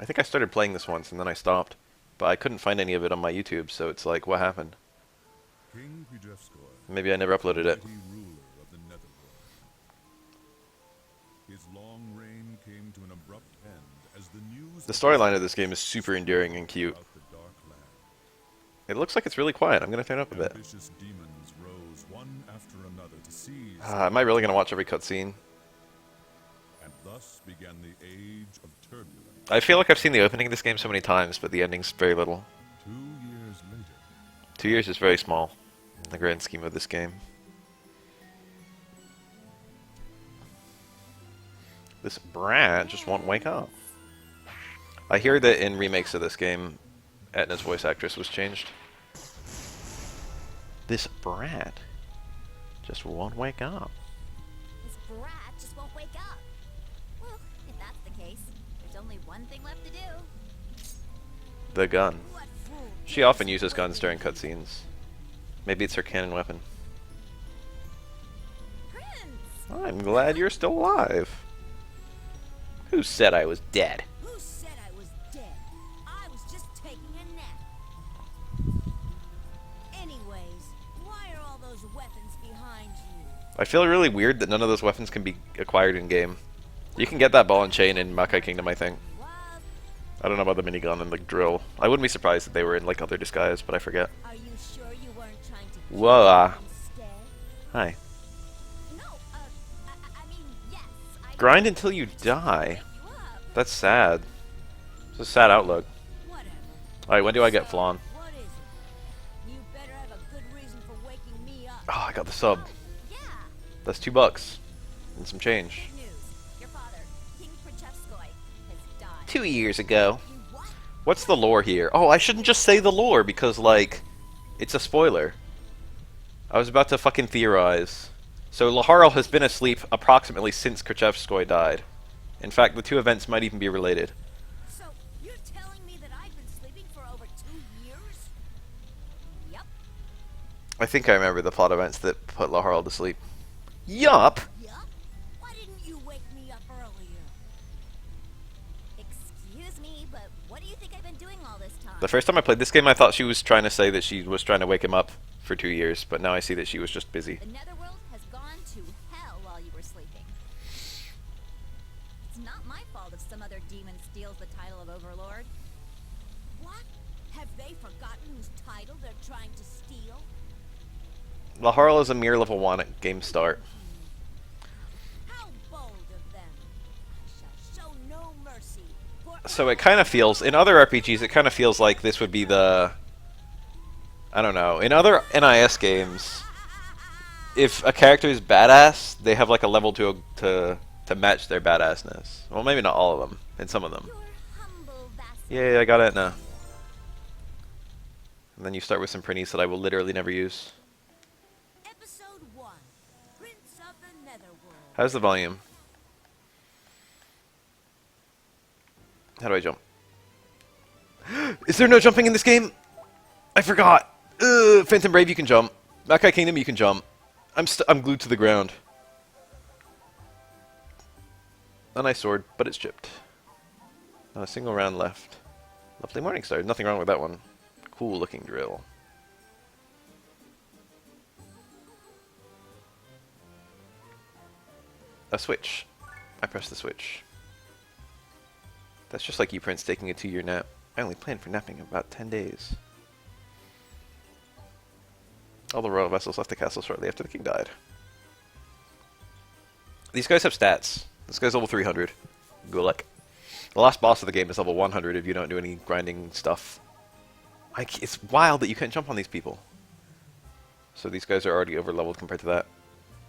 I think I started playing this once and then I stopped. But I couldn't find any of it on my YouTube, so it's like, what happened? Maybe I never uploaded it. His long reign came to an abrupt end as the news The storyline of this game is super endearing and cute. about the dark land. It looks like it's really quiet. I'm going to turn it up a bit. Ambitious demons rose one after another to seize. Am I really going to watch every cutscene? And thus began the age of turbulence. I feel like I've seen the opening of this game so many times, but the ending's very little. 2 years later, 2 years is very small in the grand scheme of this game. This brat just won't wake up. I hear that in remakes of this game, Etna's voice actress was changed. This brat just won't wake up. This brat just won't wake up. Well, if that's the case, there's only one thing left to do. The gun. What fool She often uses guns during cutscenes. Maybe it's her canon weapon. Prince! I'm glad you're still alive. Who said I was dead? Who said I was dead? I was just taking a nap. Anyways, why are all those weapons behind you? I feel really weird that none of those weapons can be acquired in-game. You can get that ball and chain in Makai Kingdom, I think. What? I don't know about the minigun and the drill. I wouldn't be surprised if they were in like other Disgaeas, but I forget. Are you sure you weren't trying to kill Whoa. me instead? Hi. No, I mean, yes. I Grind until you die. wake you up. That's sad. It's a sad outlook. Whatever. Alright, when do I get So, Flonne? what is it? You better have a good reason for waking me up. Oh, I got the sub. Yeah. That's $2. And some change. Bad news. Your father, King Prochevskoy, has died. 2 years ago. You what? What's the lore here? Oh, I shouldn't just say the lore because, like, it's a spoiler. I was about to fucking theorize. So Laharl has been asleep approximately since Khrushchevskoy died. In fact, the two events might even be related. So, you're telling me that I've been sleeping for over 2 years? Yep. I think I remember the plot events that put Laharl to sleep. Yup! Yup. Why didn't you wake me up earlier? Excuse me, but what do you think I've been doing all this time? The first time I played this game, I thought she was trying to say that she was trying to wake him up for 2 years, but now I see that she was just busy. The Netherworld has gone to hell while you were sleeping. It's not my fault if some other demon steals the title of Overlord. What? Have they forgotten whose title they're trying to steal? Laharl is a mere level 1 at game start. How bold of them! I shall show no mercy. For So it kind of feels, in other RPGs, it kind of feels like this would be the... I don't know. In other NIS games, if a character is badass, they have like a level to match their badassness. Well, maybe not all of them, and some of them. your humble vassal. Yay, I got it now. And then you start with some printies that I will literally never use. Episode 1. Prince of the Netherworld. How's the volume? How do I jump? Is there no jumping in this game? I forgot. Phantom Brave, you can jump. Makai Kingdom, you can jump. I'm glued to the ground. A nice sword, but it's chipped. Not a single round left. Lovely morning star. Nothing wrong with that one. Cool looking drill. A switch. I press the switch. That's just like you, Prince, taking a 2-year nap. I only planned for napping about 10 days. All the royal vessels left the castle shortly after the king died. These guys have stats. This guy's level 300. Gulek. The last boss of the game is level 100 if you don't do any grinding stuff. It's wild that you can't jump on these people. So these guys are already over-leveled compared to that.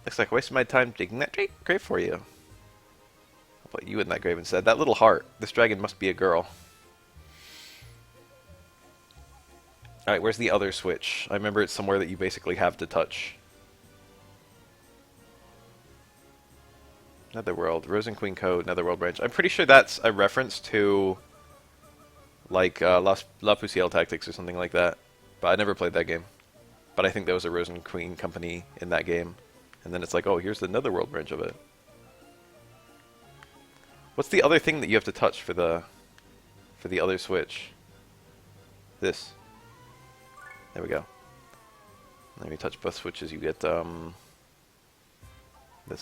Looks like I wasted my time digging that grave for you. I'll put you in that grave instead. That little heart. This dragon must be a girl. Alright, where's the other switch? I remember it's somewhere that you basically have to touch. Netherworld. Rosen Queen Code, Netherworld branch. I'm pretty sure that's a reference to like La Pucielle Tactics or something like that. But I never played that game. But I think there was a Rosen Queen company in that game. And then it's like, oh, here's the Netherworld branch of it. What's the other thing that you have to touch for the for the other switch. This. There we go. Let me touch both switches. You get this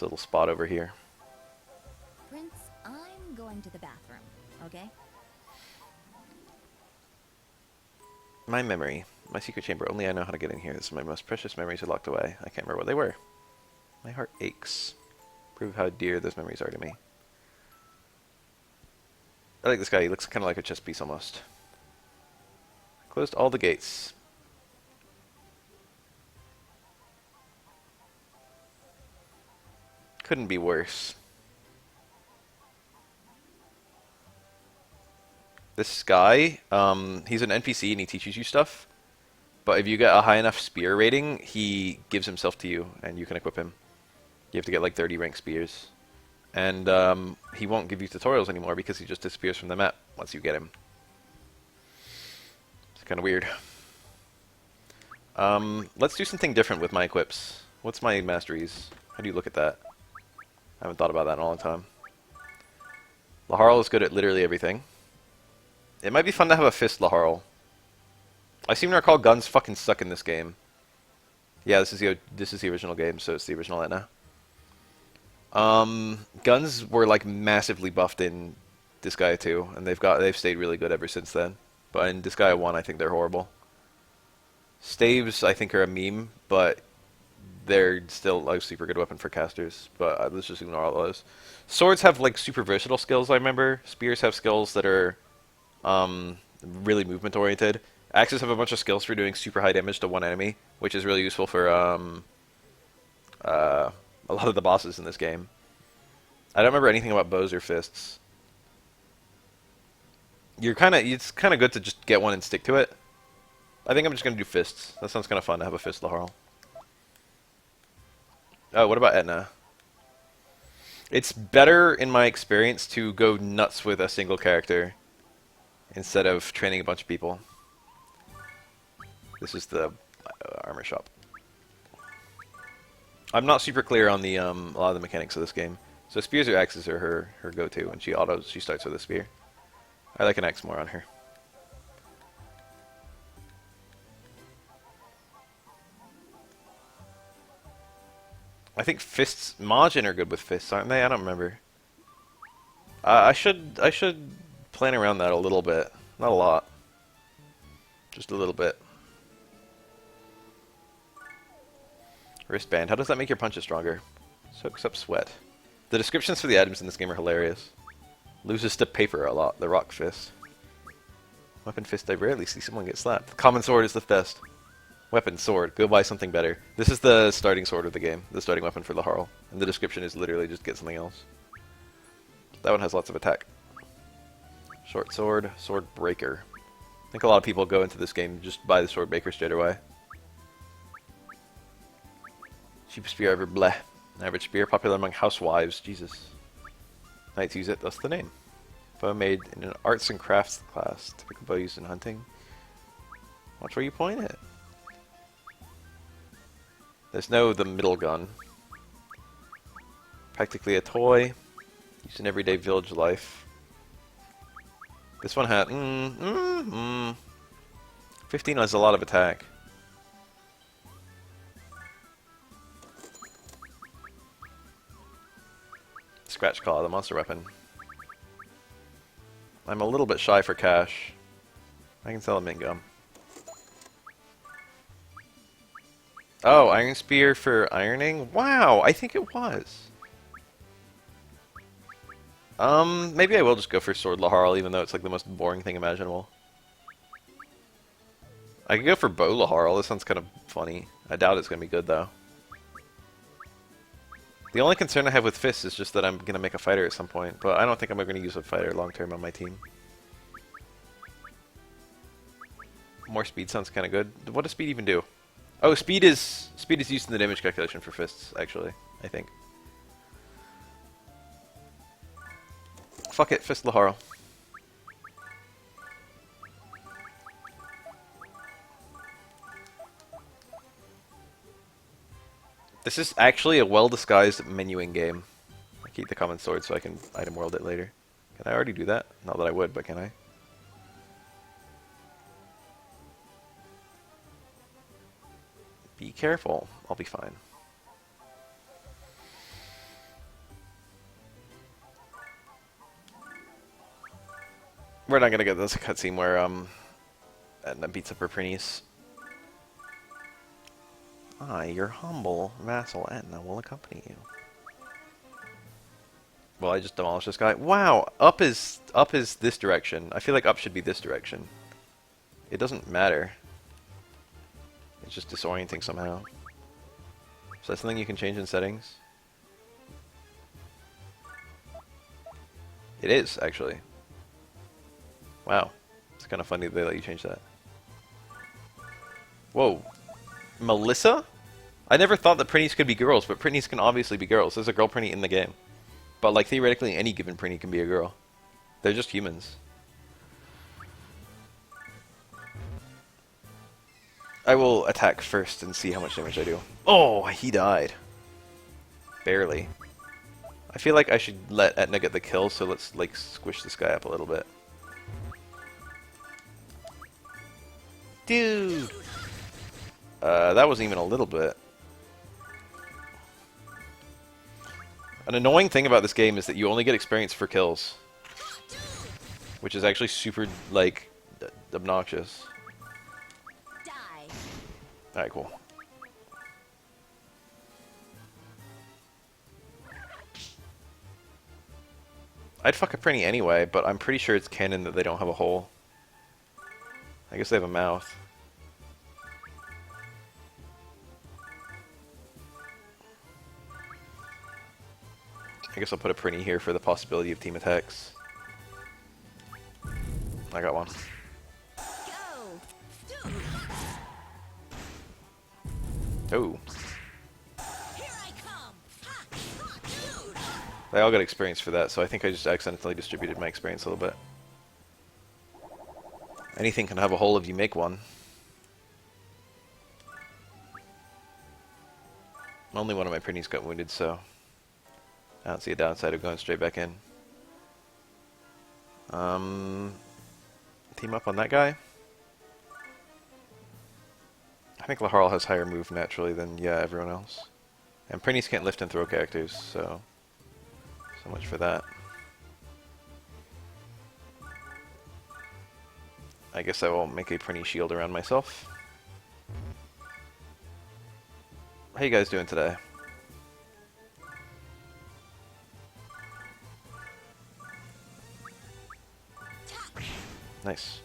little spot over here. Prince, I'm going to the bathroom, okay? My memory. My secret chamber. Only I know how to get in here. This is my most precious memories are locked away. I can't remember what they were. My heart aches. Prove how dear those memories are to me. I like this guy. He looks kind of like a chess piece almost. Closed all the gates. Couldn't be worse. This guy, he's an NPC and he teaches you stuff. But if you get a high enough spear rating, he gives himself to you and you can equip him. You have to get like 30 rank spears. And he won't give you tutorials anymore because he just disappears from the map once you get him. It's kind of weird. Let's do something different with my equips. What's my masteries? How do you look at that? I haven't thought about that in a long time. Laharl is good at literally everything. It might be fun to have a fist Laharl. I seem to recall guns fucking suck in this game. Yeah, this is the original game, so it's the original Etna. Guns were like massively buffed in Disgaea 2, and they've stayed really good ever since then. But in Disgaea 1, I think they're horrible. Staves, I think, are a meme, but they're still a super good weapon for casters. But let's just ignore all those. Swords have like super versatile skills, I remember. Spears have skills that are really movement oriented. Axes have a bunch of skills for doing super high damage to one enemy, which is really useful for a lot of the bosses in this game. I don't remember anything about bows or fists. It's kind of good to just get one and stick to it. I think I'm just going to do fists. That sounds kind of fun to have a fist Laharl. Oh, what about Etna? It's better, in my experience, to go nuts with a single character instead of training a bunch of people. This is the armor shop. I'm not super clear on the a lot of the mechanics of this game. So spears or axes are her go-to, and she starts with a spear. I like an axe more on her. I think fists, Majin are good with fists, aren't they? I don't remember. I should plan around that a little bit, not a lot, just a little bit. Wristband. How does that make your punches stronger? Soaks up sweat. The descriptions for the items in this game are hilarious. Loses to paper a lot. The rock fist. Weapon fist. I rarely see someone get slapped. Common sword is the best. Weapon, sword. Go buy something better. This is the starting sword of the game. The starting weapon for Laharl. And the description is literally just get something else. That one has lots of attack. Short sword. Sword breaker. I think a lot of people go into this game just buy the sword breaker straight away. Cheap spear ever, bleh. Average spear, popular among housewives, Jesus. Knights use it, that's the name. Bow made in an arts and crafts class. Typical bow used in hunting. Watch where you point it. There's the middle gun. Practically a toy. Used in everyday village life. This one had 15 has a lot of attack. Scratch Claw, the monster weapon. I'm a little bit shy for cash. I can sell a mint gum. Oh, Iron Spear for ironing? Wow, I think it was. Maybe I will just go for Sword Laharl, even though it's like the most boring thing imaginable. I could go for Bow Laharl, this sounds kind of funny. I doubt it's gonna be good though. The only concern I have with fists is just that I'm going to make a fighter at some point, but I don't think I'm going to use a fighter long term on my team. More speed sounds kind of good. What does speed even do? Oh, speed is used in the damage calculation for fists, actually, I think. Fuck it, Fist Laharl. This is actually a well-disguised menuing game. I keep the common sword so I can item world it later. Can I already do that? Not that I would, but can I? Be careful. I'll be fine. We're not gonna get this cutscene where Etna beats up her Prinnies. Your humble vassal Etna will accompany you. Well, I just demolished this guy. Wow, up is this direction. I feel like up should be this direction. It doesn't matter. It's just disorienting somehow. Is that something you can change in settings? It is, actually. Wow. It's kind of funny that they let you change that. Whoa. Melissa? I never thought that Prinnies could be girls, but Prinnies can obviously be girls. There's a girl Prinnie in the game. But, like, theoretically, any given Prinnie can be a girl. They're just humans. I will attack first and see how much damage I do. Oh, he died. Barely. I feel like I should let Etna get the kill, so let's, like, squish this guy up a little bit. Dude! That wasn't even a little bit. An annoying thing about this game is that you only get experience for kills. Which is actually super, like, obnoxious. Alright, cool. I'd fuck a Prinnie anyway, but I'm pretty sure it's canon that they don't have a hole. I guess they have a mouth. I guess I'll put a Prinnie here for the possibility of team attacks. I got one. Oh. They all got experience for that, so I think I just accidentally distributed my experience a little bit. Anything can have a hole if you make one. Only one of my Prinnies got wounded, so I don't see a downside of going straight back in. Team up on that guy. I think Laharl has higher move naturally than, yeah, everyone else. And Prinnies can't lift and throw characters, so much for that. I guess I will make a Prinnie shield around myself. How you guys doing today? Nice.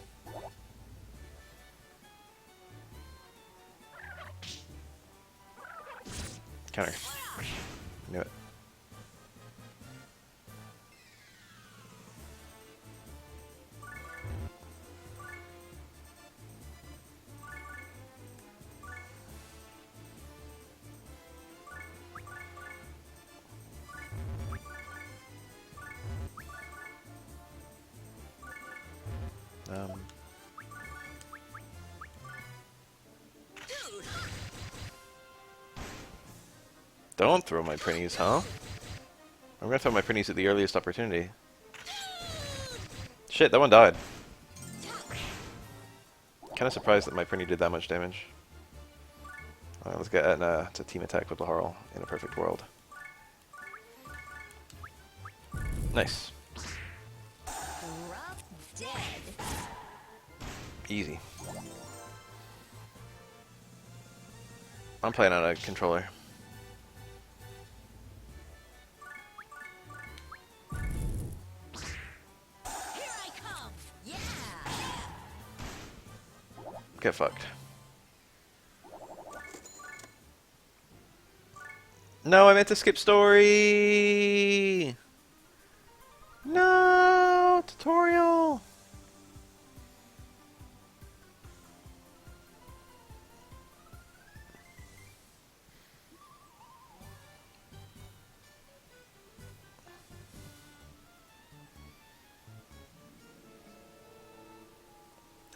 Counter. Knew it. Don't throw my Prinnies, huh? I'm gonna throw my Prinnies at the earliest opportunity. Shit, that one died. Kinda surprised that my Prinnie did that much damage. Alright, let's get Etna to team attack with Laharl in a perfect world. Nice. Easy. I'm playing on a controller. Get fucked. No, I meant to skip story! No! Tutorial!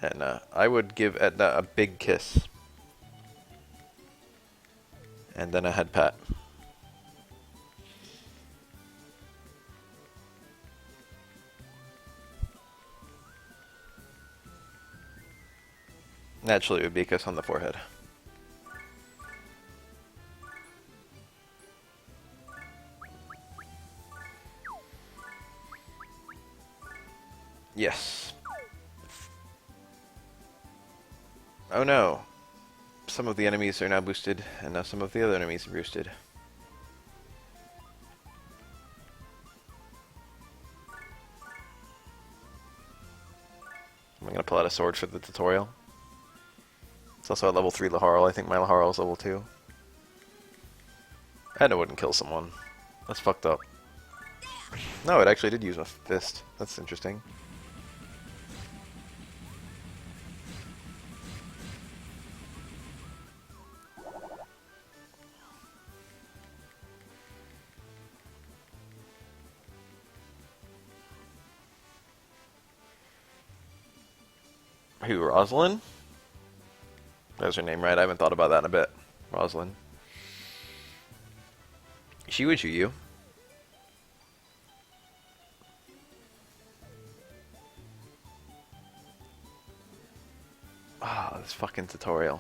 Etna. I would give Etna a big kiss. And then a head pat. Naturally, it would be a kiss on the forehead. Yes. Oh no. Some of the enemies are now boosted, and now some of the other enemies are boosted. I'm gonna pull out a sword for the tutorial. It's also a level 3 Laharl. I think my Laharl is level 2. And it wouldn't kill someone. That's fucked up. No, it actually did use my fist. That's interesting. Who, Rosalind? That's her name, right? I haven't thought about that in a bit. Rosalind. She would shoot you. Ah, this fucking tutorial.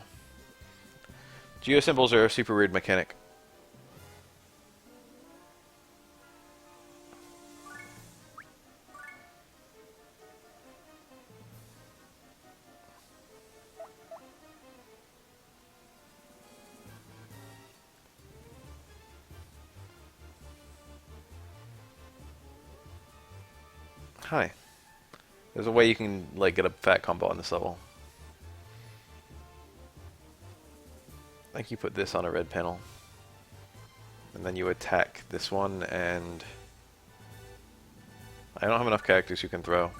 Geosymbols are a super weird mechanic. Hi. There's a way you can like get a fat combo on this level. I think you put this on a red panel. And then you attack this one, and I don't have enough characters you can throw.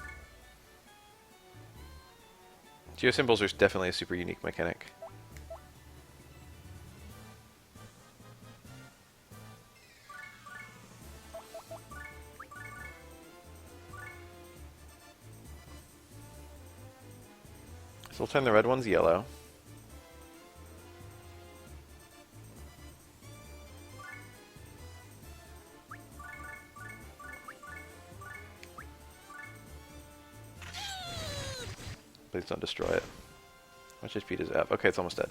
Geosymbols are definitely a super unique mechanic. So we'll turn the red ones yellow. Please don't destroy it. How much HP does it have? Okay, it's almost dead.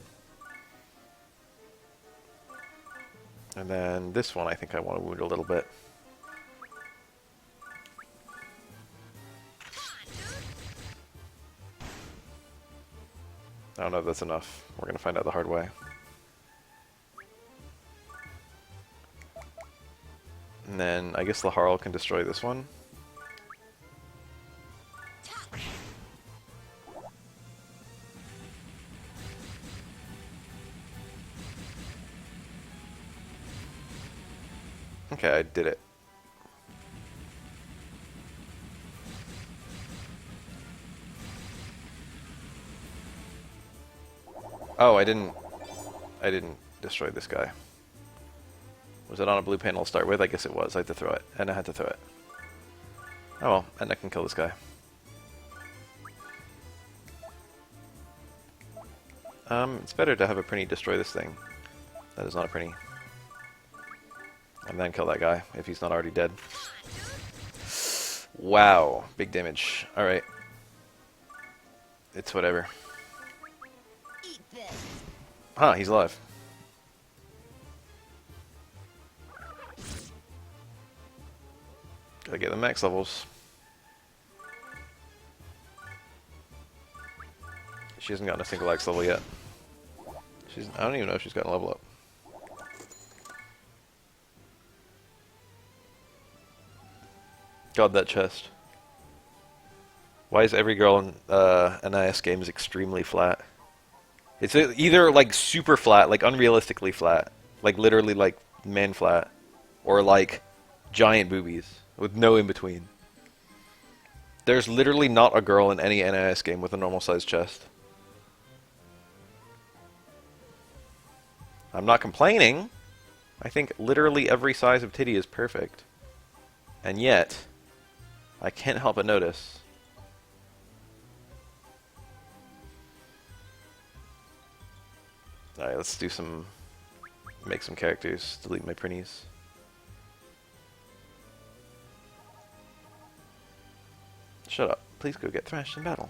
And then this one I think I want to wound a little bit. I don't know if that's enough. We're going to find out the hard way. And then I guess Laharl can destroy this one. Okay, I did it. Oh, I didn't destroy this guy. Was it on a blue panel to start with? I guess it was. I had to throw it. And I had to throw it. Oh well, and I can kill this guy. It's better to have a Prinny destroy this thing. That is not a Prinny. And then kill that guy, if he's not already dead. Wow, big damage. Alright. It's whatever. Huh, he's alive. Gotta get the max levels. She hasn't gotten a single X level yet. I don't even know if she's gotten a level up. God, that chest. Why is every girl in NIS games extremely flat? It's either like super flat, like unrealistically flat, like literally like man flat, or like giant boobies with no in between. There's literally not a girl in any NIS game with a normal sized chest. I'm not complaining. I think literally every size of titty is perfect. And yet, I can't help but notice. Alright, let's do some... make some characters. Delete my printies. Shut up. Please go get thrashed in battle.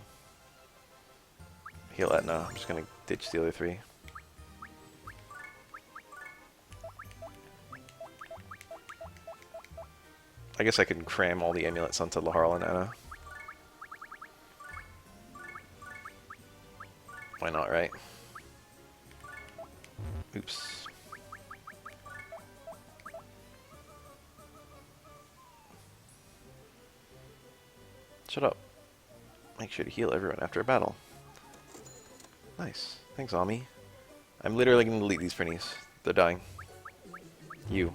Heal that now. I'm just gonna ditch the other three. I guess I can cram all the amulets onto Laharl and Anna. Why not, right? Oops. Shut up. Make sure to heal everyone after a battle. Nice. Thanks, Ami. I'm literally going to delete these Prinnies. They're dying. You.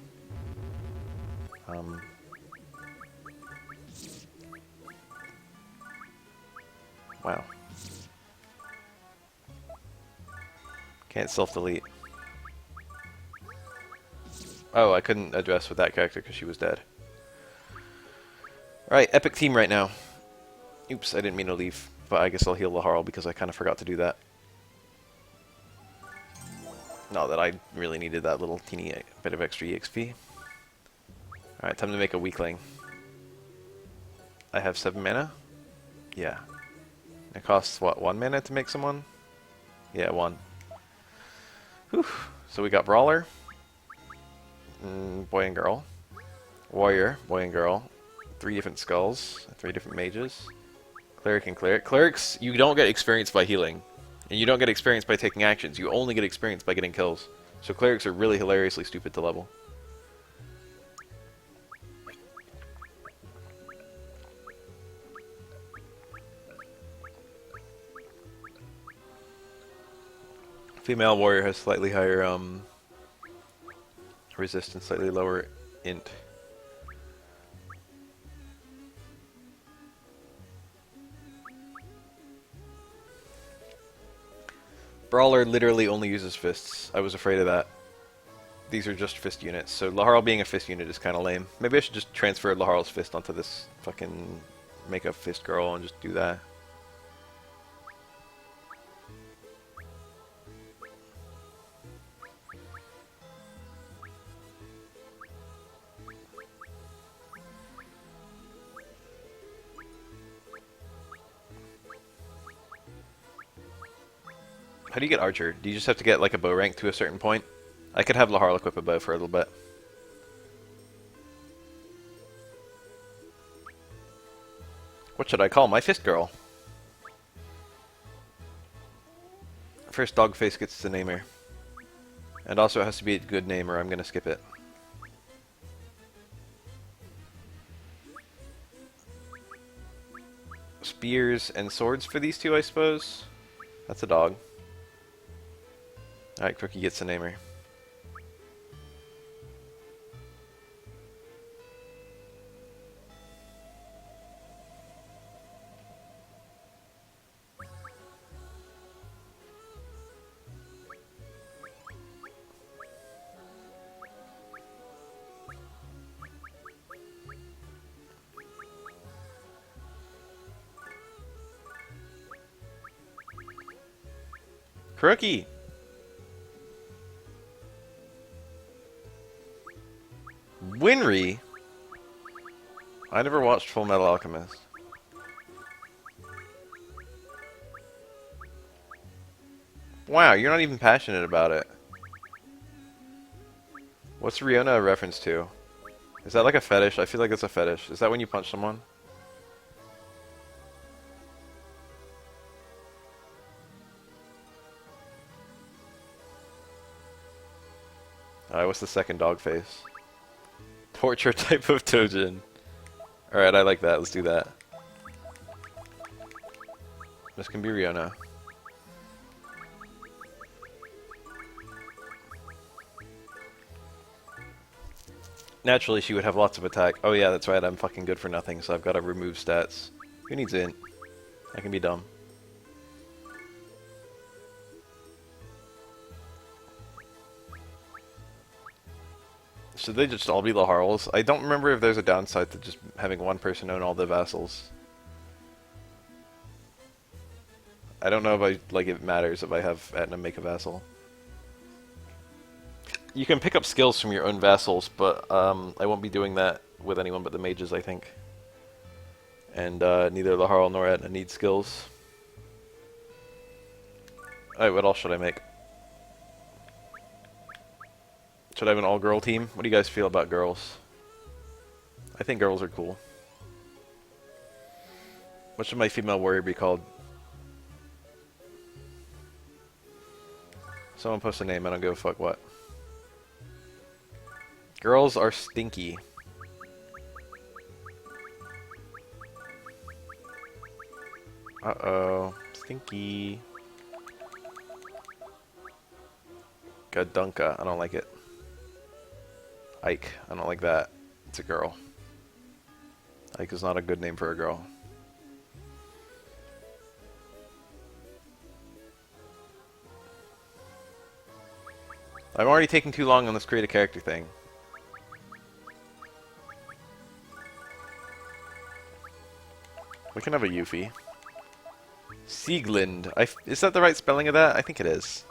Wow. Can't self-delete. Oh, I couldn't address with that character because she was dead. Alright, epic team right now. Oops, I didn't mean to leave, but I guess I'll heal Laharl because I kind of forgot to do that. Not that I really needed that little teeny bit of extra EXP. Alright, time to make a weakling. I have 7 mana? Yeah. It costs, what, 1 mana to make someone? Yeah, 1. Whew. So we got Brawler, boy and girl, Warrior, boy and girl, 3 different skulls, 3 different mages, Cleric and Cleric. Clerics, you don't get experience by healing, and you don't get experience by taking actions, you only get experience by getting kills. So Clerics are really hilariously stupid to level. Female warrior has slightly higher resistance, slightly lower int. Brawler literally only uses fists. I was afraid of that. These are just fist units, so Laharl being a fist unit is kind of lame. Maybe I should just transfer Laharl's fist onto this fucking make a fist girl and just do that. How do you get Archer? Do you just have to get like a bow rank to a certain point? I could have Laharl equip a bow for a little bit. What should I call my fist girl? First Dogface gets to name her. And also it has to be a good name or I'm gonna skip it. Spears and swords for these two, I suppose? That's a dog. Alright, Crookie gets to name her. Crookie! Winry? I never watched Full Metal Alchemist. Wow, you're not even passionate about it. What's Riona a reference to? Is that like a fetish? I feel like it's a fetish. Is that when you punch someone? Alright, what's the second dog face? Torture type of Tojin. Alright, I like that. Let's do that. This can be Riona. Naturally, she would have lots of attack. Oh yeah, that's right, I'm fucking good for nothing, so I've got to remove stats. Who needs int? I can be dumb. Should they just all be Laharls? I don't remember if there's a downside to just having one person own all the vassals. I don't know if it matters if I have Etna make a vassal. You can pick up skills from your own vassals, but I won't be doing that with anyone but the mages, I think. And neither Laharl nor Etna need skills. Alright, what else should I make? Should I have an all-girl team? What do you guys feel about girls? I think girls are cool. What should my female warrior be called? Someone post a name, I don't give a fuck what. Girls are stinky. Uh-oh. Stinky. Gadunka. I don't like it. Ike. I don't like that. It's a girl. Ike is not a good name for a girl. I'm already taking too long on this create a character thing. We can have a Yuffie. Sieglind. Is that the right spelling of that? I think it is.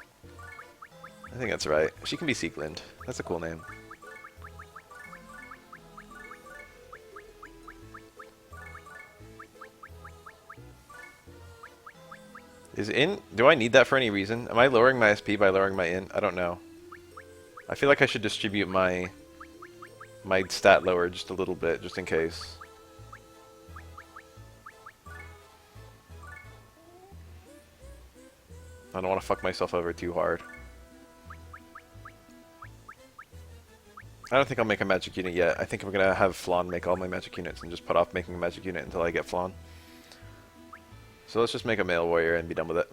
I think that's right. She can be Sieglind. That's a cool name. Is in? Do I need that for any reason? Am I lowering my SP by lowering my in? I don't know. I feel like I should distribute my stat lower just a little bit, just in case. I don't want to fuck myself over too hard. I don't think I'll make a magic unit yet. I think I'm gonna have Flonne make all my magic units and just put off making a magic unit until I get Flonne. So let's just make a male warrior and be done with it.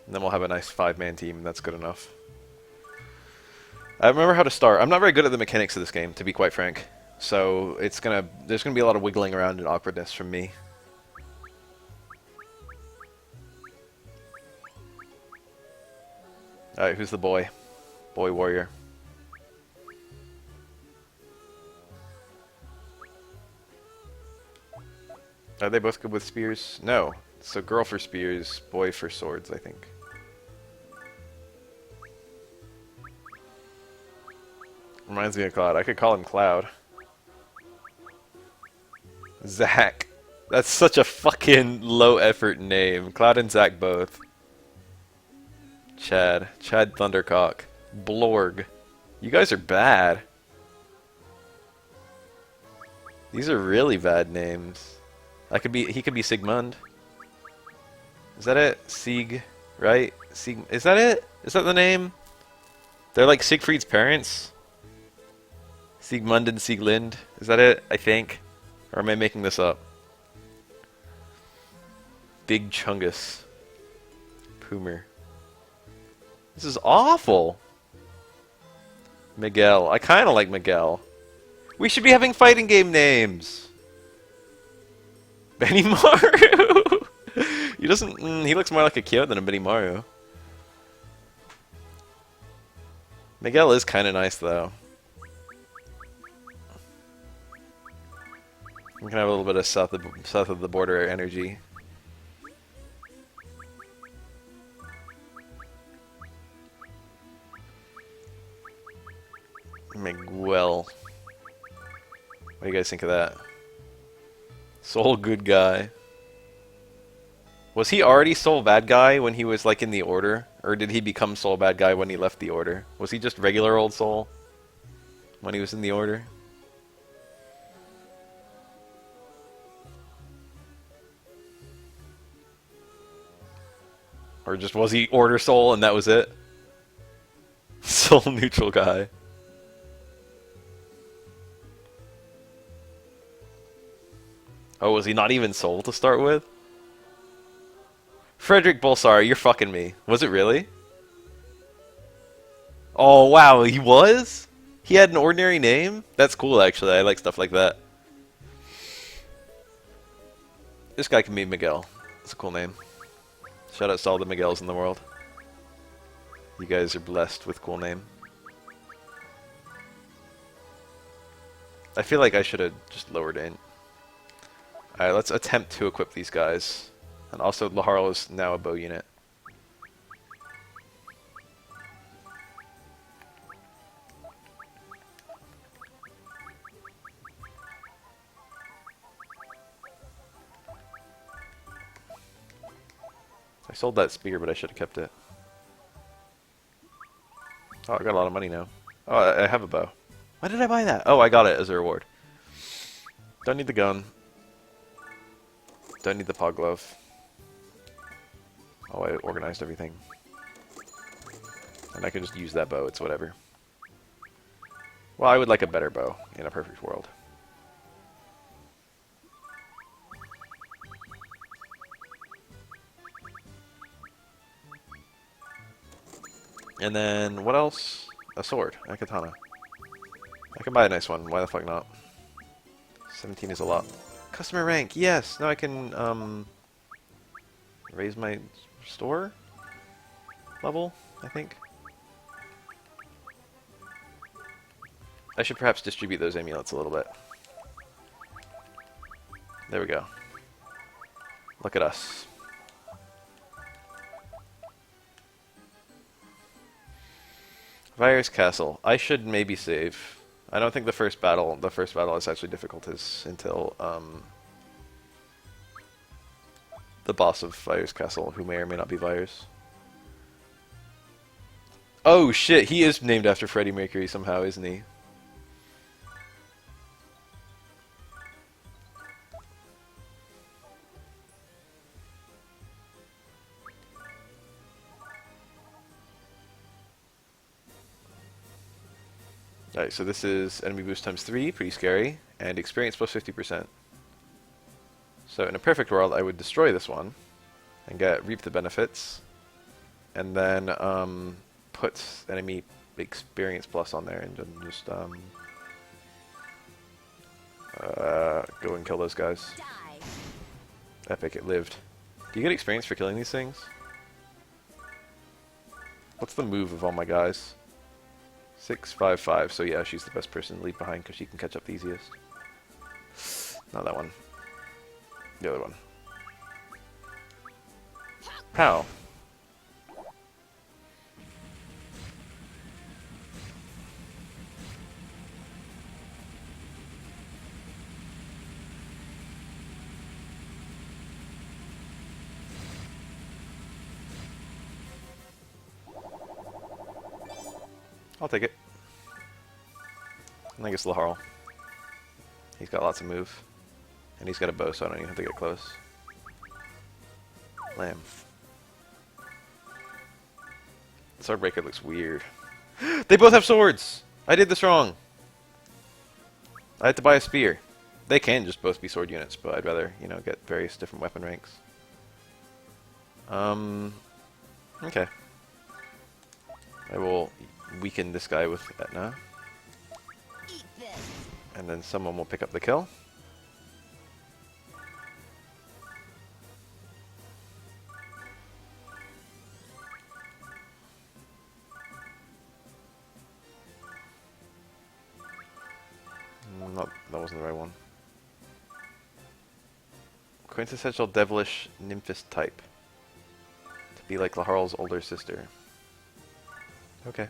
And then we'll have a nice 5-man team, and that's good enough. I remember how to start. I'm not very good at the mechanics of this game, to be quite frank. So there's gonna be a lot of wiggling around and awkwardness from me. Alright, who's the boy? Boy warrior. Are they both good with spears? No. So girl for spears, boy for swords, I think. Reminds me of Cloud. I could call him Cloud. Zach. That's such a fucking low effort name. Cloud and Zach both. Chad. Chad Thundercock. Blorg. You guys are bad. These are really bad names. He could be Sigmund. Is that it? Sieg, right? Sieg, is that it? Is that the name? They're like Siegfried's parents? Siegmund and Sieglind. Is that it? I think. Or am I making this up? Big Chungus. Poomer. This is awful. Miguel. I kind of like Miguel. We should be having fighting game names. Benimaru. He doesn't. He looks more like a Kyo than a Benimaru. Miguel is kind of nice though. We can have a little bit of south of the border energy. Miguel. What do you guys think of that? Soul good guy. Was he already Soul bad guy when he was like in the Order? Or did he become Soul bad guy when he left the Order? Was he just regular old Soul when he was in the Order? Or just was he Order Soul and that was it? Soul neutral guy. Oh, was he not even Soul to start with? Frederick Bolsar, you're fucking me. Was it really? Oh, wow, he was? He had an ordinary name? That's cool, actually. I like stuff like that. This guy can be Miguel. It's a cool name. Shout out to all the Miguels in the world. You guys are blessed with cool name. I feel like I should have just lowered in. Alright, let's attempt to equip these guys. And also, Laharl is now a bow unit. I sold that spear, but I should have kept it. Oh, I got a lot of money now. Oh, I have a bow. Why did I buy that? Oh, I got it as a reward. Don't need the gun. Don't need the pog glove. Oh, I organized everything. And I can just use that bow, it's whatever. Well, I would like a better bow in a perfect world. And then, what else? A sword, a katana. I can buy a nice one, why the fuck not? 17 is a lot. Customer rank, yes! Now I can, raise my store level, I think. I should perhaps distribute those amulets a little bit. There we go. Look at us. Virus Castle. I should maybe save. I don't think the first battle is actually difficult until the boss of Virus Castle, who may or may not be Virus. Oh shit, he is named after Freddie Mercury somehow, isn't he? Alright, so this is enemy boost times 3, pretty scary, and experience plus 50%. So in a perfect world, I would destroy this one, and reap the benefits, and then put enemy experience plus on there, and then just go and kill those guys. Die. Epic, it lived. Do you get experience for killing these things? What's the move of all my guys? 655, so yeah, she's the best person to leave behind because she can catch up the easiest. Not that one. The other one. How? I'll take it. I think it's Laharl. He's got lots of move. And he's got a bow, so I don't even have to get close. Lamb. Swordbreaker looks weird. They both have swords! I did this wrong! I had to buy a spear. They can just both be sword units, but I'd rather, you know, get various different weapon ranks. Okay. I will weaken this guy with Etna. Eat this. And then someone will pick up the kill. That wasn't the right one. Quintessential devilish nymphist type. To be like Laharl's older sister. Okay.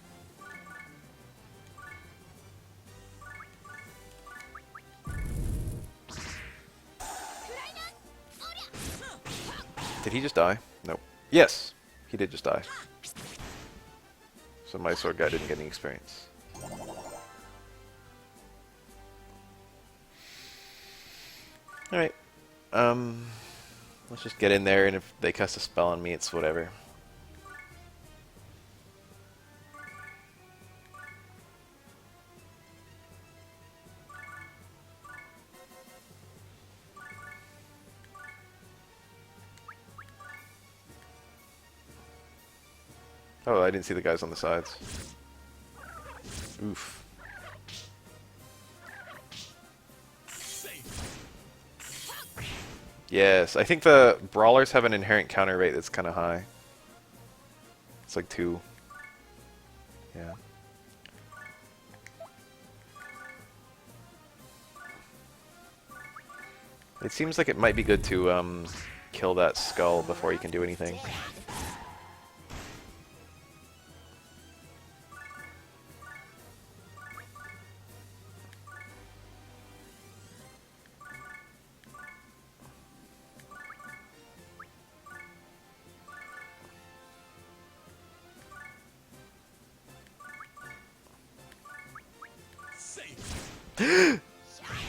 Did he just die? Nope. Yes! He did just die. So my sword guy didn't get any experience. Alright. Let's just get in there, and if they cast a spell on me, it's whatever. Oh, I didn't see the guys on the sides. Oof. Yes, I think the brawlers have an inherent counter rate that's kind of high. It's like 2. Yeah. It seems like it might be good to kill that skull before you can do anything.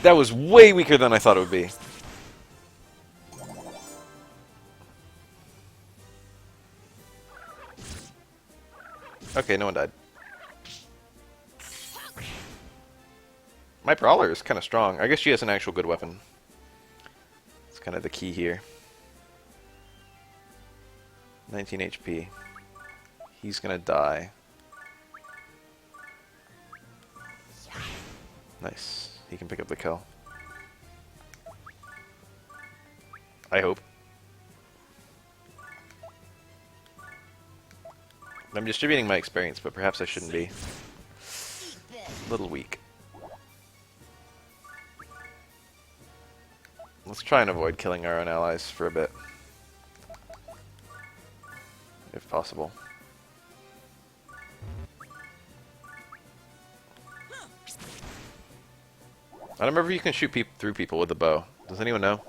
That was way weaker than I thought it would be. Okay, no one died. My brawler is kind of strong. I guess she has an actual good weapon. It's kind of the key here. 19 HP. He's gonna die. Nice. He can pick up the kill. I hope. I'm distributing my experience, but perhaps I shouldn't be. A little weak. Let's try and avoid killing our own allies for a bit. If possible. I don't remember if you can shoot through people with a bow. Does anyone know?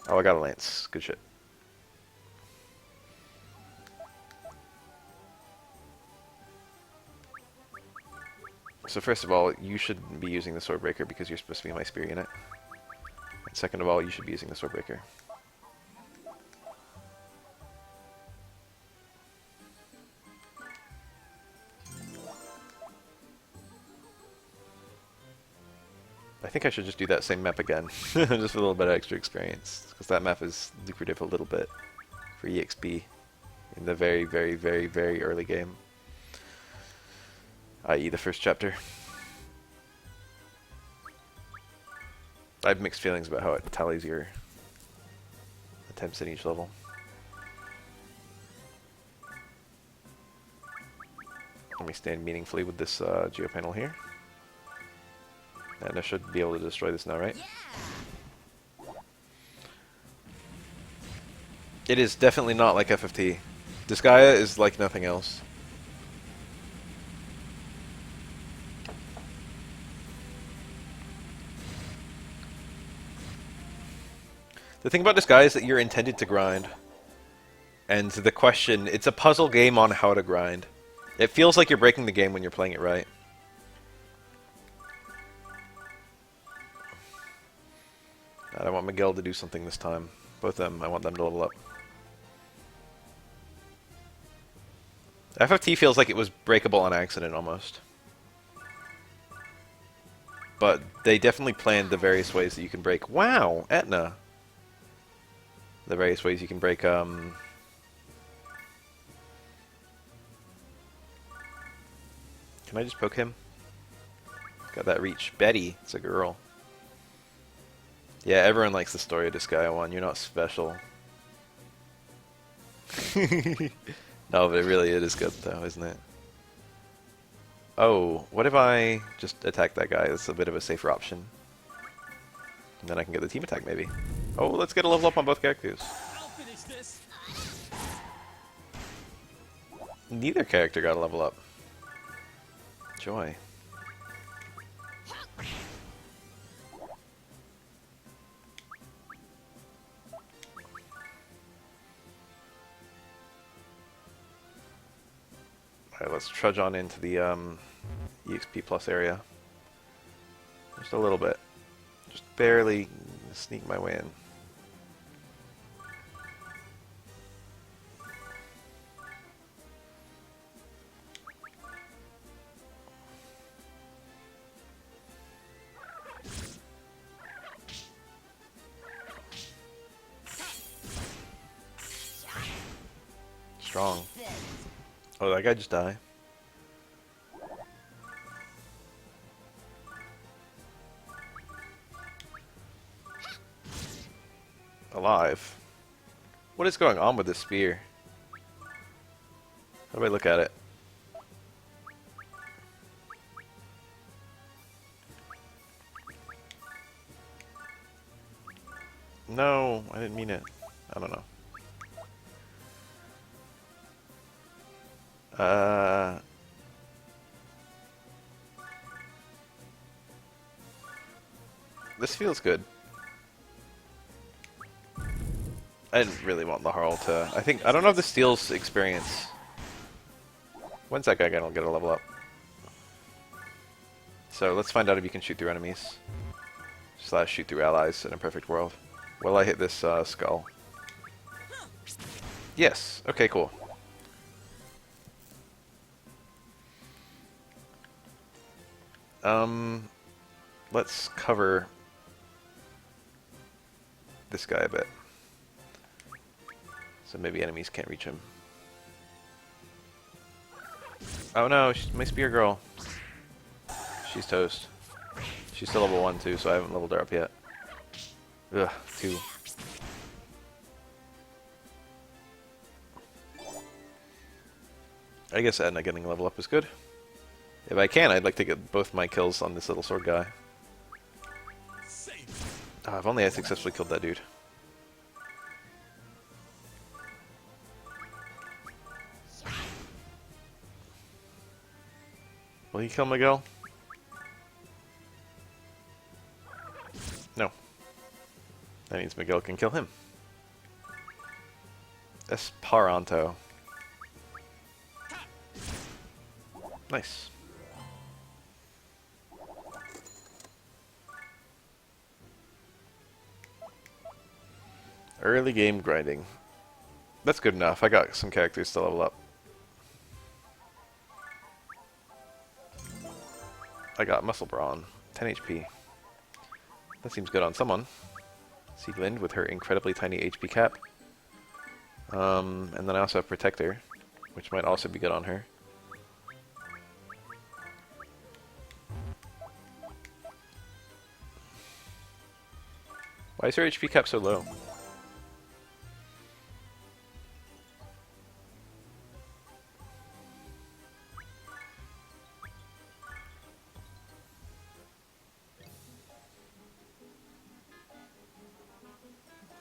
Oh, I got a lance. Good shit. So first of all, you shouldn't be using the Swordbreaker because you're supposed to be my spear unit. And second of all, you should be using the Swordbreaker. I think I should just do that same map again, just for a little bit of extra experience, because that map is lucrative a little bit for EXP in the very, very, very, very early game, i.e. the first chapter. I have mixed feelings about how it tallies your attempts at each level. Let me stand meaningfully with this geo panel here. And I should be able to destroy this now, right? Yeah. It is definitely not like FFT. Disgaea is like nothing else. The thing about Disgaea is that you're intended to grind. And the question, it's a puzzle game on how to grind. It feels like you're breaking the game when you're playing it right. I want Miguel to do something this time. Both of them, I want them to level up. FFT feels like it was breakable on accident, almost. But they definitely planned the various ways that you can break... Wow! Etna! The various ways you can break, Can I just poke him? Got that reach. Betty! It's a girl. Yeah, everyone likes the story of Disgaea 1. You're not special. No, but it is good, though, isn't it? Oh, what if I just attack that guy? That's a bit of a safer option. And then I can get the team attack, maybe. Oh, let's get a level up on both characters. I'll finish this. Neither character got a level up. Joy. Alright, let's trudge on into the EXP Plus area. Just a little bit. Just barely sneak my way in. Strong. Oh, that guy just died. Alive. What is going on with this spear? How do I look at it? No, I didn't mean it. I don't know. This feels good. I didn't really want the Harl to... I don't know if this steals experience. When's that guy gonna get a level up? So let's find out if you can shoot through enemies. / shoot through allies in a perfect world. Will I hit this skull? Yes. Okay, cool. Let's cover this guy a bit. So maybe enemies can't reach him. Oh no, my spear girl. She's toast. She's still level 1 too, so I haven't leveled her up yet. Ugh, 2. I guess Edna getting a level up is good. If I can, I'd like to get both my kills on this little sword guy. Oh, if only I successfully killed that dude. Will he kill Miguel? No. That means Miguel can kill him. Esperanto. Nice. Early game grinding. That's good enough. I got some characters to level up. I got Muscle Brawn, 10 HP. That seems good on someone. Sieglind with her incredibly tiny HP cap. And then I also have Protector, which might also be good on her. Why is her HP cap so low?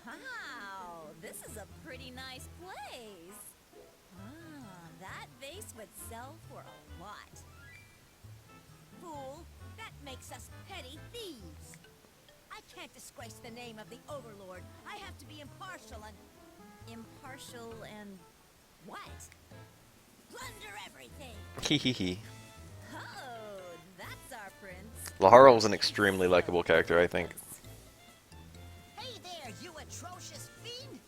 Wow, this is a pretty nice place. That vase would sell for a lot. Fool, that makes us petty thieves. I can't disgrace the name of the overlord. I have to be impartial and... Impartial and... what? Plunder everything! Hehehe. Oh, that's our prince. Laharl's an extremely likable character, I think. Hey there, you atrocious fiend!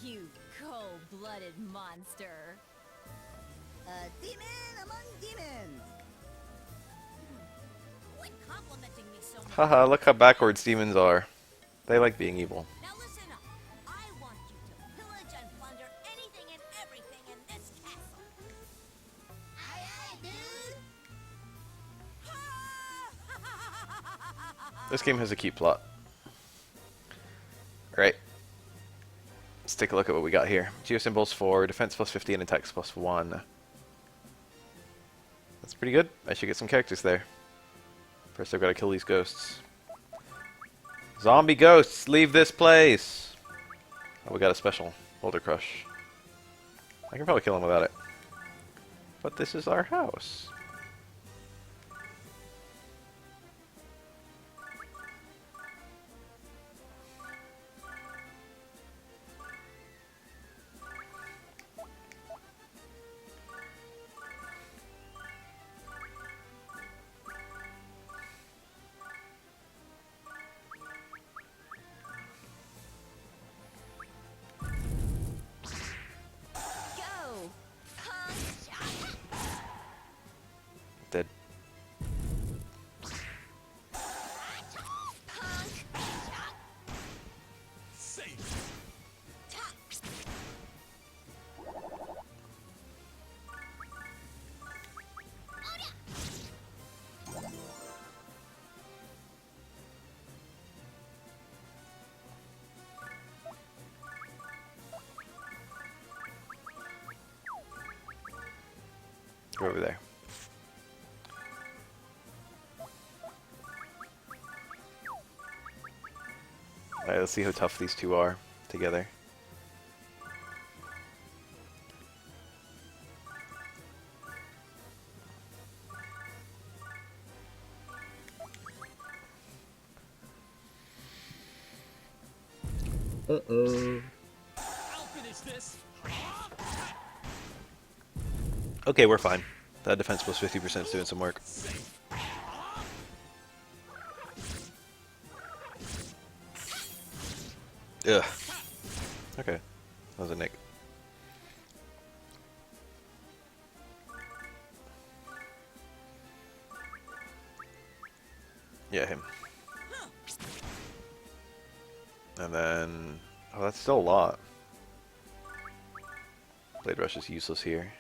You cold-blooded monster. A demon among demons. Quit complimenting me so much. Haha, look how backwards demons are. They like being evil. Now listen up. I want you to pillage and plunder anything and everything in this castle. Aye, aye, dude. This game has a cute plot. Alright. Let's take a look at what we got here. Geosymbols for defense plus 50 and attacks plus 1. That's pretty good. I should get some characters there. First I've got to kill these ghosts. Zombie ghosts, leave this place! Oh, we got a special. Boulder Crush. I can probably kill him without it. But this is our house. Go! Dead. Go over there. Alright, let's see how tough these two are together. Uh-oh. Okay, we're fine. That defense plus 50% is doing some work. Ugh. Okay. That was a nick. Yeah, him. And then... Oh, that's still a lot. Blade Rush is useless here.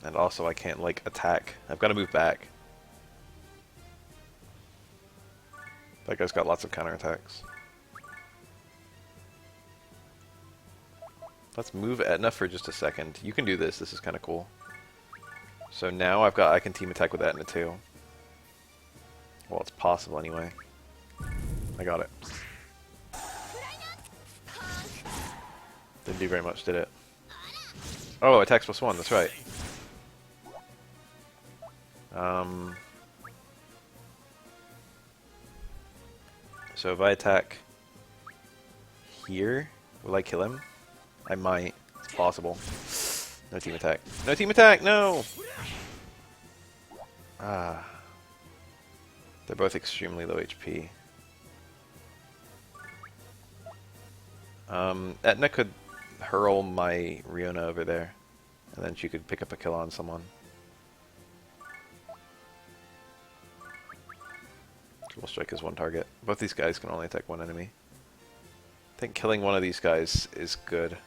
And also I can't, like, attack. I've got to move back. That guy's got lots of counterattacks. Let's move Etna for just a second. You can do this. This is kind of cool. So now I can team attack with Etna too. Well, it's possible anyway. I got it. Didn't do very much, did it? Oh, attacks +1. That's right. So if I attack here, will I kill him? I might. It's possible. No team attack. No team attack! No! Ah. They're both extremely low HP. Etna could hurl my Riona over there, and then she could pick up a kill on someone. Dual strike is one target. Both these guys can only attack one enemy. I think killing one of these guys is good.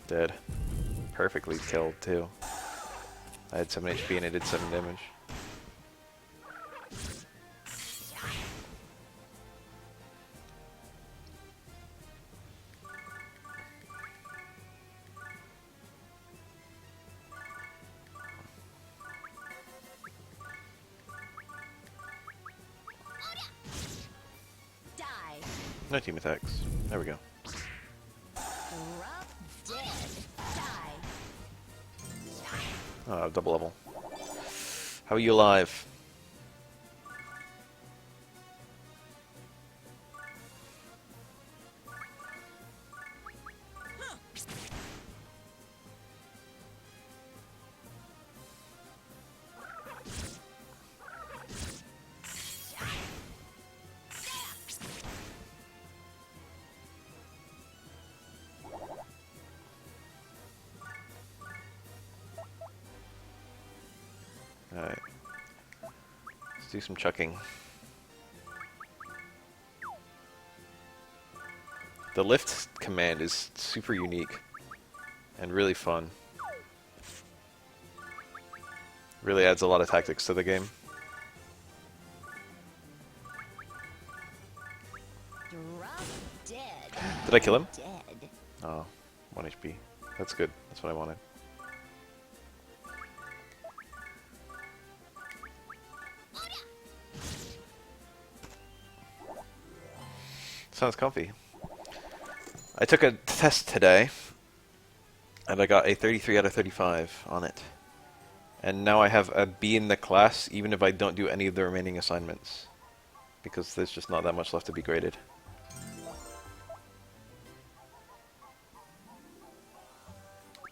Dead. Perfectly killed, too. I had 7 HP and I did 7 damage. Die. No team attacks. There we go. Drop dead. Die. Oh, double level. How are you alive? Alright. Let's do some chucking. The lift command is super unique and really fun. Really adds a lot of tactics to the game. Drop dead. Did I kill him? Dead. Oh, 1 HP. That's good. That's what I wanted. Sounds comfy. I took a test today, and I got a 33 out of 35 on it. And now I have a B in the class, even if I don't do any of the remaining assignments. Because there's just not that much left to be graded.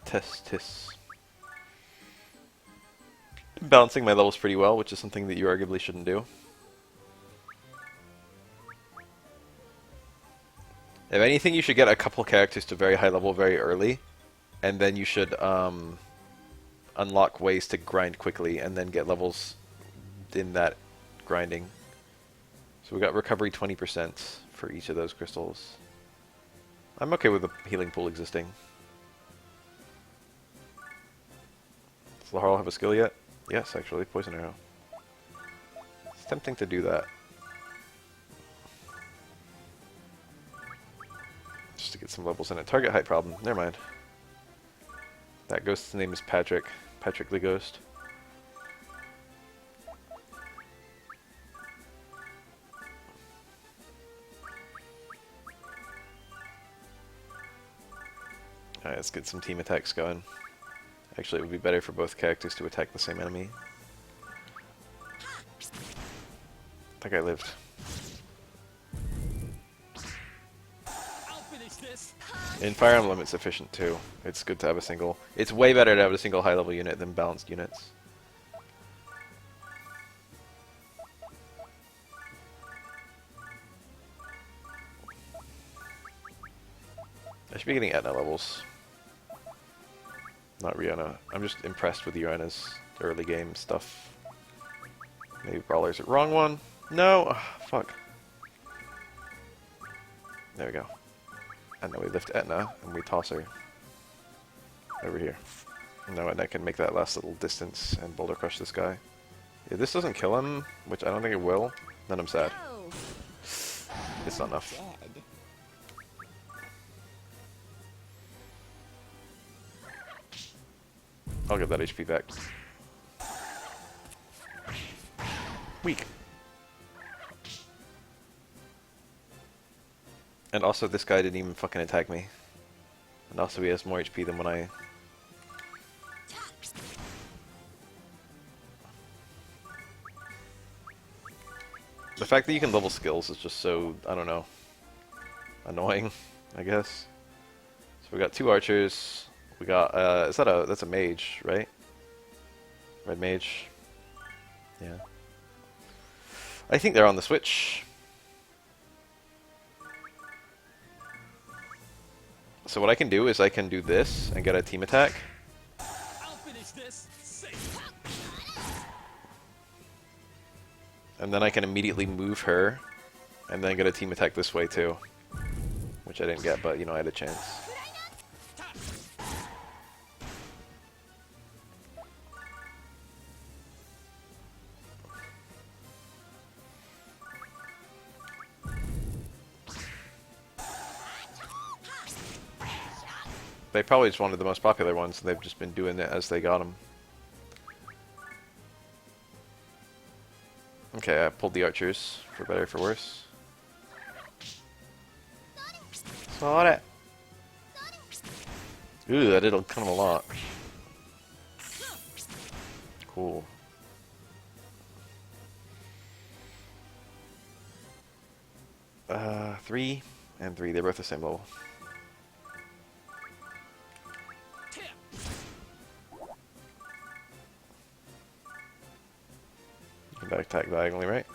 Testis. Balancing my levels pretty well, which is something that you arguably shouldn't do. If anything, you should get a couple characters to very high level very early, and then you should unlock ways to grind quickly, and then get levels in that grinding. So we got recovery 20% for each of those crystals. I'm okay with the healing pool existing. Does Laharl have a skill yet? Yes, actually, Poison Arrow. It's tempting to do that. Just to get some levels in it. Target height problem. Never mind. That ghost's name is Patrick. Patrick the Ghost. Alright, let's get some team attacks going. Actually, it would be better for both characters to attack the same enemy. That guy lived. I'll finish this. In Fire Emblem, it's efficient too. It's good to have a single. It's way better to have a single high-level unit than balanced units. I should be getting Etna levels. Not Rihanna. I'm just impressed with Rihanna's early game stuff. Maybe Brawler's the wrong one. No! Ugh, fuck. There we go. And then we lift Etna, and we toss her over here. Now Etna can make that last little distance and boulder crush this guy. If this doesn't kill him, which I don't think it will, then I'm sad. Oh, It's not enough. dead. I'll get that HP back. Weak. And also, this guy didn't even fucking attack me. And also, he has more HP than when I... The fact that you can level skills is just so, I don't know, annoying, I guess. So we got 2 archers. We got, that's a mage, right? Red mage. Yeah. I think they're on the switch. So what I can do is I can do this and get a team attack. I'll finish this safe. And then I can immediately move her and then get a team attack this way too. Which I didn't get, but you know, I had a chance. They probably just wanted the most popular ones, and they've just been doing it as they got them. Okay, I pulled the archers, for better or for worse. Saw it. Ooh, I did kind of a lot. Cool. Three and 3, they're both the same level. You can back attack diagonally, right?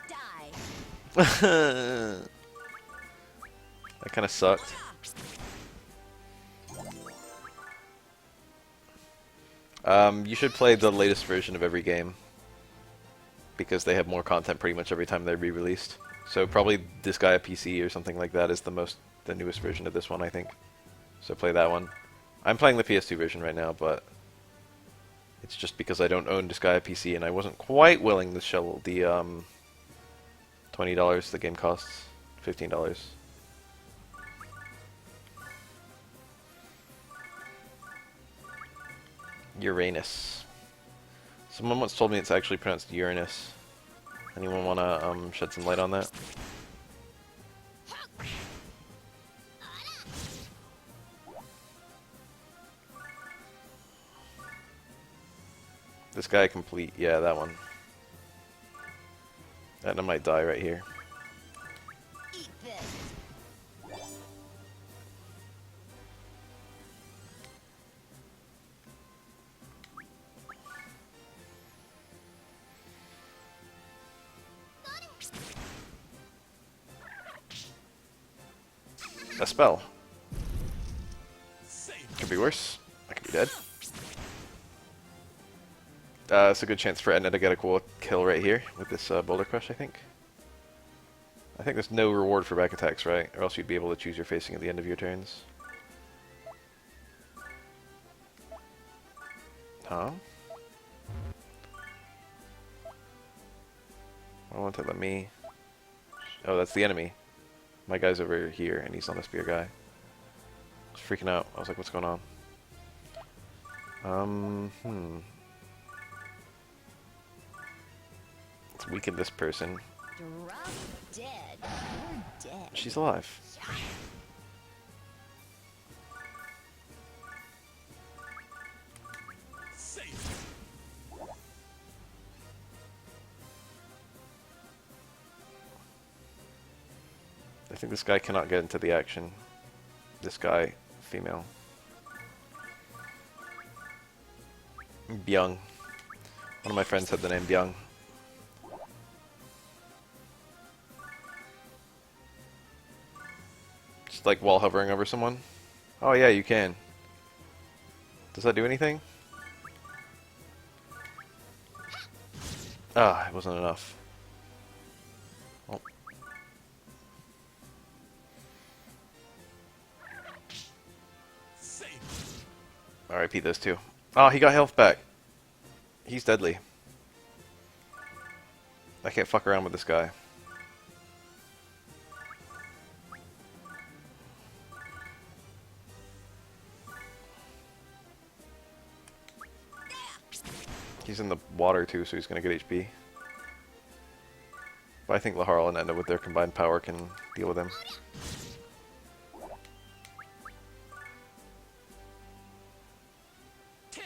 Die. That kind of sucked. You should play the latest version of every game, because they have more content pretty much every time they're re-released. So probably Disgaea PC or something like that is the newest version of this one, I think. So play that one. I'm playing the PS2 version right now, but it's just because I don't own Disgaea PC and I wasn't quite willing to shell the $20 the game costs. $15. Uranus. Someone once told me it's actually pronounced Uranus. Anyone want to shed some light on that? This guy complete. Yeah, that one. And I might die right here. Eat this. A spell. Could be worse. I could be dead. It's a good chance for Edna to get a cool kill right here with this Boulder Crush, I think. I think there's no reward for back attacks, right? Or else you'd be able to choose your facing at the end of your turns. Huh? Why won't it let me... Oh, that's the enemy. My guy's over here, and he's on the spear guy. I was freaking out. I was like, what's going on? Let's weaken this person. Drop dead. We're dead. She's alive. Safe. I think this guy cannot get into the action. This guy, female. Byung. One of my friends had the name Byung. Just like while hovering over someone. Oh yeah, you can. Does that do anything? Ah, it wasn't enough. Oh. Safe. RIP those two. Oh, he got health back. He's deadly. I can't fuck around with this guy. He's in the water too, so he's gonna get HP. But I think Laharl and Enda with their combined power can deal with him. Tip.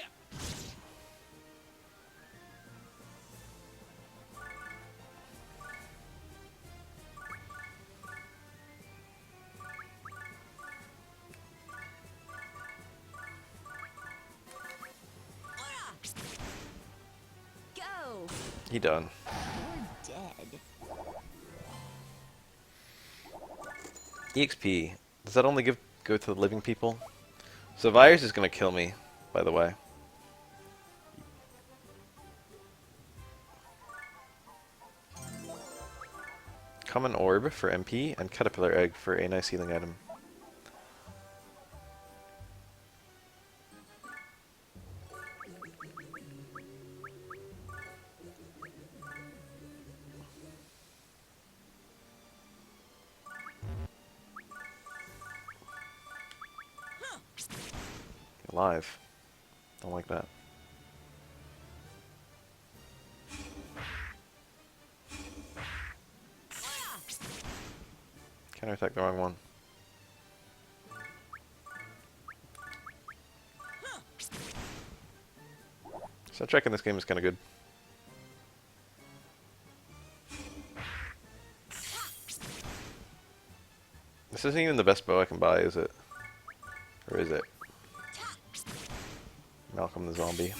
Go. He done. You're dead. EXP. Does that only go to the living people? So Virus is gonna kill me, by the way. Common Orb for MP and Caterpillar Egg for a nice healing item. Alive. Don't like that. Counterattack the wrong one. Soundtrack in this game is kind of good. This isn't even the best bow I can buy, is it? Or is it? Malcolm the Zombie.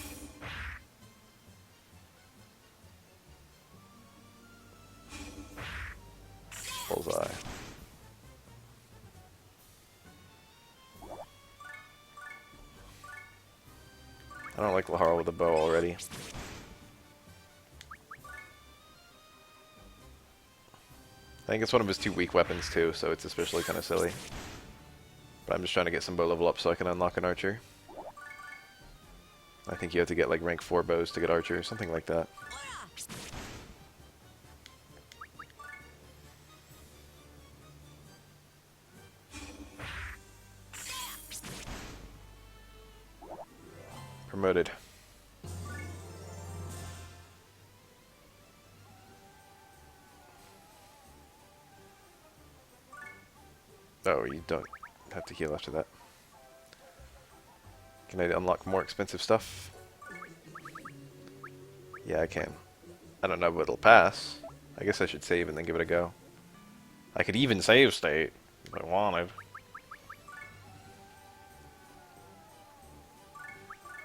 Bullseye. I don't like Laharl with a bow already. I think it's one of his two weak weapons too, so it's especially kind of silly. But I'm just trying to get some bow level up so I can unlock an archer. I think you have to get like rank 4 bows to get archer, something like that. Promoted. Oh, you don't have to heal after that. Can I unlock more expensive stuff? Yeah, I can. I don't know, but it'll pass. I guess I should save and then give it a go. I could even save state if I wanted.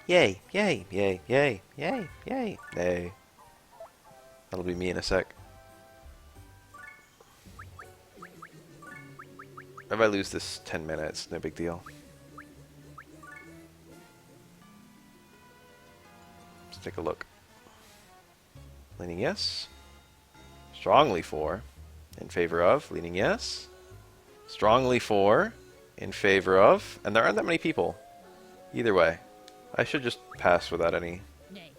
Yay, yay, yay, yay, yay, yay, yay. That'll be me in a sec. If I lose this 10 minutes, no big deal. Let's take a look. Leaning yes. Strongly for. In favor of. Leaning yes. Strongly for. In favor of. And there aren't that many people. Either way. I should just pass without any... Nay.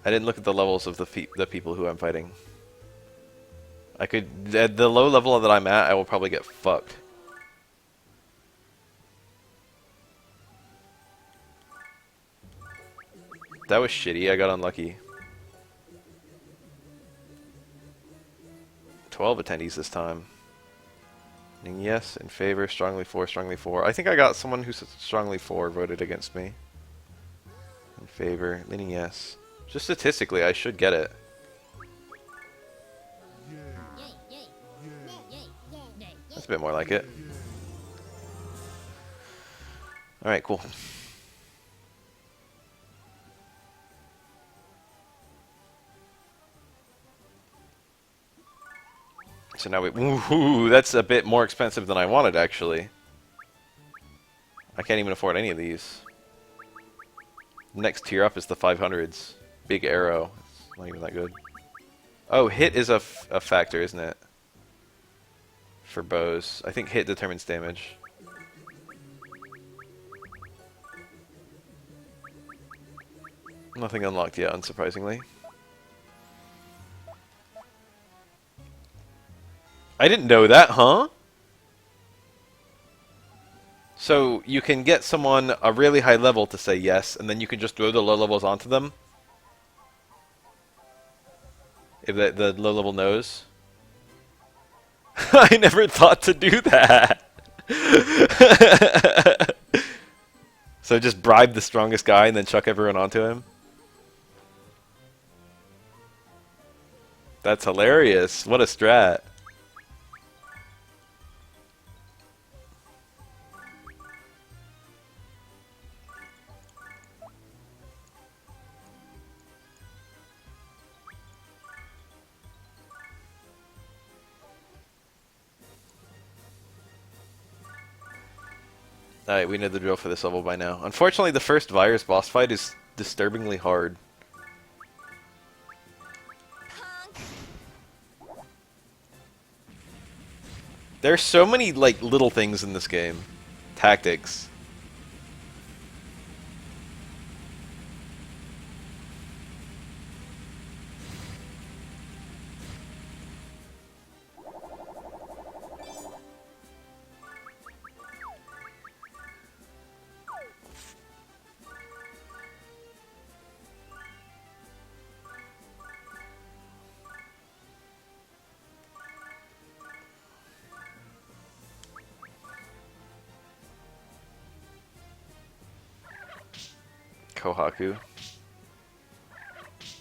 I didn't look at the levels of the people who I'm fighting. I could... At the low level that I'm at, I will probably get fucked. That was shitty. I got unlucky. 12 attendees this time. And yes, in favor, strongly for, strongly for. I think I got someone who's strongly for voted against me. In favor, leaning yes. Just statistically, I should get it. That's a bit more like it. Alright, cool. So now we... Ooh, that's a bit more expensive than I wanted, actually. I can't even afford any of these. Next tier up is the 500s. Big arrow. It's not even that good. Oh, hit is a factor, isn't it? For bows. I think hit determines damage. Nothing unlocked yet, unsurprisingly. I didn't know that, huh? So you can get someone a really high level to say yes, and then you can just throw the low levels onto them? If the low level knows? I never thought to do that! So just bribe the strongest guy and then chuck everyone onto him? That's hilarious. What a strat. Alright, we know the drill for this level by now. Unfortunately, the first virus boss fight is disturbingly hard. There's so many, like, little things in this game. Tactics. Kohaku.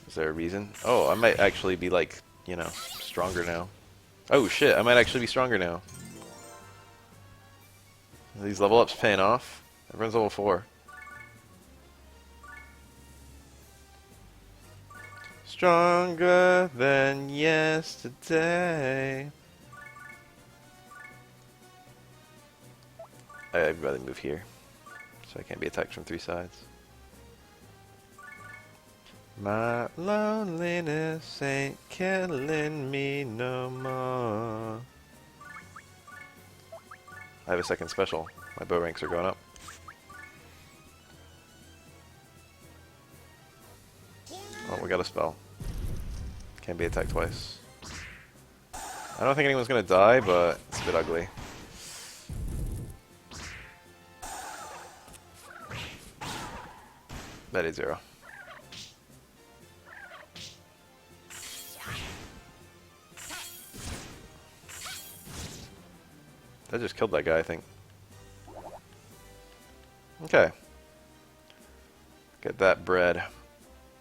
Is there a reason? Oh, I might actually be, like, you know, stronger now. Oh shit, I might actually be stronger now. Are these level ups paying off? Everyone's level 4. Stronger than yesterday. I'd rather move here, so I can't be attacked from 3 sides. My loneliness ain't killing me no more. I have a second special. My bow ranks are going up. Oh, we got a spell. Can't be attacked twice. I don't think anyone's gonna die, but it's a bit ugly. That is 0. That just killed that guy, I think. Okay. Get that bread.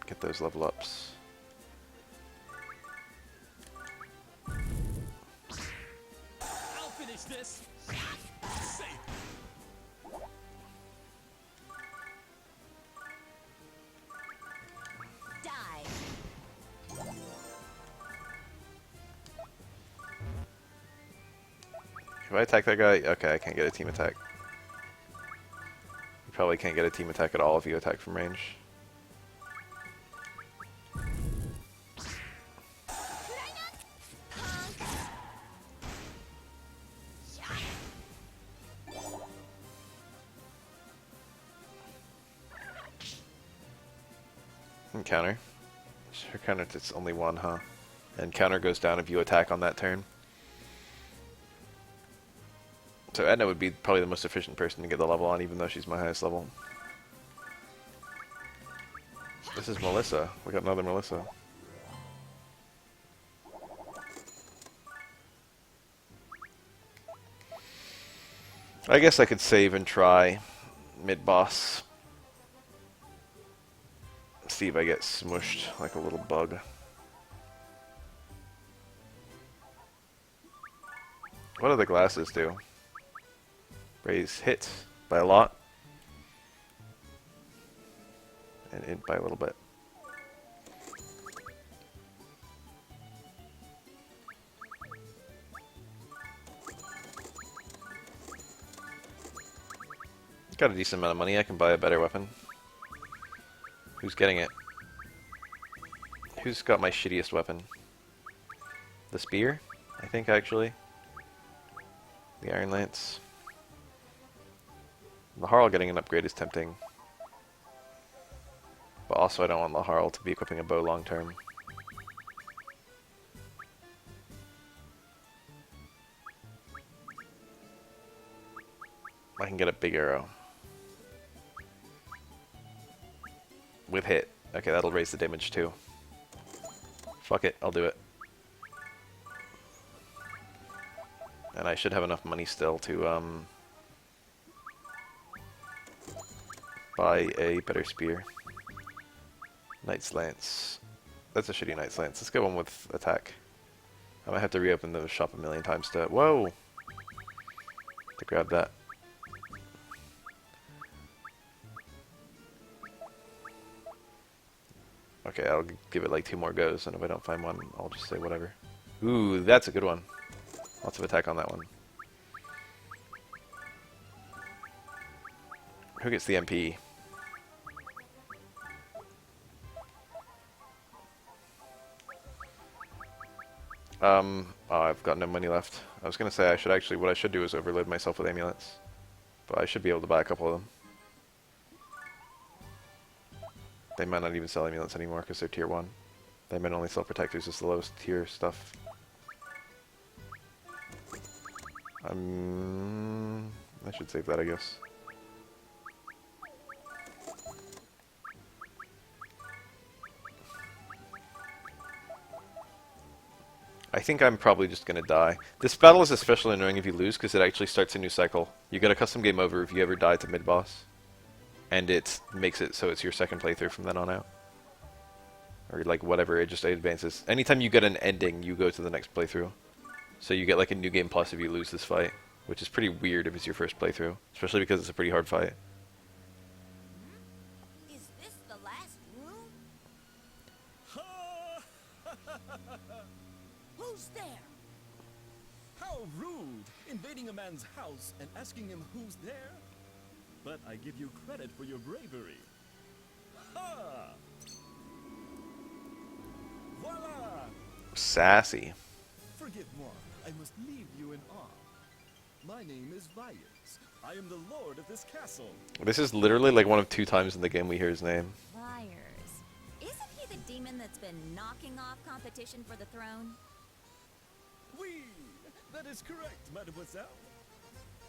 Get those level ups. I'll finish this. Safe. Die. If I attack that guy, okay, I can't get a team attack. You probably can't get a team attack at all if you attack from range. And counter. Sure, counter, it's only 1, huh? And counter goes down if you attack on that turn. So Edna would be probably the most efficient person to get the level on, even though she's my highest level. This is Melissa. We got another Melissa. I guess I could save and try mid-boss. See if I get smushed like a little bug. What do the glasses do? Raise hit by a lot. And int by a little bit. Got a decent amount of money, I can buy a better weapon. Who's getting it? Who's got my shittiest weapon? The spear? I think actually. The Iron Lance. Laharl getting an upgrade is tempting. But also I don't want Laharl to be equipping a bow long term. I can get a big arrow. With hit. Okay, that'll raise the damage too. Fuck it, I'll do it. And I should have enough money still to buy a better spear. Knight's Lance. That's a shitty Knight's Lance. Let's get one with attack. I might have to reopen the shop a million times to... Whoa! To grab that. Okay, I'll give it like 2 more goes, and if I don't find one, I'll just say whatever. Ooh, that's a good one. Lots of attack on that one. Who gets the MP? Oh, I've got no money left. I was gonna say I should actually, what I should do is overload myself with amulets. But I should be able to buy a couple of them. They might not even sell amulets anymore because they're tier 1. They might only sell protectors as the lowest tier stuff. I should save that, I guess. I think I'm probably just gonna die. This battle is especially annoying if you lose because it actually starts a new cycle. You get a custom game over if you ever die to mid-boss. And it makes it so it's your second playthrough from then on out. Or like whatever, it just advances. Anytime you get an ending, you go to the next playthrough. So you get like a new game plus if you lose this fight. Which is pretty weird if it's your first playthrough. Especially because it's a pretty hard fight. Is this the last room? Who's there? How rude! Invading a man's house and asking him who's there? But I give you credit for your bravery. Ha! Voila! Sassy. Forgive moi, I must leave you in awe. My name is Vyers. I am the lord of this castle. This is literally like one of 2 times in the game we hear his name. Vyers. Isn't he the demon that's been knocking off competition for the throne? Oui, that is correct, mademoiselle.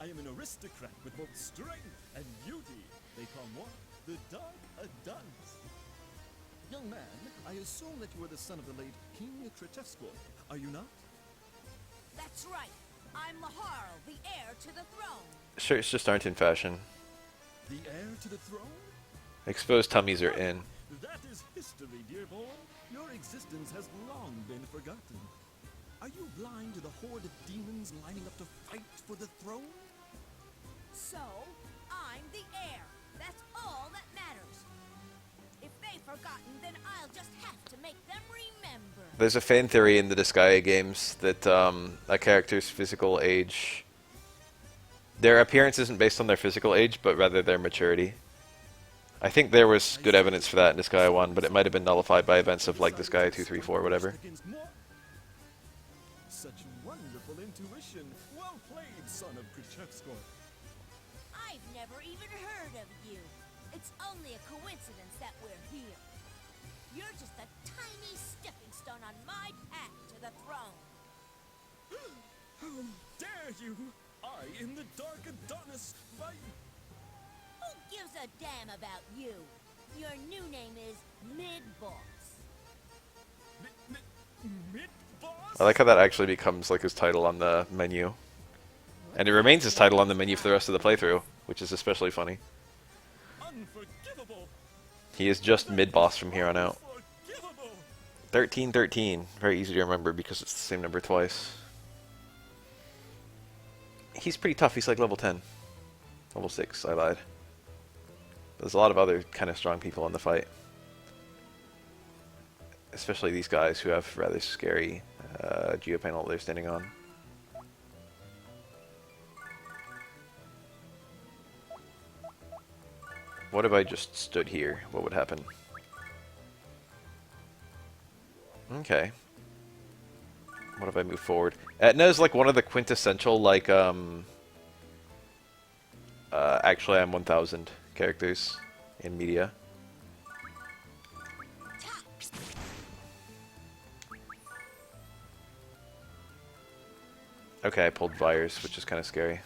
I am an aristocrat with both strength and beauty. They call moi the Dark Adonis. Young man, I assume that you are the son of the late King Kretesco, are you not? That's right. I'm Laharl, the heir to the throne. Shirts just aren't in fashion. The heir to the throne? Exposed tummies are in. That is history, dear boy. Your existence has long been forgotten. Are you blind to the horde of demons lining up to fight for the throne? So, I'm the heir. That's all that matters. If they've forgotten, then I'll just have to make them remember. There's a fan theory in the Disgaea games that a character's physical age... Their appearance isn't based on their physical age, but rather their maturity. I think there was good evidence for that in Disgaea 1, but it might have been nullified by events of like Disgaea 2, 3, 4, whatever. Such wonderful intuition. Well played, son of Kretesco. I've never even heard of you. It's only a coincidence that we're here. You're just a tiny stepping stone on my path to the throne. How dare you! I am the Dark Adonis fight. Who gives a damn about you? Your new name is Mid-Boss. Mid-boss? I like how that actually becomes like his title on the menu. And it remains his title on the menu for the rest of the playthrough, which is especially funny. Unforgivable. He is just mid-boss from here on out. Unforgivable. 1313. Very easy to remember because it's the same number twice. He's pretty tough. He's like level 10. Level 6, I lied. There's a lot of other kind of strong people in the fight. Especially these guys who have rather scary geopanel they're standing on. What if I just stood here? What would happen? Okay. What if I move forward? Etna is like one of the quintessential, like, actually I'm 1000 characters in media. Okay, I pulled Virus, which is kind of scary.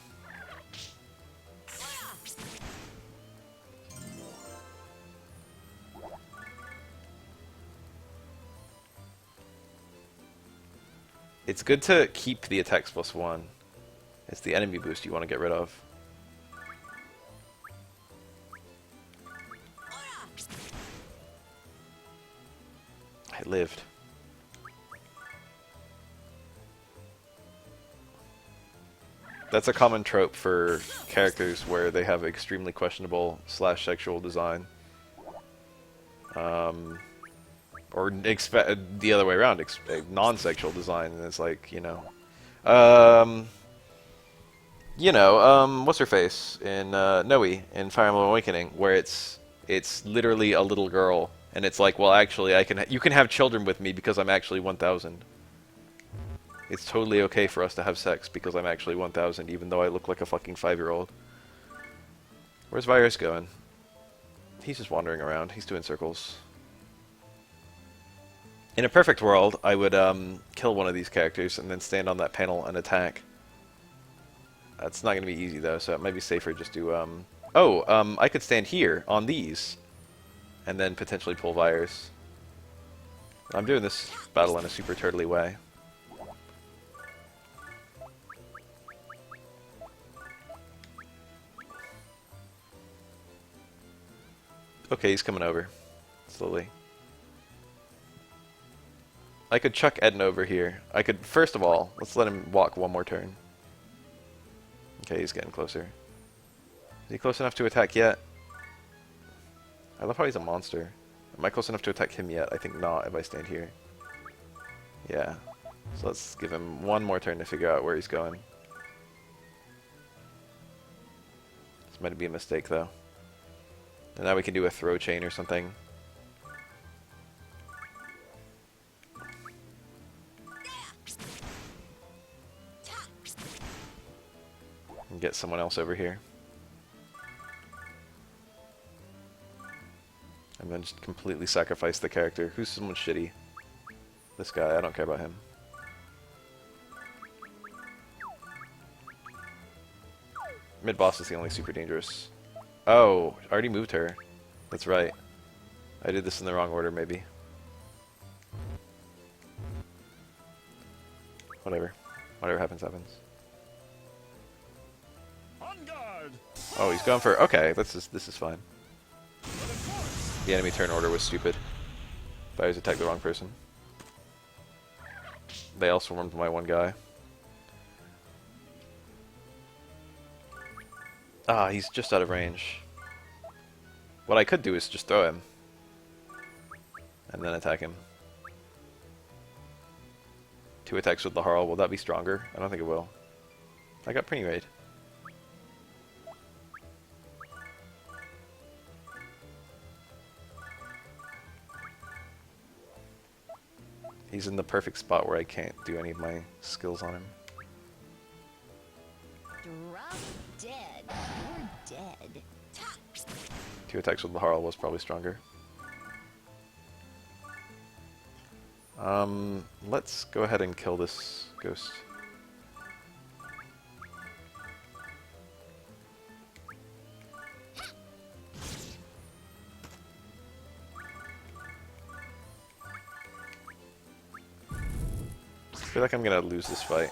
It's good to keep the attacks +1. It's the enemy boost you want to get rid of. I lived. That's a common trope for characters where they have extremely questionable / sexual design. Or the other way around, non-sexual design, and it's like, what's her face in Noe in Fire Emblem Awakening, where it's literally a little girl, and it's like, well, actually, you can have children with me because I'm actually 1000. It's totally okay for us to have sex because I'm actually 1000, even though I look like a fucking 5-year-old. Where's Virus going? He's just wandering around. He's doing circles. In a perfect world, I would kill one of these characters and then stand on that panel and attack. That's not going to be easy, though, so it might be safer just to... I could stand here on these and then potentially pull Virus. I'm doing this battle in a super turtly way. Okay, he's coming over. Slowly. I could chuck Edna over here. I could, first of all, let's let him walk one more turn. Okay, he's getting closer. Is he close enough to attack yet? I love how he's a monster. Am I close enough to attack him yet? I think not if I stand here. Yeah. So let's give him one more turn to figure out where he's going. This might be a mistake, though. And now we can do a throw chain or something. And get someone else over here. And then just completely sacrifice the character. Who's someone shitty? This guy, I don't care about him. Mid-boss is the only super dangerous. Oh, I already moved her. That's right. I did this in the wrong order, maybe. Whatever. Whatever happens, happens. On guard. Oh, he's going for... Okay, this is fine. The enemy turn order was stupid. I always attacked the wrong person. They also swarmed my one guy. Ah, he's just out of range. What I could do is just throw him. And then attack him. 2 attacks with the Harl. Will that be stronger? I don't think it will. I got Pretty Raid. He's in the perfect spot where I can't do any of my skills on him. Drop dead. You're dead. 2 attacks with the Harl was probably stronger. Let's go ahead and kill this ghost. feel like I'm gonna lose this fight.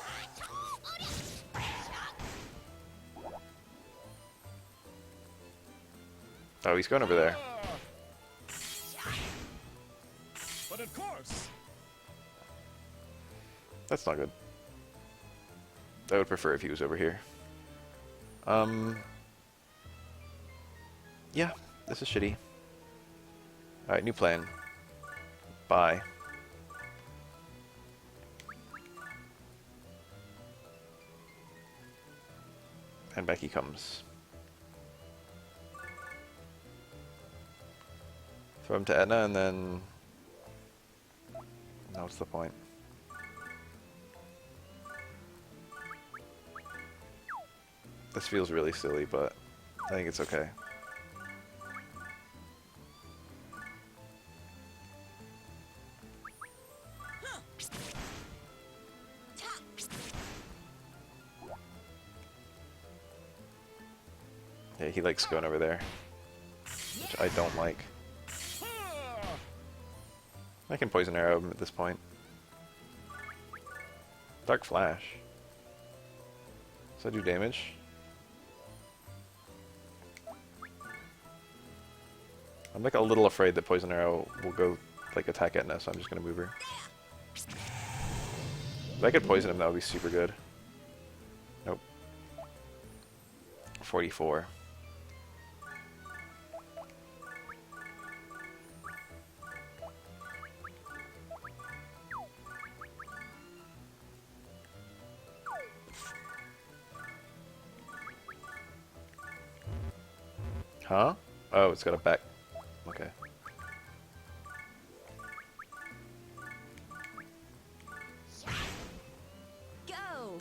Oh, he's going over there. But of course. That's not good. I would prefer if he was over here. Yeah, this is shitty. Alright, new plan. Bye. And back he comes. Throw him to Etna and then... Now what's the point? This feels really silly, but I think it's okay. Yeah, he likes going over there, which I don't like. I can poison arrow him at this point. Dark Flash. Does that do damage? I'm like a little afraid that poison arrow will go like attack Etna, so I'm just gonna move her. If I could poison him, that would be super good. Nope. 44. Huh? Oh, it's got a back. Okay. Go.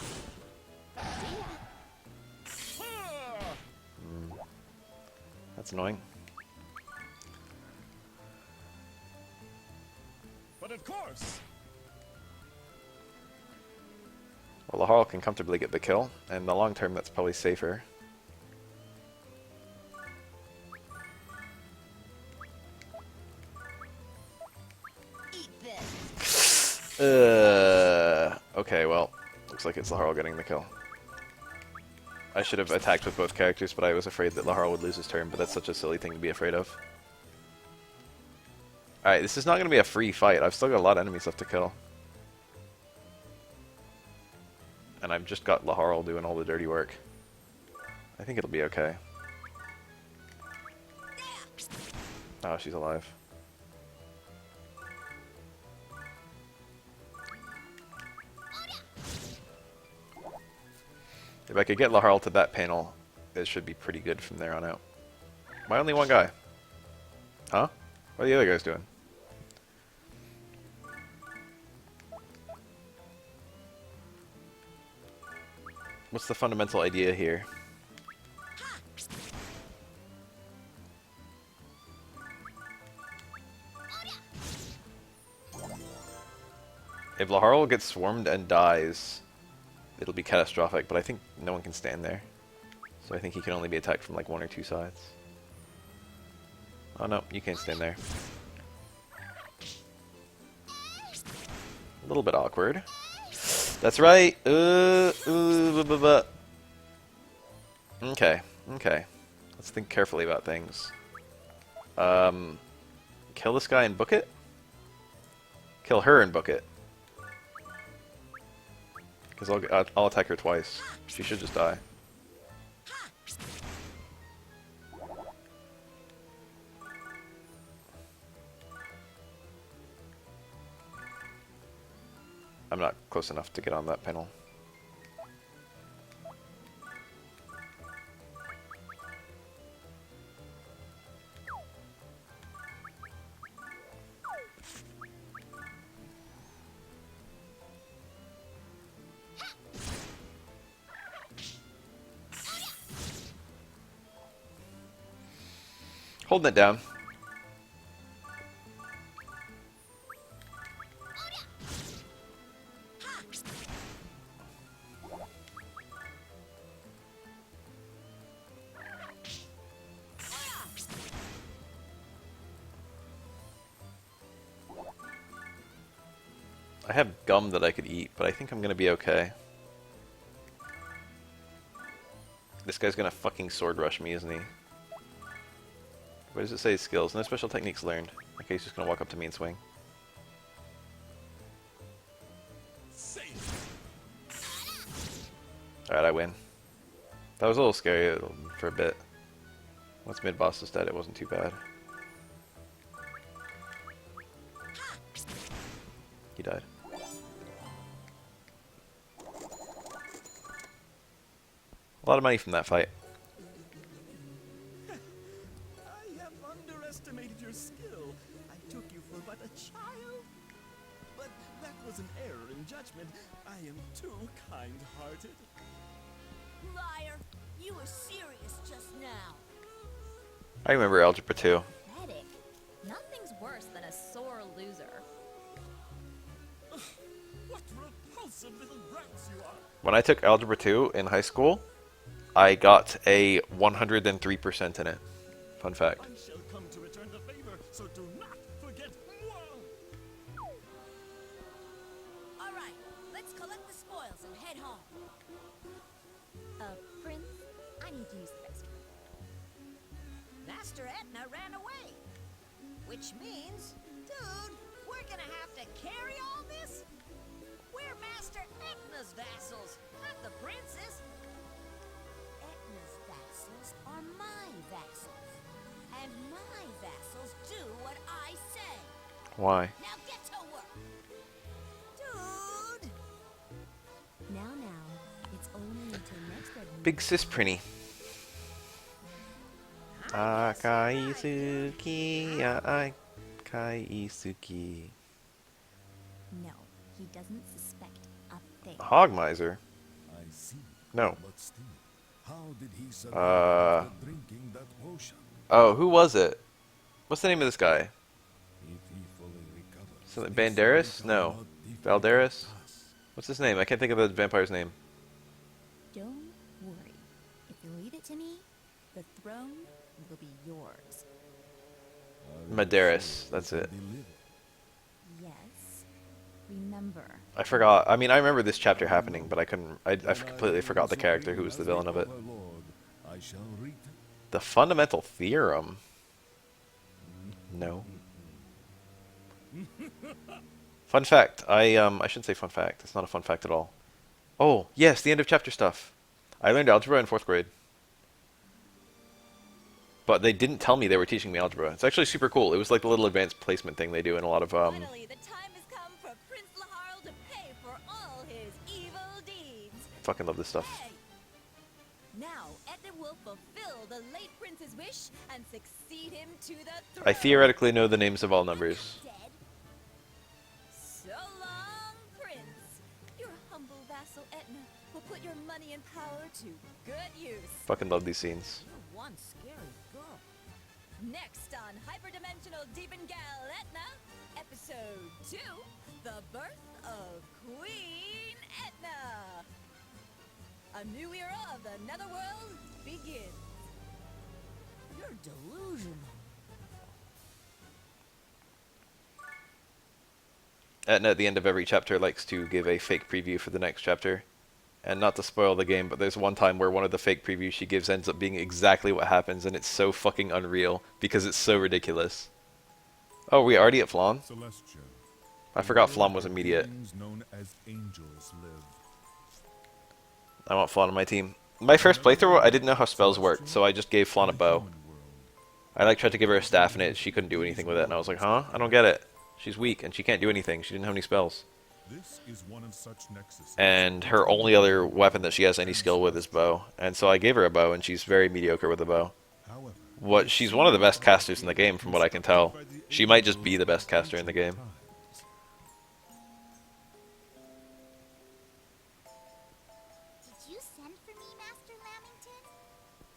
That's annoying. But of course. Well, Laharl can comfortably get the kill, and in the long term that's probably safer. Okay, well, looks like it's Laharl getting the kill. I should have attacked with both characters, but I was afraid that Laharl would lose his turn, but that's such a silly thing to be afraid of. Alright, this is not going to be a free fight. I've still got a lot of enemies left to kill. And I've just got Laharl doing all the dirty work. I think it'll be okay. Oh, she's alive. If I could get Laharl to that panel, it should be pretty good from there on out. Why only one guy? Huh? What are the other guys doing? What's the fundamental idea here? If Laharl gets swarmed and dies, it'll be catastrophic, but I think no one can stand there. So I think he can only be attacked from like one or two sides. Oh no, you can't stand there. A little bit awkward. That's right! Okay, okay. Let's think carefully about things. Kill this guy and book it? Kill her and book it. Because I'll attack her twice. She should just die. I'm not close enough to get on that panel. Holding it down. I have gum that I could eat, but I think I'm gonna be okay. This guy's gonna fucking sword rush me, isn't he? What does it say? Skills. No special techniques learned. Okay, he's just gonna walk up to me and swing. Alright, I win. That was a little scary for a bit. Once mid-boss is dead, it wasn't too bad. He died. A lot of money from that fight. I have underestimated your skill. I took you for but a child. But that was an error in judgment. I am too kind-hearted. Liar! You were serious just now. I remember Algebra 2. Pathetic. Nothing's worse than a sore loser. What repulsive little brats you are! When I took Algebra 2 in high school, I got a 103% in it. Fun fact. I shall come to return the favor, so do not forget moi! Alright, let's collect the spoils and head home. Prince, I need to use the restroom. Master Etna ran away. Which means, dude, we're gonna have to carry all this? We're Master Etna's vassals, not the prince's. Etna's vassals are my vassals. And my vassals do what I say. Why? Now get to work. Dude! Now, it's only until next red moon. Big sis Prinny. Akaisuki, Akaisuki. No, he doesn't suspect a thing. Hog miser? I see. No. But still, how did he survive after drinking that potion? Oh, who was it? What's the name of this guy? If he fully recovers, Something this Banderas? will No. not defeat Valderas? us. What's his name? I can't think of the vampire's name. Don't worry. If you leave it to me, the throne will be yours. Are you Madaris, sure that's you it. can deliver? Yes. Remember. I forgot. I mean, I remember this chapter happening, but I couldn't. I completely forgot the character who was the villain of it. Overlord, I shall read The fundamental theorem? No. Fun fact. I shouldn't say fun fact. It's not a fun fact at all. Oh, yes, the end of chapter stuff. I learned algebra in 4th grade. But they didn't tell me they were teaching me algebra. It's actually super cool. It was like the little advanced placement thing they do in a lot of Finally, the time has come for Prince Laharl to pay for all his evil deeds. fucking love this stuff. Hey! Now, Etna will fulfill the late prince's wish and succeed him to the throne. I theoretically know the names of all numbers. Dead. So long, Prince. Your humble vassal Etna will put your money and power to good use. Fucking love these scenes. You're one scary girl. Next on Hyperdimensional Disgaea Etna, Episode 2, The Birth of Queen Etna. A new era of the Netherworld begins. You're delusional. Etna at the end of every chapter likes to give a fake preview for the next chapter. And not to spoil the game, but there's one time where one of the fake previews she gives ends up being exactly what happens, and it's so fucking unreal because it's so ridiculous. Oh, we already at Flonne? Celestia. I forgot The Flonne world was where immediate. beings known as angels live. I want Flonne on my team. My first playthrough, I didn't know how spells worked, so I just gave Flonne a bow. Human world. I like tried to give her a staff, and she couldn't do anything with it, and I was like, huh? I don't get it. She's weak, and she can't do anything. She didn't have any spells. This is one of such nexuses. And her only other weapon that she has any skill with is bow. And so I gave her a bow, and she's very mediocre with a bow. However, She's one of the best casters in the game, from what I can tell. She might just be the best caster in the game. Did you send for me, Master Lamington?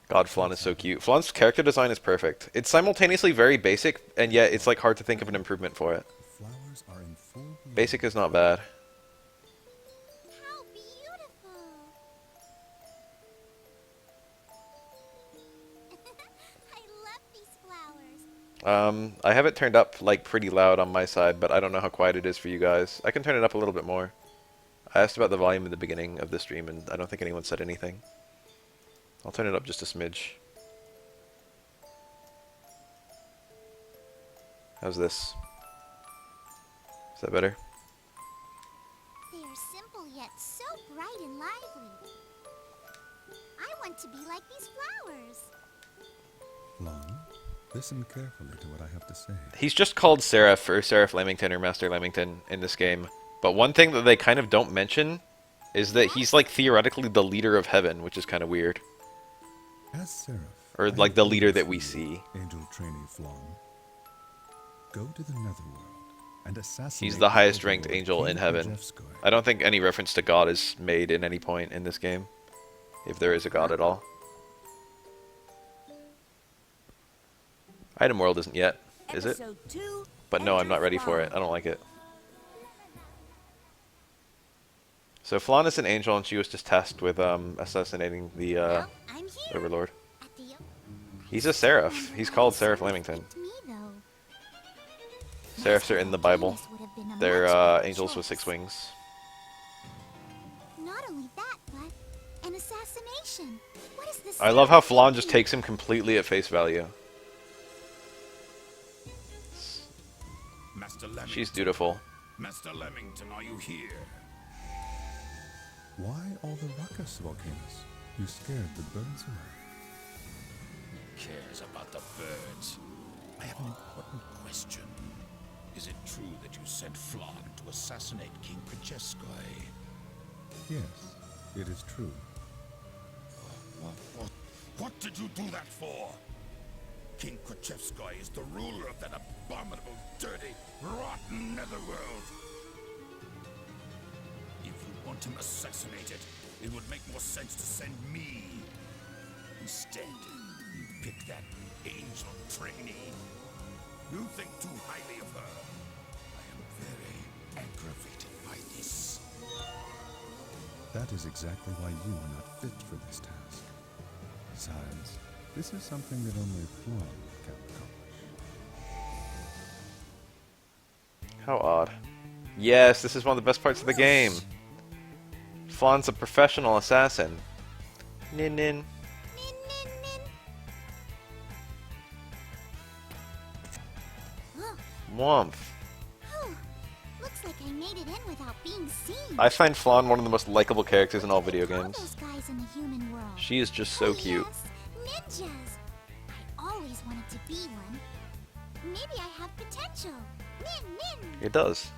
God, Flonne is so cute. Flonne's character design is perfect. It's simultaneously very basic, and yet it's like hard to think of an improvement for it. flowers are in full bloom. Basic is not bad. How beautiful! I love these flowers. I have it turned up like pretty loud on my side, but I don't know how quiet it is for you guys. I can turn it up a little bit more. I asked about the volume in the beginning of the stream, and I don't think anyone said anything. I'll turn it up just a smidge. How's this? Is that better? They are simple yet so bright and lively. I want to be like these flowers. Flonne, listen carefully to what I have to say. He's just called Seraph, or Seraph Lamington, or Master Lamington in this game. But one thing that they kind of don't mention is that he's like theoretically the leader of heaven, which is kind of weird. As Seraph, Or I like have the leader orders that for we you, see. Angel trainee Flonne. Go to the Netherworld and assassinate He's the highest ranked overlord angel in King heaven. Krzyzewski. I don't think any reference to God is made in any point in this game. If there is a God at all. Item World isn't yet, is it? Episode 2, But no, I'm not Enter ready for it. I don't like it. So Flonne is an angel, and she was just tasked with assassinating the Well, I'm here. overlord. At the He's a seraph. He's called Seraph Lamington. picked me, though. Seraphs are in the Bible. Venus would have been a They're much better angels with choice. 6 wings. Not only that, but an assassination. What is this? I love how Flonne just takes him completely at face value. Master Lamington. She's dutiful. Master Lamington, are you here? Why all the ruckus, Volcanus? You scared the birds away. Who cares about the birds? I have an important question. Is it true that you sent Flonne to assassinate King Krzyzewski? Yes, it is true. What did you do that for? King Krzyzewski is the ruler of that abominable, dirty, rotten netherworld. If you want him assassinated, it would make more sense to send me. Instead, you pick that angel trainee. You think too highly of her. I am very aggravated by this. That is exactly why you are not fit for this task. Besides, this is something that only Flonne can accomplish. How odd. Yes, this is one of the best parts of the game. Flonne's a professional assassin. Nin nin. Nin, nin, nin. Oh, Womp. whew. Looks like I made it in without being seen. I find Flonne one of the most likable characters in all What do video they call games. those guys in the human world? She is just so Oh, cute. Yes, ninjas. I always wanted to be one. Maybe I have potential. Nin, nin. It does.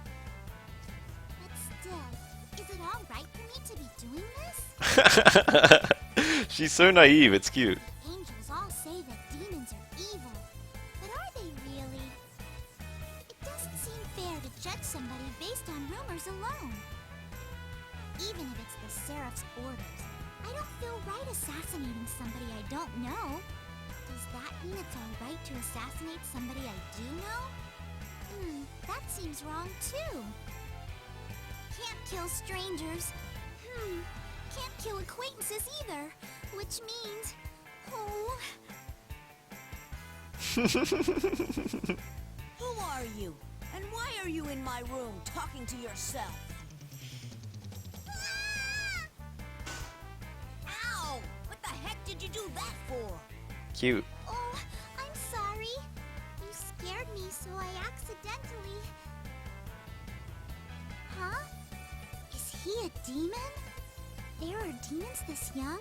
But still, is it all right for me to be doing this? She's so naive, it's cute. Angels all say that demons are evil, but are they really? It doesn't seem fair to judge somebody based on rumors alone. Even if it's the Seraph's orders, I don't feel right assassinating somebody I don't know. Does that mean it's all right to assassinate somebody I do know? That seems wrong too. Can't kill strangers. Can't kill acquaintances either, which means... Oh... Who are you? And why are you in my room talking to yourself? Ow! What the heck did you do that for? Cute. Oh, I'm sorry. You scared me, so I accidentally... Huh? Is he a demon? There are demons this young?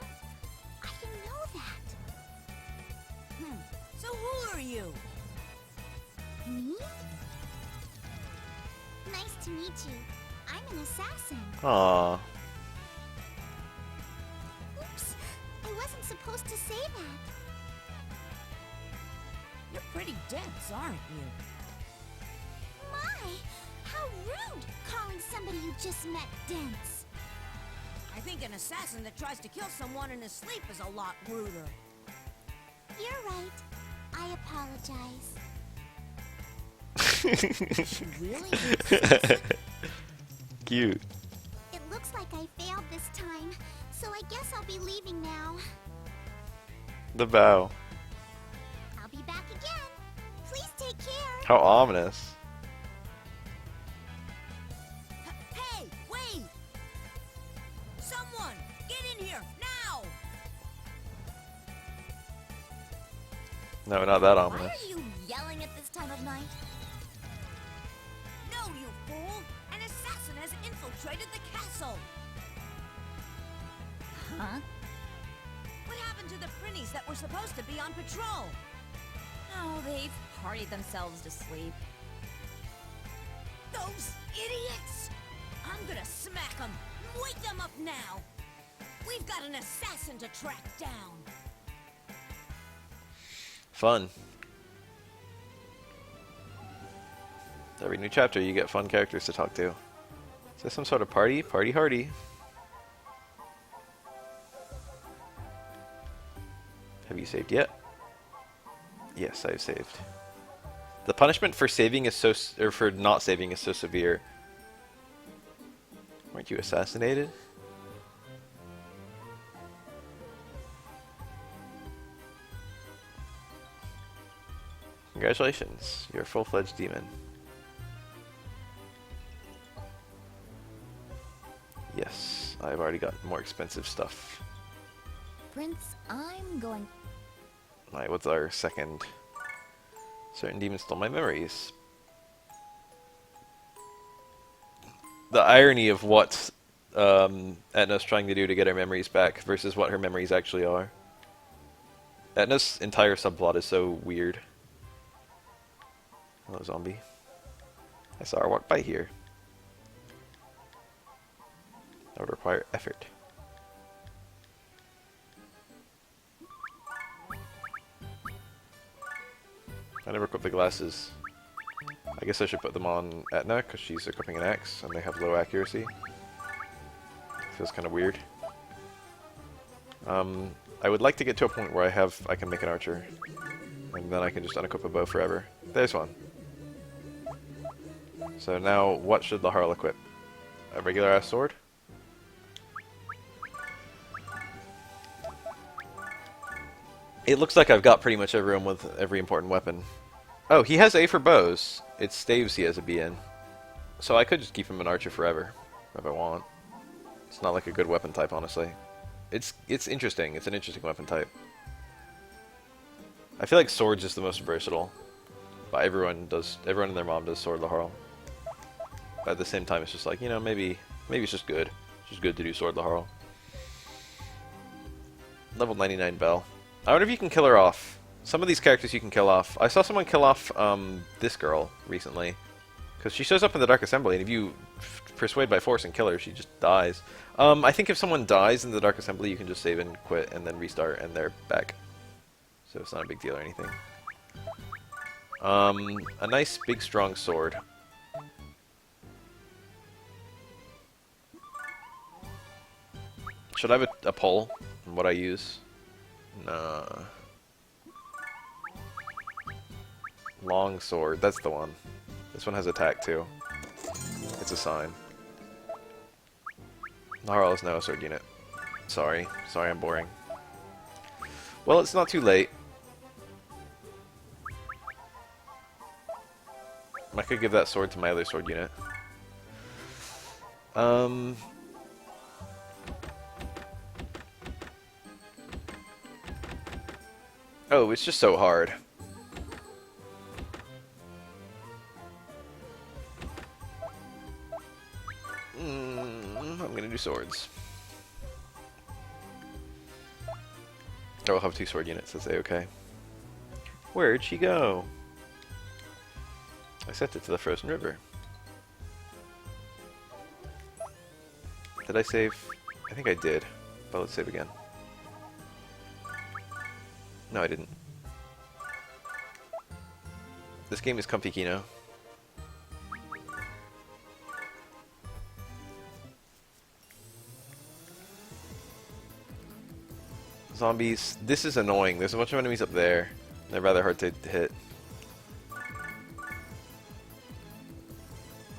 I didn't know that. So who are you? Me? Nice to meet you. I'm an assassin. Aww. Oops, I wasn't supposed to say that. You're pretty dense, aren't you? My, how rude calling somebody you just met dense. I think an assassin that tries to kill someone in his sleep is a lot ruder. You're right. I apologize. She really is. Cute. It looks like I failed this time, so I guess I'll be leaving now. The bow. I'll be back again. Please How ominous. Hey, wait! Someone, get in here now! No, not that Why ominous. are you yelling at this time of night? No, you fool! An assassin has infiltrated the castle! Huh? What happened to the Prinnies that were supposed to be on patrol? Oh, they've partied themselves to sleep. Those idiots! I'm gonna smack them! Wake them up now! We've got an assassin to track down! Fun. Every new chapter, you get fun characters to talk to. Is this some sort of party? Party hardy. Have you saved yet? Yes, I've saved. The punishment for saving is or for not saving is so severe. Weren't you assassinated? Congratulations, you're a full-fledged demon. Yes, I've already got more expensive stuff. Prince, I'm going... Alright, what's our second? Certain demons stole my memories. The irony of what Etna's trying to do to get her memories back versus what her memories actually are. Etna's entire subplot is so weird. Hello, zombie. I saw her walk by here. That would require effort. I never equipped the glasses. I guess I should put them on Etna because she's equipping an axe and they have low accuracy. Feels kind of weird. I would like to get to a point where I can make an archer, and then I can just unequip a bow forever. There's one. So now, what should the Harl equip? A regular ass sword? It looks like I've got pretty much everyone with every important weapon. Oh, he has A for bows. It's staves he has a B in. So I could just keep him an archer forever, if I want. It's not like a good weapon type, honestly. It's interesting. It's an interesting weapon type. I feel like swords is the most versatile. But everyone and their mom does sword Laharl. But at the same time, it's just like, you know, maybe it's just good. It's just good to do sword Laharl. Level 99 Belle. I wonder if you can kill her off. Some of these characters you can kill off. I saw someone kill off this girl recently. Because she shows up in the Dark Assembly, and if you persuade by force and kill her, she just dies. I think if someone dies in the Dark Assembly, you can just save and quit, and then restart, and they're back. So it's not a big deal or anything. A nice, big, strong sword. Should I have a poll on what I use? Nah. Long sword, that's the one. This one has attack too. It's a sign. Laharl is now a sword unit. Sorry I'm boring. Well, it's not too late. I could give that sword to my other sword unit. Oh, it's just so hard. I'm gonna do swords. Oh, I'll have 2 sword units, that's A-okay. Where'd she go? I sent it to the frozen river. Did I save? I think I did, but let's save again. No, I didn't. This game is comfy, Kino. Zombies. This is annoying. There's a bunch of enemies up there. They're rather hard to hit.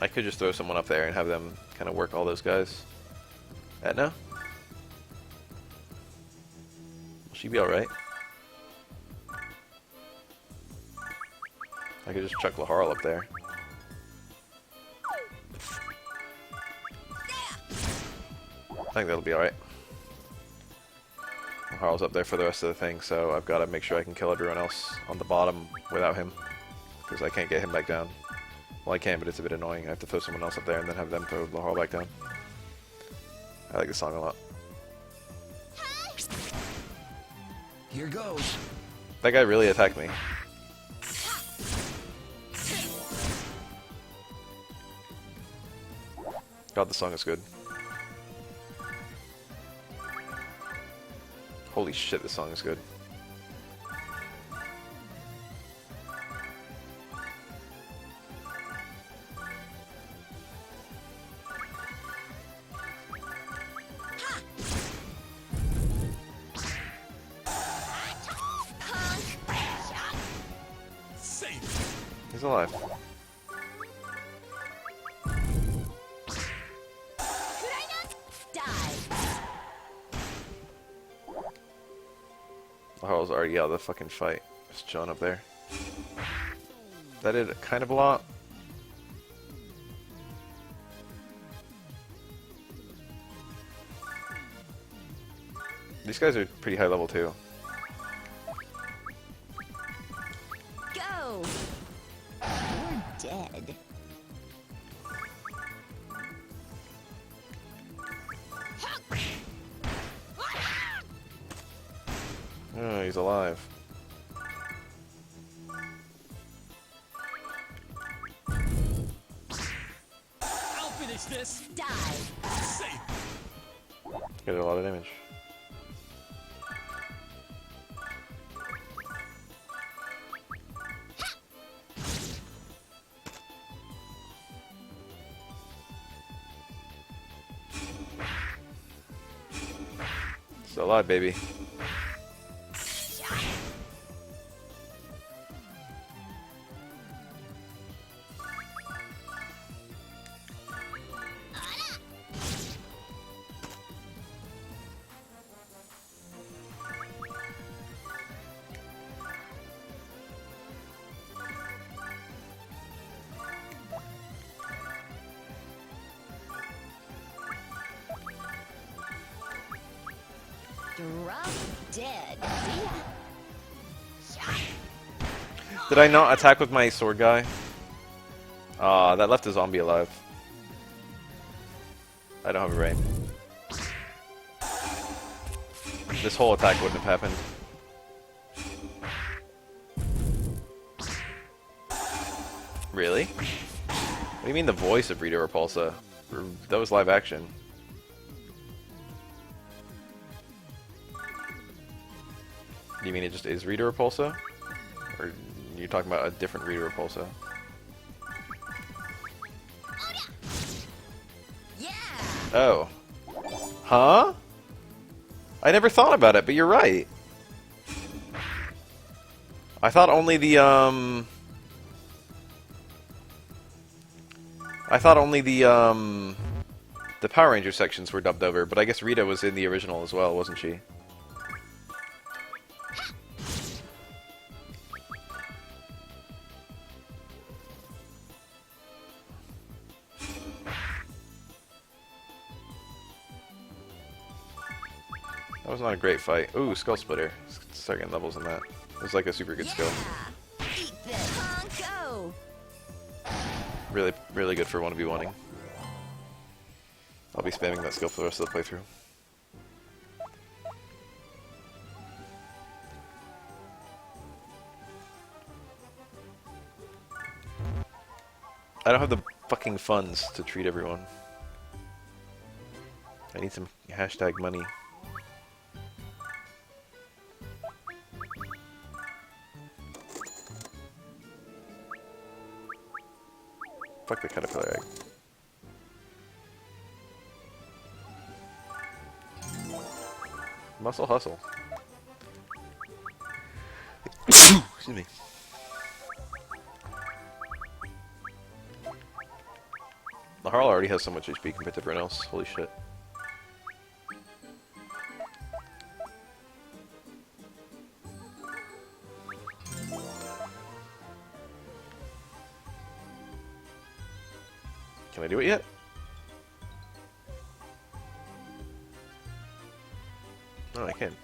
I could just throw someone up there and have them kind of work all those guys. Etna? Will she be alright? I could just chuck Laharl up there. I think that'll be alright. Laharl's up there for the rest of the thing, so I've got to make sure I can kill everyone else on the bottom without him. Because I can't get him back down. Well, I can, but it's a bit annoying. I have to throw someone else up there and then have them throw Laharl back down. I like this song a lot. Here goes. That guy really attacked me. God, the song is good. Holy shit, this song is good. He's alive. Laharl's already out of the fucking fight. Just chilling up there. That did kind of a lot. These guys are pretty high level too. Go! You're dead. Oh, he's alive. I'll finish this. Die! Safe. Get a lot of damage. Still alive, baby. Drop dead. Did I not attack with my sword guy? Ah, that left a zombie alive. I don't have a rain. This whole attack wouldn't have happened. Really? What do you mean the voice of Rita Repulsa? That was live action. Do you mean it just is Rita Repulsa? Or are you talking about a different Rita Repulsa? Yeah! Oh. Huh? I never thought about it, but you're right. I thought only the Power Ranger sections were dubbed over, but I guess Rita was in the original as well, wasn't she? That was not a great fight. Ooh, Skull Splitter. Start getting levels in that. It was like a super good skill. Eat this! Go! Really, really good for 1v1ing. I'll be spamming that skill for the rest of the playthrough. I don't have the fucking funds to treat everyone. I need some hashtag money. Fuck the caterpillar egg. Muscle hustle. Excuse me. Laharl already has so much HP compared to everyone else. Holy shit. Can I do it yet? Oh, I can.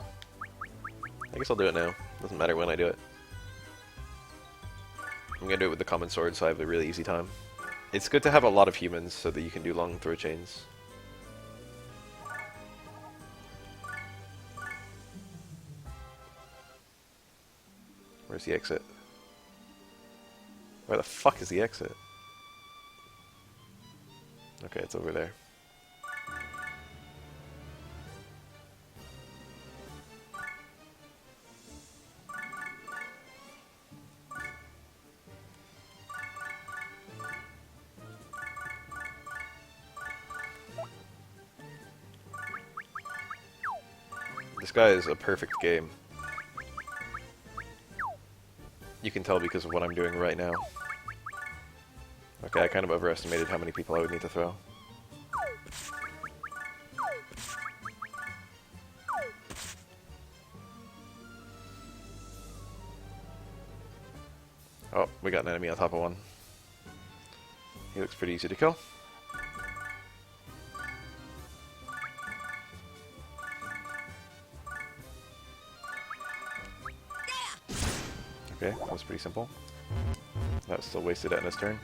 I guess I'll do it now. Doesn't matter when I do it. I'm gonna do it with the common sword, so I have a really easy time. It's good to have a lot of humans so that you can do long throw chains. Where's the exit? Where the fuck is the exit? Okay, it's over there. This guy is a perfect game. You can tell because of what I'm doing right now. Okay, I kind of overestimated how many people I would need to throw. Oh, we got an enemy on top of one. He looks pretty easy to kill. Okay, that was pretty simple. That was still wasted at his turn.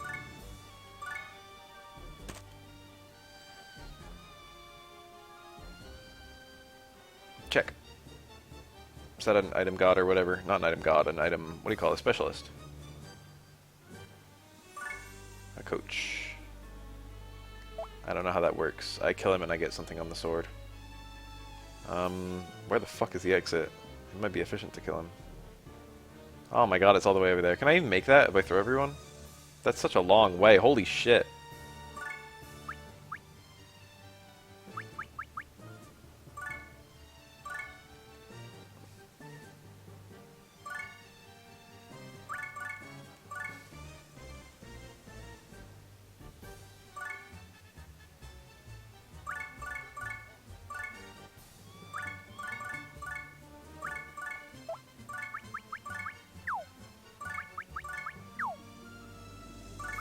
Check. Is that an item god or whatever? Not an item god, an item... what do you call it? A specialist. A coach. I don't know how that works. I kill him and I get something on the sword. Where the fuck is the exit? It might be efficient to kill him. Oh my god, it's all the way over there. Can I even make that if I throw everyone? That's such a long way. Holy shit.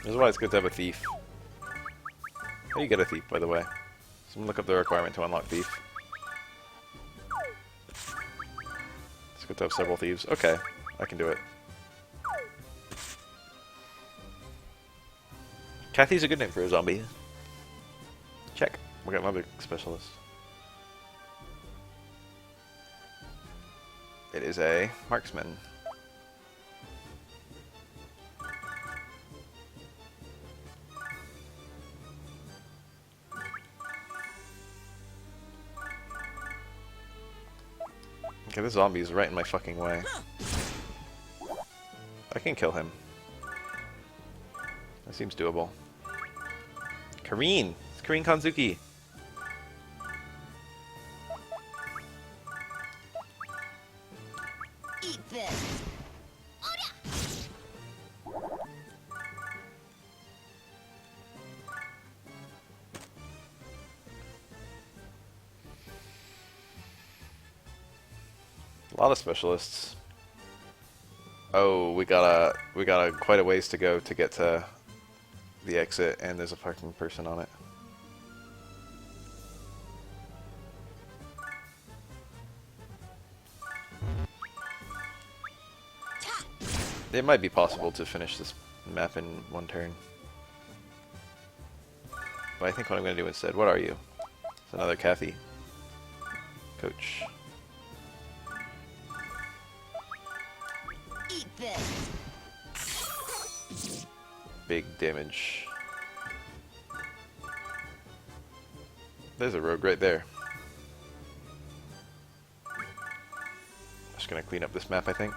This is why it's good to have a thief. How do you get a thief, by the way? Someone look up the requirement to unlock thief. It's good to have several thieves. Okay, I can do it. Kathy's a good name for a zombie. Check. We got another specialist. It is a marksman. Okay, this zombie is right in my fucking way. I can kill him. That seems doable. Kareen! It's Kareen Kanzuki! Eat this. A lot of specialists. Oh, we got quite a ways to go to get to the exit, and there's a parking person on it. It might be possible to finish this map in one turn. But I think what I'm going to do instead... What are you? It's another Kathy. Coach. Eat this. Big damage. There's a rogue right there. Just going to clean up this map, I think.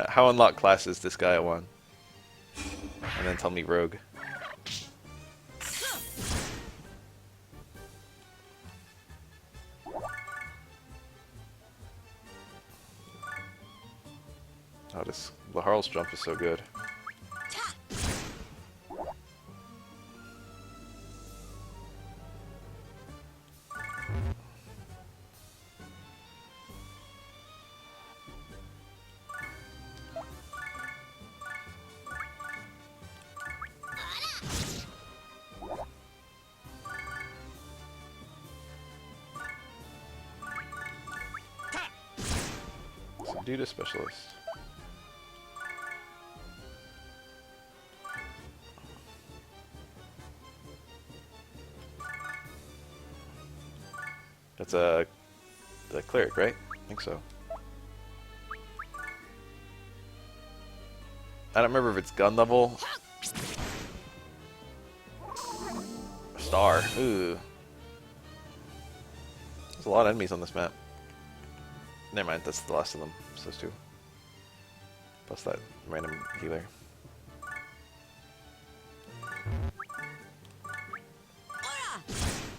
How unlock classes Disgaea 1? And then tell me rogue. Oh, this Laharl's jump is so good. Subdue to specialist. That's a cleric, right? I think so. I don't remember if it's gun level. Star. Ooh. There's a lot of enemies on this map. Never mind, that's the last of them. So those two. Plus that random healer.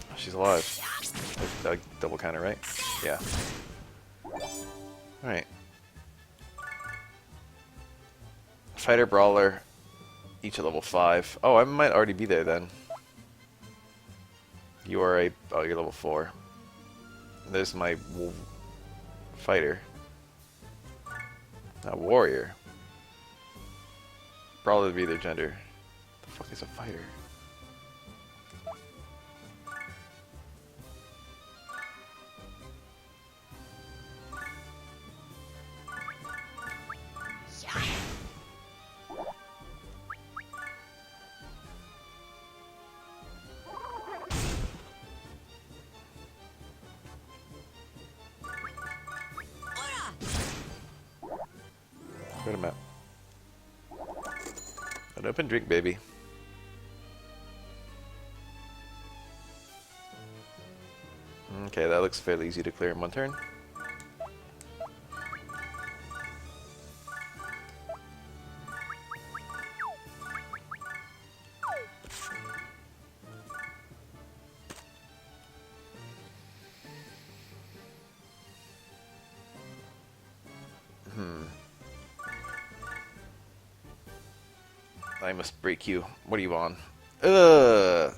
Oh, she's alive. That's double counter, right? Yeah. Alright. Fighter, brawler, each at level 5. Oh, I might already be there then. You are a... oh, you're level 4. There's my fighter. A warrior. Brawler would be their gender. The fuck is a fighter? Wait a minute. An open drink, baby. Okay, that looks fairly easy to clear in one turn. I must break you. What are you on? Ugh.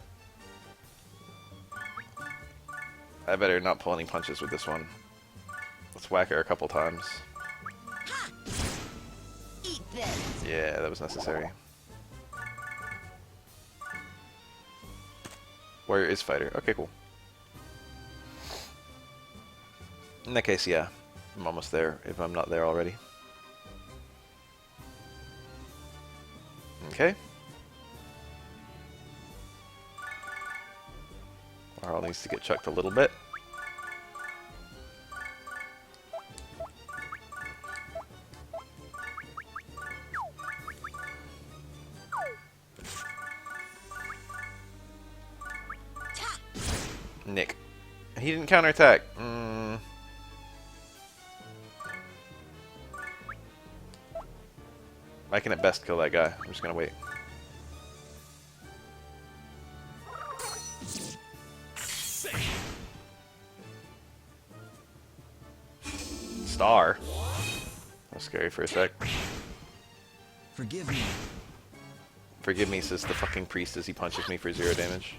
I better not pull any punches with this one. Let's whack her a couple times. Eat this. Yeah, that was necessary. Warrior is fighter. Okay, cool. In that case, yeah. I'm almost there, if I'm not there already. Okay. Arl needs to get chucked a little bit. Nick. He didn't counterattack. I can at best kill that guy. I'm just gonna wait. Star. That was scary for a sec. Forgive me. Forgive me, says the fucking priest as he punches me for 0 damage.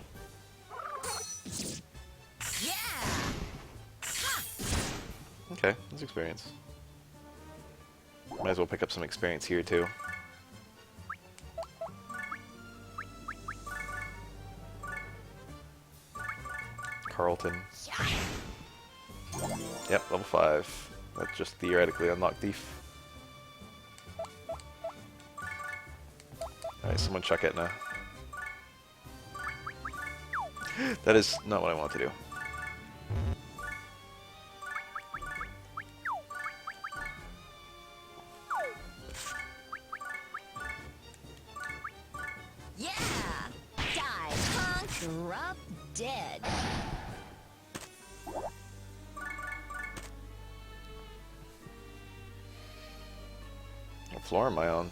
Okay, that's experience. Might as well pick up some experience here too. Carlton. Yep, level 5. That's just theoretically unlocked thief. Alright, someone chuck Etna. That is not what I want to do. Yeah! Die, punk, drop dead. What floor am I on?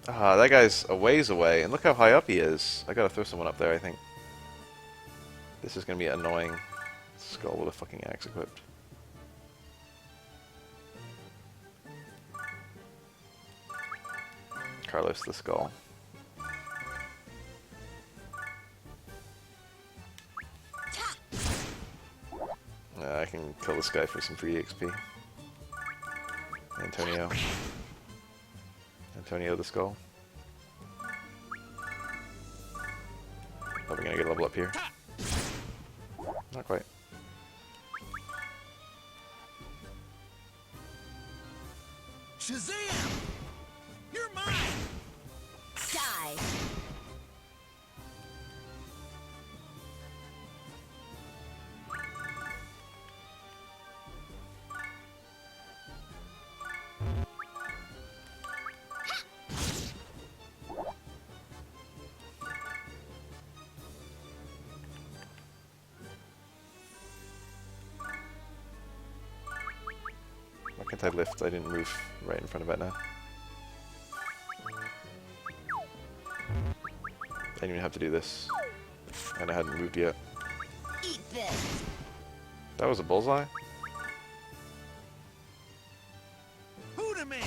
Ah, that guy's a ways away, and look how high up he is. I gotta throw someone up there, I think. This is gonna be annoying. Skull with a fucking axe equipped. Carlos the Skull. I can kill this guy for some free XP. Antonio. Antonio the Skull. Are we gonna get a level up here? Not quite. Shazam! You're mine! Die. Why can't I lift? I didn't move right in front of it now. I didn't even have to do this. And I hadn't moved yet. Eat this. That was a bullseye? Buddha Man!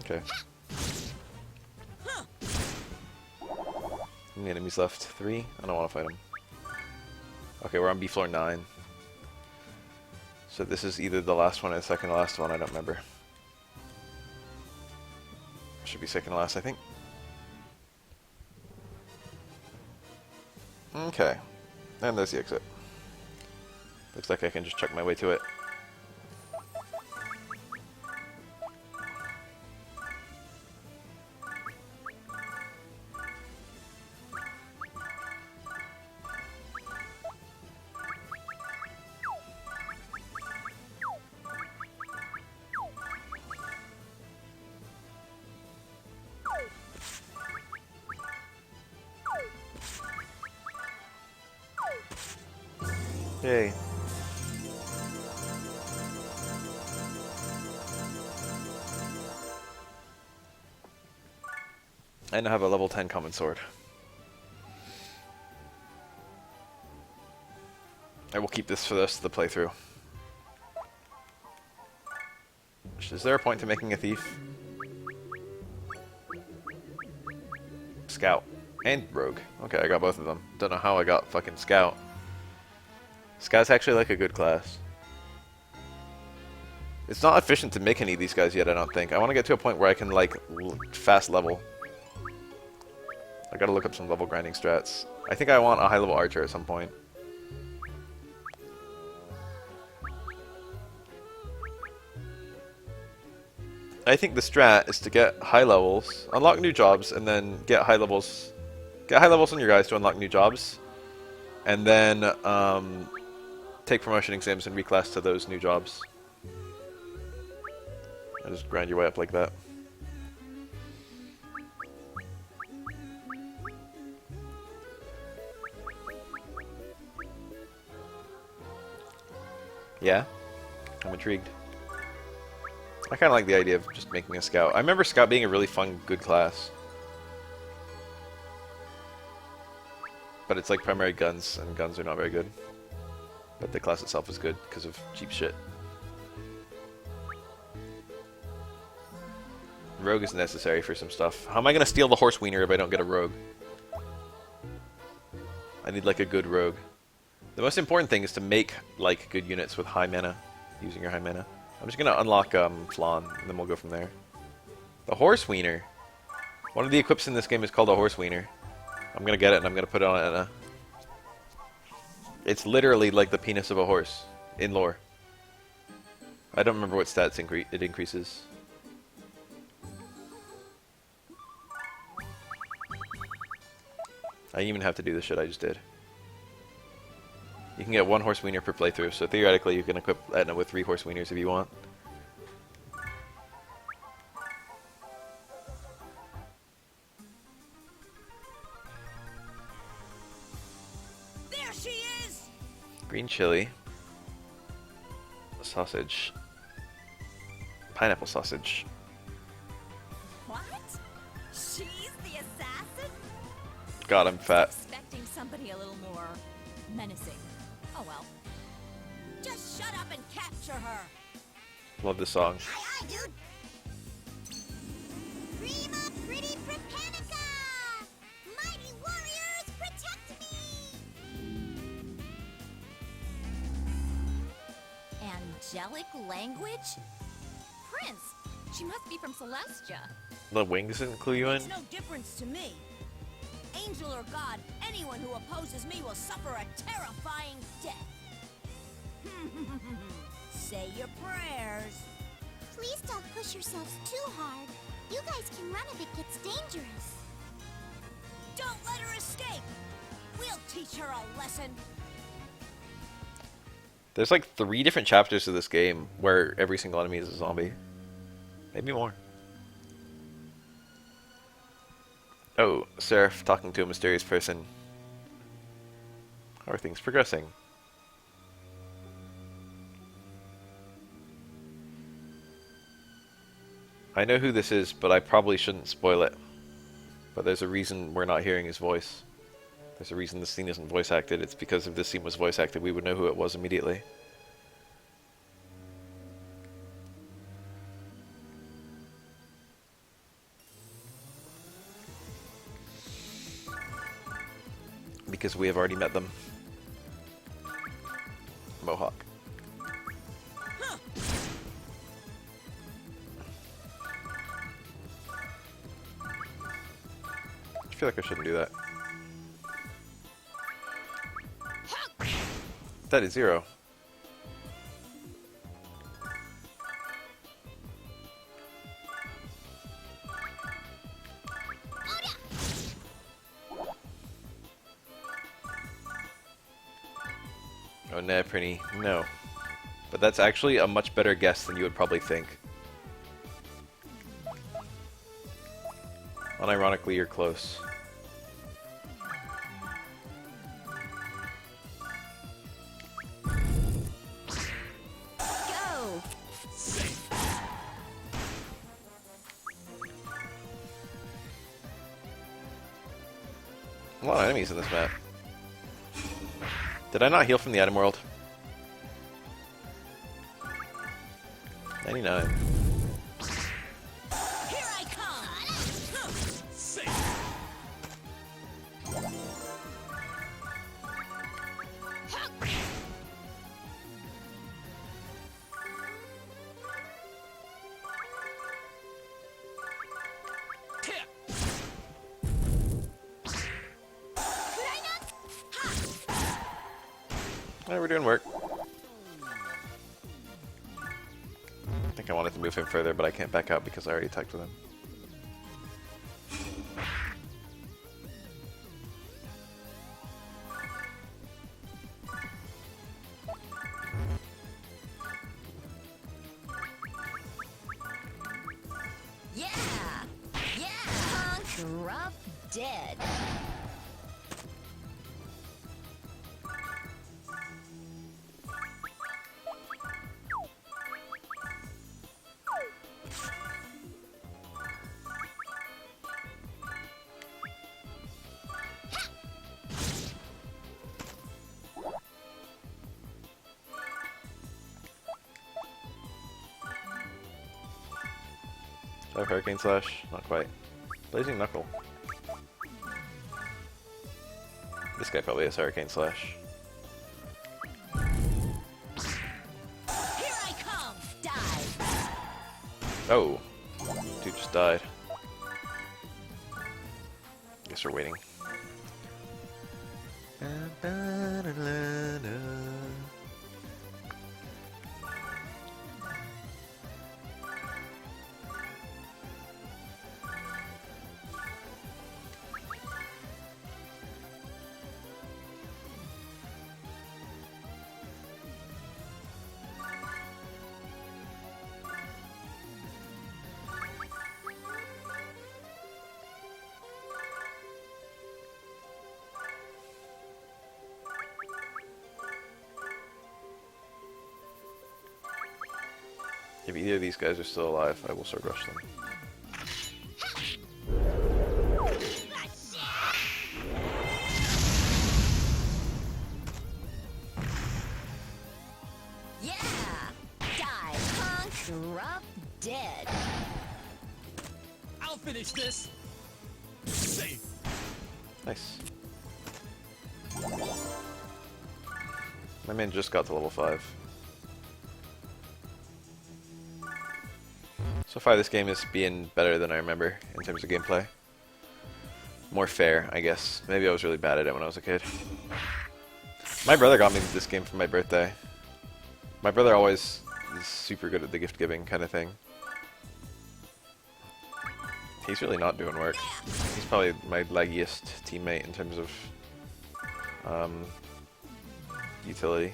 Okay. How many enemies left? 3? I don't want to fight them. Okay, we're on B floor 9. So this is either the last one or the second to last one, I don't remember. Should be second to last, I think. Okay. And there's the exit. Looks like I can just check my way to it. Yay. And I have a level 10 common sword. I will keep this for the rest of the playthrough. Is there a point to making a thief? Scout. And rogue. Okay, I got both of them. Don't know how I got fucking scout. Scout's actually like a good class. It's not efficient to make any of these guys yet, I don't think. I want to get to a point where I can, like, fast level. I gotta look up some level grinding strats. I think I want a high level archer at some point. I think the strat is to get high levels, unlock new jobs, and then get high levels on your guys to unlock new jobs, and then take promotion exams and reclass to those new jobs. And just grind your way up like that. Yeah, I'm intrigued. I kind of like the idea of just making a scout. I remember scout being a really fun, good class. But it's like primary guns, and guns are not very good. But the class itself is good because of cheap shit. Rogue is necessary for some stuff. How am I going to steal the horse wiener if I don't get a rogue? I need like a good rogue. The most important thing is to make like good units with high mana, using your high mana. I'm just going to unlock Flonne, and then we'll go from there. The horse wiener. One of the equips in this game is called a horse wiener. I'm going to get it, and I'm going to put it on Anna. It's literally like the penis of a horse in lore. I don't remember what stats it increases. I didn't even have to do the shit I just did. You can get 1 horse wiener per playthrough, so theoretically you can equip Etna with 3 horse wieners if you want. Green chili. Sausage. Pineapple sausage. What? She's the assassin? God, I'm fat. Expecting somebody a little more menacing. Oh well. Just shut up and capture her. Love this song. Aye, aye, dude. Prima Pretty Prepanica! Mighty warriors, protect me! Angelic language? Prince, she must be from Celestia. The wings didn't clue you in? Makes no difference to me. Angel or god, anyone who opposes me will suffer a terrifying death. Say your prayers. Please don't push yourselves too hard. You guys can run if it gets dangerous. Don't let her escape. We'll teach her a lesson. There's like 3 different chapters of this game where every single enemy is a zombie. Maybe more. Oh, Seraph talking to a mysterious person. How are things progressing? I know who this is, but I probably shouldn't spoil it. But there's a reason we're not hearing his voice. There's a reason this scene isn't voice acted. It's because if this scene was voice acted, we would know who it was immediately. Because we have already met them. Mohawk. I feel like I shouldn't do that. That is 0. Oh, nah, Prinny. No. But that's actually a much better guess than you would probably think. Unironically, you're close. Go! A lot of enemies in this map. Did I not heal from the item world? 99. Here I come. Alright, we're doing work. I think I wanted to move him further, but I can't back out because I already attacked with him. Yeah! Yeah! Punk rough dead. Do I have Hurricane Slash? Not quite. Blazing Knuckle. This guy probably has Hurricane Slash. Here I come. Die. Oh! Dude just died. Guess we're waiting. If either of these guys are still alive, I will sword rush them. Yeah! Die, punk, drop dead. I'll finish this. Safe. Nice. My man just got to level 5. So far this game is being better than I remember in terms of gameplay. More fair, I guess. Maybe I was really bad at it when I was a kid. My brother got me this game for my birthday. My brother always is super good at the gift giving kind of thing. He's really not doing work. He's probably my laggiest teammate in terms of utility.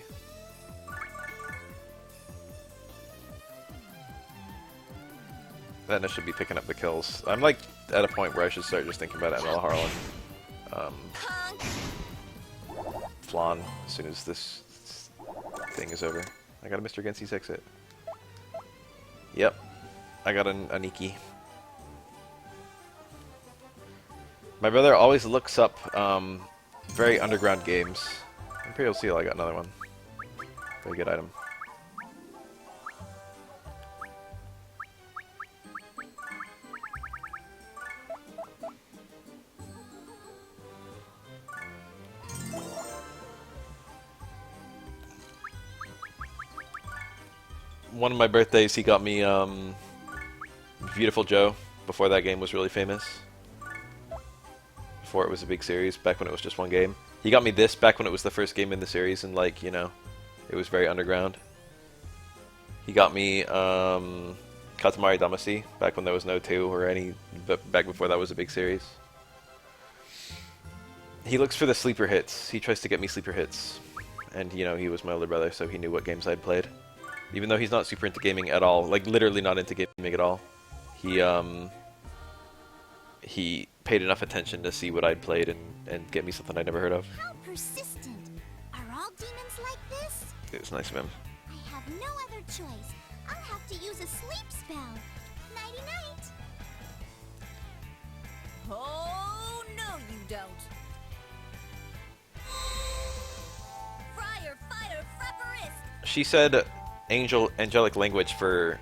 Then I should be picking up the kills. I'm like at a point where I should start just thinking about ML Harlan. Flonne as soon as this thing is over. I got a Mr. Against C6 hit. Yep. I got an Aniki. My brother always looks up very underground games. Imperial Seal, I got another one. Very good item. One of my birthdays, he got me Beautiful Joe, before that game was really famous. Before it was a big series, back when it was just one game. He got me this back when it was the first game in the series, and like, you know, it was very underground. He got me Katamari Damacy, back when there was no 2 or any, back before that was a big series. He looks for the sleeper hits. He tries to get me sleeper hits. And, you know, he was my older brother, so he knew what games I'd played. Even though he's not super into gaming at all, like literally not into gaming at all, he paid enough attention to see what I'd played and get me something I'd never heard of. How persistent. Are all demons like this? It was nice of him. I have no other choice. I'll have to use a sleep spell. Nighty-night. Oh, no you don't. Friar, fire, frapperist. She said angelic language for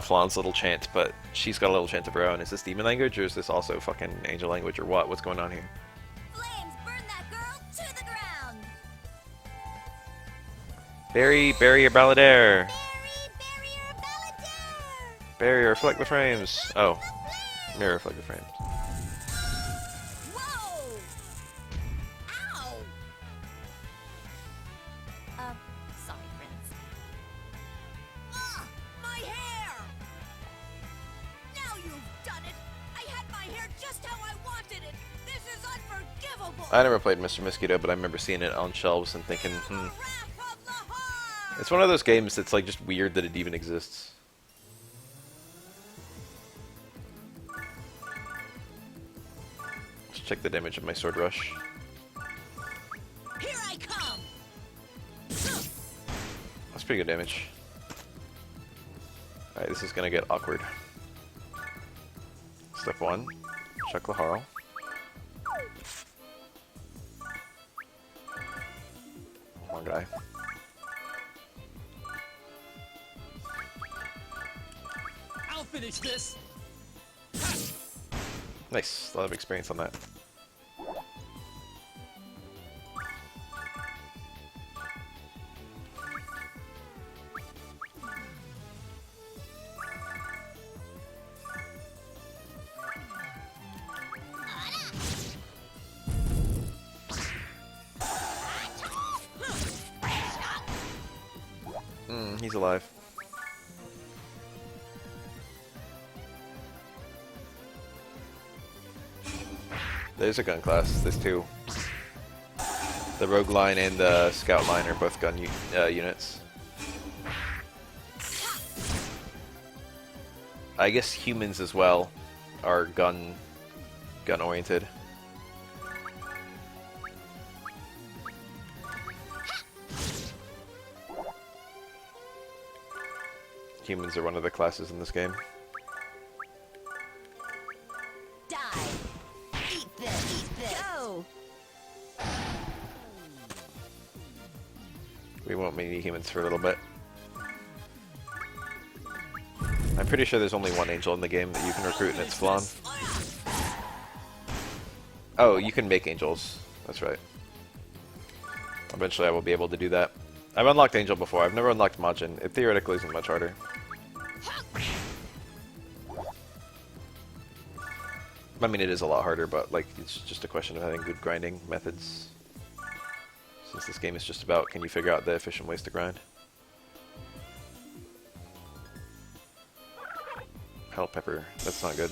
Flonne's little chant, but she's got a little chant of her own. Is this demon language, or is this also fucking angel language, or what? What's going on here? Flames, burn that girl to the ground. Bury your balladeer. Barrier, balladeer. Barrier, reflect the frames. Oh, mirror, reflect the frames. Whoa! Ow! Sorry, Prince. Ah, my hair! Now you've done it! I had my hair just how I wanted it! This is unforgivable! I never played Mr. Mosquito, but I remember seeing it on shelves and thinking, The wrath of the heart! It's one of those games that's like just weird that it even exists. Let's check the damage of my sword rush. Here I come! That's pretty good damage. Alright, this is gonna get awkward. Step 1, check the Harl. One guy. I'll finish this. Nice, a lot of experience on that. He's alive. There's a gun class. There's 2. The rogue line and the scout line are both gun units. I guess humans as well are gun oriented. humans are one of the classes in this game. Die. Eat this. Eat this. Go. We won't meet any humans for a little bit. I'm pretty sure there's only one angel in the game that you can recruit, and it's Flonne. Oh, you can make angels. That's right. Eventually I will be able to do that. I've unlocked Angel before. I've never unlocked Majin. It theoretically isn't much harder. I mean, it is a lot harder, but like it's just a question of having good grinding methods. Since this game is just about, can you figure out the efficient ways to grind? Hell pepper. That's not good.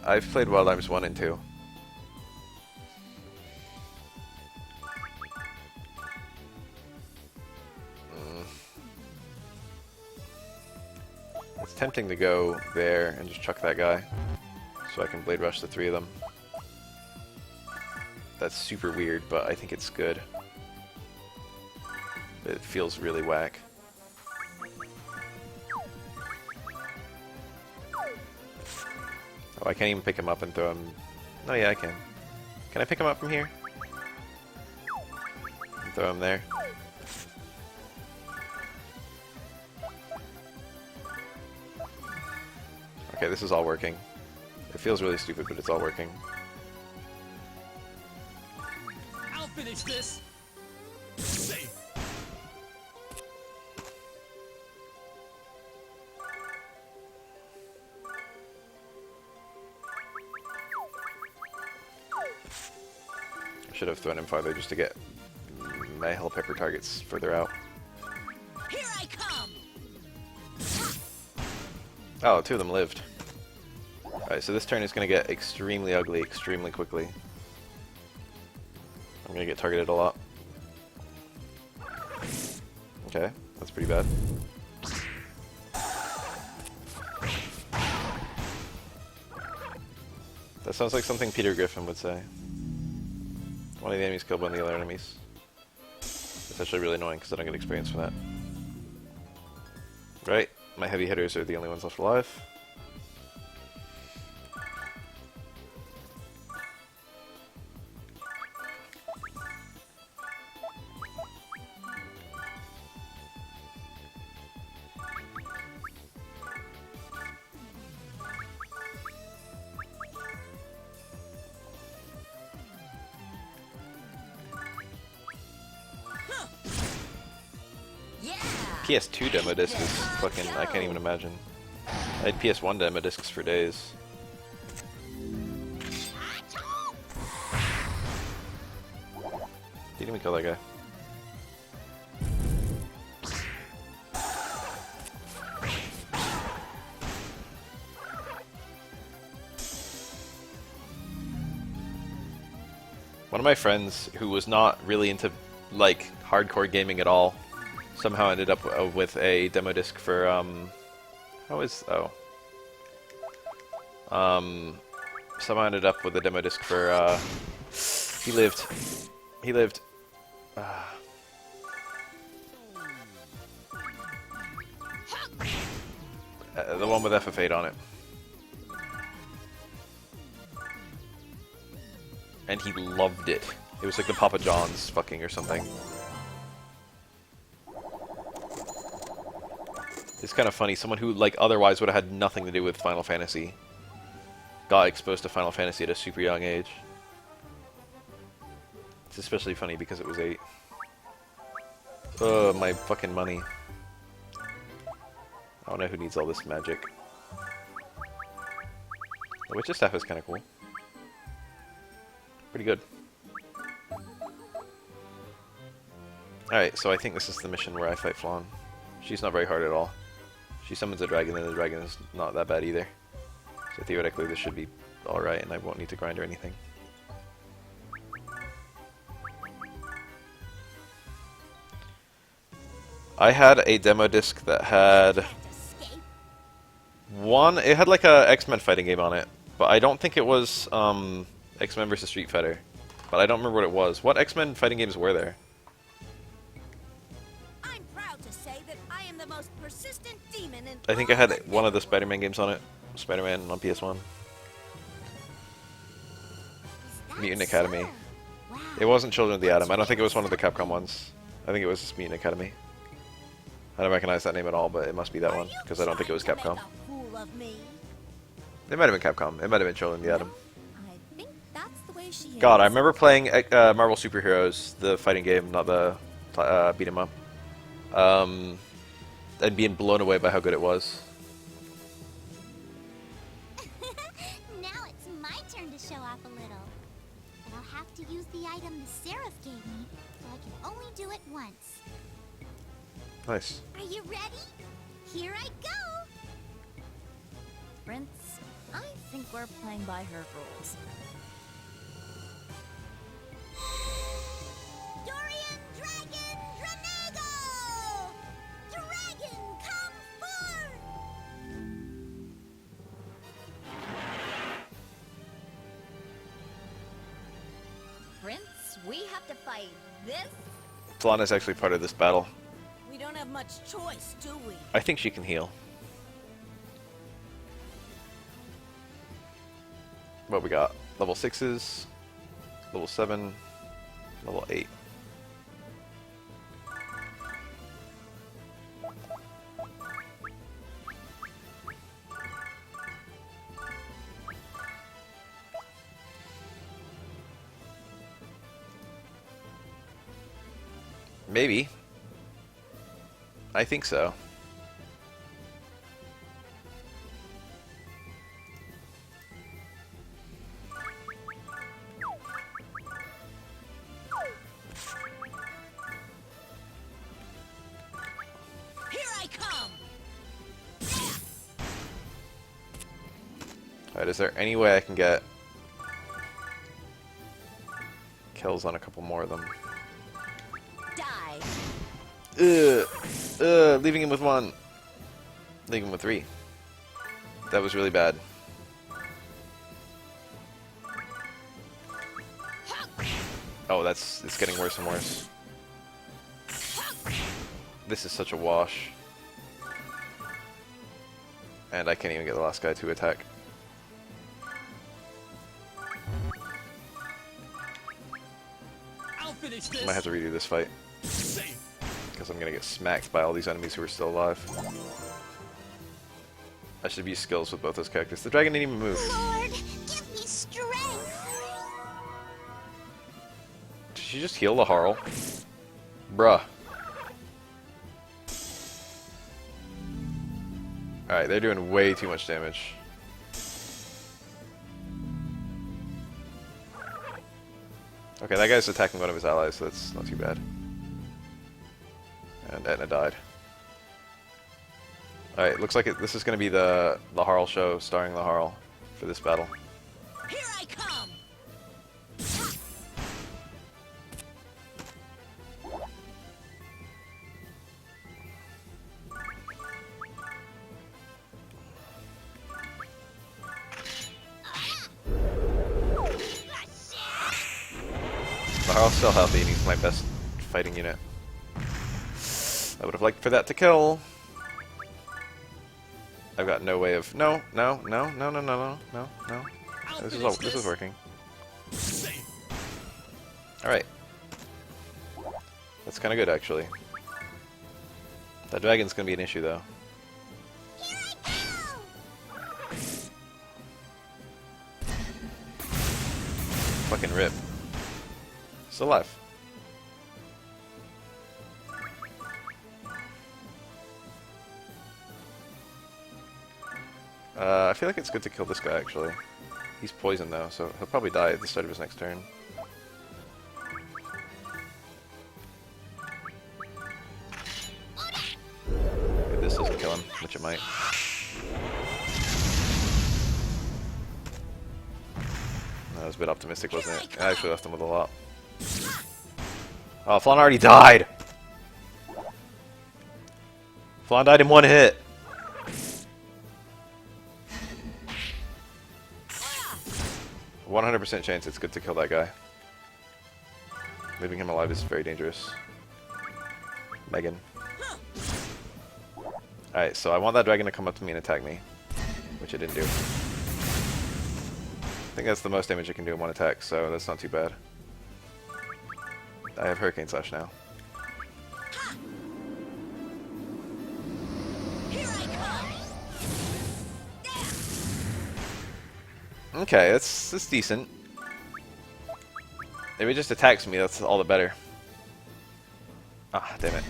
I've played Wild Arms 1 and 2. It's tempting to go there and just chuck that guy, so I can Blade Rush the 3 of them. That's super weird, but I think it's good. It feels really whack. Oh, I can't even pick him up and throw him... Oh yeah, I can. Can I pick him up from here? And throw him there? Okay, this is all working. It feels really stupid, but it's all working. I'll finish this. Safe. I should have thrown him farther just to get my hell pepper targets further out. Here I come. Oh, 2 of them lived. Alright, so this turn is going to get extremely ugly extremely quickly. I'm going to get targeted a lot. Okay, that's pretty bad. That sounds like something Peter Griffin would say. One of the enemies killed one of the other enemies. It's actually really annoying because I don't get experience from that. Right, my heavy hitters are the only ones left alive. PS2 demo disc is fucking, I can't even imagine. I had PS1 demo discs for days. Didn't even kill that guy. One of my friends who was not really into like hardcore gaming at all somehow ended up with a demo disc for somehow ended up with a demo disc for he lived the one with FF8 on it, and he loved it. It was like the Papa John's fucking or something. It's kind of funny, someone who like otherwise would have had nothing to do with Final Fantasy got exposed to Final Fantasy at a super young age. It's especially funny because it was 8. Ugh, my fucking money. I don't know who needs all this magic. The Witch's Staff is kind of cool. Pretty good. Alright, so I think this is the mission where I fight Flonne. She's not very hard at all. She summons a dragon, and the dragon is not that bad either. So theoretically this should be alright, and I won't need to grind or anything. I had a demo disc that had it had like a X-Men fighting game on it, but I don't think it was X-Men vs Street Fighter. But I don't remember what it was. What X-Men fighting games were there? most persistent demon in I think I all had the one of the Netherworld. Spider-Man games on it. Spider-Man on PS1. Is that Mutant Academy. so? Wow. It wasn't Children of the That's Atom. I don't think it was one of the really Capcom ones. I think it was just Mutant Academy. I don't recognize that name at all, but it must be that Are one, you because I don't think it was trying to Capcom. make a fool of me? It might have been Capcom. It might have been Children of the Atom. I think that's the way she God, I is. remember playing Marvel Superheroes, the fighting game, not the beat 'em up, and being blown away by how good it was. Now it's my turn to show off a little. But I'll have to use the item the Seraph gave me, so I can only do it once. Nice. Are you ready? Here I go! Prince, I think we're playing by her rules. Dorian Dragon Dranego! Dragon, come forth! Prince, we have to fight this? Flonne is actually part of this battle. We don't have much choice, do we? I think she can heal. What we got? Level 6s, level 7, level 8. Maybe. I think so. Here I come! Alright, is there any way I can get kills on a couple more of them? Die! Leaving him with 1. Leaving him with 3. That was really bad. Oh, it's getting worse and worse. This is such a wash. And I can't even get the last guy to attack. I'll finish this. Might have to redo this fight. Safe. Because I'm gonna get smacked by all these enemies who are still alive. I should use skills with both those characters. The dragon didn't even move. Lord, give me strength! Did she just heal the Harl? Bruh. Alright, they're doing way too much damage. Okay, that guy's attacking one of his allies, so that's not too bad. And Etna died. Alright, looks like this is going to be the Harl show starring the Harl for this battle. Here I come! The Harl's still healthy and he's my best fighting unit. I would have liked for that to kill. I've got no way of... No. This is working. Safe. Alright. That's kind of good, actually. That dragon's going to be an issue, though. Here I go! Fucking rip. Still alive. I feel like it's good to kill this guy, actually. He's poisoned, though, so he'll probably die at the start of his next turn. If this doesn't kill him, which it might. That was a bit optimistic, wasn't it? I actually left him with a lot. Oh, Flonne already died! Flonne died in 1 hit! 100% chance it's good to kill that guy. Leaving him alive is very dangerous. Megan. Alright, so I want that dragon to come up to me and attack me, which it didn't do. I think that's the most damage it can do in one attack, so that's not too bad. I have Hurricane Slash now. Here I come. Okay, that's decent. If it just attacks me, that's all the better. Ah, damn it.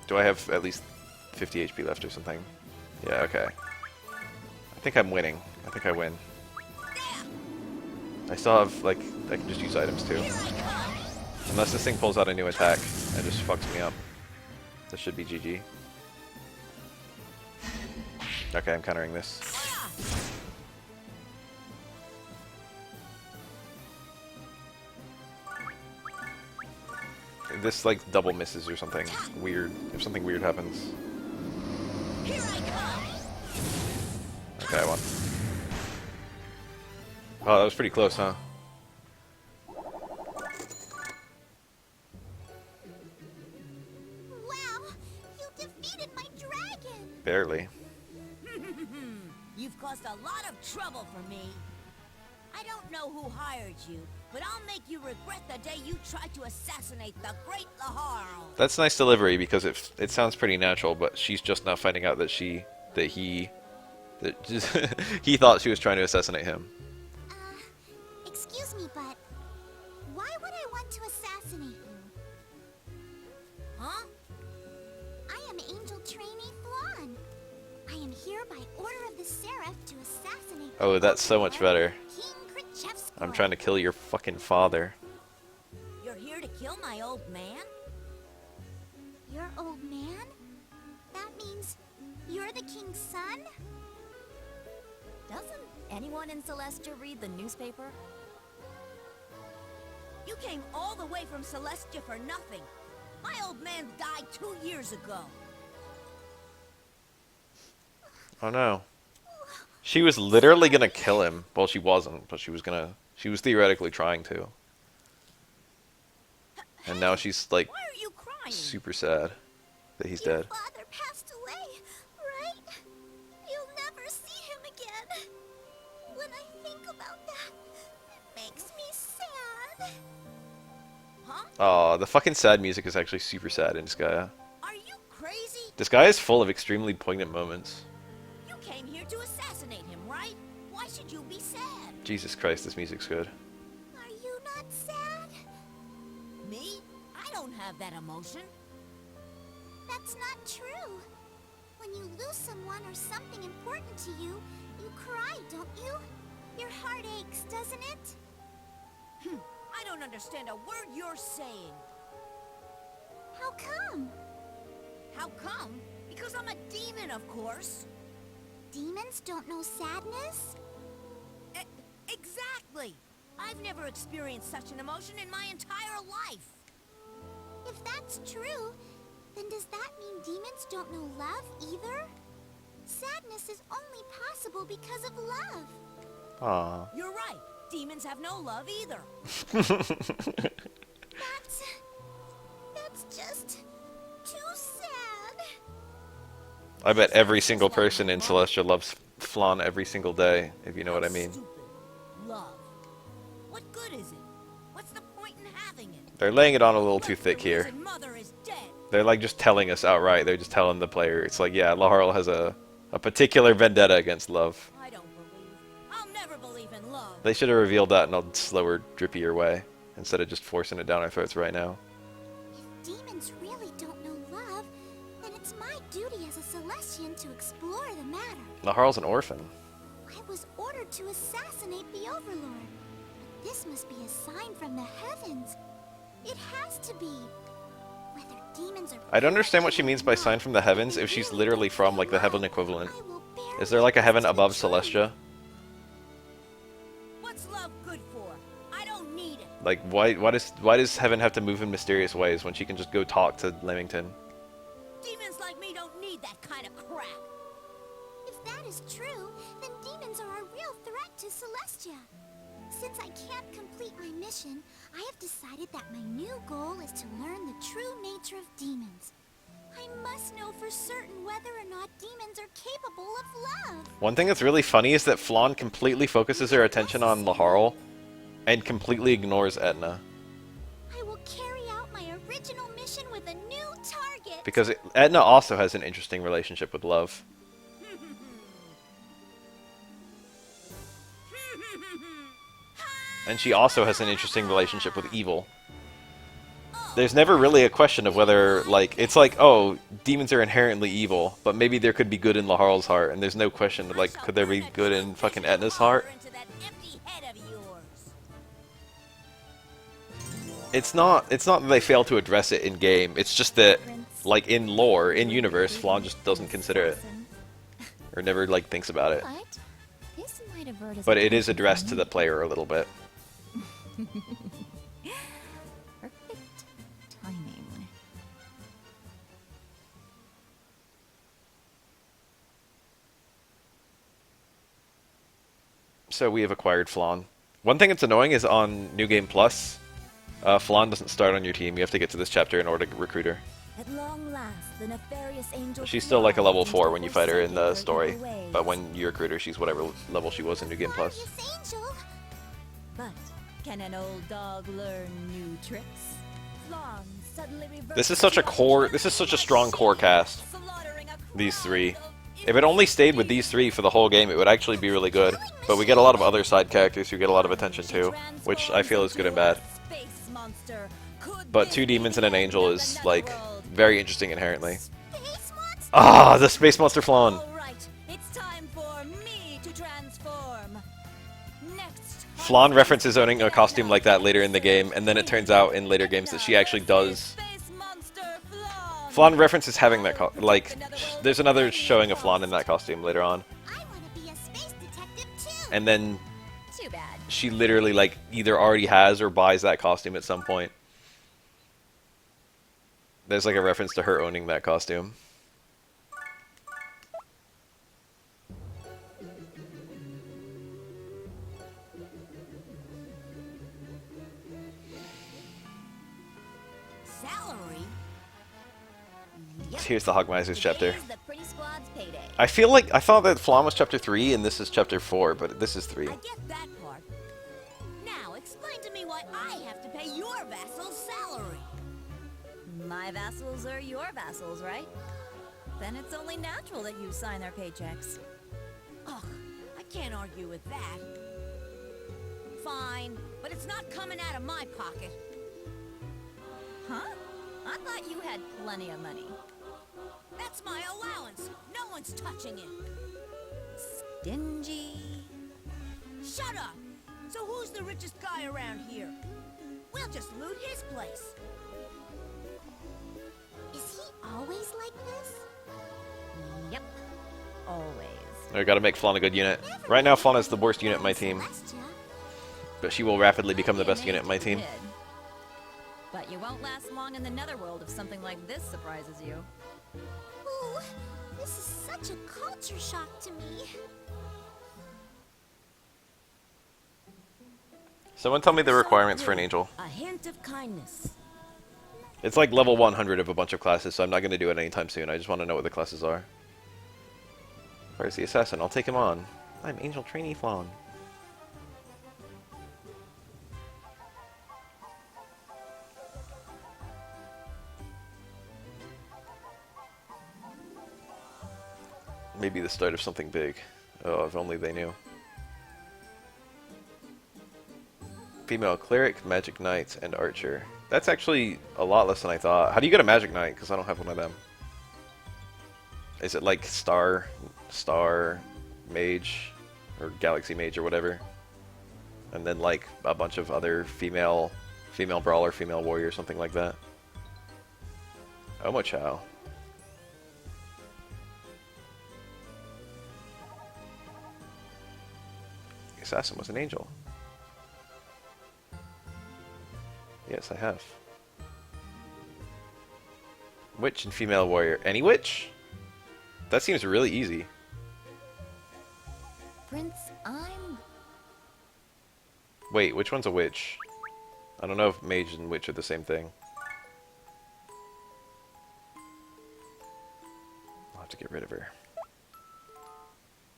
Do I have at least 50 HP left or something? Yeah, okay. I think I'm winning. I think I win. I still have, like, I can just use items too. Unless this thing pulls out a new attack and just fucks me up. This should be GG. Okay, I'm countering this. This, like, double misses or something weird. If something weird happens. Here I come. Okay, I won. Oh, that was pretty close, huh? Wow, you defeated my dragon. Barely. You've caused a lot of trouble for me. I don't know who hired you, but I'll make you regret the day you tried to assassinate the great Laharl. That's nice delivery because it sounds pretty natural, but she's just now finding out that he he thought she was trying to assassinate him. Excuse me, but why would I want to assassinate you? Huh? I am Angel Trainee Flonne. I am here by order of the Seraph to assassinate. Oh, that's so much better. King Khrushchev's I'm trying to kill your fucking father. You're here to kill my old man? Your old man? That means you're the king's son? Doesn't anyone in Celestia read the newspaper? You came all the way from Celestia for nothing. My old man died 2 years ago. Oh no. She was literally gonna kill him. Well, she wasn't, but she was theoretically trying to. And now she's like Why are you crying? super sad that he's Your dead. father passed away, right? You'll never see him again. When I think about that, it makes me sad. Huh? Aw, the fucking sad music is actually super sad in Disgaea. Are you crazy? Disgaea is full of extremely poignant moments. You came here to assassinate him, right? Why should you be sad? Jesus Christ, this music's good. Are you not sad? Me? I don't have that emotion. That's not true. When you lose someone or something important to you, you cry, don't you? Your heart aches, doesn't it? I don't understand a word you're saying. How come? How come? Because I'm a demon, of course. Demons don't know sadness? Exactly. I've never experienced such an emotion in my entire life. If that's true, then does that mean demons don't know love either? Sadness is only possible because of love. Aw. You're right. Demons have no love either. That's just too sad. I bet every single person in Celestia loves Flonne every single day, if you know what I mean. Stupid. Love. What good is it? What's the point in having it? They're laying it on a little too What's thick the here. reason Mother is dead? They're like just telling us outright. They're just telling the player. It's like, yeah, Laharl has a particular vendetta against love. I don't believe. I'll never believe in love. They should have revealed that in a slower, drippier way, instead of just forcing it down our throats right now. If demons really don't know love, then it's my duty as a Celestian to explore the matter. Laharl's an orphan. I was ordered to assassinate the Overlord. But this must be a sign from the heavens. It has to be. Whether demons are I don't understand what she means by or sign not, from the heavens if she's literally from, like, the heaven equivalent. Is there, like, a heaven above Celestia? What's love good for? I don't need it. Like, why does heaven have to move in mysterious ways when she can just go talk to Leamington? Demons like me don't need that kind of crap. If that is true, then demons are a real threat to Celestia. Since I can't complete my mission, I have decided that my new goal is to learn the true nature of demons. I must know for certain whether or not demons are capable of love. One thing that's really funny is that Flonne completely focuses her attention on Laharl and completely ignores Etna. I will carry out my original mission with a new target. Because Etna also has an interesting relationship with love. And she also has an interesting relationship with evil. There's never really a question of whether, like, it's like, oh, demons are inherently evil, but maybe there could be good in Laharl's heart, and there's no question of, like, could there be good in fucking Etna's heart? It's not that they fail to address it in game, it's just that, like, in lore, in universe, Flonne just doesn't consider it. Or never, like, thinks about it. But this might avert us. But it is addressed to the player a little bit. Perfect timing. So we have acquired Flonne. One thing that's annoying is on New Game Plus, Flonne doesn't start on your team. You have to get to this chapter in order to recruit her. At long last, the nefarious angel She's still like a level 4 when you fight her in the forsaken story, her ways. but when you recruit her, she's whatever level she was in New Game Plus. Glorious angel. But can an old dog learn new tricks? Flonne suddenly reverts This is such a core. This is such a strong core cast. slaughtering a These three. crowd of If it only stayed with these three for the whole game, it would actually be really good. But we get a lot of other side characters who get a lot of attention too, which I feel is good and bad. space monster. Could But this 2 demons be and an the angel end of is the like netherworld? very interesting inherently. Space monster. Ah, the space monster Flonne. All right, it's time for me to transform. Next. Flonne references owning a costume like that later in the game, and then it turns out in later games that she actually does. Space monster Flonne. Flonne references having that like. There's another showing of Flonne in that costume later on, I want to be a space detective too. and then Too bad. she literally like either already has or buys that costume at some point. There's like a reference to her owning that costume. Salary. Yep. Here's the Hogmiser's chapter. Today's the pretty squad's payday. I feel like I thought that Flonne was chapter 3 and this is chapter 4, but this is 3. I get that part. Now explain to me why I have to pay your vassals salary. My vassals are your vassals, right? Then it's only natural that you sign their paychecks. Ugh, I can't argue with that. Fine, but it's not coming out of my pocket. Huh? I thought you had plenty of money. That's my allowance. No one's touching it. Stingy. Shut up! So who's the richest guy around here? We'll just loot his place. Is he always like this? Yep. Always. I gotta make Flonne a good unit. Right now, Flonne is the worst unit in my team, Celestia. but she will rapidly become the best unit in my team. Did. But you won't last long in the netherworld if something like this surprises you. Ooh, this is such a culture shock to me. Someone tell me the requirements for an angel. A hint of kindness. It's like level 100 of a bunch of classes, so I'm not gonna do it anytime soon. I just want to know what the classes are. Where's the assassin? I'll take him on. I'm Angel Trainee Flonne. Maybe the start of something big. Oh, if only they knew. Female cleric, magic knight, and archer. That's actually a lot less than I thought. How do you get a magic knight? Because I don't have one of them. Is it like star mage, or galaxy mage, or whatever? And then like a bunch of other female brawler, female warrior, something like that. Omochao. The assassin was an angel. Yes, I have. Witch and female warrior. Any witch? That seems really easy. Prince, I'm Wait, which one's a witch? I don't know if mage and witch are the same thing. I'll have to get rid of her.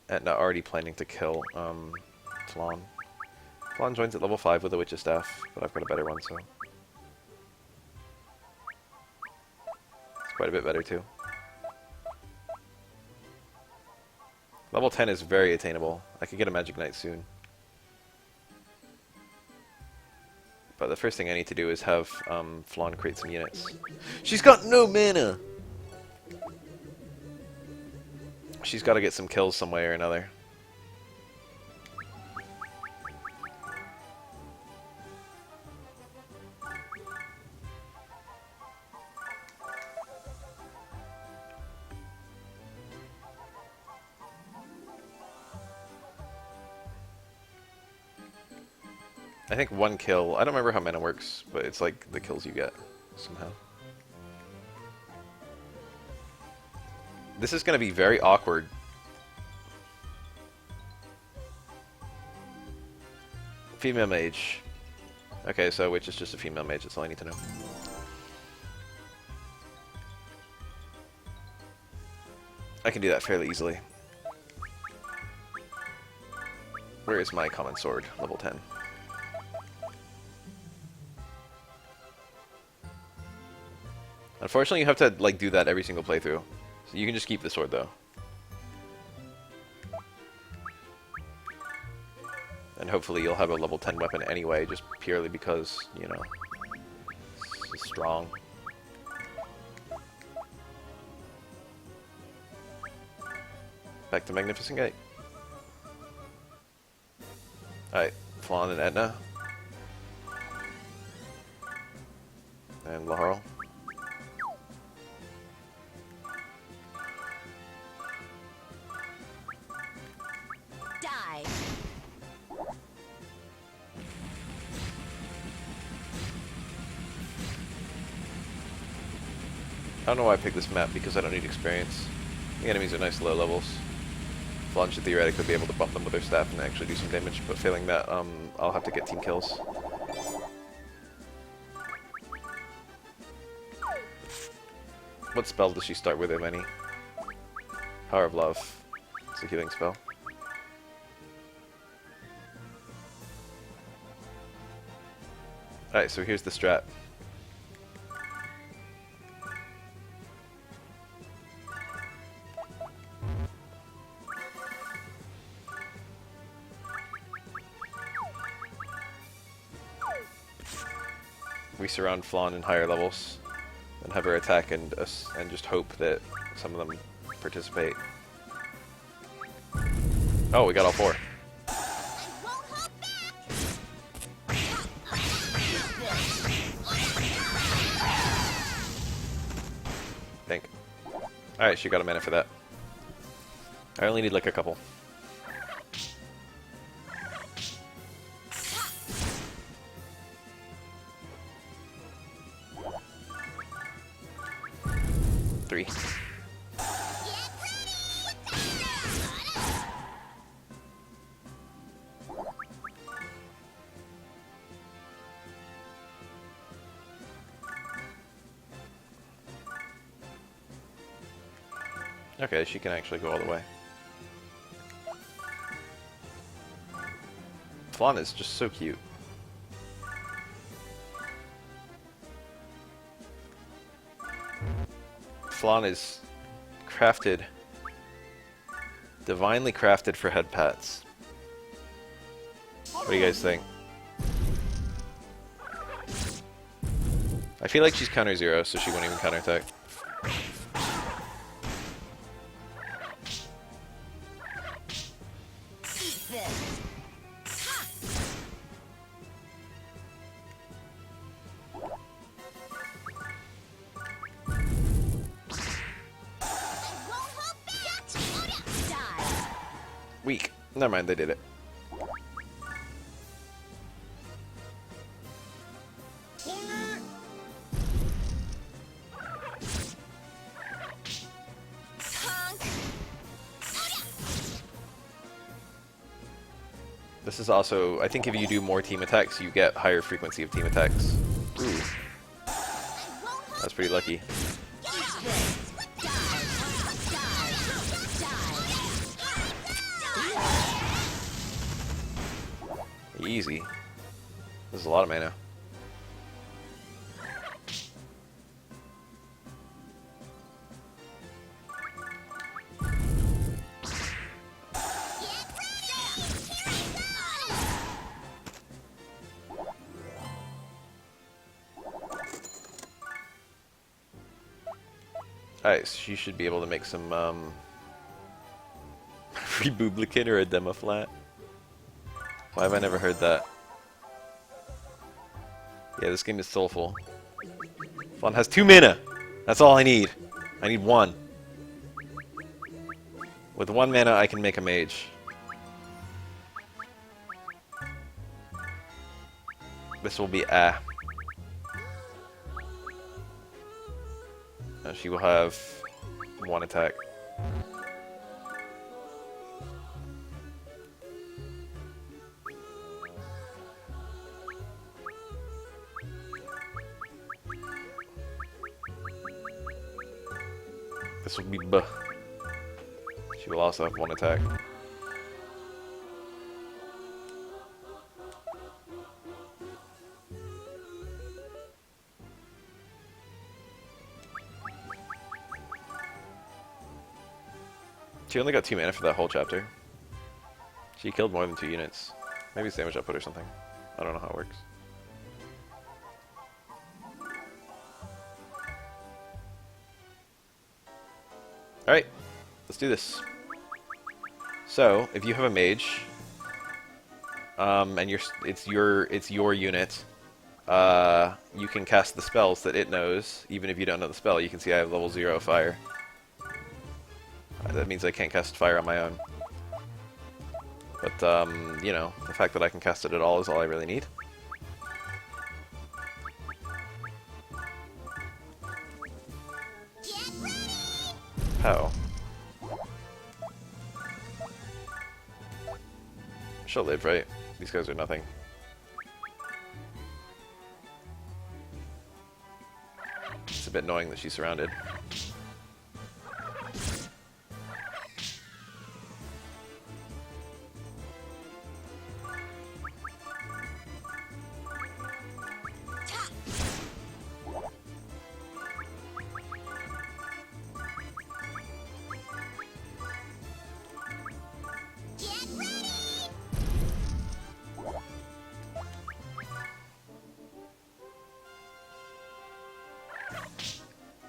Etna already planning to kill Flonne. Flonne joins at level 5 with a witch's staff, but I've got a better one, so it's quite a bit better too. Level 10 is very attainable. I could get a magic knight soon. But the first thing I need to do is have Flonne create some units. She's got no mana! She's got to get some kills some way or another. I think one kill, I don't remember how mana works, but it's like the kills you get somehow. This is going to be very awkward. Female mage. Okay, so witch is just a female mage, that's all I need to know. I can do that fairly easily. Where is my common sword? Level 10. Unfortunately, you have to like do that every single playthrough. So you can just keep the sword though. And hopefully you'll have a level 10 weapon anyway, just purely because, you know, it's strong. Back to Magnificent Gate. Alright, Flonne and Etna. And Laharl. Die. I don't know why I picked this map, because I don't need experience. The enemies are nice low levels. Flonne should theoretically be able to bump them with her staff and actually do some damage, but failing that, I'll have to get team kills. What spell does she start with, if any? Power of Love. It's a healing spell. Alright, so here's the strat. We surround Flonne in higher levels, and have her attack and just hope that some of them participate. Oh, we got all four. Think. Alright, she got a mana for that. I only need like a couple. Three. Okay, she can actually go all the way. Flonne is just so cute. Flonne is crafted, divinely crafted for head pats. What do you guys think? I feel like she's counter 0, so she won't even counterattack. Weak. Never mind, they did it. This is also, I think if you do more team attacks, you get higher frequency of team attacks. Ooh. That's pretty lucky. Easy. This is a lot of mana. Alright, so she should be able to make some Rebublicate or a demo flat. Why have I never heard that? Yeah, this game is soulful. Flonne has 2 mana! That's all I need. I need 1. With 1 mana, I can make a mage. This will be she will have 1 attack. This will be B. She will also have 1 attack. She only got 2 mana for that whole chapter. She killed more than 2 units. Maybe it's damage output or something. I don't know how it works. Alright, let's do this. So, if you have a mage, and it's your unit, you can cast the spells that it knows, even if you don't know the spell. You can see I have level 0 fire. That means I can't cast fire on my own. But, you know, the fact that I can cast it at all is all I really need. How? She'll live, right? These guys are nothing. It's a bit annoying that she's surrounded.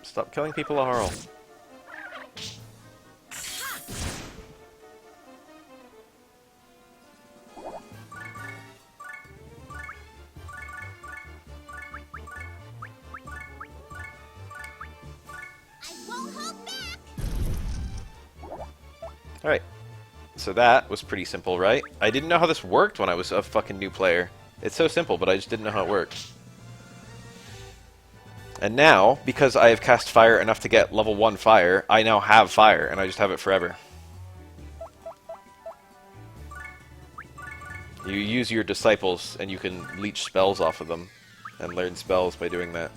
Stop killing people, Harl. Alright. So that was pretty simple, right? I didn't know how this worked when I was a fucking new player. It's so simple, but I just didn't know how it worked. And now, because I have cast fire enough to get level 1 fire, I now have fire, and I just have it forever. You use your disciples, and you can leech spells off of them, and learn spells by doing that.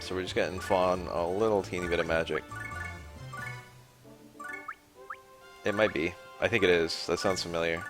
So we're just getting Flonne a little teeny bit of magic. It might be. I think it is. That sounds familiar.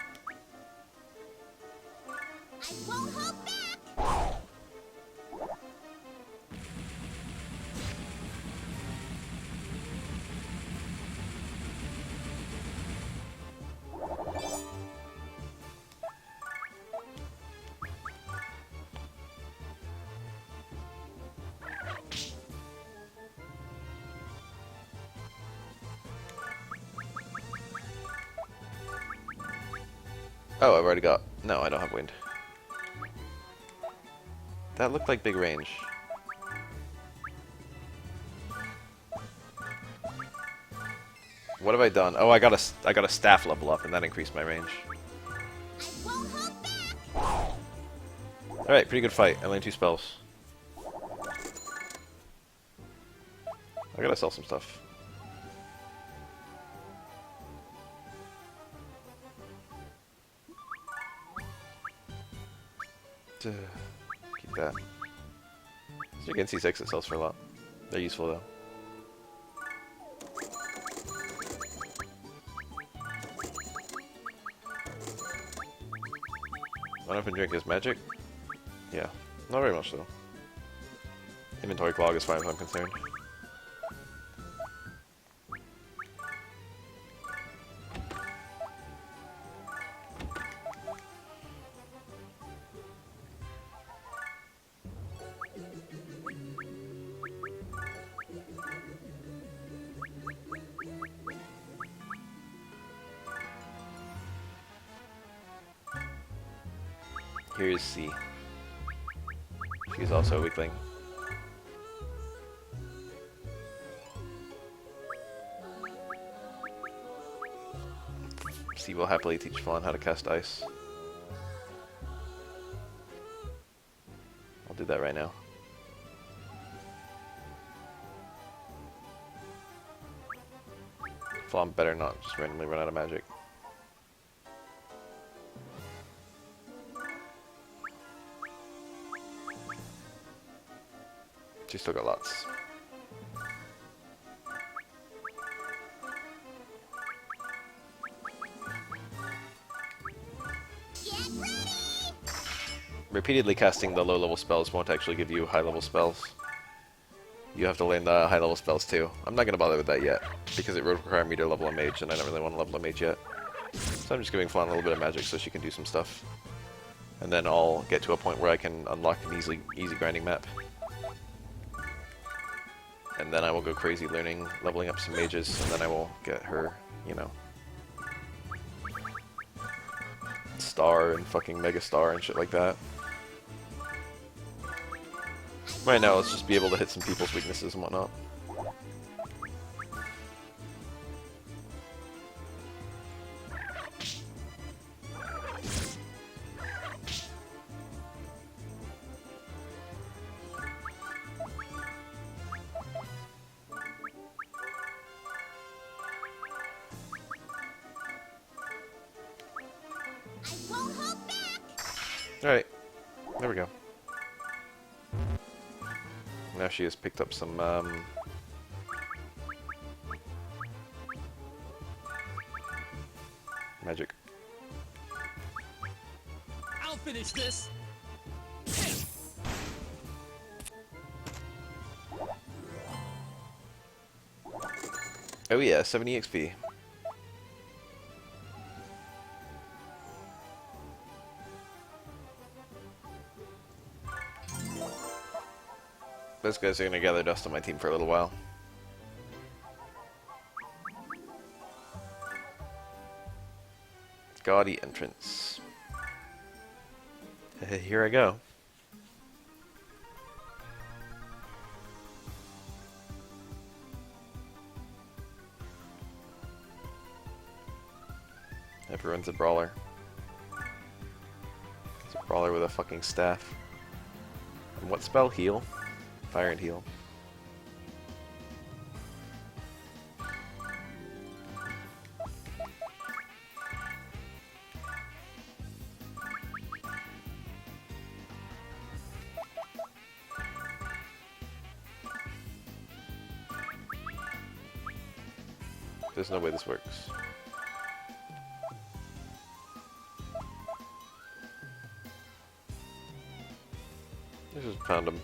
Oh, I've already got... No, I don't have wind. That looked like big range. What have I done? Oh, I got a staff level up, and that increased my range. Alright, pretty good fight. I learned 2 spells. I gotta sell some stuff. Keep that. So again, C6 it sells for a lot. They're useful though. One up and drink is magic? Yeah, not very much though. Inventory clog is fine as I'm concerned. Here is C. She's also a weakling. C will happily teach Flonne how to cast ice. I'll do that right now. Flonne better not just randomly run out of magic. She's still got lots. Get ready! Repeatedly casting the low-level spells won't actually give you high-level spells. You have to learn the high-level spells too. I'm not going to bother with that yet, because it would require me to level a mage, and I don't really want to level a mage yet. So I'm just giving Flonne a little bit of magic so she can do some stuff. And then I'll get to a point where I can unlock an easy grinding map. And then I will go crazy leveling up some mages, and then I will get her, you know, star and fucking mega star and shit like that. Right now, let's just be able to hit some people's weaknesses and whatnot. I won't hold back! Alright, there we go. Now she has picked up some, magic. I'll finish this. Oh yeah, 70 XP. Those guys are gonna gather dust on my team for a little while. Gaudy entrance. Here I go. Everyone's a brawler. It's a brawler with a fucking staff. And what spell? Heal? Fire and heal. There's no way this works. I just found them.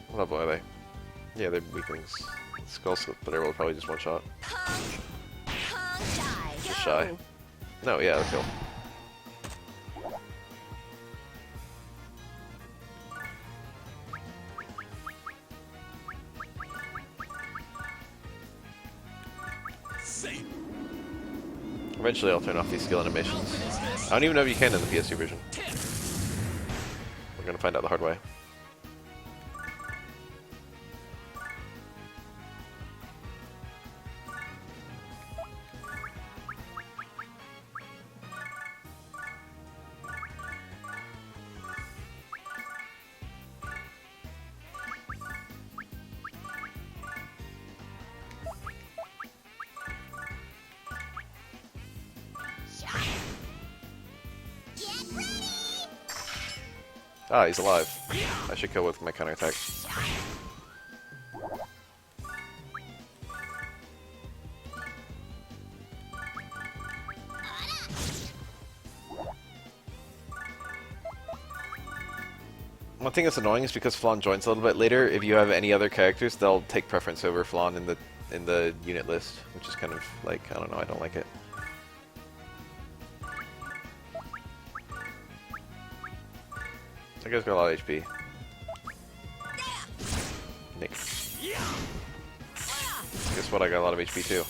What level are they? Yeah, they're weaklings. Skull Slip, but will probably just one shot. Punk! Punk die! Just shy. No, yeah, let's go. Save. Eventually I'll turn off these skill animations. I don't even know if you can in the PS2 version. We're gonna find out the hard way. Ah, he's alive. I should kill with my counterattack. One thing that's annoying is because Flonne joins a little bit later. If you have any other characters, they'll take preference over Flonne in the unit list, which is kind of like, I don't know, I don't like it. That guy's got a lot of HP. Nick. Guess what? I got a lot of HP too.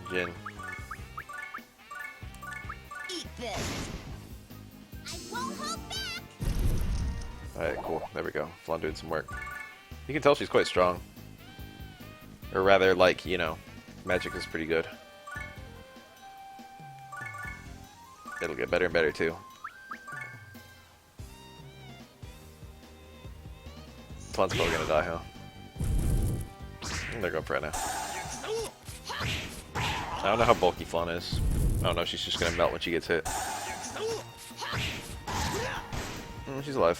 Jin. Eat this. I won't hold back. Alright, cool. There we go. Flonne doing some work. You can tell she's quite strong. Or rather, like, you know, magic is pretty good. It'll get better and better, too. Flonne's probably gonna die, huh? They're going for it now. I don't know how bulky Flonne is. I don't know if she's just gonna melt when she gets hit. She's alive.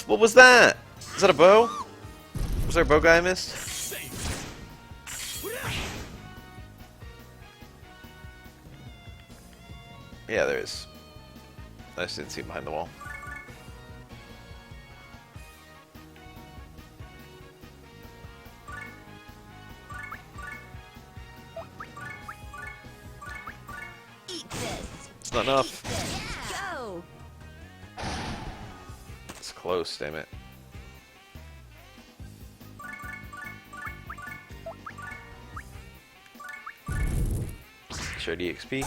What was that? Is that a bow? Was there a bow guy I missed? Yeah, there is. I just didn't see him behind the wall. Eat this. It's not enough. Go. It's close, damn it. Share DXP.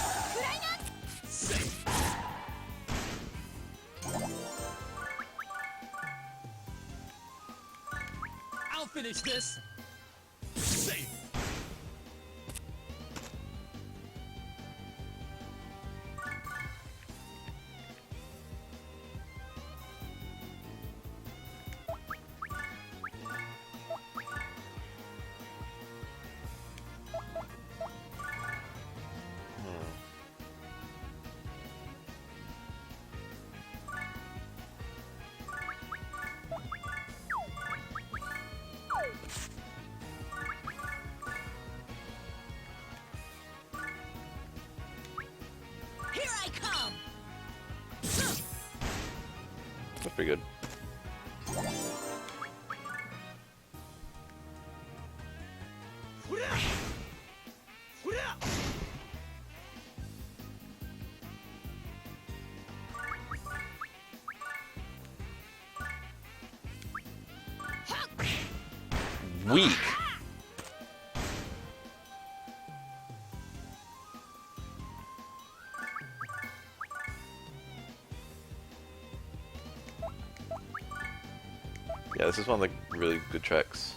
I'll finish this. Safe. Here I come. That's pretty good. Weak. Yeah, this is one of the really good tracks.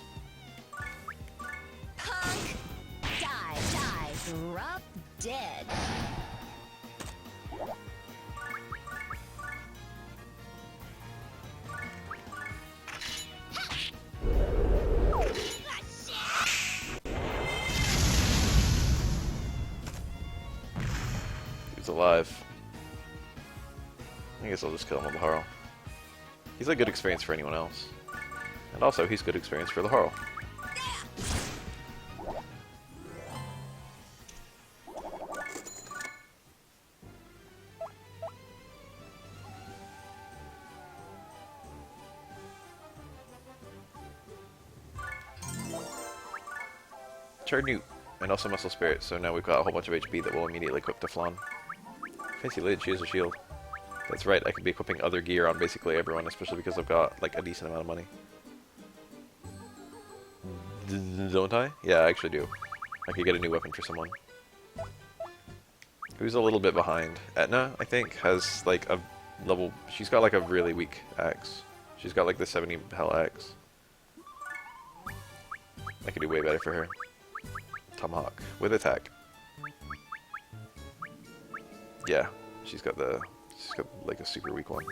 Punk. Die. Drop dead. He's alive. I guess I'll just kill him with the Harl. He's a good experience for anyone else. And also, he's good experience for the Harl. Charred Newt, and also Muscle Spirit, so now we've got a whole bunch of HP that will immediately equip to Flonne. Fancy lid, she has a shield. That's right, I can be equipping other gear on basically everyone, especially because I've got like a decent amount of money. Don't I? Yeah, I actually do. I could get a new weapon for someone. Who's a little bit behind? Etna, I think, has like a level... She's got like a really weak axe. She's got like the 70 hell axe. I could do way better for her. Tomahawk with attack. Yeah, she's got like a super weak one.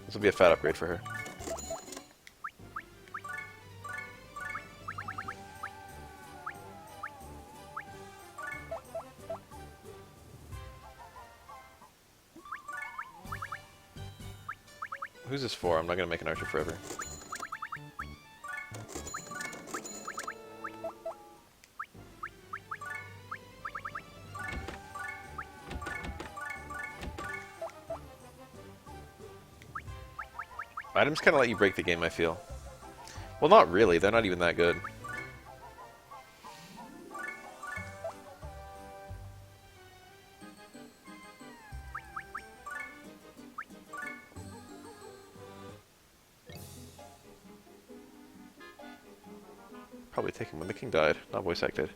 This will be a fat upgrade for her. Who's this for? I'm not gonna make an archer forever. Items kind of let you break the game, I feel. Well, not really. They're not even that good. Probably taken when the king died, not voice acted.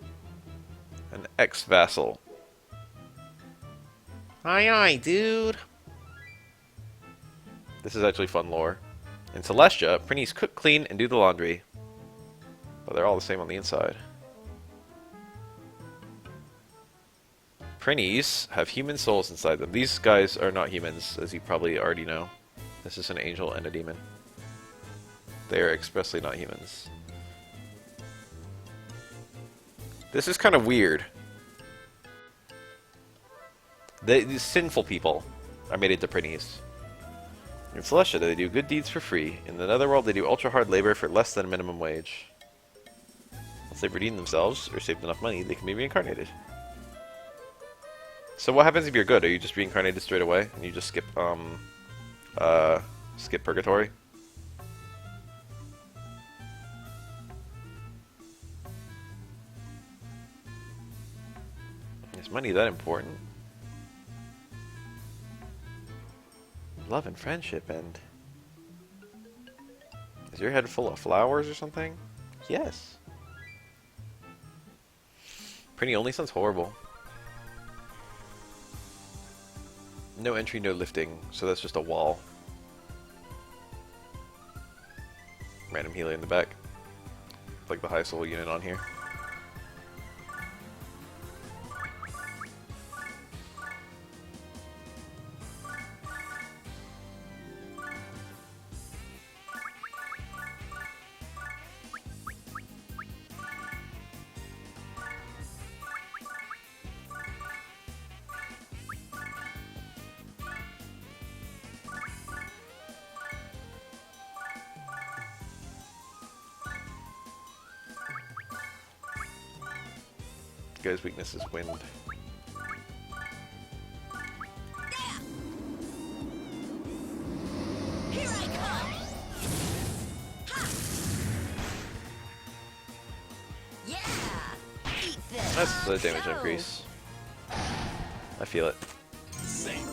An ex-vassal. Aye aye, dude! This is actually fun lore. In Celestia, Prinnies cook, clean, and do the laundry. But they're all the same on the inside. Prinnies have human souls inside them. These guys are not humans, as you probably already know. This is an angel and a demon. They are expressly not humans. This is kind of weird. These sinful people are made into Prinnies. In Celestia, they do good deeds for free. In the Netherworld, they do ultra-hard labor for less than minimum wage. Once they've redeemed themselves, or saved enough money, they can be reincarnated. So what happens if you're good? Are you just reincarnated straight away, and you just skip, skip purgatory? Is money that important? Love and friendship, and is your head full of flowers or something? Yes. Prinny only sounds horrible. No entry, no lifting, so that's just a wall. Random healer in the back. Like the high soul unit on here. Guy's weakness is wind. Here I come. Ha! Yeah. Eat this. That's the damage increase. I feel it. Safe.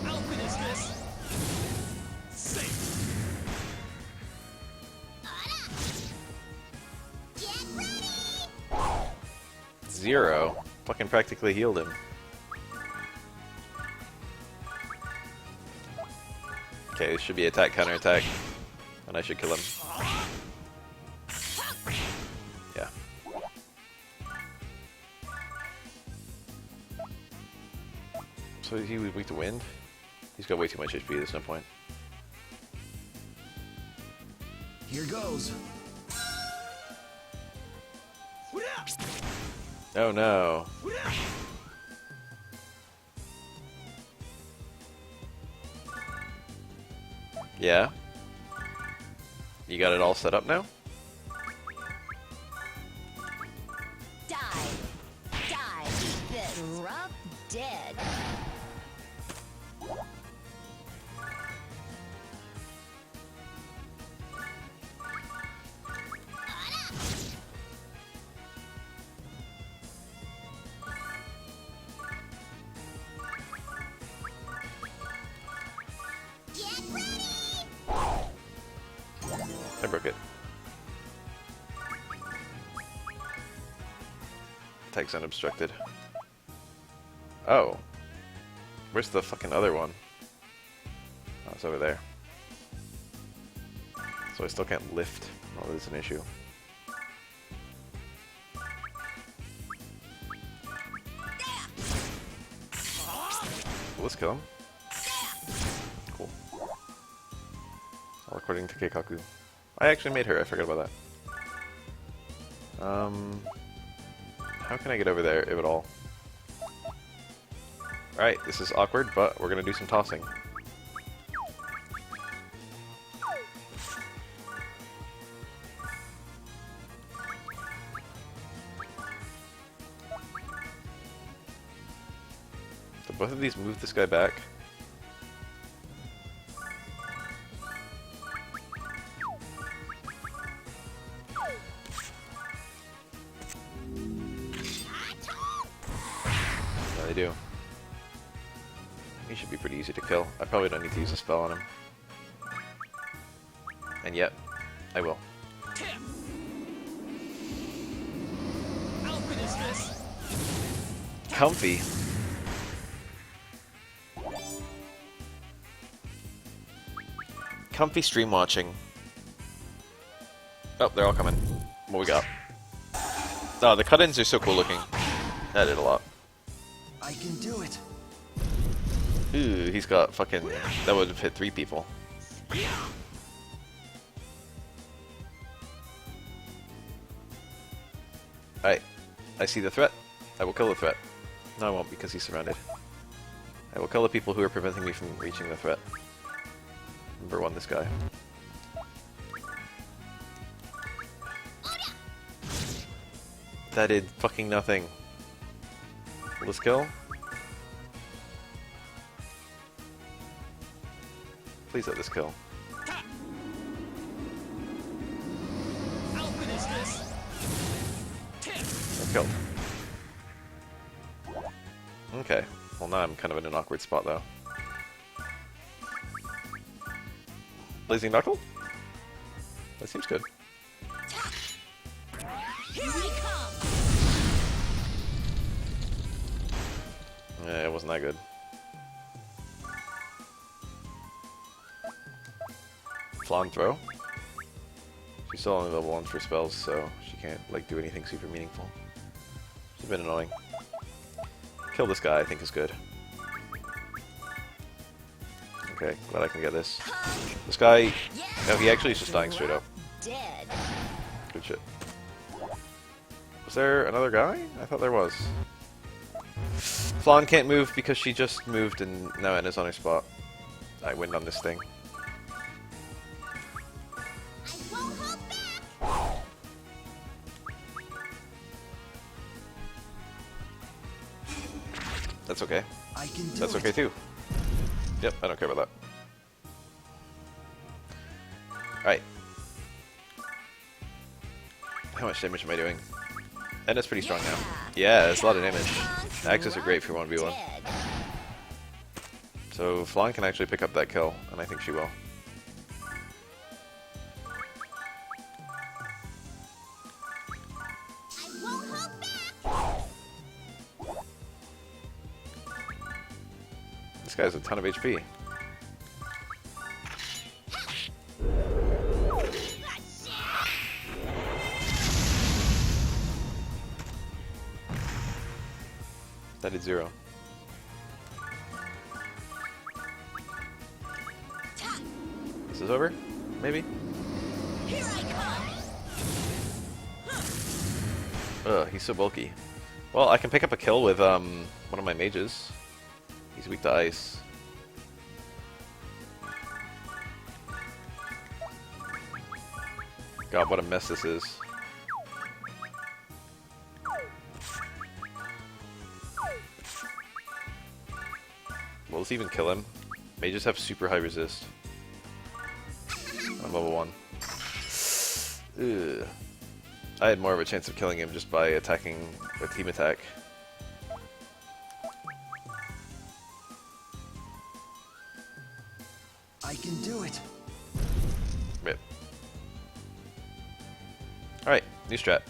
I'll finish this. Safe. Get ready! 0. Fucking practically healed him. Okay, this should be attack, counter-attack. And I should kill him. Yeah. So he was weak to wind? He's got way too much HP, there's no point. Here goes. Oh no. Yeah? You got it all set up now? Die. Die. Eat this. Drop dead. Get ready! I broke it. Attack's unobstructed. Oh. Where's the fucking other one? Oh, it's over there. So I still can't lift. Oh, that's an issue. Well, let's kill him. Cool. All according to Keikaku. I actually made her, I forgot about that. How can I get over there, if at all? Alright, this is awkward, but we're gonna do some tossing. both of these move this guy back? Yeah, they do. He should be pretty easy to kill. I probably don't need to use a spell on him. And yet, I will. Comfy. Comfy stream watching. Oh, they're all coming. What we got? Oh, the cut-ins are so cool looking. That did a lot. I can do it. Ooh, he's got fucking... That would have hit 3 people. Alright. I see the threat. I will kill the threat. No, I won't because he's surrounded. I will kill the people who are preventing me from reaching the threat. Number 1, this guy. That did fucking nothing. Will this kill? Please let this kill. That killed. Okay. Well, now I'm kind of in an awkward spot, though. Blazing Knuckle? That seems good. Here I come. Yeah, it wasn't that good. Flonne throw? She's still only level 1 for spells, so she can't like do anything super meaningful. It's a bit annoying. Kill this guy, I think is good. Okay, glad I can get this. This guy... No, he actually is just dying straight up. Dead. Good shit. Was there another guy? I thought there was. Flonne can't move because she just moved and now Anna's on her spot. I win on this thing. I won't hold back. That's okay. I can do That's it. okay too. Yep, I don't care about that. Alright. How much damage am I doing? And it's pretty strong now. Yeah, it's a lot of damage. Axes are great for 1v1. Dead. So Flonne can actually pick up that kill, and I think she will. I won't hold back. This guy has a ton of HP. That did 0. This is over? Maybe? Here I come. Ugh, he's so bulky. Well, I can pick up a kill with one of my mages. He's weak to ice. God, what a mess this is. Will this even kill him? Mages have super high resist. I'm level 1. Ugh. I had more of a chance of killing him just by attacking with team attack. I can do it. Rip. Alright, new strat.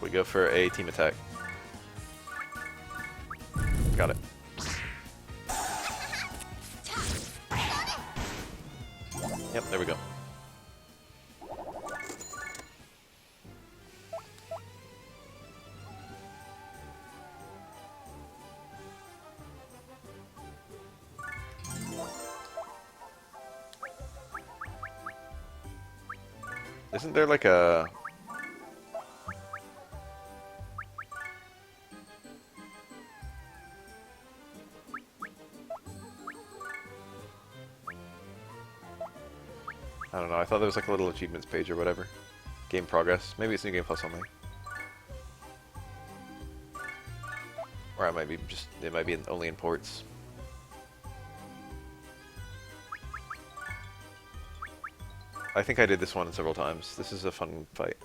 We go for a team attack. Got it. Yep, there we go. Isn't there like a... I don't know, I thought there was like a little achievements page or whatever. Game progress. Maybe it's New Game Plus only. Or it might be just, it might be only in ports. I think I did this one several times. This is a fun fight.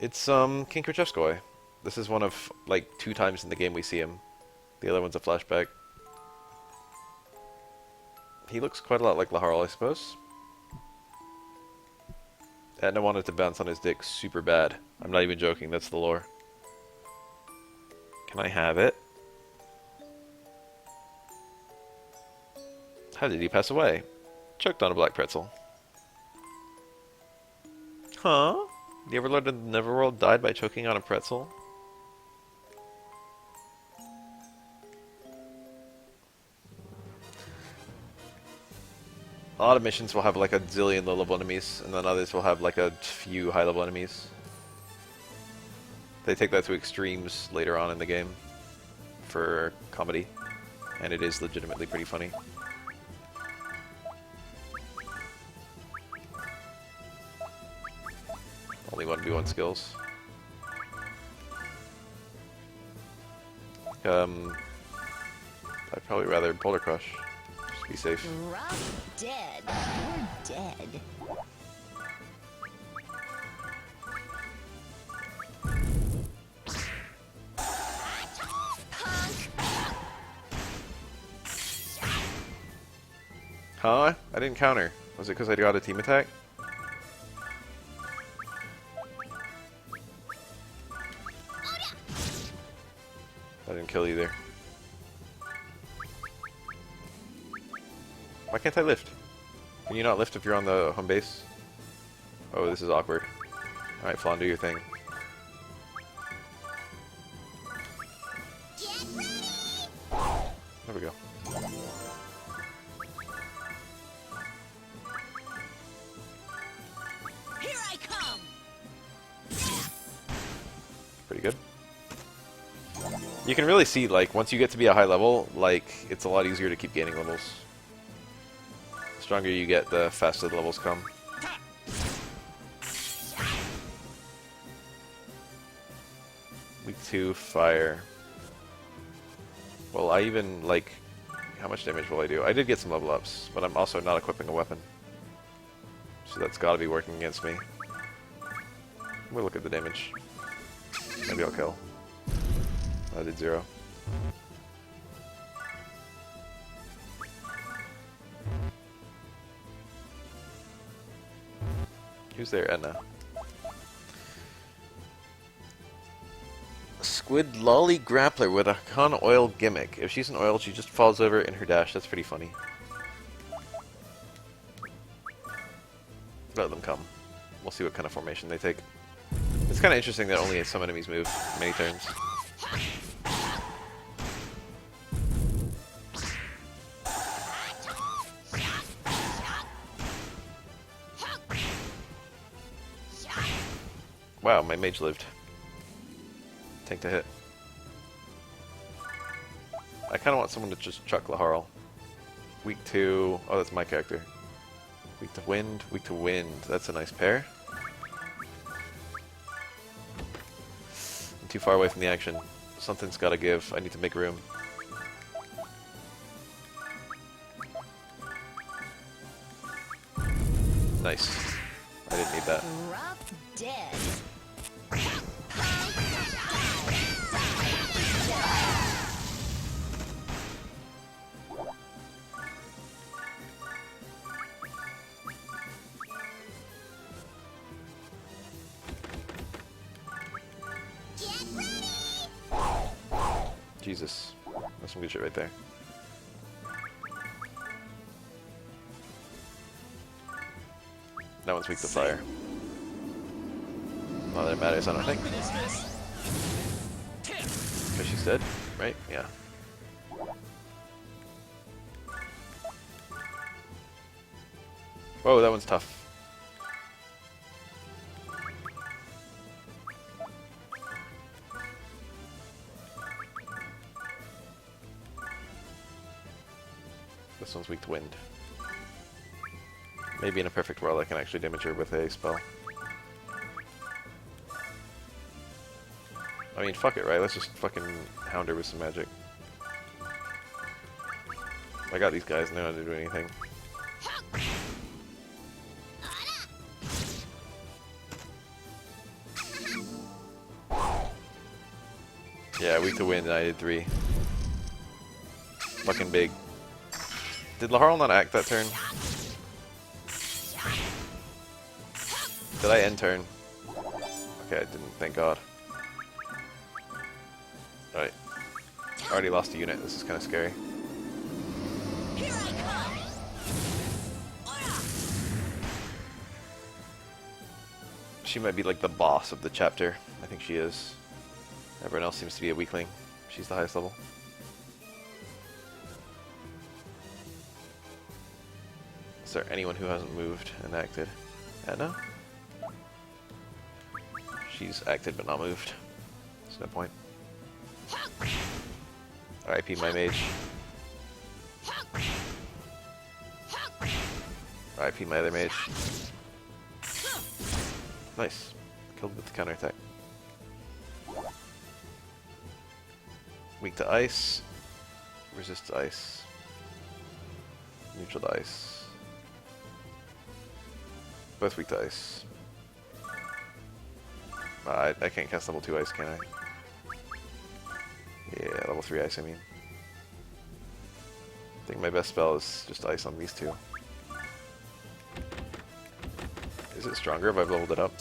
It's King Khrushchevskoy. This is one of like 2 times in the game we see him. The other one's a flashback. He looks quite a lot like Laharl, I suppose. And I wanted to bounce on his dick super bad. I'm not even joking, that's the lore. Can I have it? How did he pass away? Choked on a black pretzel. Huh? The Overlord of the Neverworld died by choking on a pretzel? A lot of missions will have like a zillion low-level enemies, and then others will have like a few high-level enemies. They take that to extremes later on in the game for comedy, and it is legitimately pretty funny. Only 1v1 skills. I'd probably rather Boulder Crush. Just be safe. Drop dead. You're dead. Huh? I didn't counter. Was it because I got a team attack? I didn't kill either. Why can't I lift? Can you not lift if you're on the home base? Oh, this is awkward. Alright, Flonne, do your thing. Get ready! There we go. Here I come. Pretty good. You can really see, like, once you get to be a high level, like, it's a lot easier to keep gaining levels. The stronger you get, the faster the levels come. Week 2, fire. Well, I even, like, how much damage will I do? I did get some level ups, but I'm also not equipping a weapon. So that's gotta be working against me. We'll look at the damage. Maybe I'll kill. I did 0. Who's there? Edna. Squid lolly grappler with a con oil gimmick. If she's an oil, she just falls over in her dash. That's pretty funny. Let them come. We'll see what kind of formation they take. It's kind of interesting that only some enemies move many turns. Wow, my mage lived. Tank to hit. I kind of want someone to just chuck Laharl. Weak to... Oh, that's my character. Weak to wind, weak to wind. That's a nice pair. I'm too far away from the action. Something's gotta give. I need to make room. Nice. I didn't need that. Drop dead. Get ready! Jesus. That's some good shit right there. That one's weak to fire. Well, that matters, I don't think. Because she's dead, right? Yeah. Whoa, that one's tough. This one's weak to wind. Maybe in a perfect world I can actually damage her with a spell. I mean, fuck it, right? Let's just fucking hound her with some magic. I got these guys, now I don't do anything. Yeah, weak to wind, and I did 3. Fucking big. Did Laharl not act that turn? Did I end turn? Okay, I didn't, thank god. Alright. Already lost a unit, this is kind of scary. Here I come! She might be like the boss of the chapter. I think she is. Everyone else seems to be a weakling. She's the highest level. Is there anyone who hasn't moved and acted? Edna? She's acted but not moved. There's no point. RIP my mage. RIP my other mage. Nice. Killed with the counterattack. Weak to ice. Resists ice. Neutral to ice. Both weak to ice. I can't cast level 2 ice, can I? Yeah, level 3 ice, I mean. I think my best spell is just ice on these two. Is it stronger if I've leveled it up?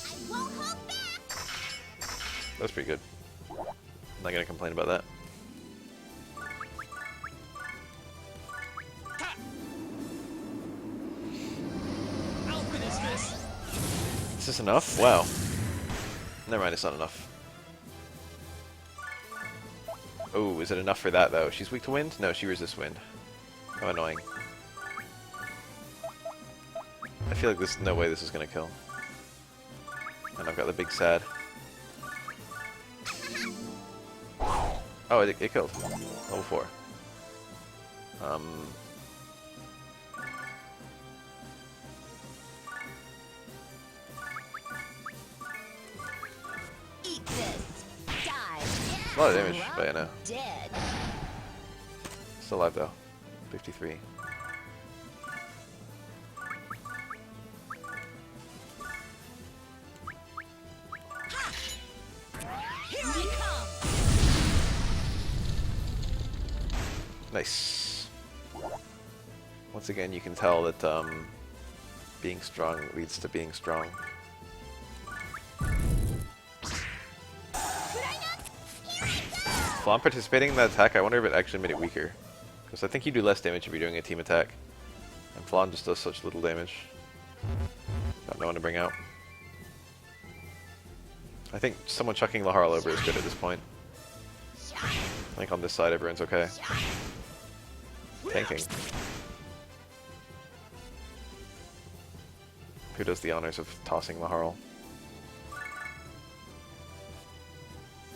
That's pretty good. I'm not gonna complain about that. Is this enough? Wow. Never mind, it's not enough. Oh, is it enough for that though? She's weak to wind? No, she resists wind. How annoying. I feel like there's no way this is gonna kill. And I've got the big sad. Oh, it killed. Level 4. Eat this! Die! A lot of damage, but yeah, no. Dead! Still alive though. 53. Here I come! Nice. Once again, you can tell that being strong leads to being strong. Flonne participating in that attack, I wonder if it actually made it weaker. Because I think you do less damage if you're doing a team attack. And Flonne just does such little damage. Got no one to bring out. I think someone chucking Laharl over is good at this point. I think on this side everyone's okay. Tanking. Who does the honors of tossing Laharl?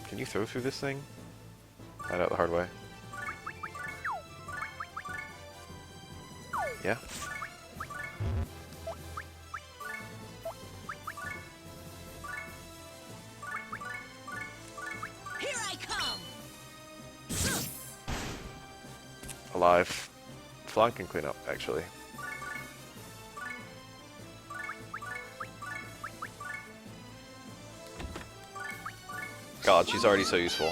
Can you throw through this thing? Find out the hard way. Yeah. Here I come! Alive. Flonne can clean up, actually. God, she's already so useful.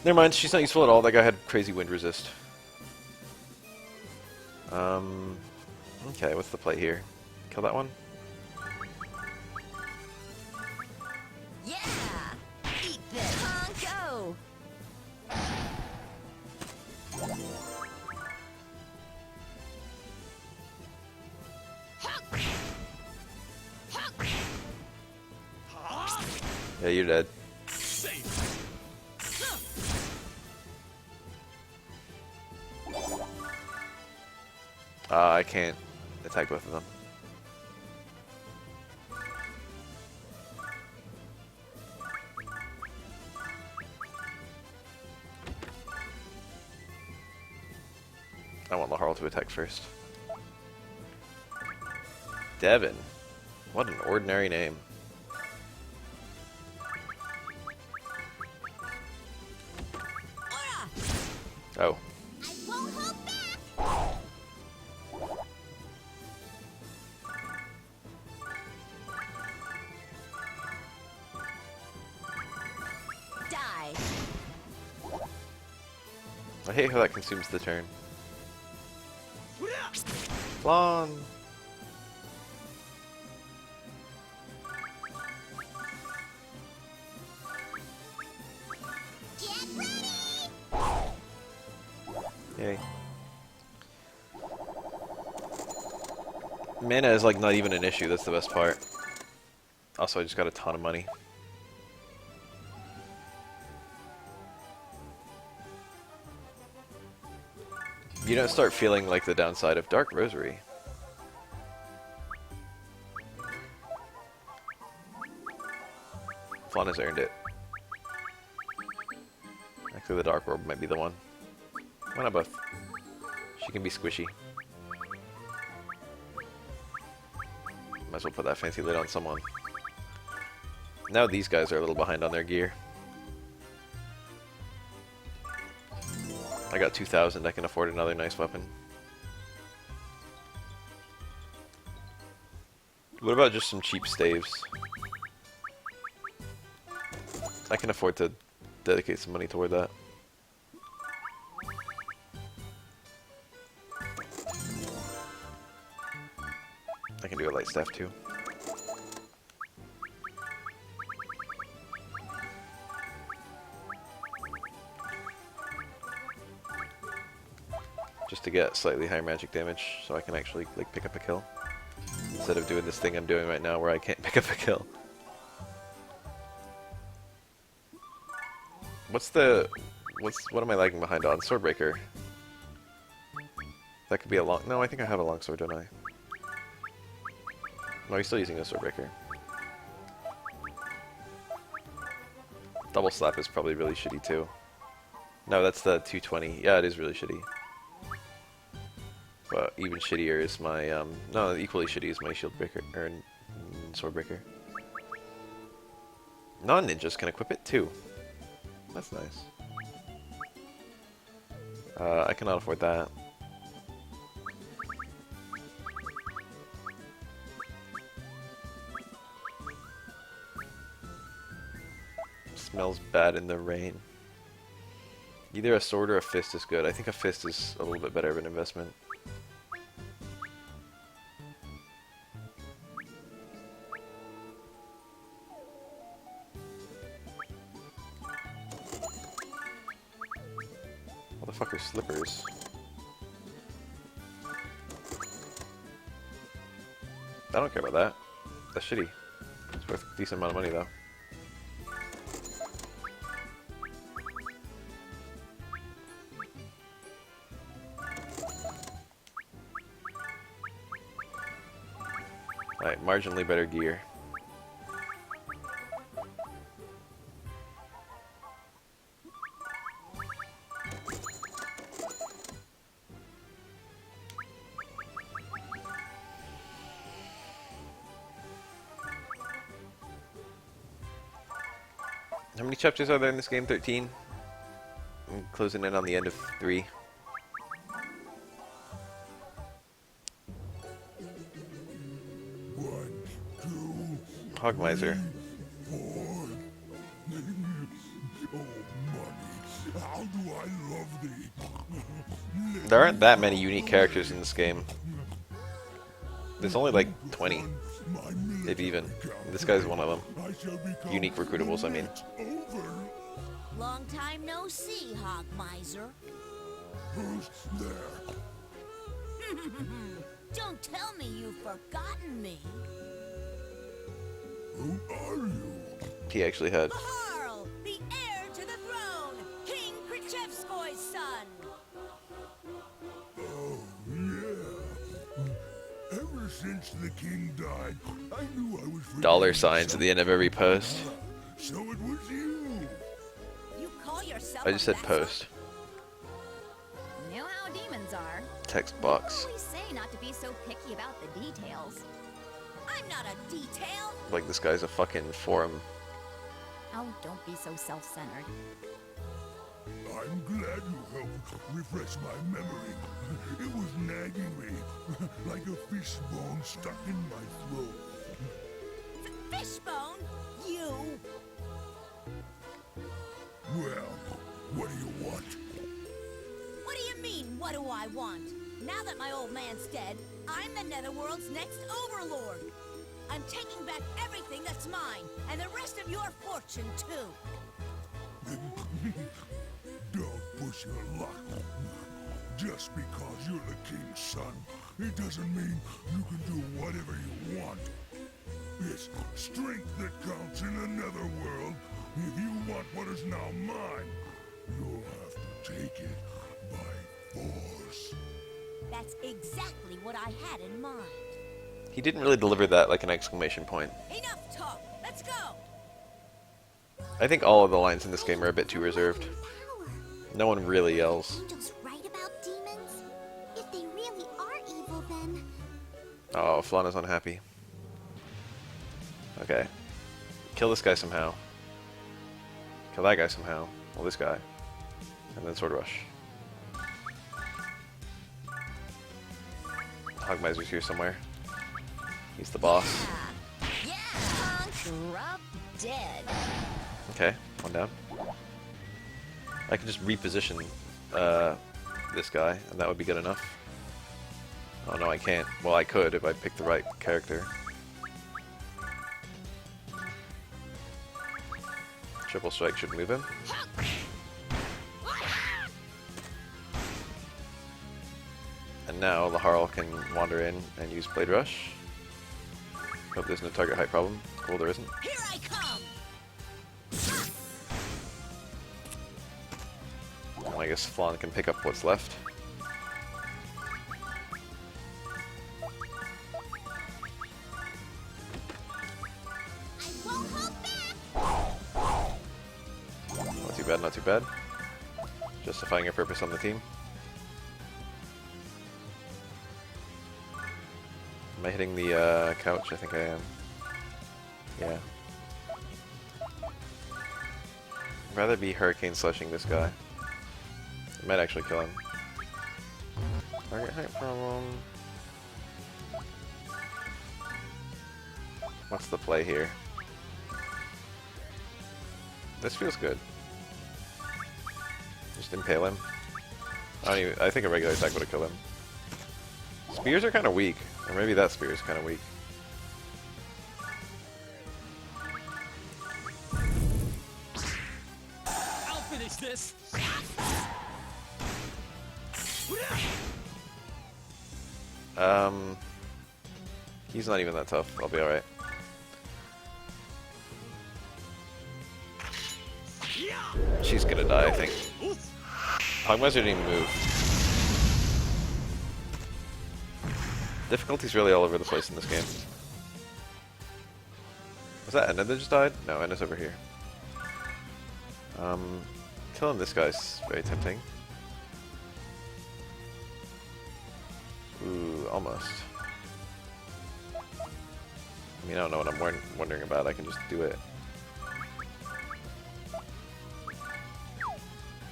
Never mind, she's not useful at all. That guy had crazy wind resist. Okay, what's the play here? Kill that one? Yeah! Eat this! Honko! Yeah, you're dead. I can't attack both of them. I want Laharl to attack first. Devin. What an ordinary name. Oh. I won't hold back! Die. I hate how that consumes the turn. Flonne! Get ready! Yay. Mana is like not even an issue, that's the best part. Also, I just got a ton of money. You don't start feeling like the downside of Dark Rosary. Flonne has earned it. Actually, the Dark Orb might be the one. Why not both? She can be squishy. Might as well put that fancy lid on someone. Now these guys are a little behind on their gear. I got 2,000, I can afford another nice weapon. What about just some cheap staves? I can afford to dedicate some money toward that. I can do a light staff too. Just to get slightly higher magic damage, so I can actually like pick up a kill. Instead of doing this thing I'm doing right now where I can't pick up a kill. What am I lagging behind on? Swordbreaker. That could be a long... No, I think I have a longsword, don't I? No, he's still using a Swordbreaker. Double Slap is probably really shitty too. No, that's the 220. Yeah, it is really shitty. But even shittier is my, no, equally shitty is my Shield Breaker, or Swordbreaker. Non-ninjas can equip it too. That's nice. I cannot afford that. Smells bad in the rain. Either a sword or a fist is good. I think a fist is a little bit better of an investment. What the fuck are slippers? I don't care about that. That's shitty. It's worth a decent amount of money though. Alright, marginally better gear. How many chapters are there in this game? 13? I'm closing in on the end of 3. Hog Miser. Oh, money, how do I love thee? There aren't that many unique characters in this game. There's only like 20, if even. This guy's one of them. Unique recruitables, I mean. Long time no see, Hog Miser. Who's there? Don't tell me you've forgotten me. Who are you? He actually had. Laharl, the heir to the throne, King Krichevskoy's son. Oh, yeah. Ever since the king died, I knew I was Dollar signs at the end of every post. So it was you. You call yourself I just a said vessel? post. You know how demons are. text box. We say not to be so picky about the details. I'm not a detail. Like this guy's a fucking forum. Oh, don't be so self-centered. I'm glad you helped refresh my memory. It was nagging me, like a fishbone stuck in my throat. Fishbone? You? Well, what do you want? What do you mean, what do I want? Now that my old man's dead, I'm the Netherworld's next overlord. I'm taking back everything that's mine, and the rest of your fortune, too. Don't push your luck. Just because you're the king's son, it doesn't mean you can do whatever you want. It's strength that counts in another world. If you want what is now mine, you'll have to take it by force. That's exactly what I had in mind. He didn't really deliver that like an exclamation point. Enough talk. Let's go. I think all of the lines in this game are a bit too reserved. Power. No one really yells. Angels right about demons? If they really are evil, then... Oh, Flonne is unhappy. Okay. Kill this guy somehow. Kill that guy somehow. Well, this guy. And then Sword Rush. Hogmiser's here somewhere. He's the boss. Yeah, drop dead. Okay, one down. I can just reposition this guy, and that would be good enough. Oh no, I can't. Well, I could if I picked the right character. Triple Strike should move him. And now Laharl can wander in and use Blade Rush. Hope there's no target height problem. Cool, there isn't. Here I come. Well, I guess Flonne can pick up what's left. I won't hold back! Not too bad, not too bad. Justifying your purpose on the team. Am I hitting the couch? I think I am. Yeah. I'd rather be Hurricane Slushing this guy. It might actually kill him. Target height problem. What's the play here? This feels good. Just impale him. I think a regular attack would have killed him. Spears are kind of weak. Or maybe that spear is kind of weak. I'll finish this. He's not even that tough. I'll be alright. She's gonna die, I think. Hogmiser didn't even move. Difficulty's really all over the place in this game. Was that Enna that just died? No, Enna's over here. Killing this guy's very tempting. Ooh, almost. I mean, I don't know what I'm wondering about. I can just do it.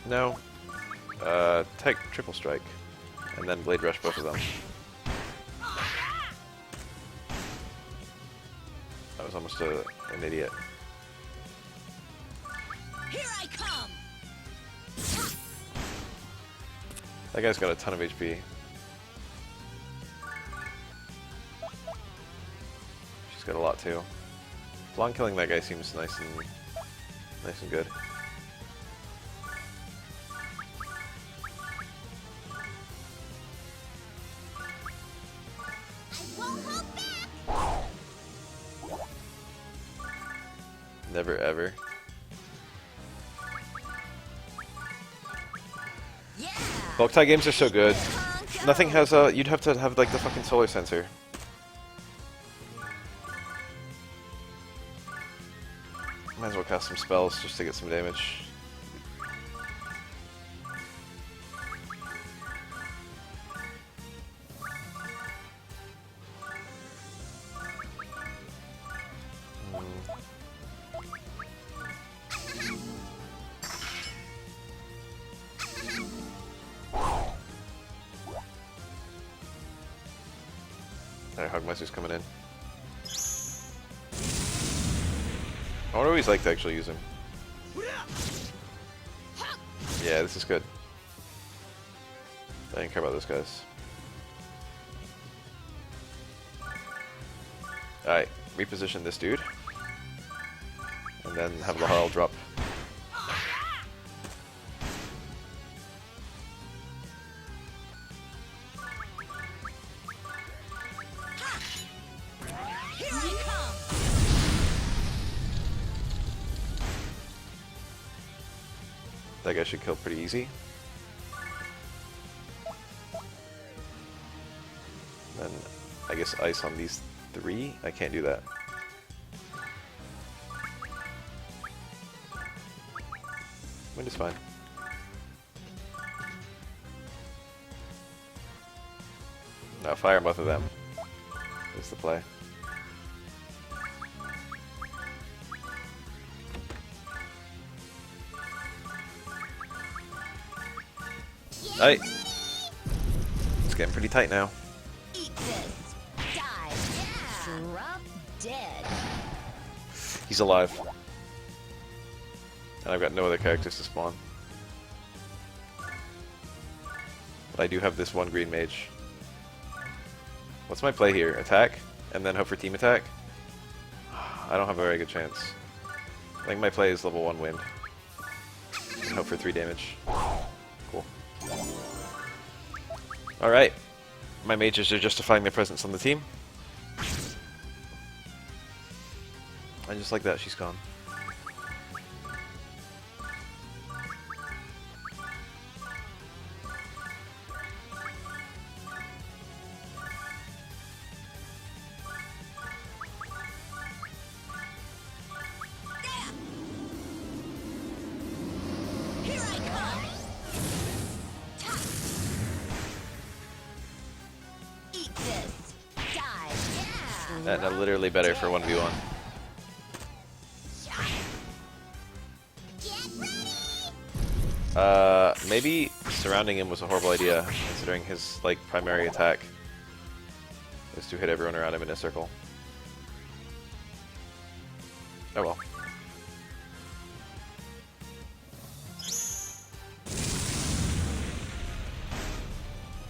No. Take Triple Strike. And then Blade Rush both of them. I was almost an idiot. Here I come. That guy's got a ton of HP. She's got a lot too. Flonne killing that guy seems nice and good. I won't hold back! Never ever. Yeah. Bulk tie games are so good. Nothing has a. You'd have to have like the fucking solar sensor. Might as well cast some spells just to get some damage. Alright, Hogmeister's coming in. I would always like to actually use him. Yeah, this is good. I didn't care about those guys. Alright, reposition this dude. And then have the Harl drop. That guy should kill pretty easy. Then I guess ice on these 3. I can't do that. Wind is fine. Now fire both of them. Is the play. Alright. It's getting pretty tight now. Eat this. Die. Yeah. Drop dead. He's alive. And I've got no other characters to spawn. But I do have this one green mage. What's my play here? Attack? And then hope for team attack? I don't have a very good chance. I think my play is level 1 wind. And hope for 3 damage. Cool. Alright. My mages are justifying their presence on the team. And just like that, she's gone. Here I come. Eat this. Die. Yeah. And literally better for 1v1. Maybe surrounding him was a horrible idea, considering his, like, primary attack is to hit everyone around him in a circle. Oh well.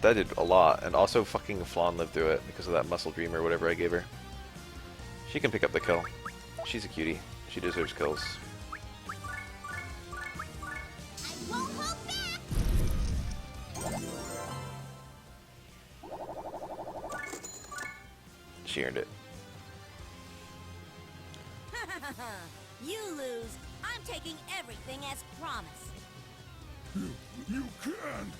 That did a lot, and also fucking Flonne lived through it because of that muscle dream or whatever I gave her. She can pick up the kill. She's a cutie. She deserves kills. Won't hold back. She earned it. You lose. I'm taking everything as promised. You can't!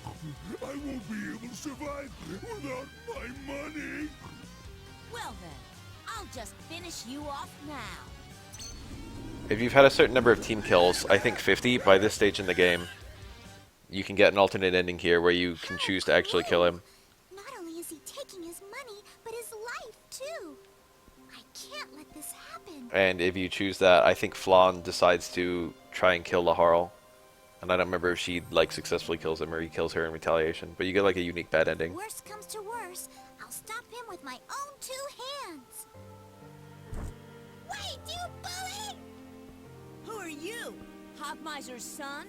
I won't be able to survive without my money! Well then, I'll just finish you off now. If you've had a certain number of team kills, I think 50 by this stage in the game, you can get an alternate ending here where you can choose to actually kill him. Not only is he taking his money, but his life too. I can't let this happen. And if you choose that, I think Flonne decides to try and kill Laharl. And I don't remember if she, like, successfully kills him or he kills her in retaliation. But you get, like, a unique bad ending. Worst comes to worst, I'll stop him with my own 2 hands. Wait, you bully! Who are you? Hogmeister's son?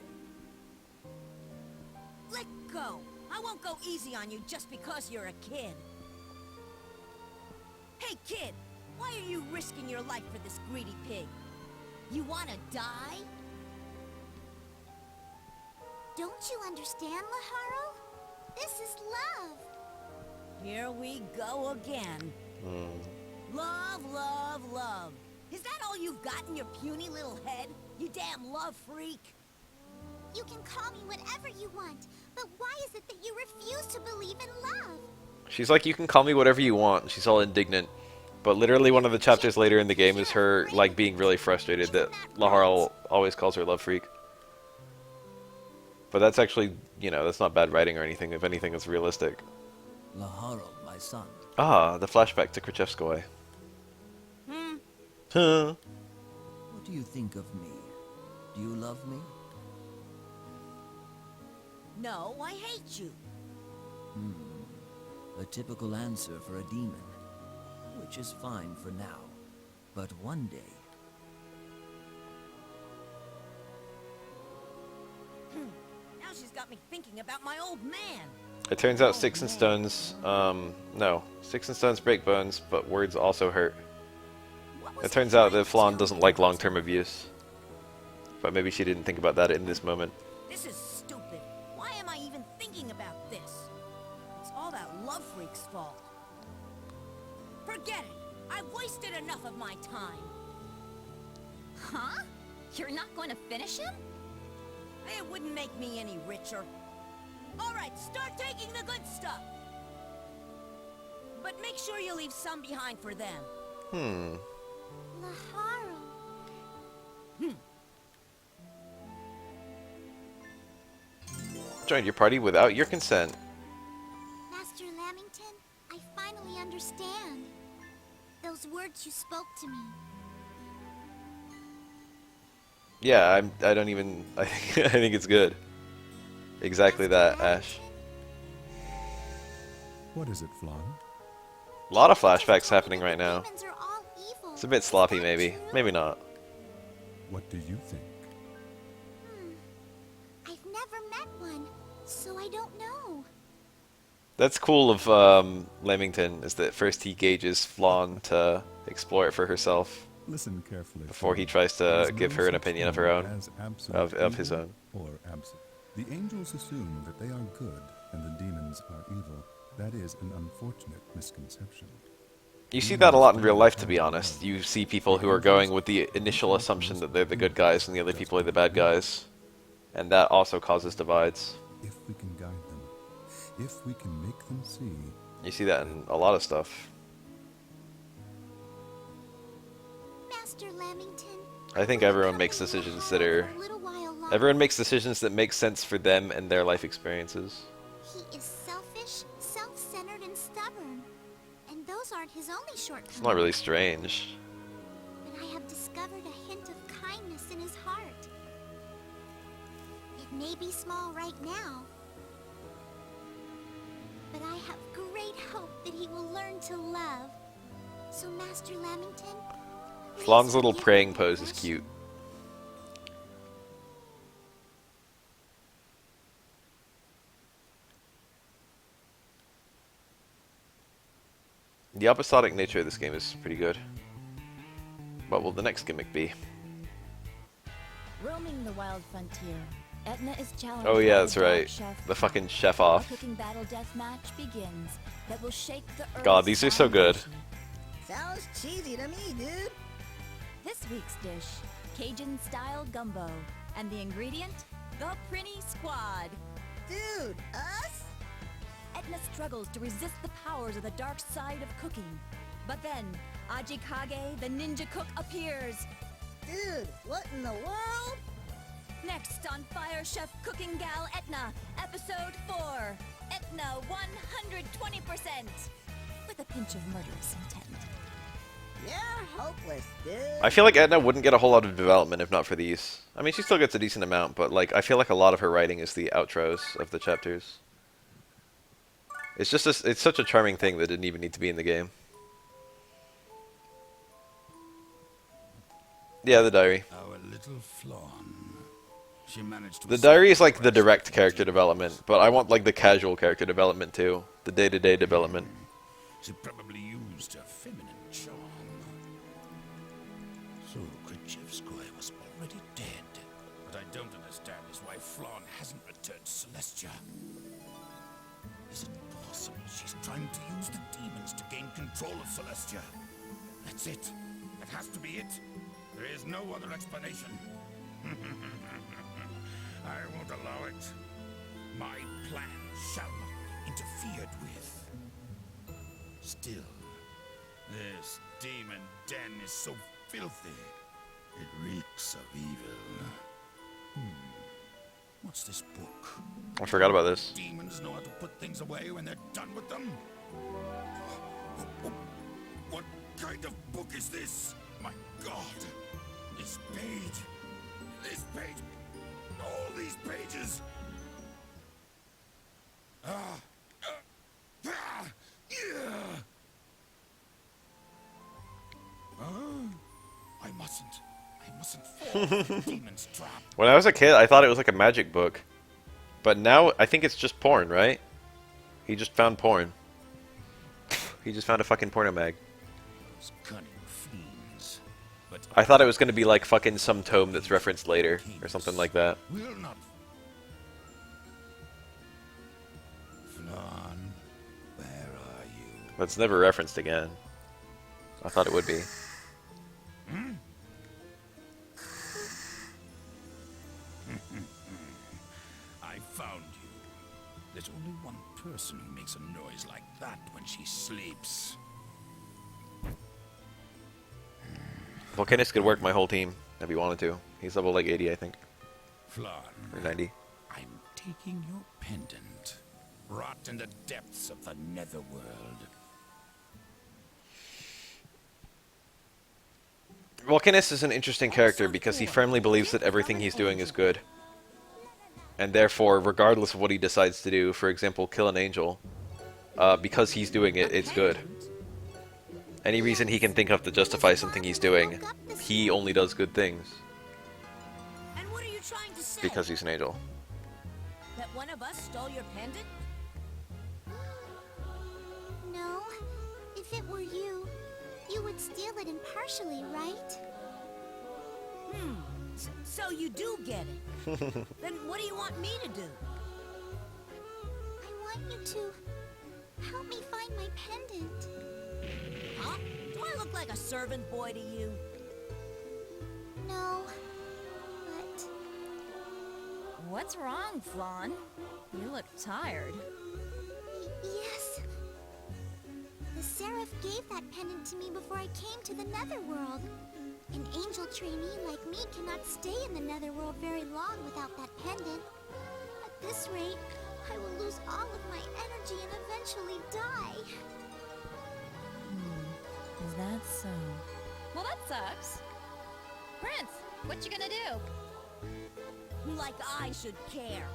Let go. I won't go easy on you just because you're a kid. Hey kid, why are you risking your life for this greedy pig? You wanna die? Don't you understand, Laharl? This is love. Here we go again. Love, love, love. Is that all you've got in your puny little head? You damn love freak. You can call me whatever you want, but why is it that you refuse to believe in love? She's like, you can call me whatever you want. She's all indignant. But literally one of the chapters later in the game is her, like, being really frustrated that Laharl always calls her love freak. But that's actually, you know, that's not bad writing or anything. If anything, it's realistic. Laharl, my son. Ah, the flashback to Krichevskoy. Huh. What do you think of me? Do you love me? No, I hate you. A typical answer for a demon. which is fine for now. But one day, Now she's got me thinking about my old man. It turns out sticks and stones, no. Sticks and stones break bones, but words also hurt. It turns out that Flonne doesn't like long-term abuse. But maybe she didn't think about that in this moment. This is stupid. Why am I even thinking about this? It's all that love freak's fault. Forget it. I've wasted enough of my time. Huh? You're not going to finish him? It wouldn't make me any richer. All right, start taking the good stuff. But make sure you leave some behind for them. Laharo. Joined your party without your consent. Master Lamington, I finally understand. Those words you spoke to me. Yeah, I don't even... I think it's good. Exactly that, Ash. What is it, Flonne? A lot of flashbacks happening right now. Demons are all evil. It's a bit sloppy, maybe. Maybe not. What do you think? I've never met one, so I don't know. That's cool of Lamington, is that first he gauges Flonne to explore it for herself Listen carefully. before he Flonne. tries There to is give no her an such opinion of thing her own, as absolute of his evil own. Or absent. The angels assume that they are good and the demons are evil. That is an unfortunate misconception. You see that a lot in real life, to be honest. You see people who are going with the initial assumption that they're the good guys and the other people are the bad guys. And that also causes divides. If we can guide them, if we can make them see. You see that in a lot of stuff. Master Lamington. I think everyone makes decisions that are... Everyone makes decisions that make sense for them and their life experiences. He is selfish, self-centered, and stubborn. And those aren't his only shortcomings. It's not really strange. But I have discovered a hint of kindness in his heart. It may be small right now, but I have great hope that he will learn to love. So, Master Lamington, Flonne's little praying pose is cute. The episodic nature of this game is pretty good. What will the next gimmick be? Roaming the wild frontier, Etna is challenged. Oh yeah, by that's the dark right. chef. The fucking chef A off. cooking battle death match begins that will shake the earth. God, these are so good. Sounds cheesy to me, dude. This week's dish, Cajun-style gumbo, and the ingredient, the Prinny Squad. Dude, us? Etna struggles to resist the powers of the dark side of cooking. But then, Ajikage, the ninja cook, appears. Dude, what in the world? Next on Fire Chef Cooking Gal Etna, Episode 4. Etna 120%. With a pinch of murderous intent. You're hopeless, dude. I feel like Edna wouldn't get a whole lot of development if not for these. I mean, she still gets a decent amount, but like I feel like a lot of her writing is the outros of the chapters. It's just it's such a charming thing that didn't even need to be in the game. Yeah, the diary. Our little Flonne. She managed to The escape diary is like the arrest direct and character development, but I want like the casual character development too. The day-to-day development. She probably used her feminine charm. So Recruitment was already dead. What I don't understand is why Flonne hasn't returned to Celestia. Is it possible she's trying to use the demons to gain control of Celestia? That's it. That has to be it. There is no other explanation. I won't allow it. My plan shall not be interfered with. Still, this demon den is so filthy. It reeks of evil. What's this book? I forgot about this. Demons know how to put things away when they're done with them? What kind of book is this? My God! This page! This page! All these pages! I mustn't fall for the demon's trap. When I was a kid, I thought it was like a magic book. But now, I think it's just porn, right? He just found porn. He just found a fucking porno mag. Those cunning fiends. But I thought it was going to be like fucking some tome that's referenced later, or something like that. will not. Flonne, where are you? But it's never referenced again. I thought it would be. I found you. There's only one person who makes a noise like that when she sleeps. Volcanist could work my whole team if he wanted to. He's level like 80, I think. Flonne, Or 90. I'm taking your pendant. Rot in the depths of the netherworld. Volcanist is an interesting character because he firmly believes that everything he's doing is good. And therefore, regardless of what he decides to do, for example, kill an angel, because he's doing it, it's good. Any reason he can think of to justify something he's doing, he only does good things. And what are you trying to say? Because he's an angel. That one of us stole your pendant? No. If it were you, you would steal it impartially, right? So you do get it. Then what do you want me to do? I want you to help me find my pendant. Huh? Do I look like a servant boy to you? No, but What's wrong, Flonne? You look tired. yes. The Seraph gave that pendant to me before I came to the Netherworld. An angel trainee like me cannot stay in the Netherworld very long without that pendant. At this rate, I will lose all of my energy and eventually die. Is that so? Well, that sucks. Prince, what you gonna do? Like I should care.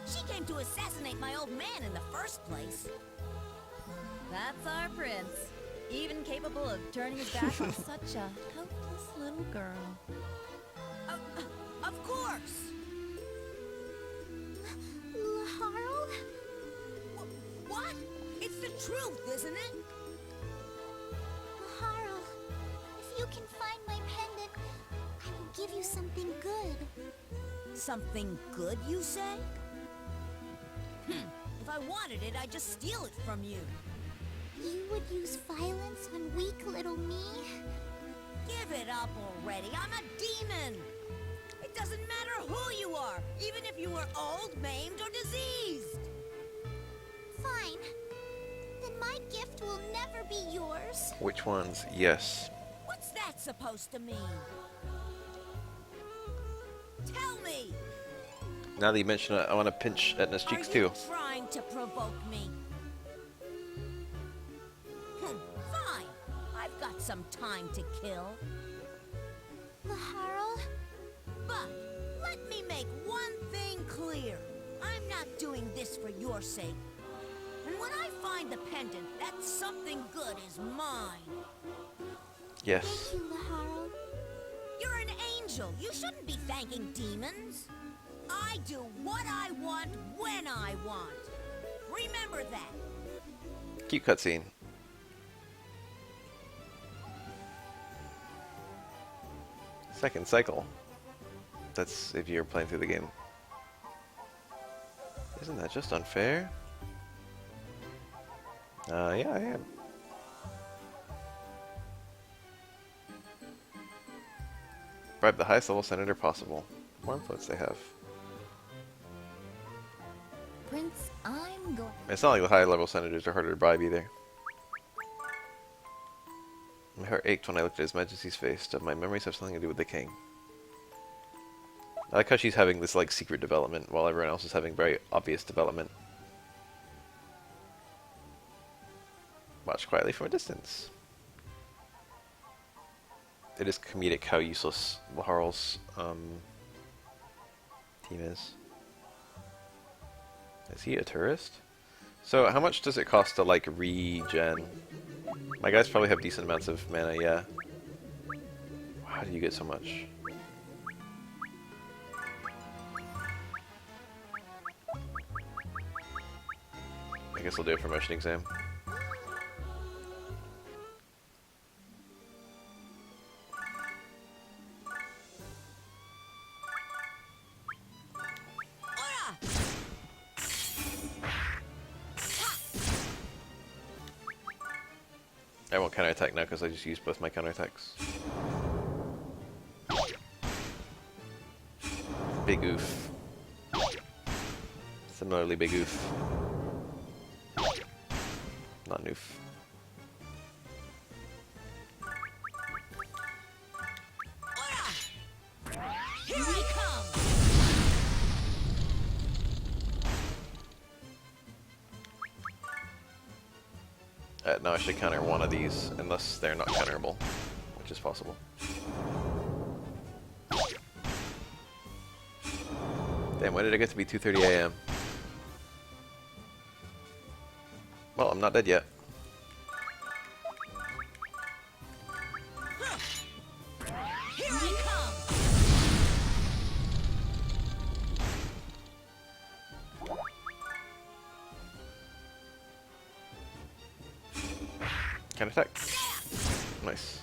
She came to assassinate my old man in the first place. That's our prince. Even capable of turning his back on such a helpless little girl. Of course. Laharl? What? It's the truth, isn't it? Laharl, if you can find my pendant, I will give you something good. Something good, you say? If I wanted it, I'd just steal it from you. You would use violence on weak little me? Give it up already. I'm a demon. It doesn't matter who you are, even if you were old, maimed, or diseased. Fine. Then my gift will never be yours. Which ones? Yes. What's that supposed to mean? Tell me. Now that you mention it, I want to pinch Etna's cheeks Are you too. trying to provoke me? Fine. I've got some time to kill. Laharl? But let me make one thing clear. I'm not doing this for your sake. And when I find the pendant, that something good is mine. Yes. Thank you, Laharl. You're an angel. You shouldn't be thanking demons. I do what I want when I want. Remember that. Cute cutscene. Second cycle. That's if you're playing through the game. Isn't that just unfair? Yeah, I am. Bribe the highest level senator possible. More influence they have. Prince, I'm going. It's not like the high level senators are harder to bribe either. My heart ached when I looked at His Majesty's face. Did my memories have something to do with the king? I like how she's having this like secret development while everyone else is having very obvious development. Watch quietly from a distance. It is comedic how useless Laharl's team is. Is he a tourist? So how much does it cost to like regen? My guys probably have decent amounts of mana, yeah. Wow, How do you get so much? I guess I'll do a promotion exam. I won't counterattack now because I just used both my counterattacks. Big oof. Similarly big oof. Not noof. Here I come! Now I should counter one of these, unless they're not counterable, which is possible. Damn, when did I get to be 2:30 AM? Well, I'm not dead yet. Here I come! Counterattack. Nice.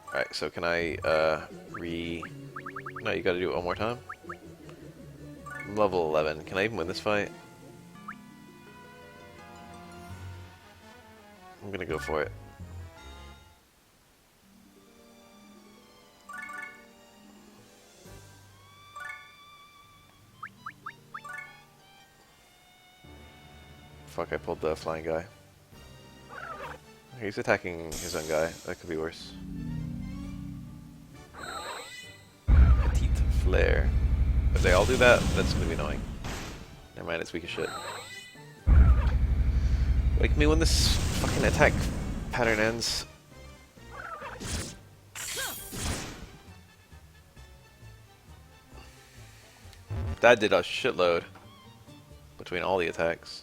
Alright, so can I, No, you gotta do it one more time. I'm level 11. Can I even win this fight? I'm gonna go for it. Fuck, I pulled the flying guy. He's attacking his own guy. That could be worse. Petite flare. If they all do that, that's gonna be annoying. Never mind, it's weak as shit. Wake me when this fucking attack pattern ends. That did a shitload between all the attacks.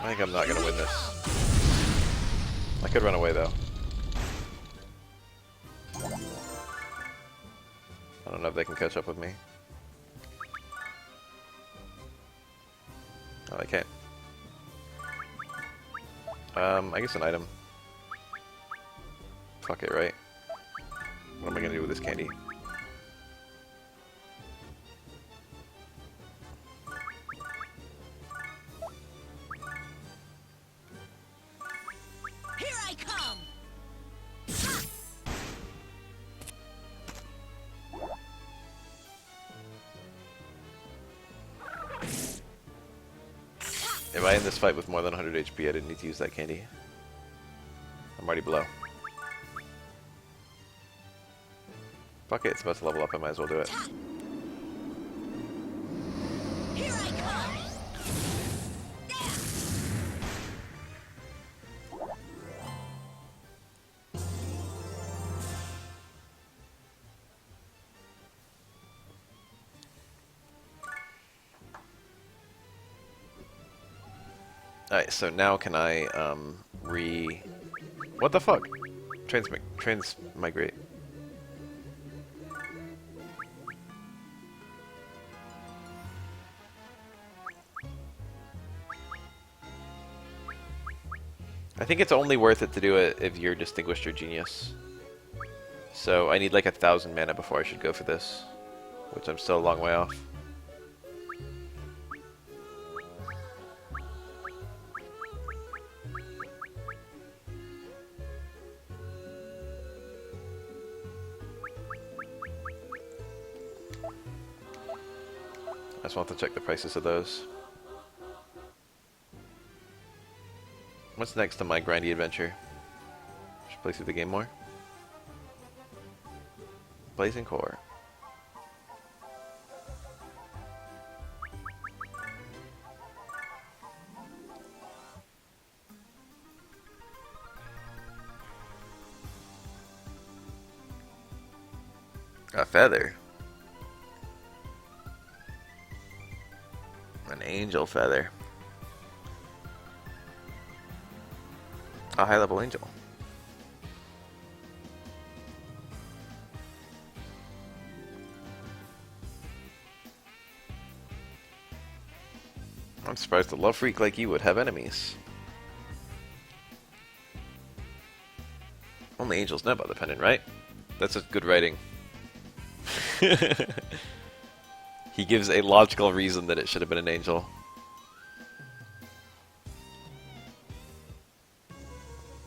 I think I'm not gonna win this. I could run away though. I don't know if they can catch up with me. Oh, they can't. I guess an item. Fuck it, right? What am I gonna do with this candy? Here I come! If I end this fight with more than 100 HP, I didn't need to use that candy. I'm already below. Fuck it, it's about to level up, I might as well do it. Here I come! Alright, so now can I, What the fuck? Transmigrate. I think it's only worth it to do it if you're Distinguished or Genius. So I need like 1,000 mana before I should go for this, which I'm still a long way off. I just want to check the prices of those. What's next on my grindy adventure? Should play through the game more. Blazing Core. A feather. An angel feather. A high level angel. I'm surprised a love freak like you would have enemies. Only angels know about the pendant, right? That's a good writing. He gives a logical reason that it should have been an angel.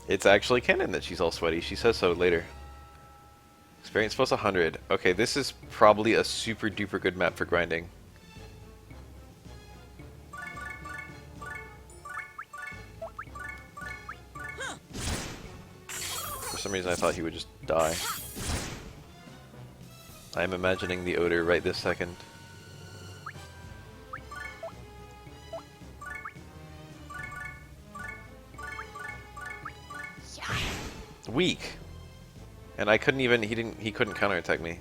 It's actually canon that she's all sweaty. She says so later. Experience plus 100. Okay, this is probably a super duper good map for grinding. For some reason I thought he would just die. I'm imagining the odor right this second. Weak. And I couldn't even, he couldn't counterattack me.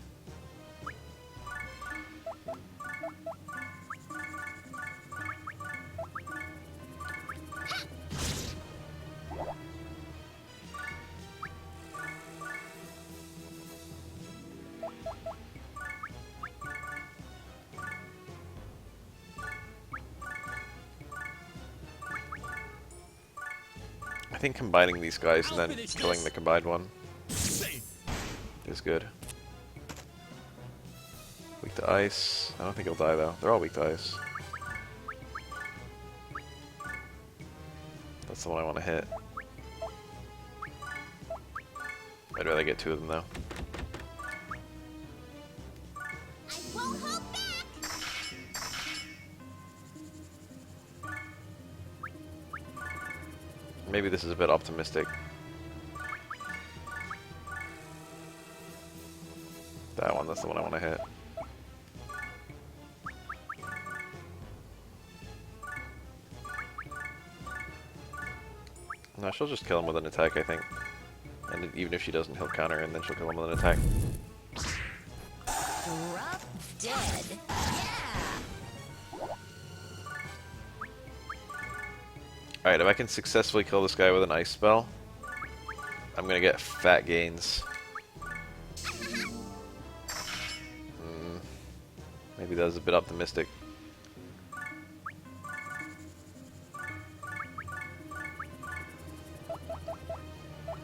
I think combining these guys and then killing the combined one is good. Weak to ice. I don't think he'll die though. They're all weak to ice. That's the one I want to hit. I'd rather get two of them though. I won't hold back. Maybe this is a bit optimistic. That one, that's the one I want to hit. No, she'll just kill him with an attack, I think. And even if she doesn't, he'll counter, and then she'll kill him with an attack. Drop dead. Yeah! Alright, if I can successfully kill this guy with an ice spell, I'm gonna get fat gains. Maybe that was a bit optimistic.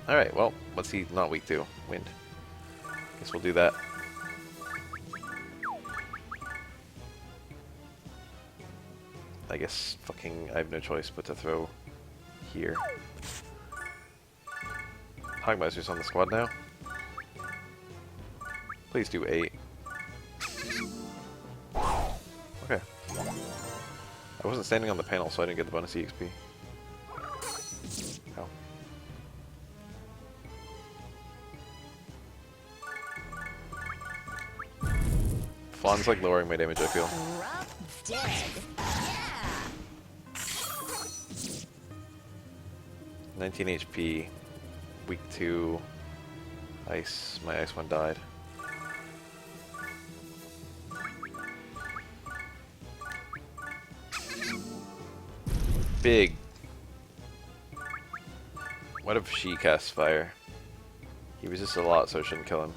Alright, well, what's he not weak to? Wind. Guess we'll do that. I guess fucking I have no choice but to throw here. Hogmeister's on the squad now. Please do 8. Okay. I wasn't standing on the panel, so I didn't get the bonus EXP. Oh. Flonne's like lowering my damage, I feel. Drop dead. Yeah! 19 HP. Weak to ice. My ice one died. Big. What if she casts fire? He resists a lot, so it shouldn't kill him.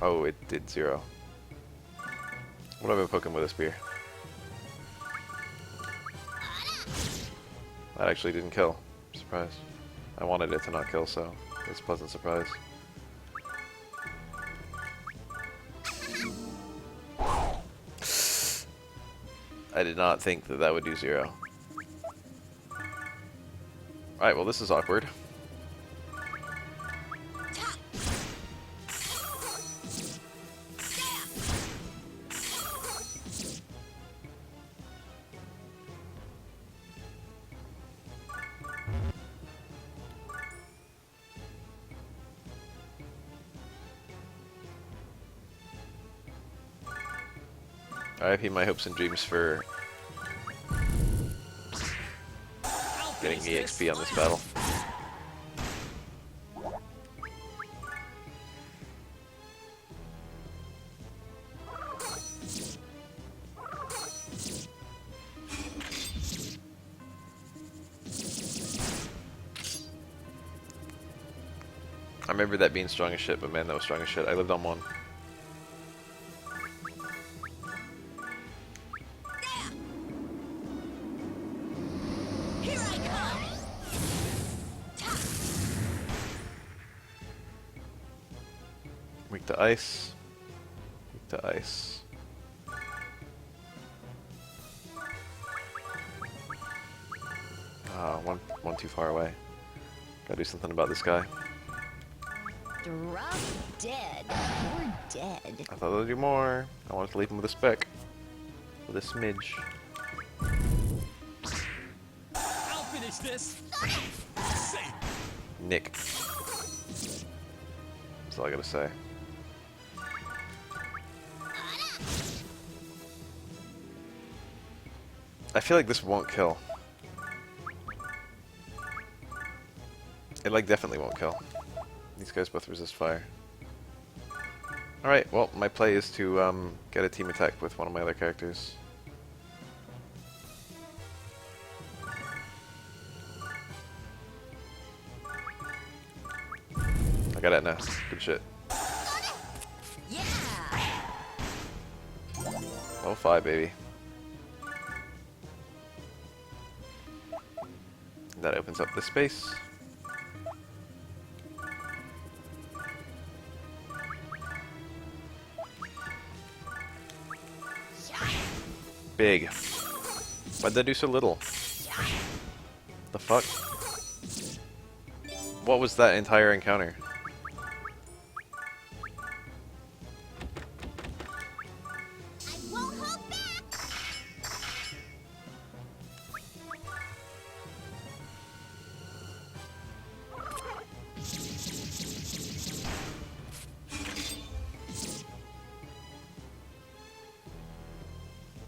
Oh, it did 0. What if I poke him with a spear? That actually didn't kill. Surprise. I wanted it to not kill, so it's a pleasant surprise. I did not think that that would do 0. Alright, well this is awkward. RIP my hopes and dreams for getting EXP on this battle. I remember that being strong as shit, but man, that was strong as shit. I lived on one. Here I come! Weak to ice. Weak to ice. Ah, one too far away. Gotta do something about this guy. Drop dead. You're dead. I thought they'd do more. I wanted to leave him with a speck. With a smidge. I'll finish this. Say, Nick. That's all I gotta say. I feel like this won't kill. It like definitely won't kill. These guys both resist fire. Alright, well, my play is to get a team attack with one of my other characters. I got Etna. Good shit. Yeah. Level 5, baby. That opens up the space. Big. Why'd that do so little? The fuck? What was that entire encounter? I won't hold back!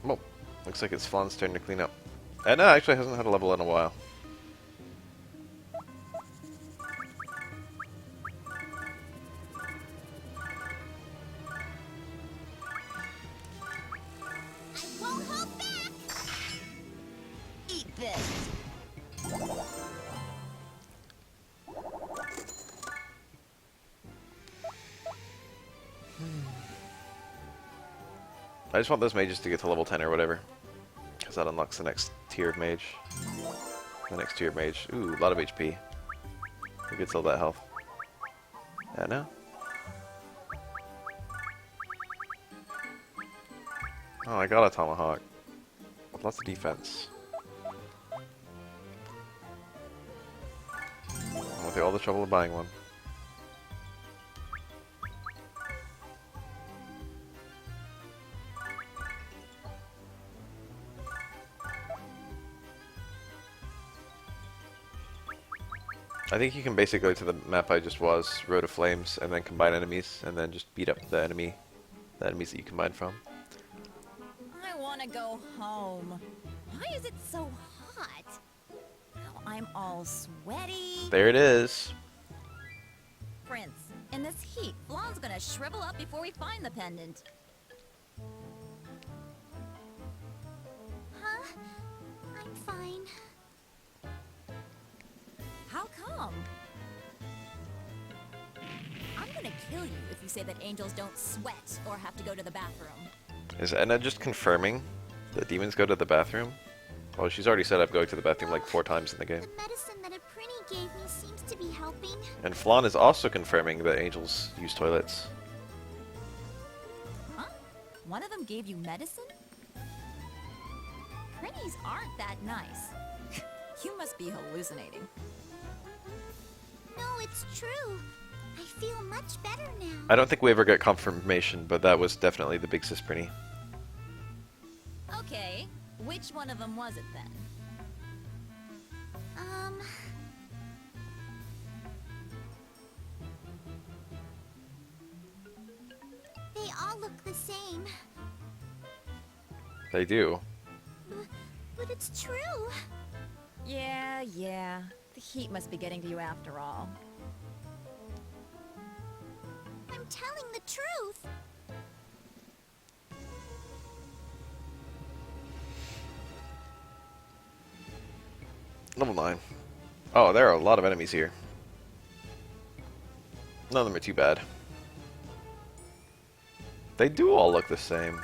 Well, looks like it's Flonne's turn to clean up. Edna actually hasn't had a level in a while. I won't hold back! Eat this. I just want those mages to get to level 10 or whatever. Because that unlocks the next tier of mage. The next tier of mage. Ooh, a lot of HP. Who gets all that health? Edna? Oh, I got a tomahawk. With lots of defense. I went through all the trouble of buying one. I think you can basically go to the map I just was, Road of Flames, and then combine enemies, and then just beat up the enemies that you combine from. I want to go home. Why is it so hot? Now I'm all sweaty. There it is. Prince, in this heat, Flonne's gonna shrivel up before we find the pendant. Huh? I'm fine. How come? I'm gonna kill you if you say that angels don't sweat or have to go to the bathroom. Is Edna just confirming that demons go to the bathroom? Well, she's already said I'm going to the bathroom like 4 times in the game. The medicine that a Prinny gave me seems to be helping. And Flonne is also confirming that angels use toilets. Huh? One of them gave you medicine? Prinnies aren't that nice. You must be hallucinating. No, it's true. I feel much better now. I don't think we ever got confirmation, but that was definitely the big sis Prinny. Okay, which one of them was it then? They all look the same. They do. But it's true. Yeah. The heat must be getting to you after all. I'm telling the truth. Level 9. Oh, there are a lot of enemies here. None of them are too bad. They do all look the same.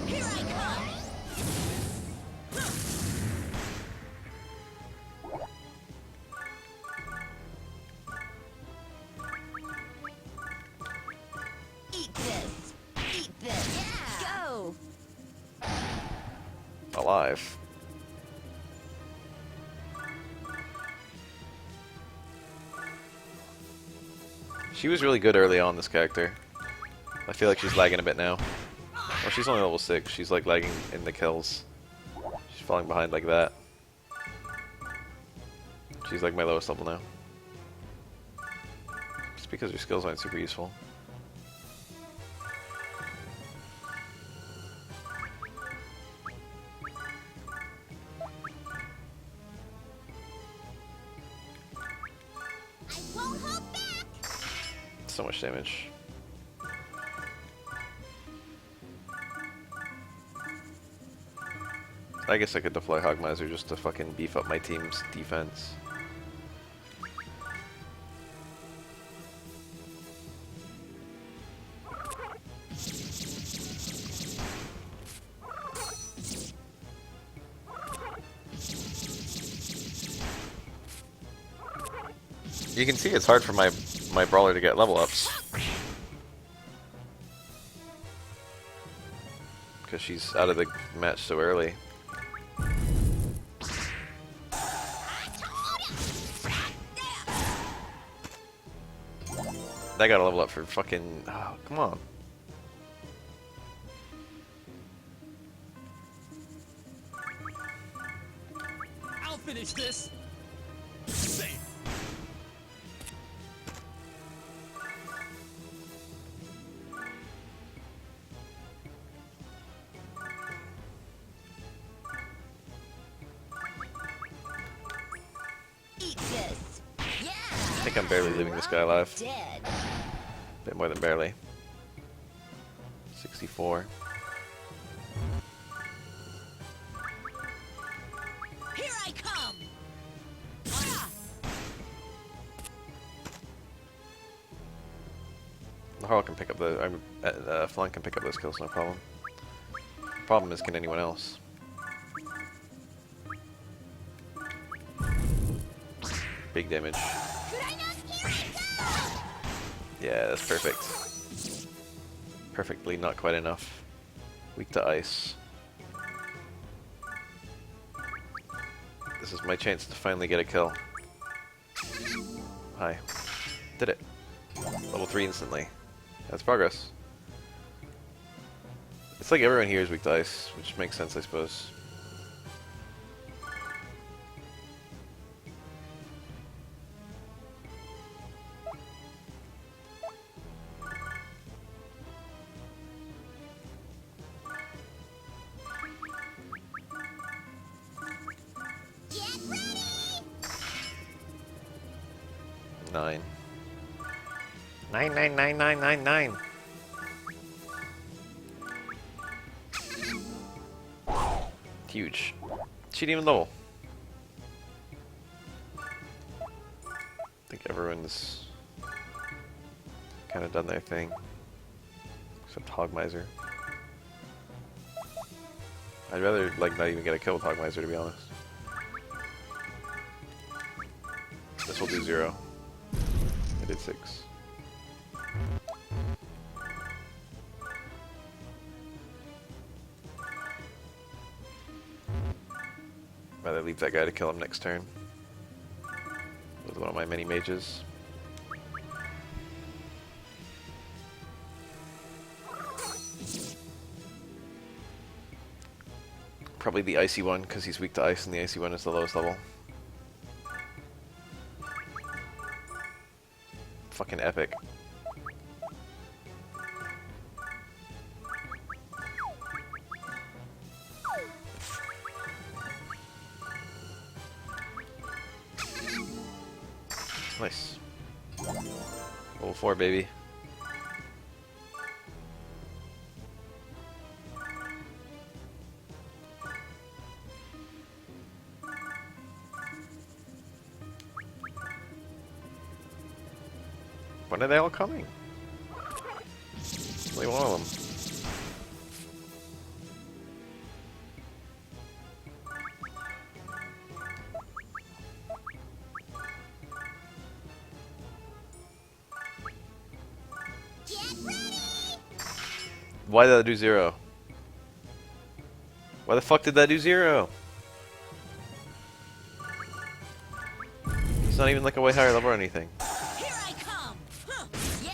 Here I come! Eat this! Eat this! Yeah! Go! Alive. She was really good early on, this character. I feel like she's lagging a bit now. Well, she's only level 6. She's like lagging in the kills. She's falling behind like that. She's like my lowest level now. Just because her skills aren't super useful. I won't hold back! So much damage. I guess I could deploy Hogmiser just to fucking beef up my team's defense. You can see it's hard for my brawler to get level ups. Because she's out of the match so early. That got a level up for fucking... Oh, come on. I'll finish this. Safe. Eat this! Yeah! I think I'm barely leaving this guy alive. Dead! Bit more than barely. 64. Here I come! Ah! Harl can pick up the... Flonne can pick up those kills, no problem. Problem is, can anyone else? Big damage. Could I not hear it go? Yeah, that's perfect. Perfectly not quite enough. Weak to ice. This is my chance to finally get a kill. Hi. Did it. Level 3 instantly. That's progress. It's like everyone here is weak to ice, which makes sense, I suppose. Get ready! 9. 9. Huge. She didn't even level. I think everyone's kind of done their thing. Except Hogmiser. I'd rather like not even get a kill with Hogmiser, to be honest. This will do 0. I did 6. Rather leave that guy to kill him next turn. With one of my mini mages. Probably the icy one, because he's weak to ice and the icy one is the lowest level. Fucking epic. Nice. Level 4, baby. When are they all coming? Only one of them. Why did that do 0? Why the fuck did that do 0? It's not even like a way higher level or anything. Here I come! Huh. Yeah!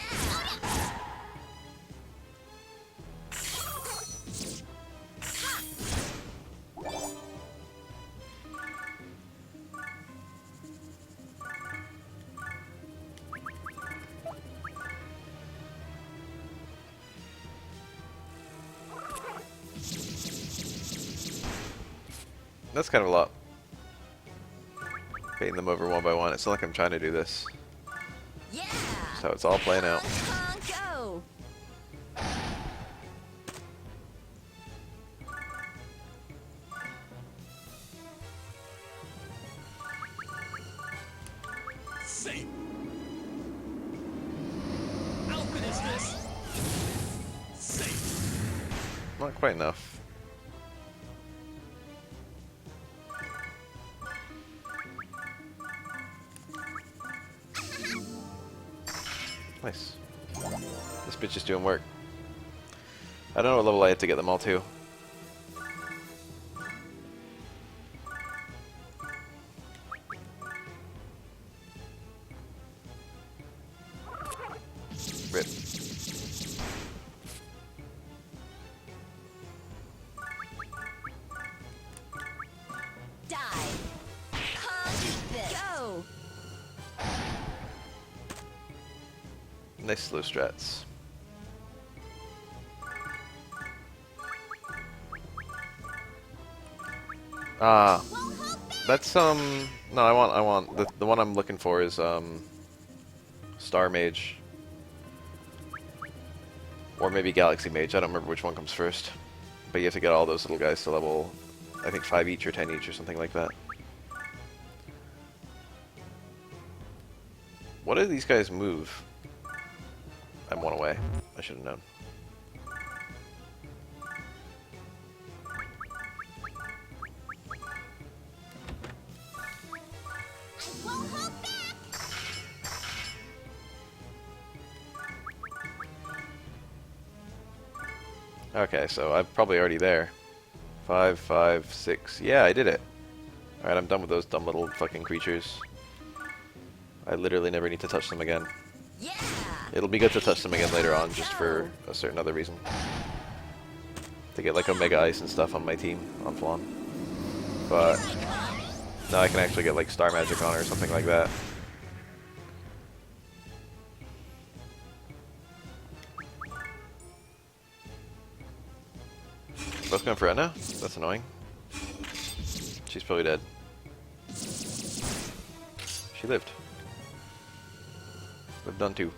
That's kind of a lot. Baiting them over one by one. It's not like I'm trying to do this. Yeah! So it's all playing out. Go! Safe. How good is this? Safe. Not quite enough. Nice. This bitch is doing work. I don't know what level I have to get them all to. Rip. Die! Go! Nice slow strats. Ah, that's no, I want the one I'm looking for is Star Mage, or maybe Galaxy Mage. I don't remember which one comes first, but you have to get all those little guys to level, I think 5 each or 10 each or something like that. What do these guys move? I'm one away. I should have known. Okay, so I'm probably already there. 5, 5, 6. Yeah, I did it. Alright, I'm done with those dumb little fucking creatures. I literally never need to touch them again. Yeah! It'll be good to touch them again later on, just for a certain other reason. To get like Omega Ice and stuff on my team, on Flonne. But now I can actually get like Star Magic on her or something like that. Both going for Etna? That's annoying. She's probably dead. She lived. We've done 2.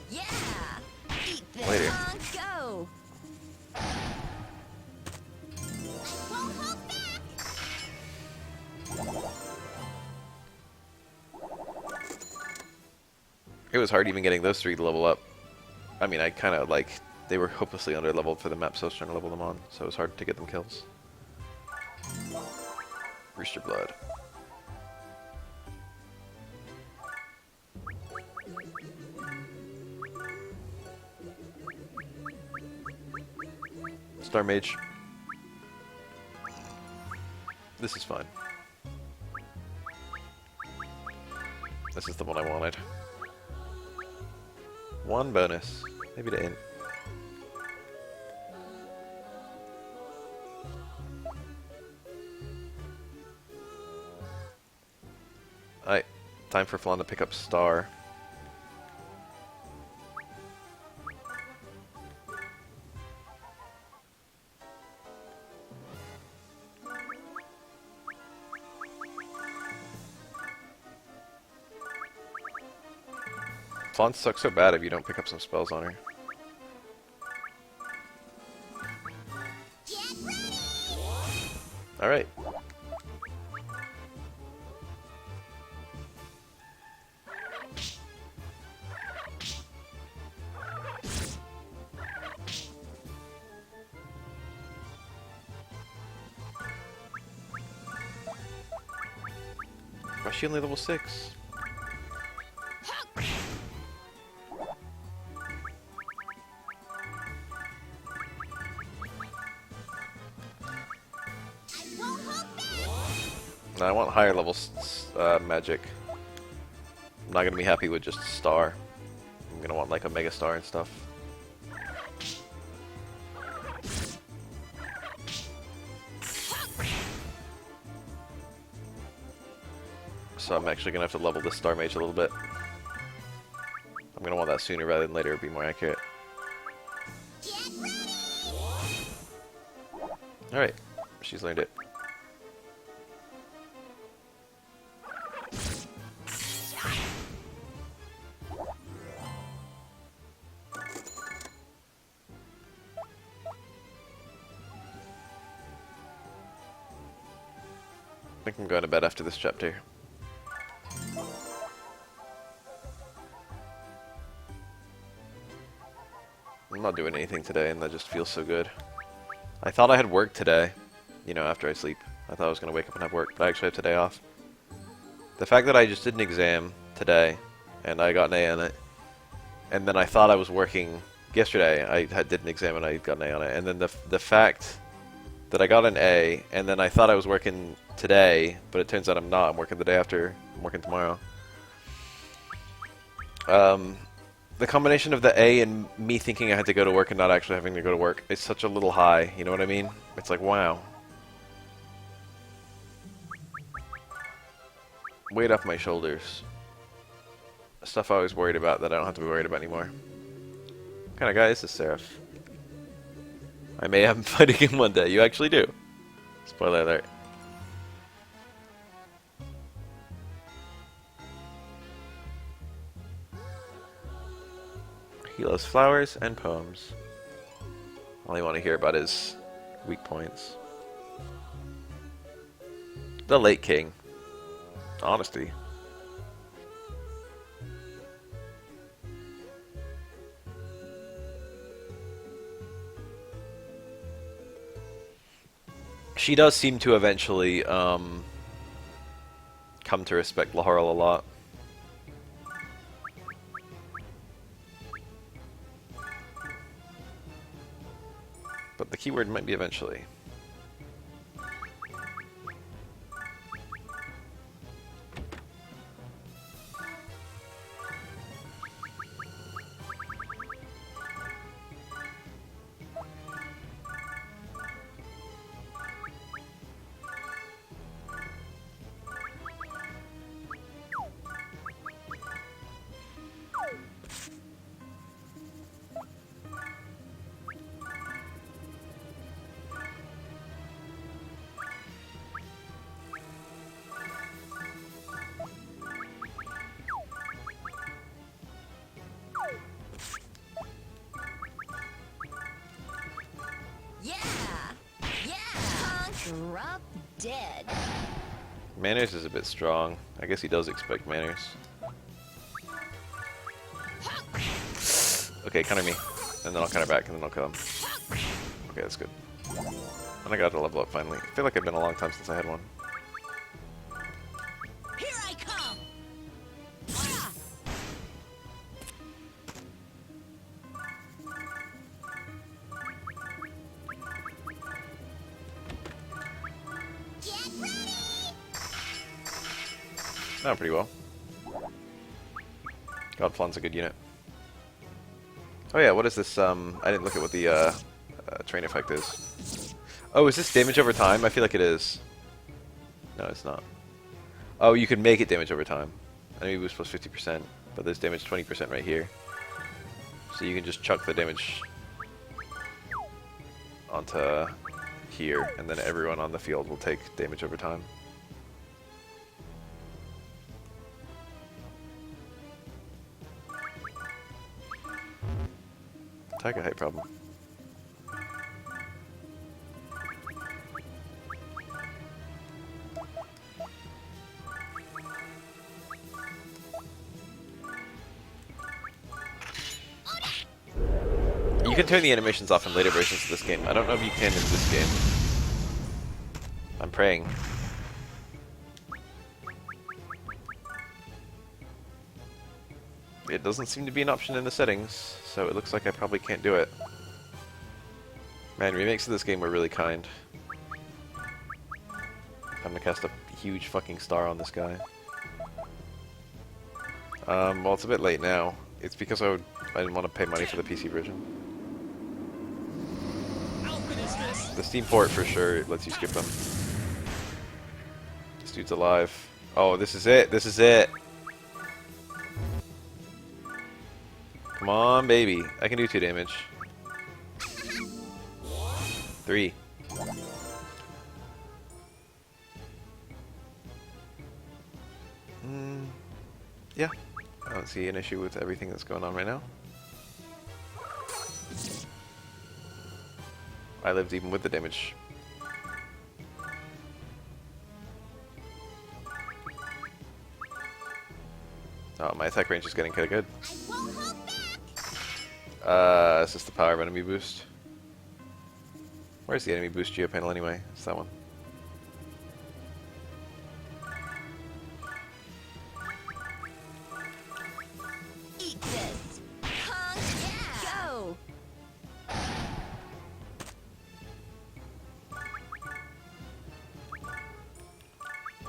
Yeah! Eat this! Later. Go! It was hard even getting those 3 to level up. I mean, I kind of like, they were hopelessly under-leveled for the map, so I was trying to level them on, so it was hard to get them kills. Rooster Blood. Star Mage. This is fine. This is the one I wanted. 1 bonus. Maybe to int. Alright, time for Flonne to pick up Star. Flonne sucks so bad if you don't pick up some spells on her. Alright. Why is she only level 6? No, I want higher level magic. I'm not gonna be happy with just a star. I'm gonna want like a mega star and stuff. So I'm actually gonna have to level this star mage a little bit. I'm gonna want that sooner rather than later to be more accurate. Alright, she's learned it. I think I'm going to bed after this chapter. I'm not doing anything today, and that just feels so good. I thought I had work today, you know, after I sleep. I thought I was going to wake up and have work, but I actually have today off. The fact that I just did an exam today, and I got an A on it, and then I thought I was working yesterday, I did an exam and I got an A on it, and then the fact that I got an A, and then I thought I was working today, but it turns out I'm not. I'm working the day after. I'm working tomorrow. The combination of the A and me thinking I had to go to work and not actually having to go to work is such a little high, you know what I mean? It's like, wow. Weight off my shoulders. Stuff I was worried about that I don't have to be worried about anymore. What kind of guy is this Seraph? I may have him fighting him one day. You actually do. Spoiler alert. He loves flowers and poems. All I want to hear about is weak points. The late king. Honesty. She does seem to eventually come to respect Laharl a lot. But the keyword might be eventually. Drop dead. Manners is a bit strong. I guess he does expect manners. Okay, counter me. And then I'll counter back, and then I'll kill him. Okay, that's good. And I got to level up finally. I feel like it's been a long time since I had one. Here I come. Oh, pretty well. God, Flonne's a good unit. Oh yeah, what is this? I didn't look at what the train effect is. Oh, is this damage over time? I feel like it is. No, it's not. Oh, you can make it damage over time. Enemy boost plus 50%, but there's damage 20% right here. So you can just chuck the damage onto here, and then everyone on the field will take damage over time. Tiger height problem. You can turn the animations off in later versions of this game. I don't know if you can in this game. I'm praying. It doesn't seem to be an option in the settings, so it looks like I probably can't do it. Man, remakes of this game were really kind. I'm gonna cast a huge fucking star on this guy. Well, it's a bit late now. It's because I didn't want to pay money for the PC version. The Steam port for sure lets you skip them. This dude's alive. Oh, this is it. This is it. Come on, baby. I can do 2 damage. 3. Yeah. I don't see an issue with everything that's going on right now. I lived even with the damage. Oh, my attack range is getting kinda good. Is this the power of enemy boost? Where's the enemy boost geo panel anyway? It's that one. Eat this. Punk, go.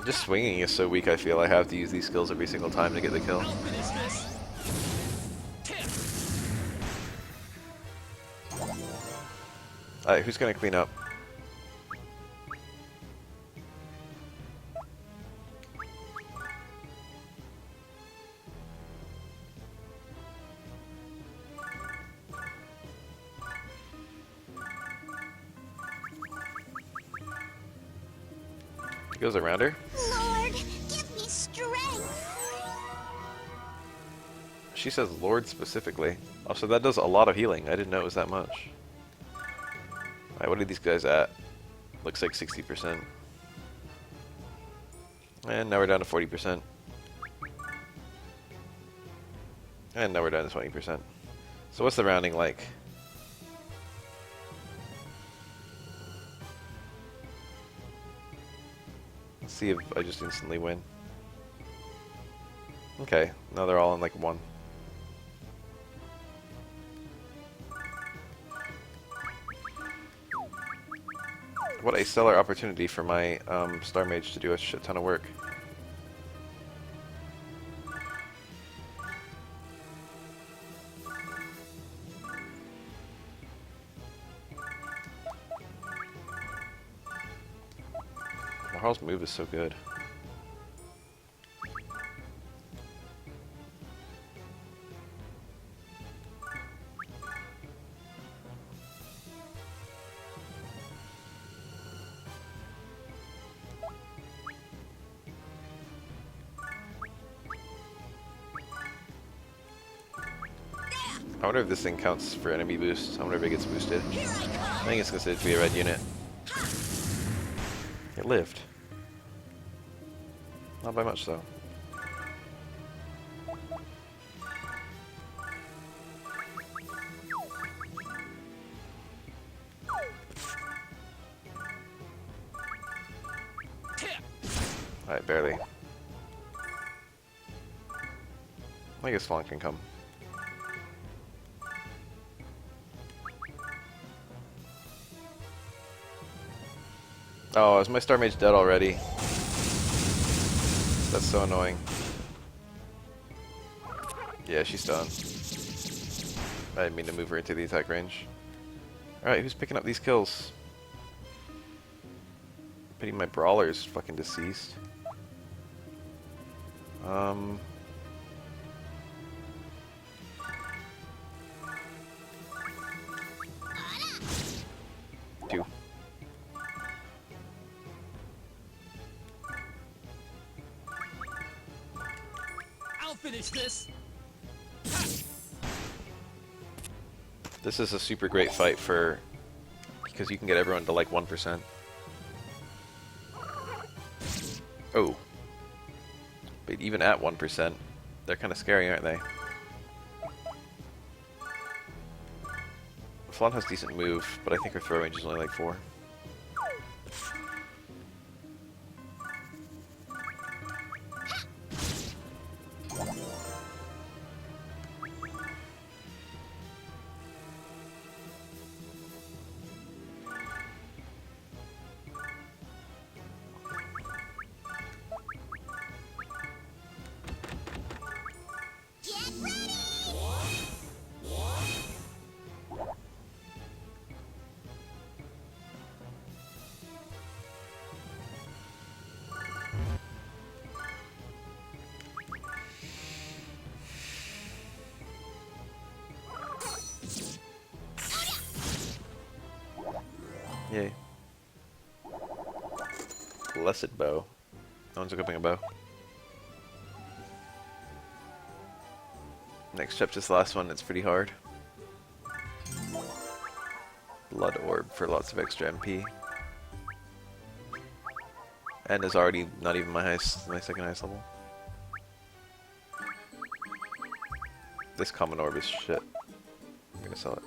Just swinging is so weak, I feel. I have to use these skills every single time to get the kill. Alright, who's gonna clean up? He goes around her. Lord, give me strength. She says Lord specifically. Oh, so that does a lot of healing. I didn't know it was that much. Alright, what are these guys at? Looks like 60%. And now we're down to 40%. And now we're down to 20%. So what's the rounding like? Let's see if I just instantly win. Okay, now they're all in like 1. What a stellar opportunity for my Star Mage to do a shit ton of work. Maharl's move is so good. I wonder if this thing counts for enemy boost. I wonder if it gets boosted. I think it's considered to be a red unit. It lived. Not by much, though. Alright, barely. I guess Flonne can come. Oh, is my Star Mage dead already? That's so annoying. Yeah, she's done. I didn't mean to move her into the attack range. Alright, who's picking up these kills? Pity my brawler's fucking deceased. Two. I'll finish this. This is a super great fight for... because you can get everyone to like 1%. Oh. But even at 1%, they're kind of scary, aren't they? Flonne has decent move, but I think her throw range is only like 4. Get ready! Yay. Blessed bow. No one's equipping a bow. Next step, just the last one, it's pretty hard. Blood orb for lots of extra MP. And is already not even my second highest level. This common orb is shit. I'm gonna sell it.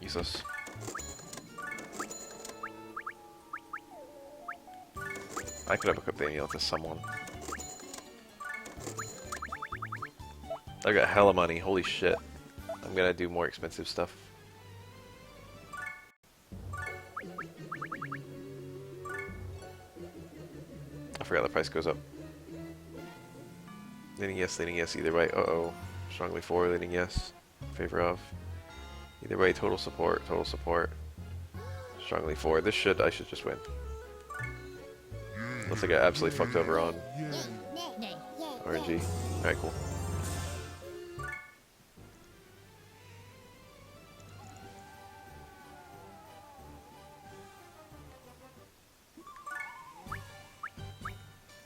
Useless. I could have equipped the amulet to someone. I got hella money, holy shit. I'm gonna do more expensive stuff. I forgot the price goes up. Leaning yes, either way. Uh-oh. Strongly for, leaning yes. Favor of. Either way, total support, total support. Strongly for. I should just win. Unless I get absolutely fucked over on RNG. Alright, cool.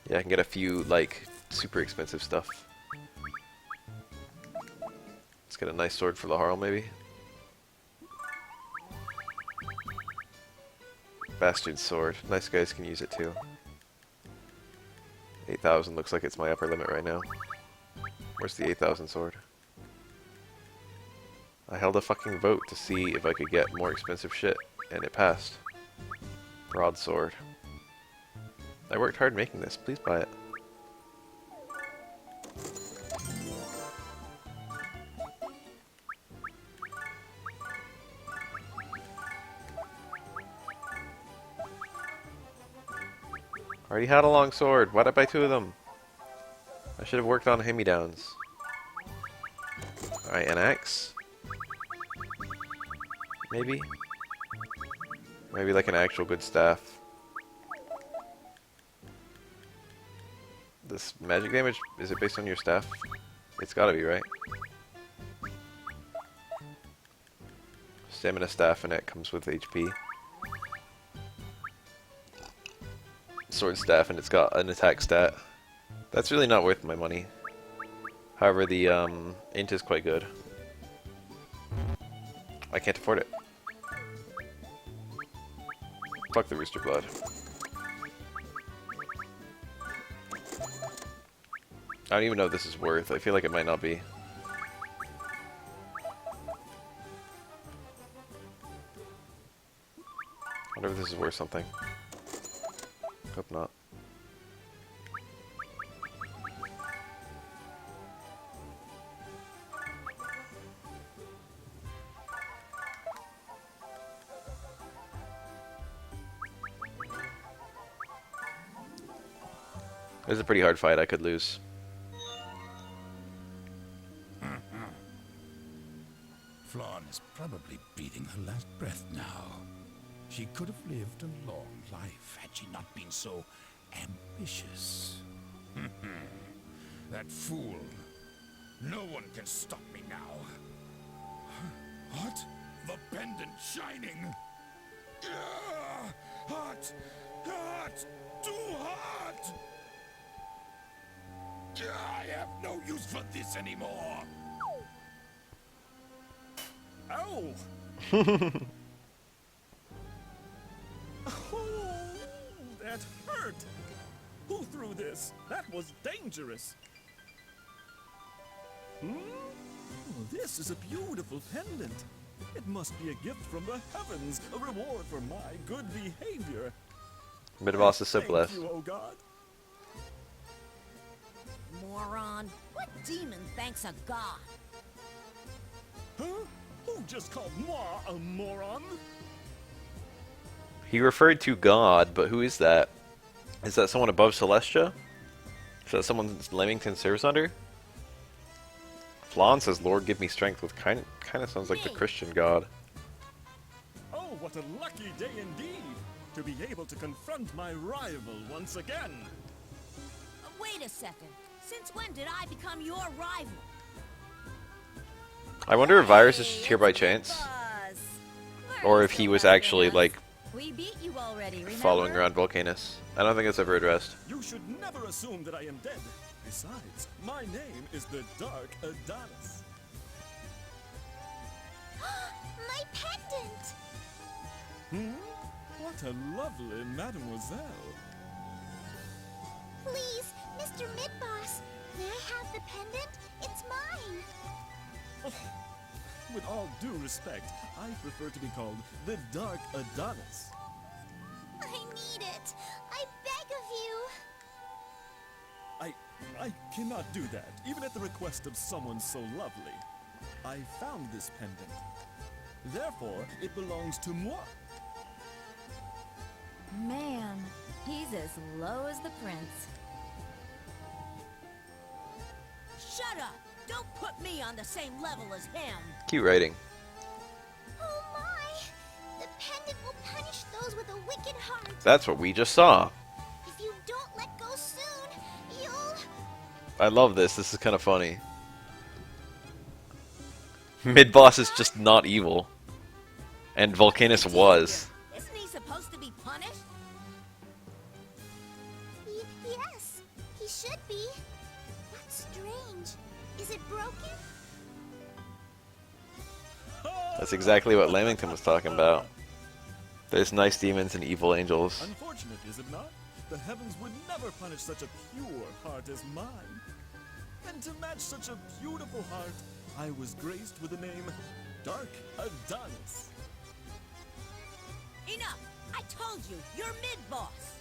Yeah, I can get a few, like, super expensive stuff. Let's get a nice sword for the Harl, maybe. Bastard sword. Nice guys can use it too. 8,000 looks like it's my upper limit right now. Where's the 8,000 sword? I held a fucking vote to see if I could get more expensive shit, and it passed. Broadsword. I worked hard making this, please buy it. Already had a long sword. Why'd I buy 2 of them? I should have worked on hand-me-downs. Alright, an axe? Maybe? Maybe like an actual good staff. This magic damage, is it based on your staff? It's gotta be, right? Stamina staff and it comes with HP. Sword staff and it's got an attack stat. That's really not worth my money. However, the int is quite good. I can't afford it. Fuck the rooster blood. I don't even know if this is worth. I feel like it might not be. I wonder if this is worth something. Hope not. It was a pretty hard fight. I could lose. Flonne is probably breathing her last breath now. She could have lived a long life had she not been so ambitious. That fool. No one can stop me now. What? The pendant shining. Hot! Hot! Too hot! I have no use for this anymore. Ow! Oh, that hurt! Who through this. That was dangerous. Oh, this is a beautiful pendant. It must be a gift from the heavens, a reward for my good behavior. Mid-boss is so Thank blessed. you, oh God. Moron. What demon thanks a god? Huh? Who just called moi a moron? He referred to God, but who is that? Is that someone above Celestia? Is that someone Leamington serves under? Flonne says, "Lord, give me strength," with kind of sounds like the Christian God. Oh, what a lucky day indeed, to be able to confront my rival once again. Wait a second. Since when did I become your rival? I wonder if Virus is just here by chance, Boss. or if he was actually like We beat you already, remember? following around Volcanus. I don't think it's ever addressed. You should never assume that I am dead. Besides, my name is the Dark Adonis. My pendant! What a lovely mademoiselle. Please, Mr. Midboss, may I have the pendant? It's mine! With all due respect, I prefer to be called the Dark Adonis. I need it! I beg of you! I cannot do that, even at the request of someone so lovely. I found this pendant. Therefore, it belongs to moi. Man, he's as low as the prince. Shut up! Don't put me on the same level as him! Cute writing. Oh my! The pendant will punish those with a wicked heart. That's what we just saw. If you don't let go soon, you'll... I love this. This is kind of funny. Mid-boss is just not evil. And Volcanus was. Isn't he supposed to be punished? Yes, he should be. That's strange. Is it broken? That's exactly what Leamington was talking about. There's nice demons and evil angels. Unfortunate, is it not? The heavens would never punish such a pure heart as mine. And to match such a beautiful heart, I was graced with the name Dark Adonis. Enough! I told you, you're mid-boss!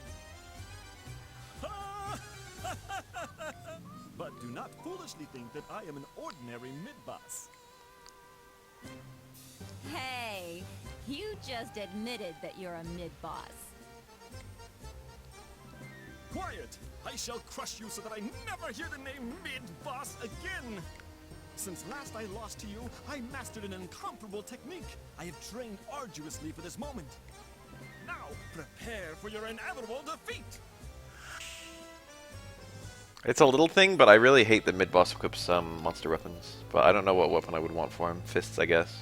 But do not foolishly think that I am an ordinary mid-boss. Hey, you just admitted that you're a mid-boss. Quiet! I shall crush you so that I never hear the name mid-boss again! Since last I lost to you, I mastered an incomparable technique. I have trained arduously for this moment. Now, prepare for your inevitable defeat! It's a little thing, but I really hate that mid-boss equips monster weapons. But I don't know what weapon I would want for him. Fists, I guess.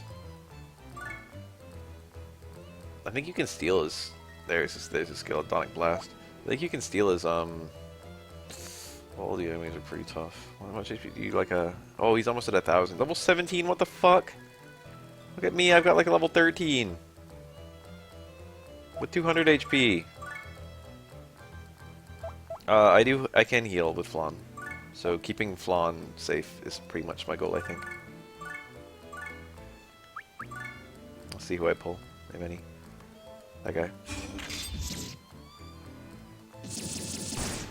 I think you can steal his... There's a skill, Donic Blast. I think you can steal his, All the enemies are pretty tough. How much HP do you like a... Oh, he's almost at 1,000. Level 17, what the fuck? Look at me, I've got like a level 13. With 200 HP. I can heal with Flonne. So keeping Flonne safe is pretty much my goal, I think. Let's see who I pull, if any. That guy.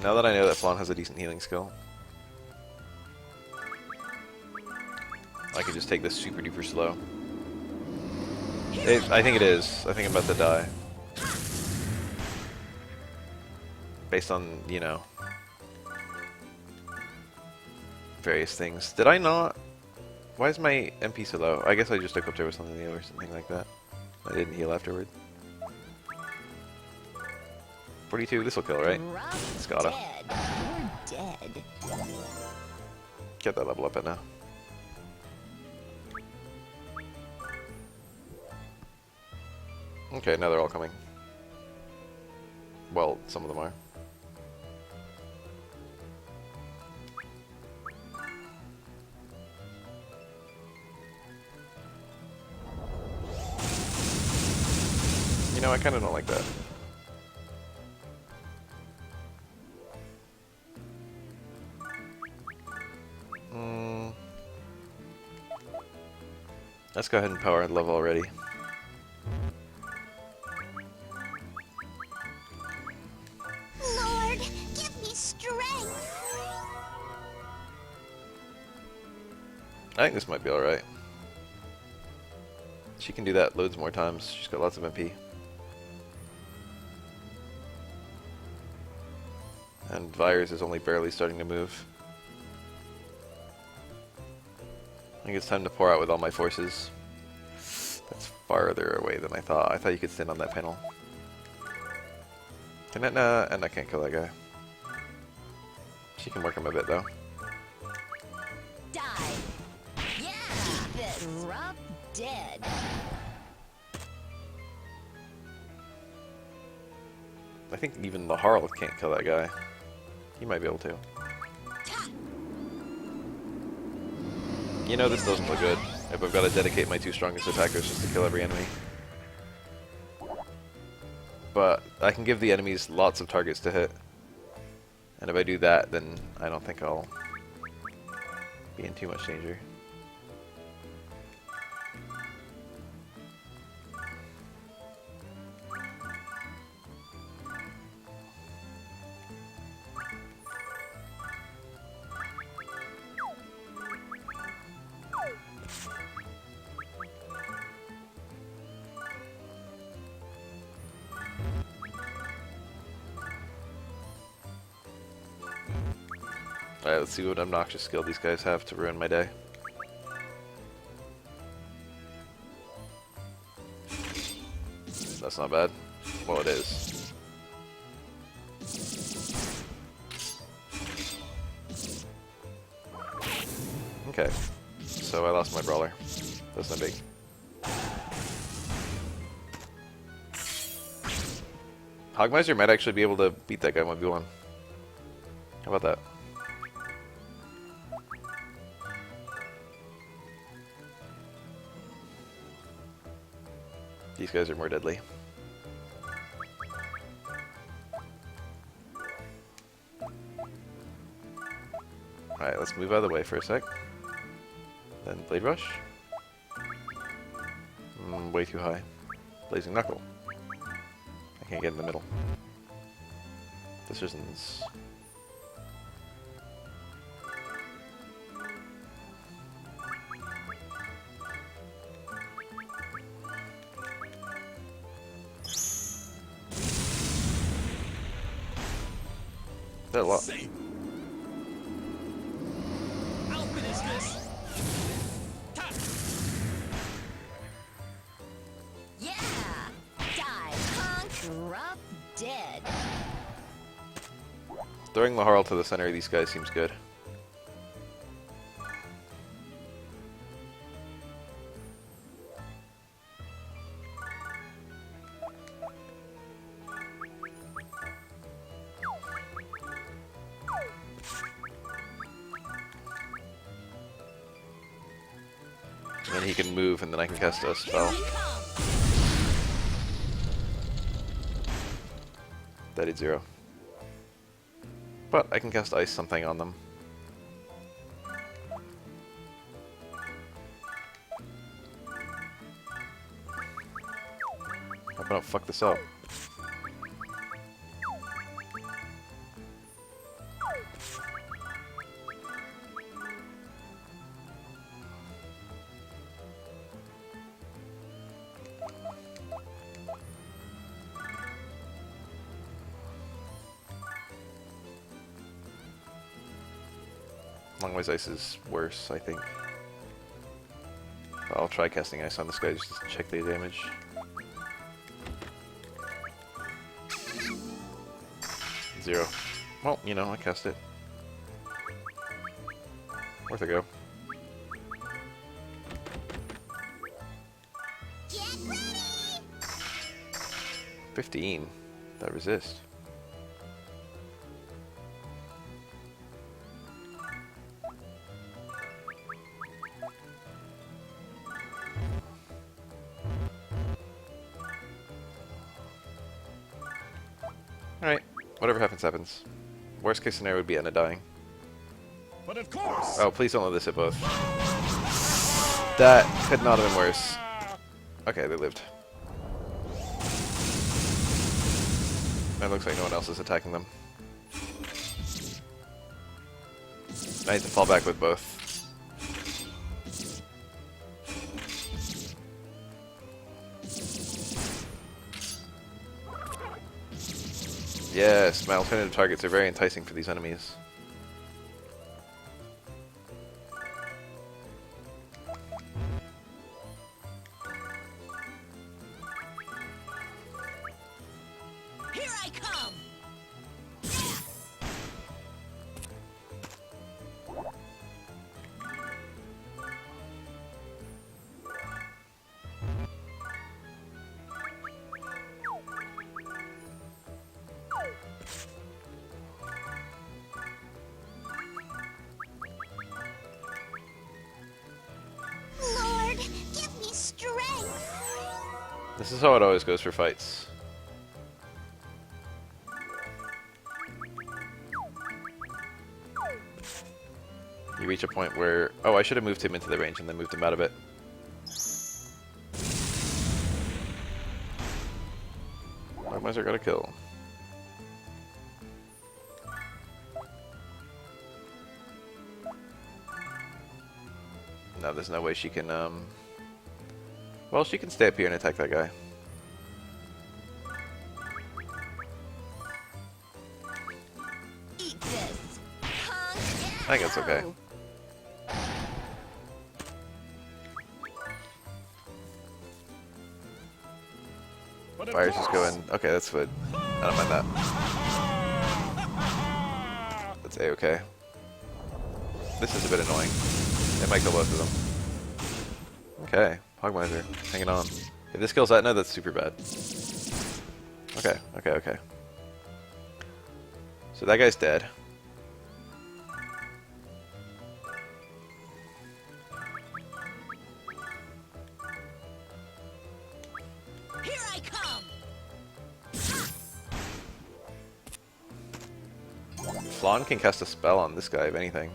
Now that I know that Flonne has a decent healing skill, I can just take this super duper slow. I think it is. I think I'm about to die. Based on, you know, various things. Did I not? Why is my MP so low? I guess I just equipped her with something new or something like that. I didn't heal afterward. 42, this will kill, right? It's gotta. You're dead. Get that level up at now. Okay, now they're all coming. Well, some of them are. You know, I kind of don't like that. Let's go ahead and power level already. Lord, give me strength. I think this might be alright. She can do that loads more times. She's got lots of MP. And Virus is only barely starting to move. I think it's time to pour out with all my forces. That's farther away than I thought. I thought you could stand on that panel. Can Etna? And I can't kill that guy. She can work him a bit though. Die. Yeah. Drop dead. I think even the Harl can't kill that guy. He might be able to. You know, this doesn't look good. If I've got to dedicate my 2 strongest attackers just to kill every enemy. But I can give the enemies lots of targets to hit. And if I do that, then I don't think I'll be in too much danger. Alright, let's see what obnoxious skill these guys have to ruin my day. That's not bad. Well, it is. Okay. So I lost my brawler. That's not big. Hogmeister might actually be able to beat that guy 1v1. How about that? These guys are more deadly. Alright, let's move out of the way for a sec. Then Blade Rush. Way too high. Blazing Knuckle. I can't get in the middle. Decisions. That a lot. I'll finish this. Yeah. Die. Honk. Drop dead. Throwing the Harl to the center of these guys seems good. And then he can move, and then I can cast a spell. That did 0. But I can cast ice something on them. Hope I don't fuck this up. Longways Ice is worse, I think. But I'll try casting Ice on this guy just to check the damage. Zero. Well, you know, I cast it. Worth a go. Get ready! 15. That resist. Alright, whatever happens, happens. Worst case scenario would be Enna dying. But of course. Oh, please don't let this hit both. That could not have been worse. Okay, they lived. It looks like no one else is attacking them. I need to fall back with both. Yes, my alternative targets are very enticing for these enemies. Here I come! Lord, give me strength. This is how it always goes for fights. You reach a point where... Oh, I should have moved him into the range and then moved him out of it. Miser got a kill. No, there's no way she can, well, she can stay up here and attack that guy. Eat this! I think it's okay. Fire's just going... Okay, that's good. I don't mind that. That's A-okay. This is a bit annoying. They might kill both of them. Okay, Hogmiser, hanging on. If this kills Etna, that's super bad. Okay, okay, okay. So that guy's dead. Here I come! Flonne can cast a spell on this guy, if anything.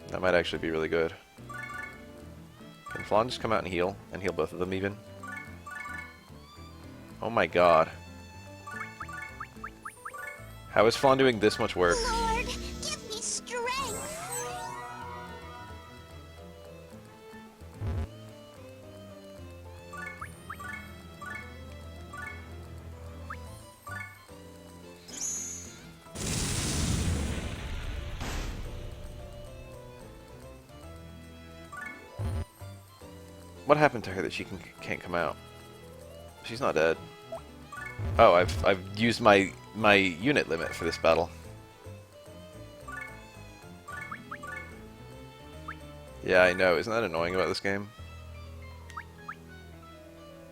That might actually be really good. Can Flonne just come out and heal both of them even? Oh my god. How is Flonne doing this much work? Lord, give me strength. What happened to her that she can't come out? She's not dead. Oh, I've used my unit limit for this battle. Yeah, I know. Isn't that annoying about this game?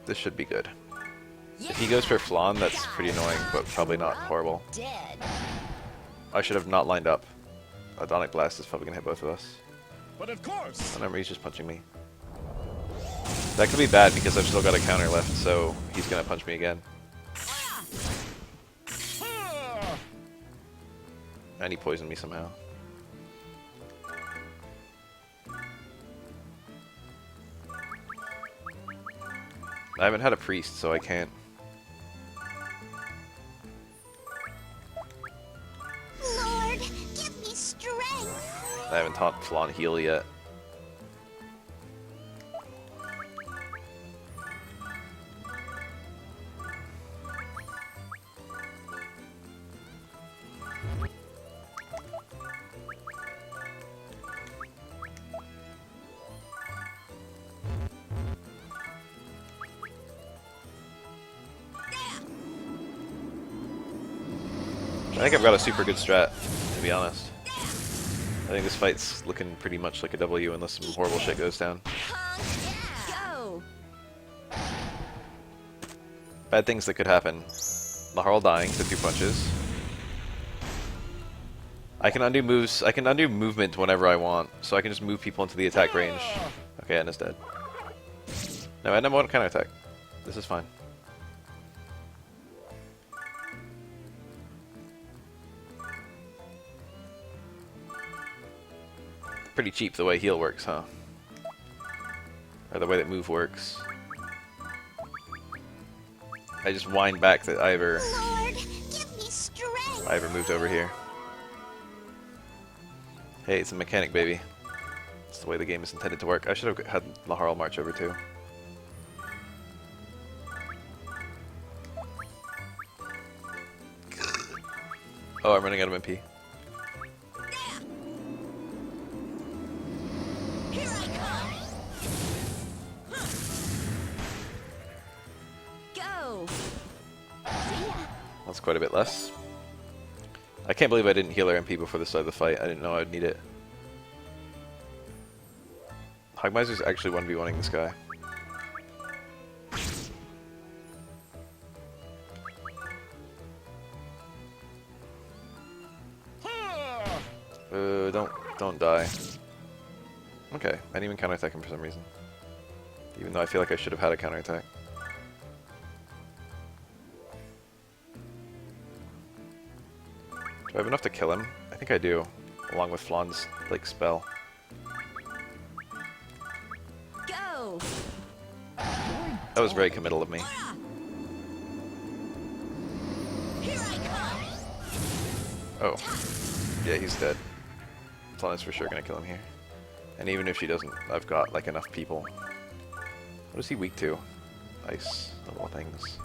This should be good. If he goes for Flonne, that's pretty annoying, but probably not horrible. Dead. I should have not lined up. Adonic Blast is probably gonna hit both of us. But of course! Remember, he's just punching me. That could be bad because I've still got a counter left, so he's gonna punch me again. And he poisoned me somehow. I haven't had a priest, so I can't. Lord, give me strength. I haven't taught Flonne heal yet. I think I've got a super good strat, to be honest. I think this fight's looking pretty much like a W unless some horrible shit goes down. Go! Bad things that could happen. Laharl dying to 2 punches. I can undo moves. I can undo movement whenever I want, so I can just move people into the attack range. Okay, Edna's dead. No, Edna won't counterattack. This is fine. Pretty cheap the way heal works, huh? the way that move works. I just wind back that I ever Lord, give me strength. moved over here. Hey, it's a mechanic, baby. It's the way the game is intended to work. I should have had Laharl march over too. Oh, I'm running out of MP. Here I come! Go! That's quite a bit less. I can't believe I didn't heal our MP before the start of the fight. I didn't know I'd need it. Hogmiser's actually 1v1ing this guy. Don't die. Okay, I didn't even counterattack him for some reason. Even though I feel like I should have had a counterattack. Do I have enough to kill him? I think I do, along with Flonne's like spell. Go! That was very committal of me. Here I come! Oh, yeah, he's dead. Flonne's for sure gonna kill him here. And even if she doesn't, I've got like enough people. What is he weak to? Ice, little things.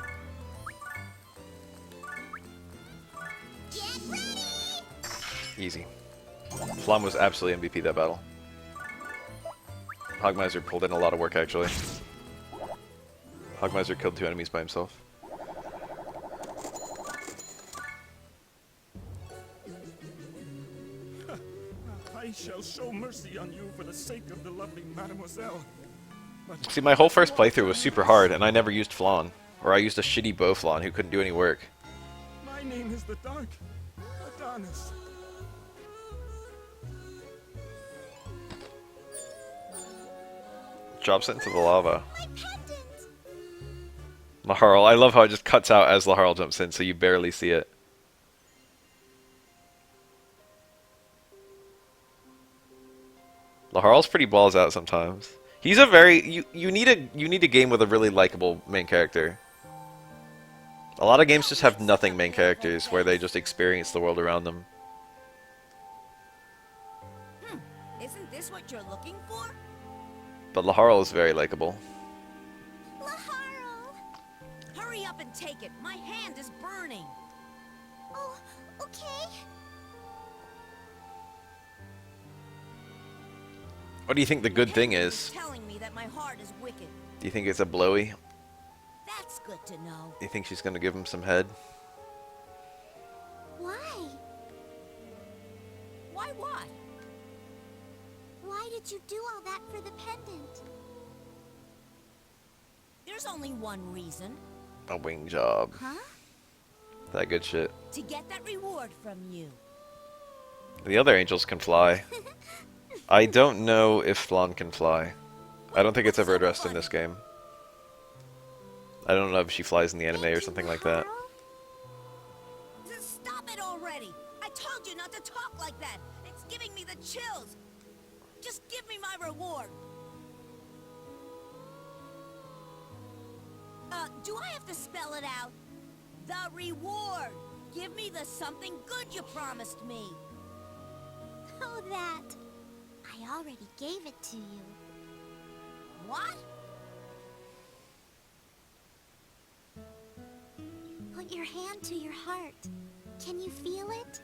Get ready. Easy. Flonne was absolutely MVP that battle. Hogmiser pulled in a lot of work actually. Hogmiser killed 2 enemies by himself. I shall show mercy on you for the sake of the lovely mademoiselle. But See, my whole first playthrough was super hard, and I never used Flonne. Or I used a shitty bow Flonne who couldn't do any work. my name is the Dark Adonis. Drops it into the lava. My pendant. Laharl, I love how it just cuts out as Laharl jumps in, so you barely see it. Laharl's pretty balls out sometimes. He's a very you need a game with a really likable main character. A lot of games just have nothing main characters where they just experience the world around them. Isn't this what you're looking for? But Laharl is very likable. Laharl. Hurry up and take it. My hand is burning. Oh, okay. What do you think the good thing Henry is? telling me that my heart is wicked. Do you think it's a blowy? That's good to know. Do you think she's gonna give him some head? Why? Why what? Why did you do all that for the pendant? There's only one reason. A wing job. Huh? That good shit. To get that reward from you. The other angels can fly. I don't know if Flonne can fly. I don't think it's ever addressed in this game. I don't know if she flies in the anime or something like that. Just stop it already. I told you not to talk like that. It's giving me the chills. Just give me my reward. Do I have to spell it out? The reward. Give me the something good you promised me. Oh, that. I already gave it to you. What? Put your hand to your heart. Can you feel it?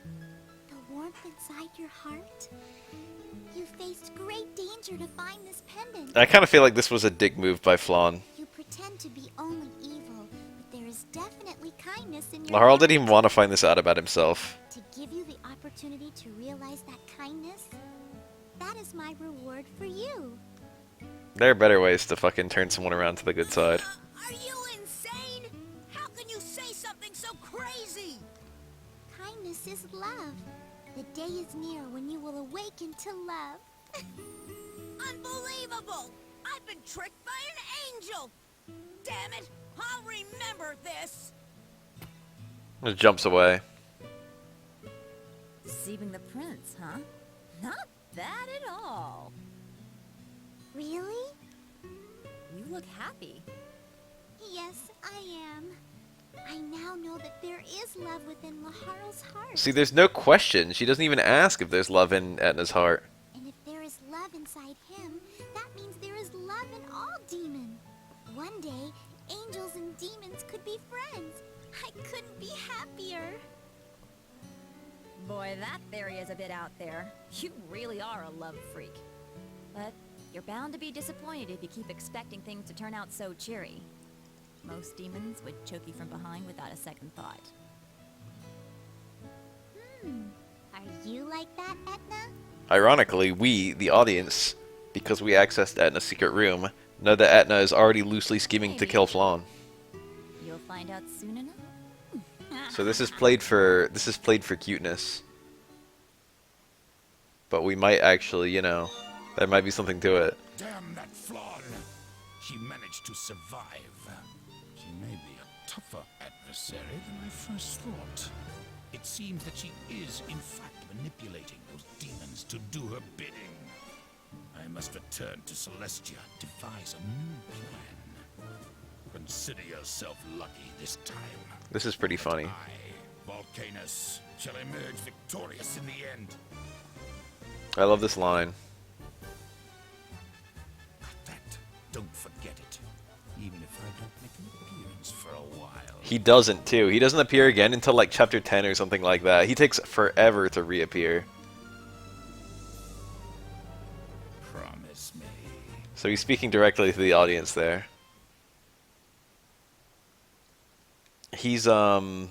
The warmth inside your heart? You faced great danger to find this pendant. I kind of feel like this was a dick move by Flonne. You pretend to be only evil, but there is definitely kindness in your Laharl heart. didn't even want to find this out about himself. To give you the opportunity to realize that kindness, that is my reward for you. There are better ways to fucking turn someone around to the good side. Are you insane? How can you say something so crazy? Kindness is love. The day is near when you will awaken to love. Unbelievable! I've been tricked by an angel! Damn it! I'll remember this! Just jumps away. Deceiving the prince, huh? Not bad at all. Really? look happy. Yes, I am. I now know that there is love within Laharl's heart. See, there's no question. She doesn't even ask if there's love in Etna's heart. And if there is love inside him, that means there is love in all demons. One day, angels and demons could be friends. I couldn't be happier. Boy, that theory is a bit out there. You really are a love freak. But you're bound to be disappointed if you keep expecting things to turn out so cheery. Most demons would choke you from behind without a second thought. Are you like that, Etna? Ironically, we, the audience, because we accessed Etna's secret room, know that Etna is already loosely scheming to kill Flonne. You'll find out soon enough. So this is played for cuteness. But we might actually, you know, there might be something to it. Damn that Flonne! She managed to survive. She may be a tougher adversary than I first thought. It seems that she is, in fact, manipulating those demons to do her bidding. I must return to Celestia, devise a new plan. Consider yourself lucky this time. This is pretty funny. I, Volcanus, shall emerge victorious in the end. I love this line. Got that. Don't forget it. Even if I don't make an appearance for a while. He doesn't, too. He doesn't appear again until, like, chapter 10 or something like that. He takes forever to reappear. Promise me. So he's speaking directly to the audience there. He's not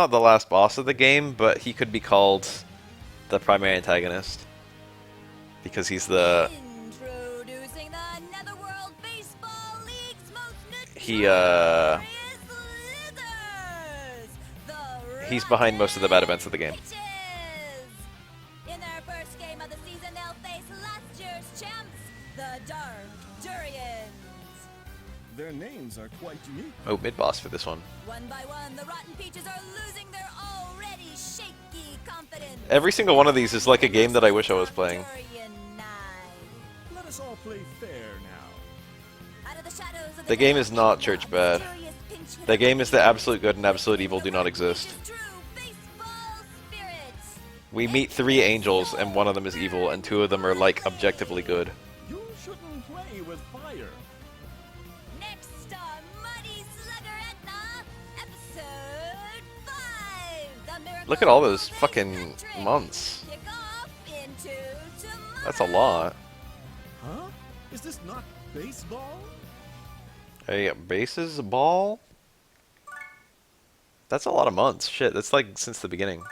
the last boss of the game, but he could be called the primary antagonist. Because he's the... Introducing the Netherworld Baseball League's most he's behind most of the bad events of the game. In their first game of the season, they'll face last year's champs, the Dark Durians. Their names are quite unique. Oh, mid-boss for this one. One by one, the Rotten Peaches are losing their already shaky confidence. Every single one of these is like a game that I wish I was playing. Let us all play fair now. Out of the shadows of The game is not church bad. The game is that absolute good and absolute evil do not exist. We meet 3 angels, and one of them is evil, and 2 of them are, like, objectively good. You shouldn't play with fire. Next on Muddy Slugger Etna, episode 5. The Miracle Look at all those Basement fucking Trick. months. Kick off into tomorrow. That's a lot. Huh? Is this not baseball? Hey, bases, a ball? That's a lot of months. Shit, that's like since the beginning.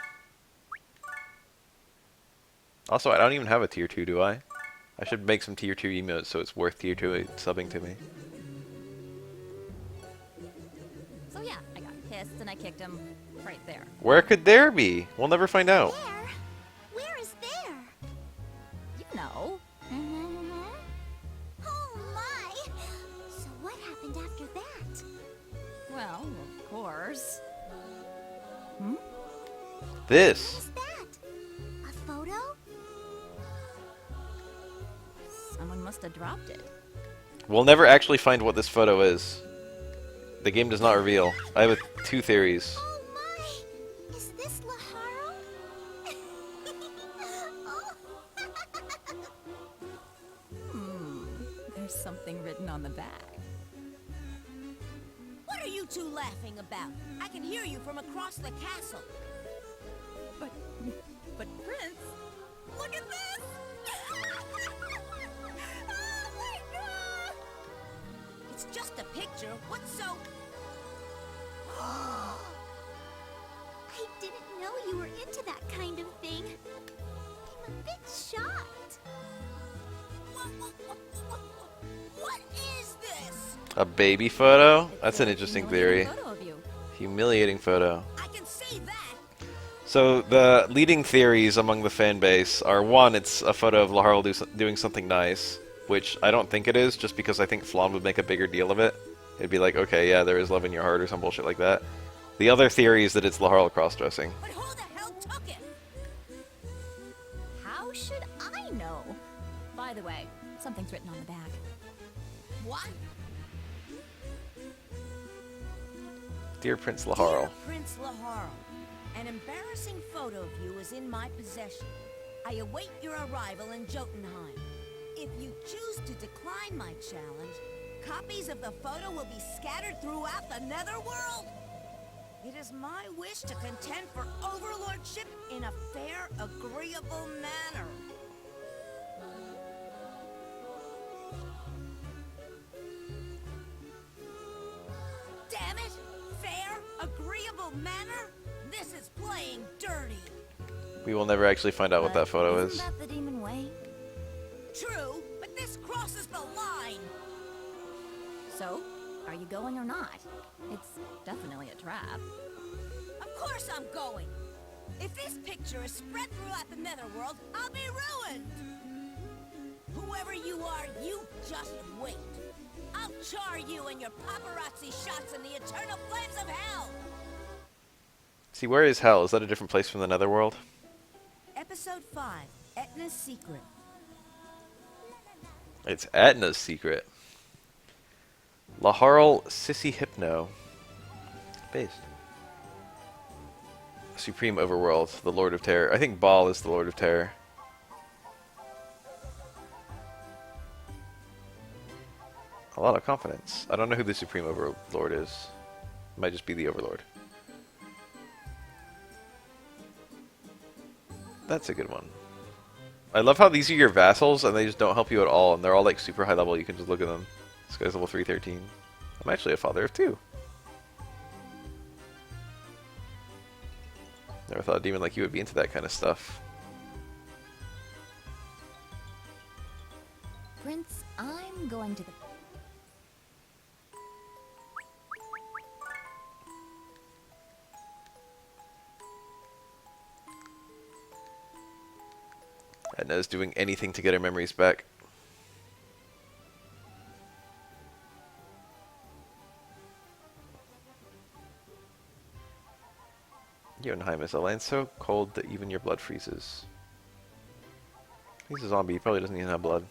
Also, I don't even have a tier 2, do I? I should make some tier 2 emotes so it's worth tier 2 subbing to me. So yeah, I got pissed and I kicked him right there. Where could there be? We'll never find out. There? Where is there? You know. Oh my! So what happened after that? Well, of course. This. What's that? A photo? Someone must have dropped it. We'll never actually find what this photo is. The game does not reveal. I have 2 theories. Oh my! Is this Laharl? Oh. There's something written on the back. What are you two laughing about? I can hear you from across the castle. But Prince, look at this! Oh my god! It's just a picture. What's so... I didn't know you were into that kind of thing. I'm a bit shocked. What is this? A baby photo? That's an interesting theory. Photo of you. Humiliating photo. I can see that. So the leading theories among the fan base are, 1, it's a photo of Laharl doing something nice, which I don't think it is, just because I think Flonne would make a bigger deal of it. It'd be like, okay, yeah, there is love in your heart or some bullshit like that. The other theory is that it's Laharl cross-dressing. But who the hell took it? How should I know? By the way, Something's written on the back. What? Dear Prince Dear Laharl. Prince Laharl, an embarrassing photo of you is in my possession. I await your arrival in Jotunheim. If you choose to decline my challenge, copies of the photo will be scattered throughout the netherworld. It is my wish to contend for overlordship in a fair, agreeable manner. Damn it! Fair, agreeable manner? This is playing dirty. We will never actually find out what that photo Isn't is. that the demon way? True, but this crosses the line. So, are you going or not? It's definitely a trap. Of course I'm going. If this picture is spread throughout the netherworld, I'll be ruined. Whoever you are, you just wait. I'll char you and your paparazzi shots in the eternal flames of hell. See, where is hell? Is that a different place from the netherworld? Episode 5, Etna's Secret. It's Etna's secret. Laharl Sissy Hypno. Based. Supreme Overworld, the Lord of Terror. I think Baal is the Lord of Terror. A lot of confidence. I don't know who the Supreme Overlord is. Might just be the Overlord. That's a good one. I love how these are your vassals and they just don't help you at all, and they're all like super high level. You can just look at them. This guy's level 313. I'm actually a father of 2. Never thought a demon like you would be into that kind of stuff. Prince, I'm going to the... Etna's doing anything to get her memories back. Jotunheim is a land so cold that even your blood freezes. He's a zombie, he probably doesn't even have blood.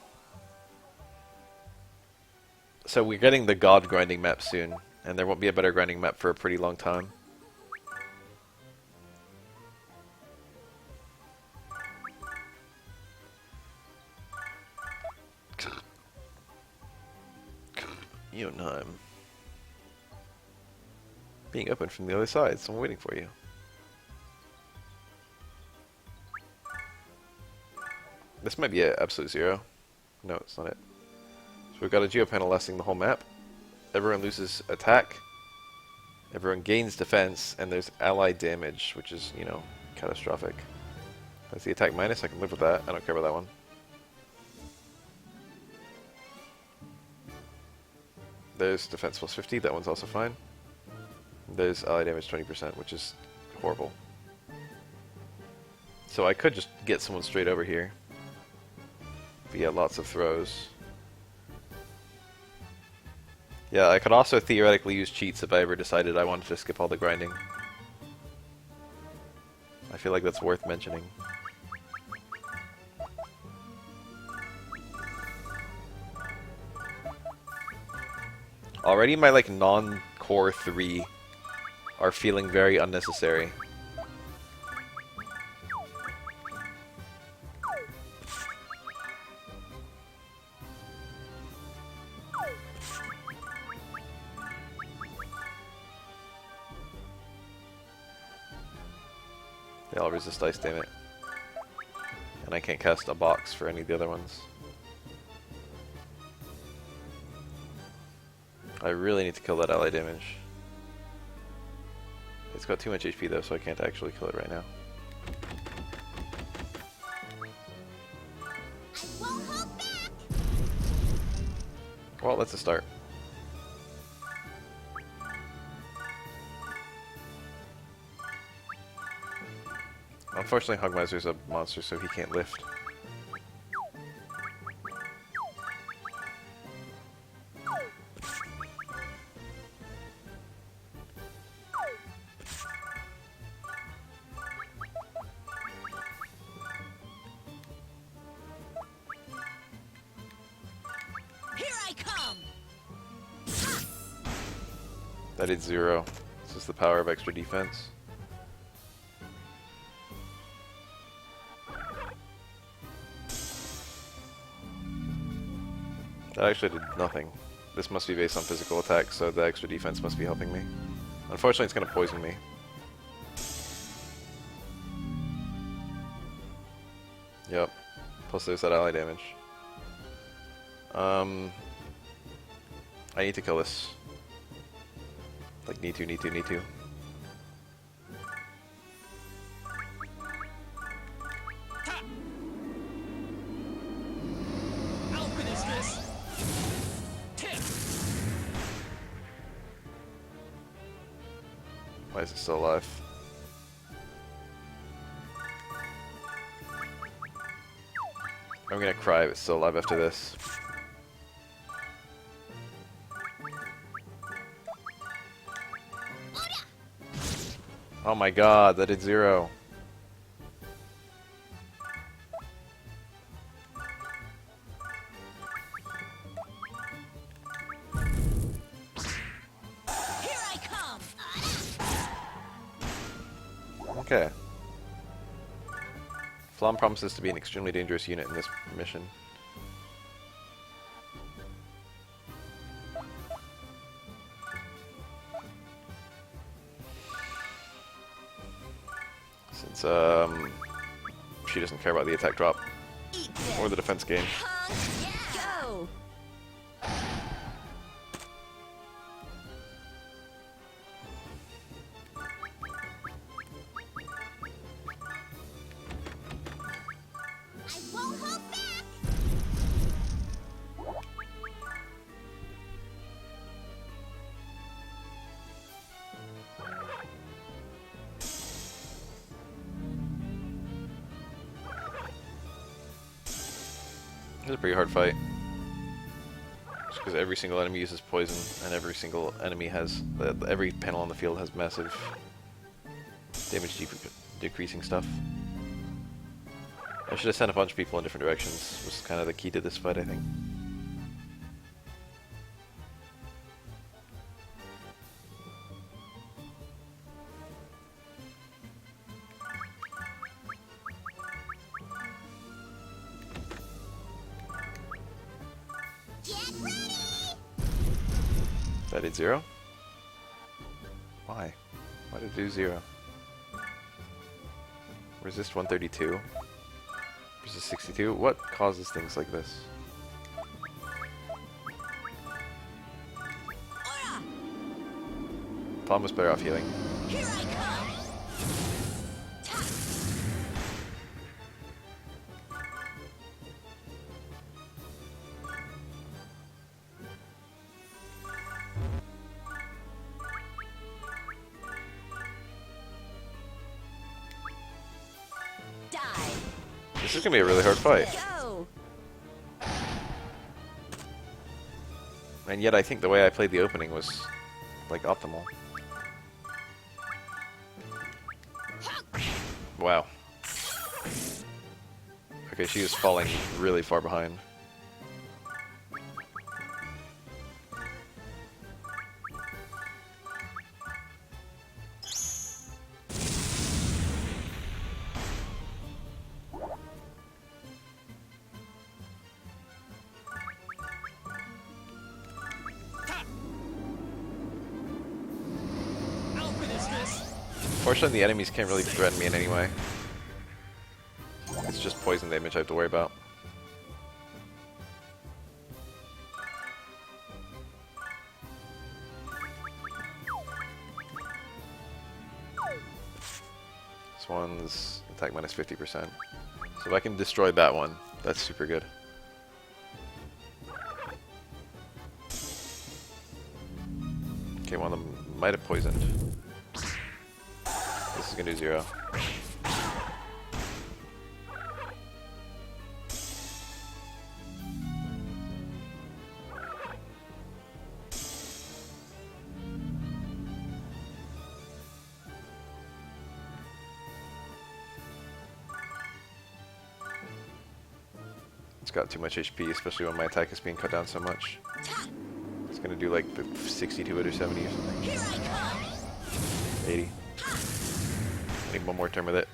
So we're getting the god grinding map soon, and there won't be a better grinding map for a pretty long time. Jotunheim. Being opened from the other side, so I'm waiting for you. This might be an absolute 0. No, it's not it. So we've got a geopanel lasting the whole map. Everyone loses attack. Everyone gains defense, and there's ally damage, which is, you know, catastrophic. That's the attack minus, I can live with that. I don't care about that one. There's defense plus 50, that one's also fine. There's ally damage 20%, which is horrible. So I could just get someone straight over here. But yeah, lots of throws. Yeah, I could also theoretically use cheats if I ever decided I wanted to skip all the grinding. I feel like that's worth mentioning. Already my like non-core 3 are feeling very unnecessary. They all resist ice, damn it. And I can't cast a box for any of the other ones. I really need to kill that ally damage. It's got too much HP though, so I can't actually kill it right now. I won't hold back! Well, that's a start. Unfortunately, Hogmiser's a monster, so he can't lift. That did 0. This is the power of extra defense. That actually did nothing. This must be based on physical attack, so the extra defense must be helping me. Unfortunately, it's going to poison me. Yep. Plus there's that ally damage. I need to kill this. Like, need to. How good is this? Why is it still alive? I'm gonna cry if it's still alive after this. Oh my god, that did 0. Here I come! Okay. Flonne promises to be an extremely dangerous unit in this mission. Since, she doesn't care about the attack drop Eat this! or the defense gain. Go! I won't hold back! It's a pretty hard fight. Just because every single enemy uses poison, and every single enemy has... every panel on the field has massive damage decreasing stuff. I should have sent a bunch of people in different directions, was kind of the key to this fight, I think. Get ready! That did 0? Why? Why did it do 0? Resist 132. Resist 62. What causes things like this? Ora! Flonne was better off healing. Here I come! Ta! Die! This is gonna be a really hard fight. Go! And yet I think the way I played the opening was, like, optimal. Wow. Okay, she is falling really far behind. How good is this? Fortunately, the enemies can't really threaten me in any way. It's just poison damage I have to worry about. This one's attack minus 50%. So if I can destroy that one, that's super good. Okay, one of them might have poisoned. This is gonna do 0. It's got too much HP, especially when my attack is being cut down so much. It's gonna do like the 60 to it or 70 or something. Here I come! 80. I need one more turn with it.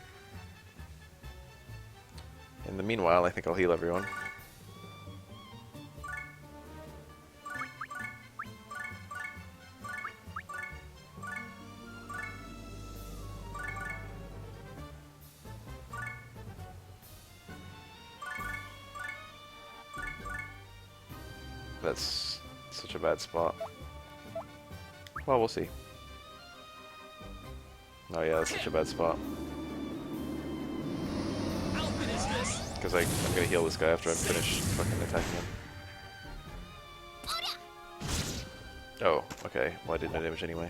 In the meanwhile, I think I'll heal everyone. That's such a bad spot. Well, we'll see. Oh yeah, that's such a bad spot. Because I'm gonna heal this guy after I finish fucking attacking him. Oh, okay. Well, I did no damage anyway.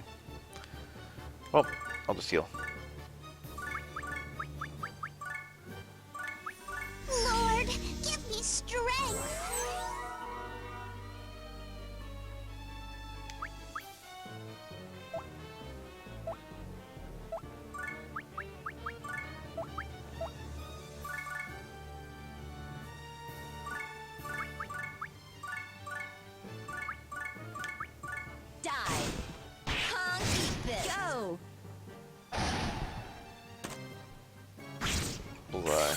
Well, I'll just heal. Lord, give me strength. Die! Can't eat this! Go! Bullseye.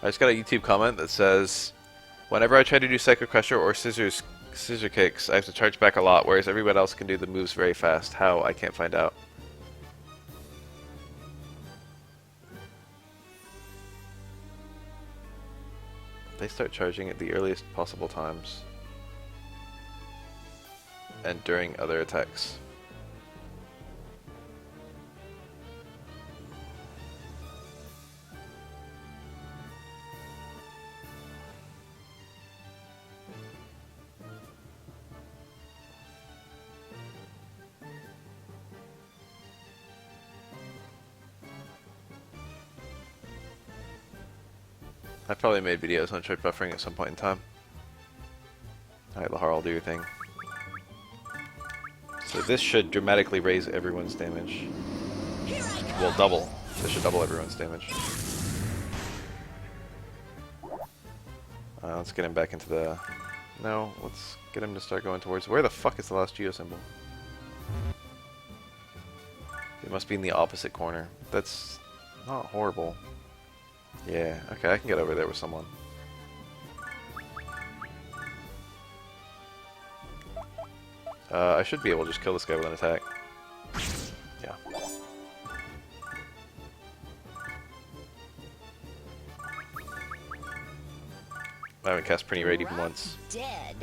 I just got a YouTube comment that says, whenever I try to do Psycho Crusher or scissor kicks, I have to charge back a lot, whereas everyone else can do the moves very fast. How? I can't find out. They start charging at the earliest possible times. And during other attacks. I probably made videos on trick buffering at some point in time. Alright, Lahar, I'll do your thing. So this should dramatically raise everyone's damage. Well, double. This should double everyone's damage. Let's get him back into the... No, let's get him to start going towards... Where the fuck is the last Geo symbol? It must be in the opposite corner. That's not horrible. Yeah, okay, I can get over there with someone. I should be able to just kill this guy with an attack. Yeah. I haven't cast Prinny Raid even once. Dead.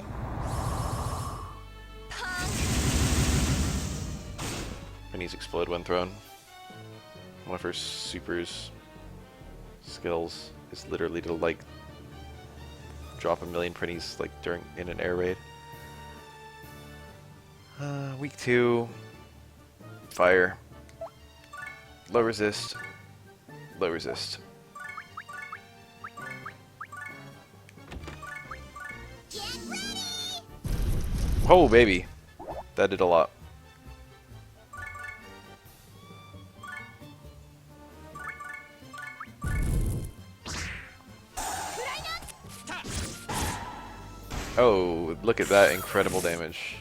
Prinny's Explode when thrown. One of her supers skills is literally to like drop a million Prinnies like in an air raid. Week 2, fire, low resist, low resist. Get ready! Oh baby, that did a lot. Oh, look at that incredible damage.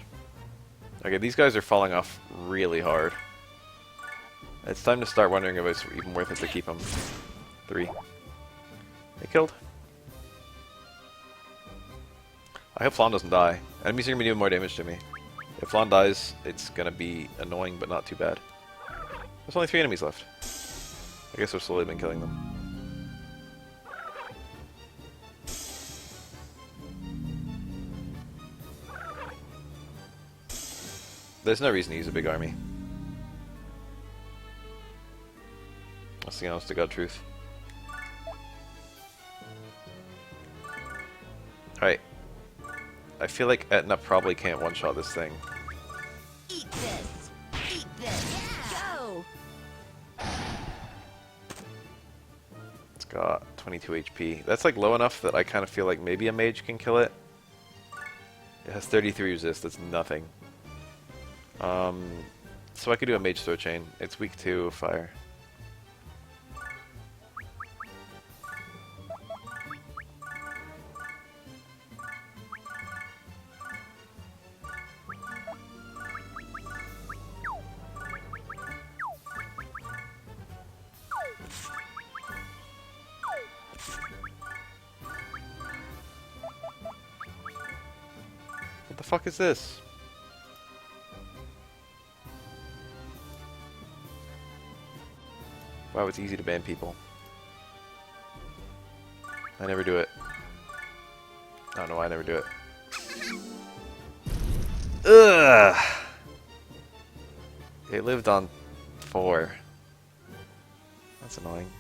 Okay, these guys are falling off really hard. It's time to start wondering if it's even worth it to keep them. 3. They killed. I hope Flonne doesn't die. Enemies are going to be doing more damage to me. If Flonne dies, it's going to be annoying, but not too bad. There's only 3 enemies left. I guess I've slowly been killing them. There's no reason to use a big army. That's the honest to God truth. Alright. I feel like Etna probably can't one-shot this thing. Eat this. Eat this. Go. It's got 22 HP. That's like low enough that I kind of feel like maybe a mage can kill it. It has 33 resist, that's nothing. So I could do a mage throw chain. It's weak to fire. What the fuck is this? Wow, it's easy to ban people. I never do it. I don't know why I never do it. Ugh! It lived on 4. That's annoying.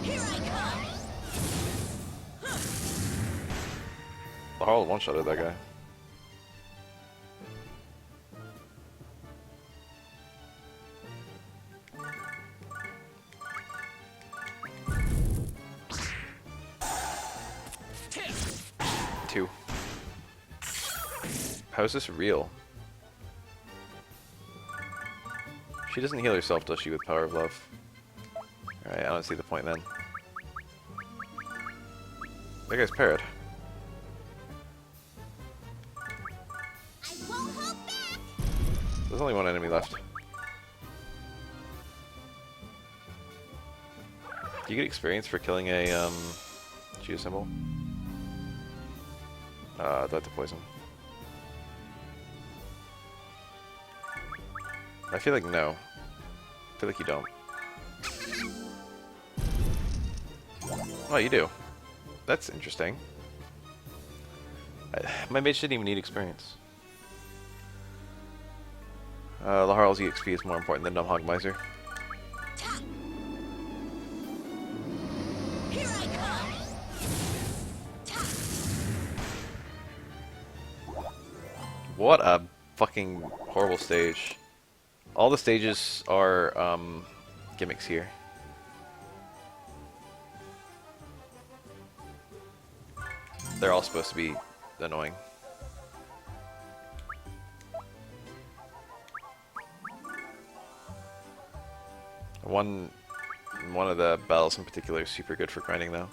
Here I come. The Harl one-shotted that guy. Two. How is this real? She doesn't heal herself, does she, with Power of Love? Alright, I don't see the point then. That guy's parried. I won't hold back. There's only one enemy left. Do you get experience for killing a Geo symbol? Do I have to poison? I feel like no. I feel like you don't. Oh, you do. That's interesting. My mage didn't even need experience. Laharl's EXP is more important than Numhog Miser. Here I come. What a fucking horrible stage. All the stages are gimmicks here. They're all supposed to be annoying. One of the battles in particular is super good for grinding though.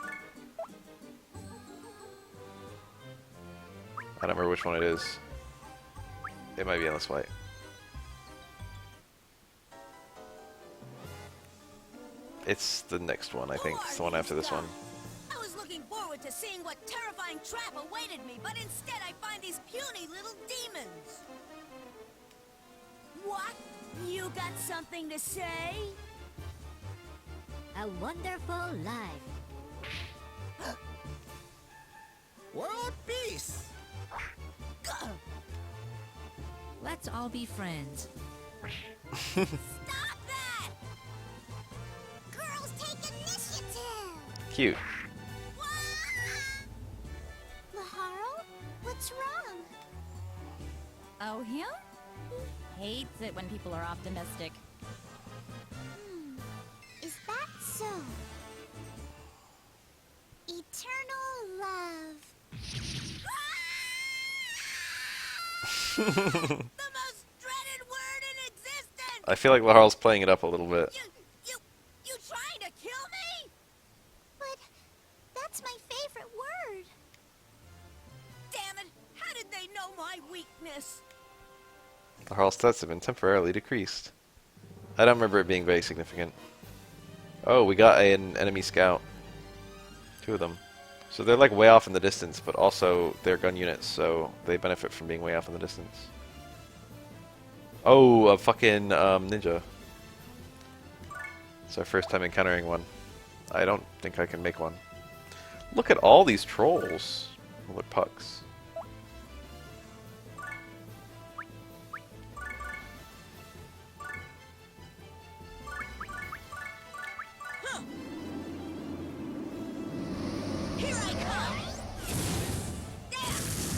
I don't remember which one it is. It might be Endless White. It's the next one, I think. It's the one after this one. I was looking forward to seeing what terrifying trap awaited me, but instead I find these puny little demons. What? You got something to say? A wonderful life. World peace! Gah! Let's all be friends. Stop that! Girls take initiative. Cute. Laharl, what's wrong? Oh, him? He hates it when people are optimistic. Is that so? Eternal love. The most dreaded word in existence! I feel like Laharl's playing it up a little bit. You trying to kill me? But that's my favorite word. Damn it! How did they know my weakness? Laharl's stats have been temporarily decreased. I don't remember it being very significant. Oh, we got an enemy scout. 2 of them. So they're like way off in the distance, but also they're gun units, so they benefit from being way off in the distance. Oh, a fucking ninja. It's our first time encountering one. I don't think I can make one. Look at all these trolls. What pucks.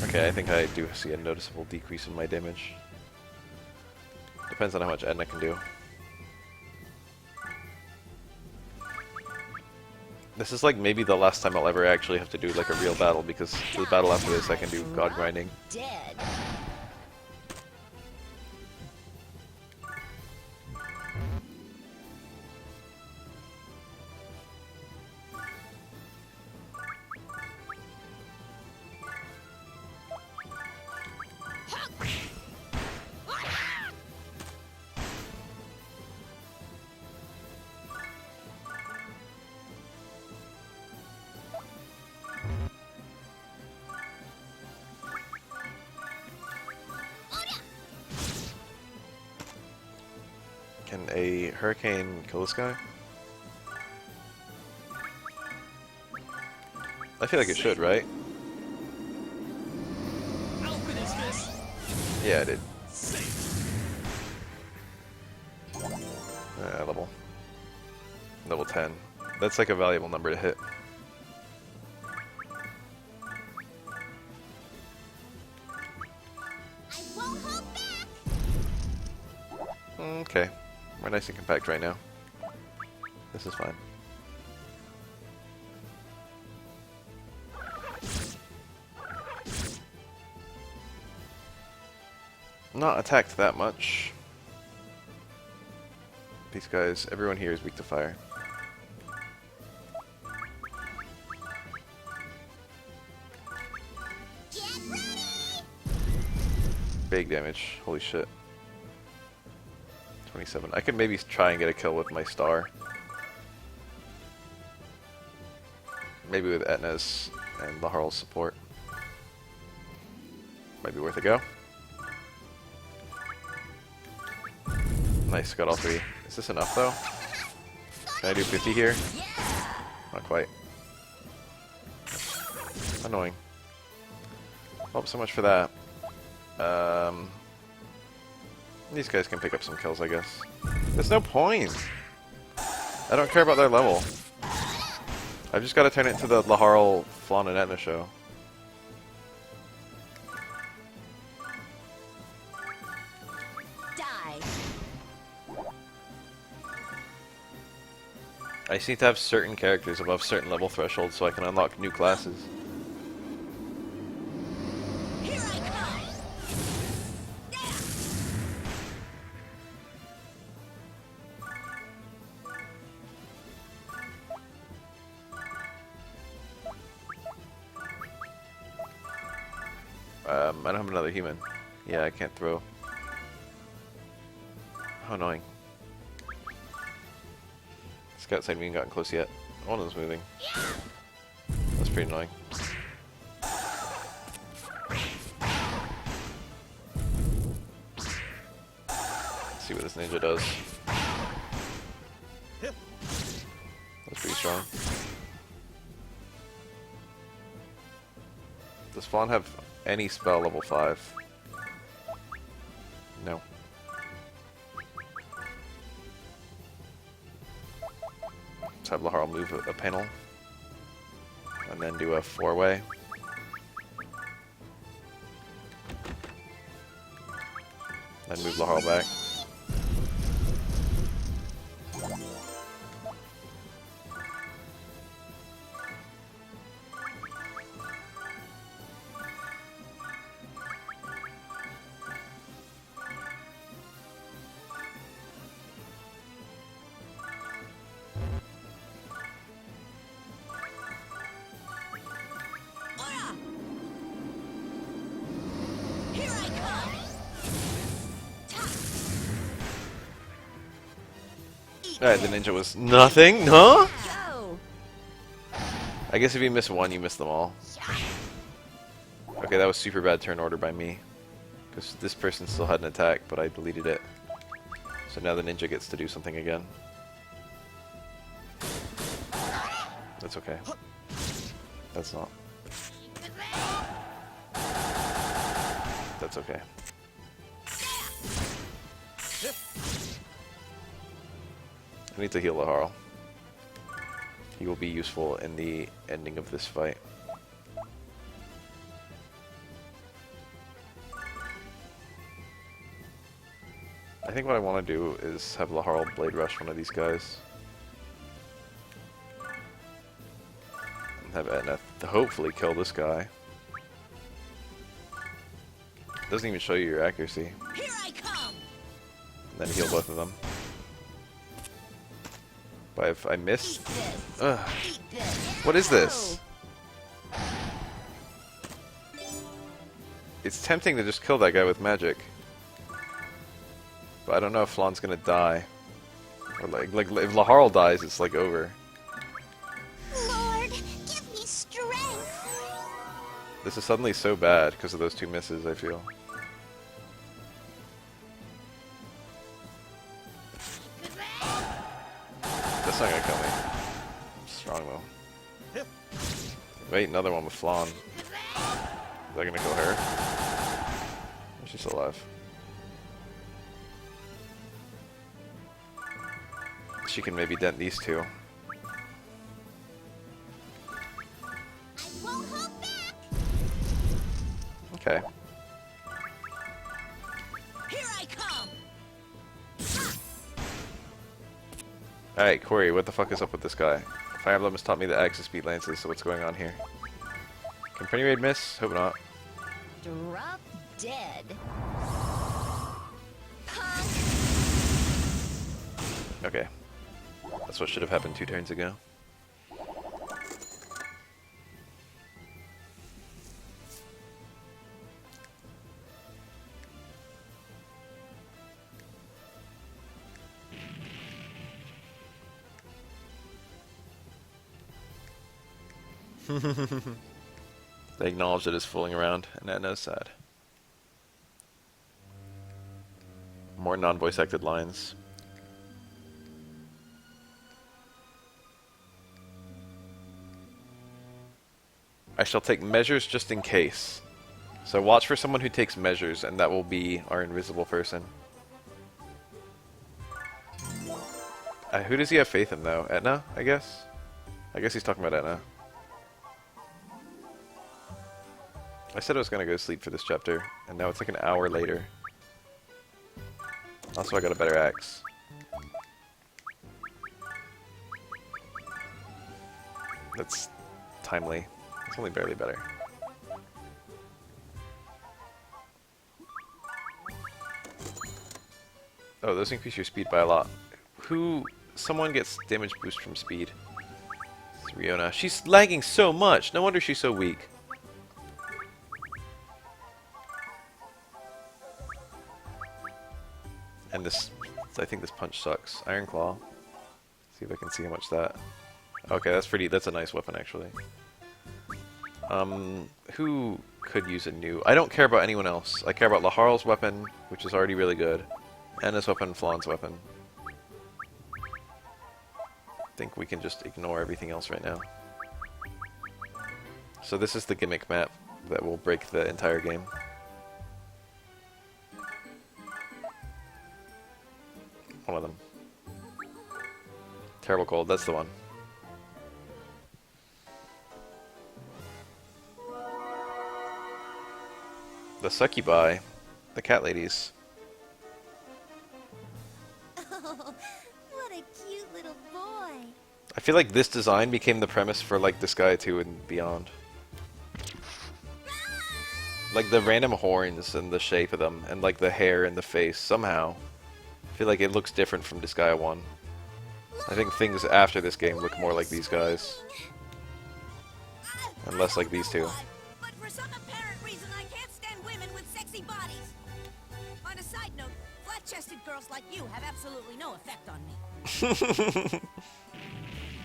Okay, I think I do see a noticeable decrease in my damage. Depends on how much Edna can do. This is like maybe the last time I'll ever actually have to do like a real battle, because the battle after this I can do god grinding. Dead. Can a hurricane kill this guy? I feel like it should, right? I'll finish this. Yeah, it did. Safe. Level 10. That's like a valuable number to hit. I won't hold back! Okay. We're nice and compact right now. This is fine. Not attacked that much. These guys, everyone here is weak to fire. Get ready! Big damage. Holy shit. 27. I could maybe try and get a kill with my star. Maybe with Etna's and Laharl's support. Might be worth a go. Nice, got all three. Is this enough though? Can I do 50 here? Not quite. Annoying. Oh, so much for that. These guys can pick up some kills, I guess. There's no point! I don't care about their level. I've just got to turn it into the Laharl, Flonne, and Etna show. Die. I just need to have certain characters above certain level thresholds so I can unlock new classes. Here I come. I don't have another human. Yeah, I can't throw. How annoying. Scout side haven't gotten close yet. One of them's moving. That's pretty annoying. Let's see what this ninja does. That's pretty strong. Does Flonne have any spell level 5? No. Let's have Laharl move a panel. And then do a 4-way. Then move Laharl back. Here I come. Alright, the ninja was nothing? No? Go. I guess if you miss one, you miss them all. Okay, that was super bad turn order by me. Because this person still had an attack, but I deleted it. So now the ninja gets to do something again. That's okay. That's not. That's okay. I need to heal Laharl. He will be useful in the ending of this fight. I think what I want to do is have Laharl Blade Rush one of these guys. And have Etna hopefully kill this guy. Doesn't even show you your accuracy. Here I come. And then heal both of them. But if I miss... Ugh. What is this? It's tempting to just kill that guy with magic. But I don't know if Flonne's gonna die. Or like if Laharl dies, it's like over. Lord, give me strength. This is suddenly so bad because of those two misses, I feel. That's not gonna kill me. Strong though. Wait, another one with Flonne. Is that gonna kill her? Or she's still alive? She can maybe dent these two. I won't hold back. Okay. Here I come. Alright, Corey, what the fuck is up with this guy? Fire Emblem has taught me the axis speed lances, so what's going on here? Can Prinny Raid miss? Hope not. Drop dead. Okay. That's what should have happened 2 turns ago. They acknowledge that it's fooling around, and Etna's sad. More non-voice acted lines. I shall take measures just in case. So watch for someone who takes measures, and that will be our invisible person. Who does he have faith in, though? Etna, I guess? I guess he's talking about Etna. I said I was going to go to sleep for this chapter, and now it's like an hour later. Also, I got a better axe. That's timely. It's only barely better. Oh, those increase your speed by a lot. Someone gets damage boost from speed. It's Riona. She's lagging so much. No wonder she's so weak. And this, I think this punch sucks. Iron Claw. See if I can see how much that. Okay, that's a nice weapon actually. Who could use a new? I don't care about anyone else. I care about Laharl's weapon, which is already really good. Anna's weapon, Flonne's weapon. I think we can just ignore everything else right now. So this is the gimmick map that will break the entire game. One of them. Terrible Cold, that's the one. The succubi, the cat ladies. Oh, what a cute little boy. I feel like this design became the premise for like Disgaea 2 and beyond. Like the random horns and the shape of them, and like the hair and the face, somehow. I feel like it looks different from Disgaea 1. I think things after this game look more like these guys. And less like these two. But for some apparent reason, I can't stand women with sexy bodies. On a side note, flat-chested girls like you have absolutely no effect on me.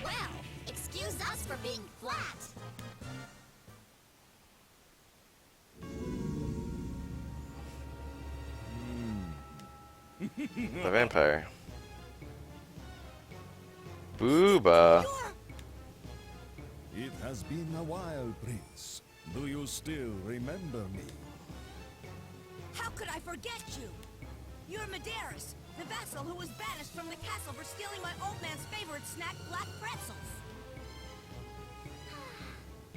Well, excuse us for being flat. The vampire. Booba. It has been a while, Prince. Do you still remember me? How could I forget you? You're Medeiros, the vassal who was banished from the castle for stealing my old man's favorite snack, black pretzels.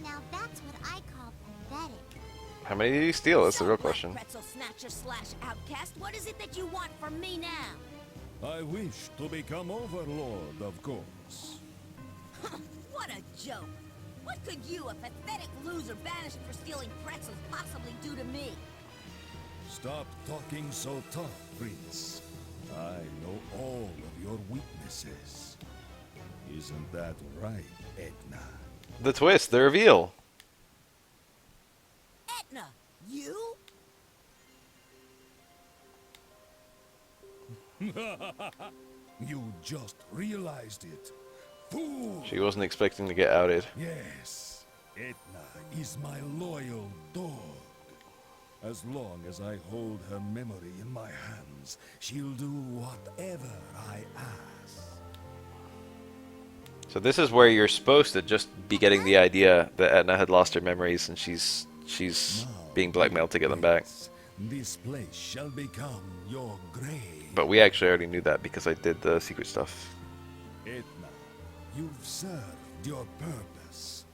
Now that's what I call pathetic. How many did you steal? That's the So, real Black question. Pretzel snatcher slash outcast, what is it that you want from me now? I wish to become overlord, of course. What a joke! What could you, a pathetic loser banished for stealing pretzels, possibly do to me? Stop talking so tough, Prince. I know all of your weaknesses. Isn't that right, Edna? The twist, the reveal. Etna, you? You just realized it. Fool! She wasn't expecting to get outed. Yes, Edna is my loyal dog. As long as I hold her memory in my hands, she'll do whatever I ask. So this is where you're supposed to just be getting the idea that Edna had lost her memories and she's Now, being blackmailed to get them back. Prince, this place shall become your grave. But we actually already knew that because I did the secret stuff. Edna, you've served your purpose.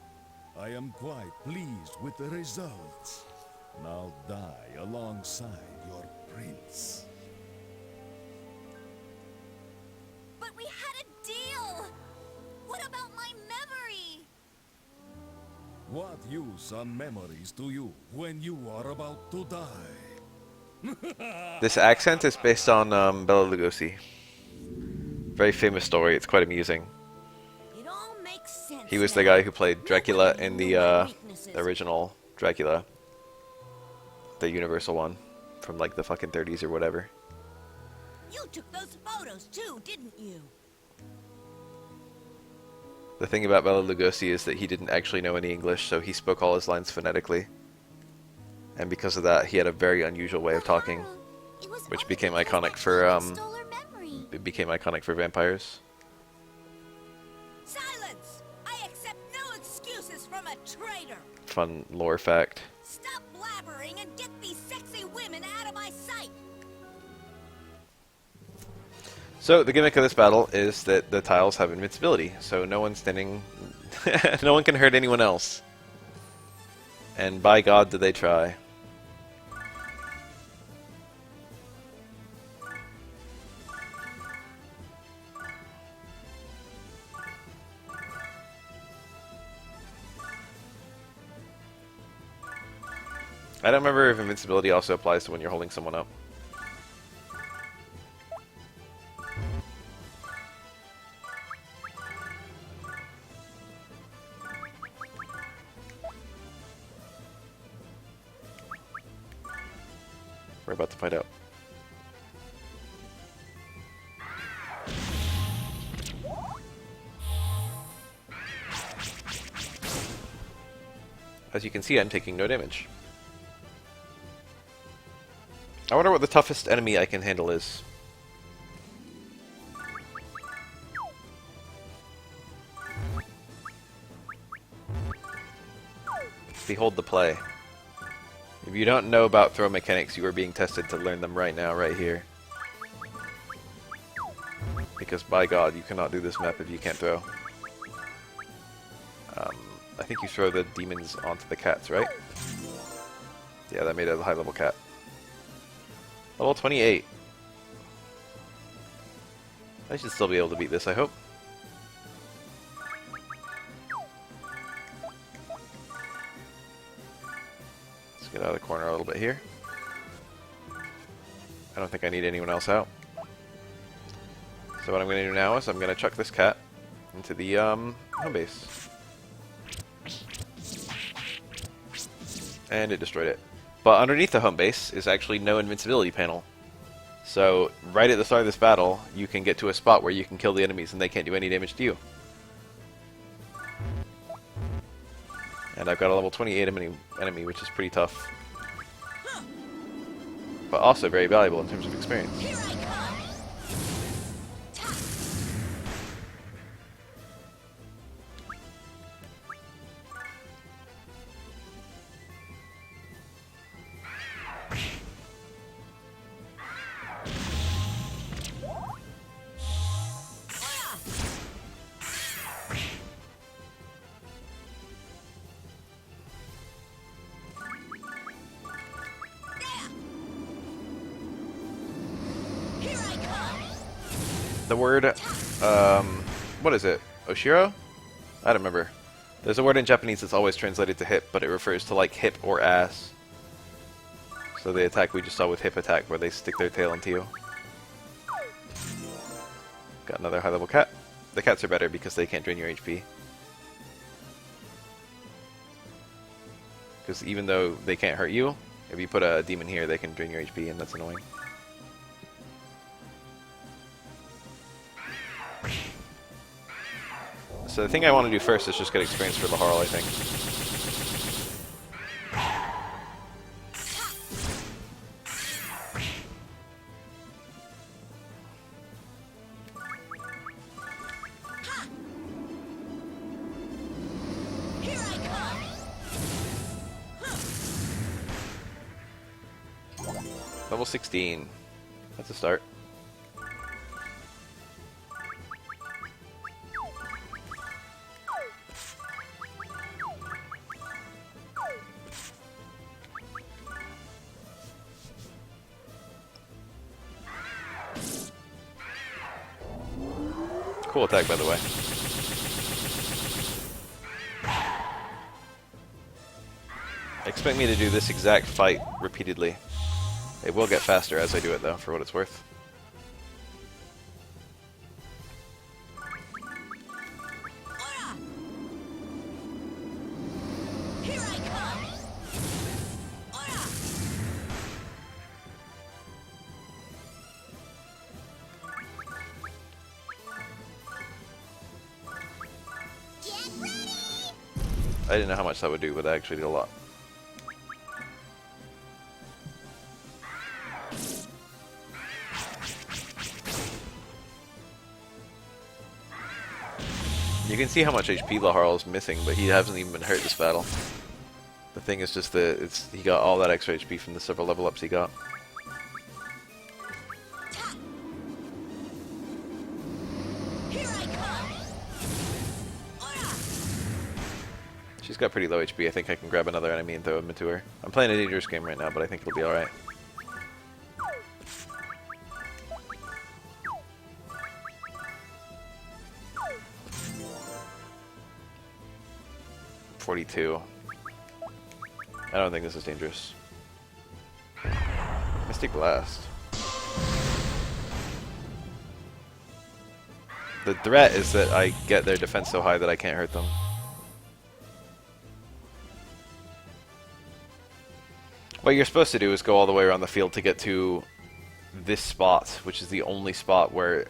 I am quite pleased with the results. Now die alongside your prince. But we had a deal! What about my memory? What use are memories to you when you are about to die? This accent is based on Bela Lugosi. Very famous story. It's quite amusing. It all makes sense. He was the now. guy who played Dracula in the weaknesses. original Dracula. The Universal one. From like the fucking 30s or whatever. You took those photos too, didn't you? The thing about Bela Lugosi is that he didn't actually know any English, so he spoke all his lines phonetically. And because of that, he had a very unusual way of talking, It was which only became because iconic that for woman stole her memory. it became iconic for vampires. Silence! I accept no excuses from a traitor! Fun lore fact. Stop blabbering and get these sexy women out of my sight! So the gimmick of this battle is that the tiles have invincibility, so no one's standing, no one can hurt anyone else. And by God, did they try. I don't remember if invincibility also applies to when you're holding someone up. We're about to find out. As you can see, I'm taking no damage. I wonder what the toughest enemy I can handle is. Behold the play. If you don't know about throw mechanics, you are being tested to learn them right now, right here. Because by God, you cannot do this map if you can't throw. I think you throw the demons onto the cats, right? Yeah, that made it a high level cat. Level 28. I should still be able to beat this, I hope. Let's get out of the corner a little bit here. I don't think I need anyone else out. So what I'm going to do now is I'm going to chuck this cat into the home base. And it destroyed it. But underneath the home base is actually no invincibility panel. So right at the start of this battle, you can get to a spot where you can kill the enemies and they can't do any damage to you. And I've got a level 28 enemy, which is pretty tough. But also very valuable in terms of experience. Here I come! The word, what is it? Oshiro? I don't remember. There's a word in Japanese that's always translated to hip, but it refers to like hip or ass. So the attack we just saw with hip attack, where they stick their tail into you. Got another high level cat. The cats are better because they can't drain your HP. Because even though they can't hurt you, if you put a demon here, they can drain your HP, and that's annoying. So the thing I want to do first is just get experience for Laharl, I think. Level 16. That's a start. Cool attack, by the way. Expect me to do this exact fight repeatedly. It will get faster as I do it, though, for what it's worth. Here I come! Get ready! I didn't know how much that would do, but that actually did a lot. You can see how much HP Laharl is missing, but he hasn't even been hurt this battle. The thing is just that he got all that extra HP from the several level ups he got. Here I come! She's got pretty low HP. I think I can grab another enemy and throw him into her. I'm playing a dangerous game right now, but I think it'll be alright. .42. I don't think this is dangerous. Mystic Blast. The threat is that I get their defense so high that I can't hurt them. What you're supposed to do is go all the way around the field to get to this spot, which is the only spot where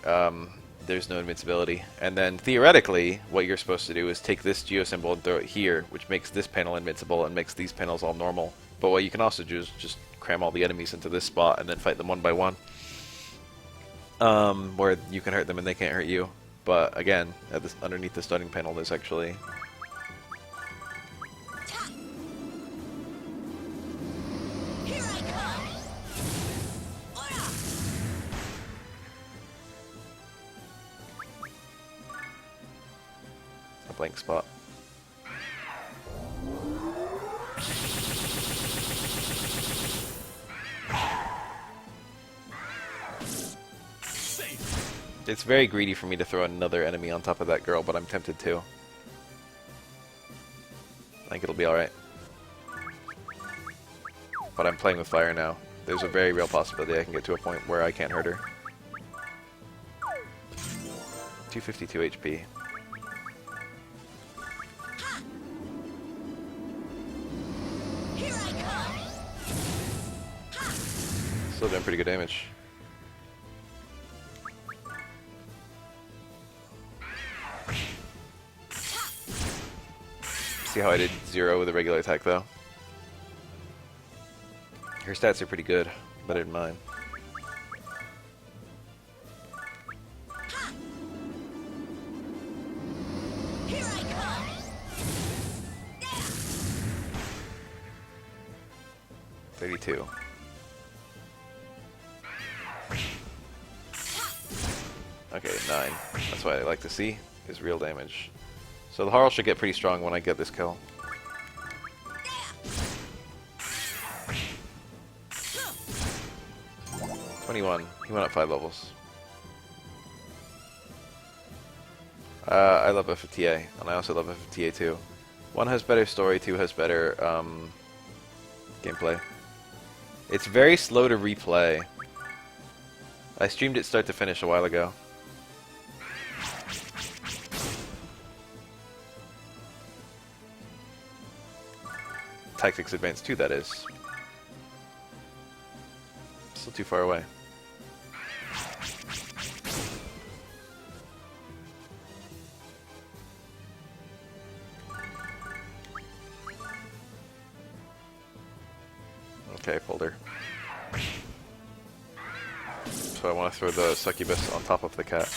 there's no invincibility. And then theoretically, what you're supposed to do is take this geo symbol and throw it here, which makes this panel invincible and makes these panels all normal. But what you can also do is just cram all the enemies into this spot and then fight them one by one. Where you can hurt them and they can't hurt you. But again, at this, underneath the stunning panel, there's actually... Here I come! a blank spot. It's very greedy for me to throw another enemy on top of that girl, but I'm tempted to. I think it'll be alright. But I'm playing with fire now. There's a very real possibility I can get to a point where I can't hurt her. 252 HP. Here I come! Still doing pretty good damage. See how I did 0 with a regular attack though? Her stats are pretty good, better than mine. Here I come! 32. Okay, 9. That's what I like to see, is real damage. So the Harl should get pretty strong when I get this kill. He went up 5 levels. I love FFTA, and I also love FFTA 2. 1 has better story, 2 has better gameplay. It's very slow to replay. I streamed it start to finish a while ago. Tactics Advance 2, that is. Still too far away. Okay, pulled her. So I want to throw the succubus on top of the cat.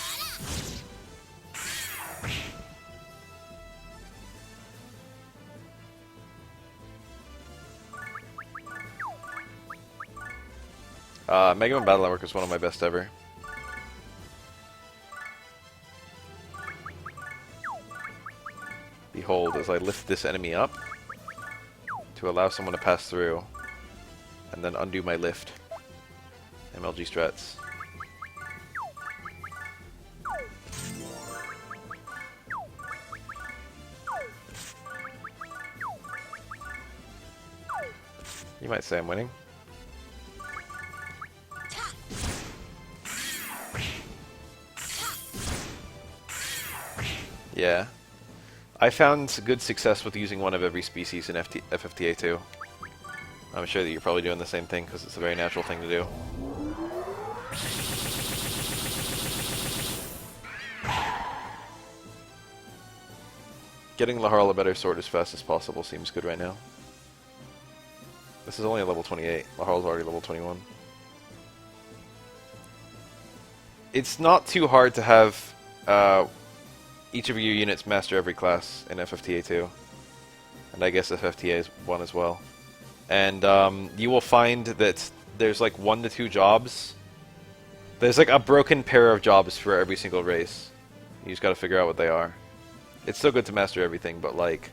Mega Man Battle Network is one of my best ever. Behold, as I lift this enemy up to allow someone to pass through, and then undo my lift. MLG strats. You might say I'm winning. Yeah. I found good success with using one of every species in FFTA 2. I'm sure that you're probably doing the same thing because it's a very natural thing to do. Getting Laharl a better sword as fast as possible seems good right now. This is only a level 28. Laharl's already level 21. It's not too hard to have each of your units master every class in FFTA 2. And I guess FFTA is 1 as well. And you will find that there's like 1 to 2 jobs. There's like a broken pair of jobs for every single race. You just gotta figure out what they are. It's still good to master everything, but like,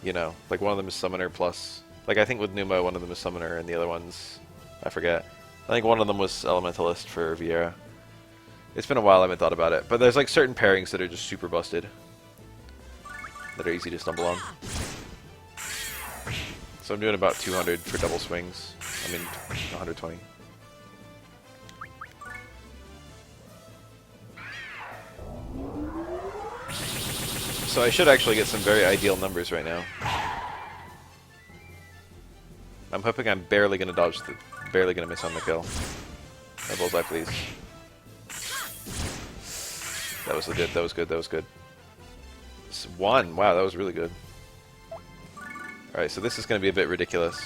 you know, like one of them is Summoner plus, like I think with Numa one of them is Summoner and the other one's, I forget. I think one of them was Elementalist for Vieira. It's been a while I haven't thought about it, but there's like certain pairings that are just super busted. That are easy to stumble on. So I'm doing about 200 for double swings. I mean, 120. So I should actually get some very ideal numbers right now. I'm hoping I'm barely gonna dodge the, barely gonna miss on the kill. No bullseye, please. That was good. That was good. That was good. 1. Wow, that was really good. Alright, so this is going to be a bit ridiculous.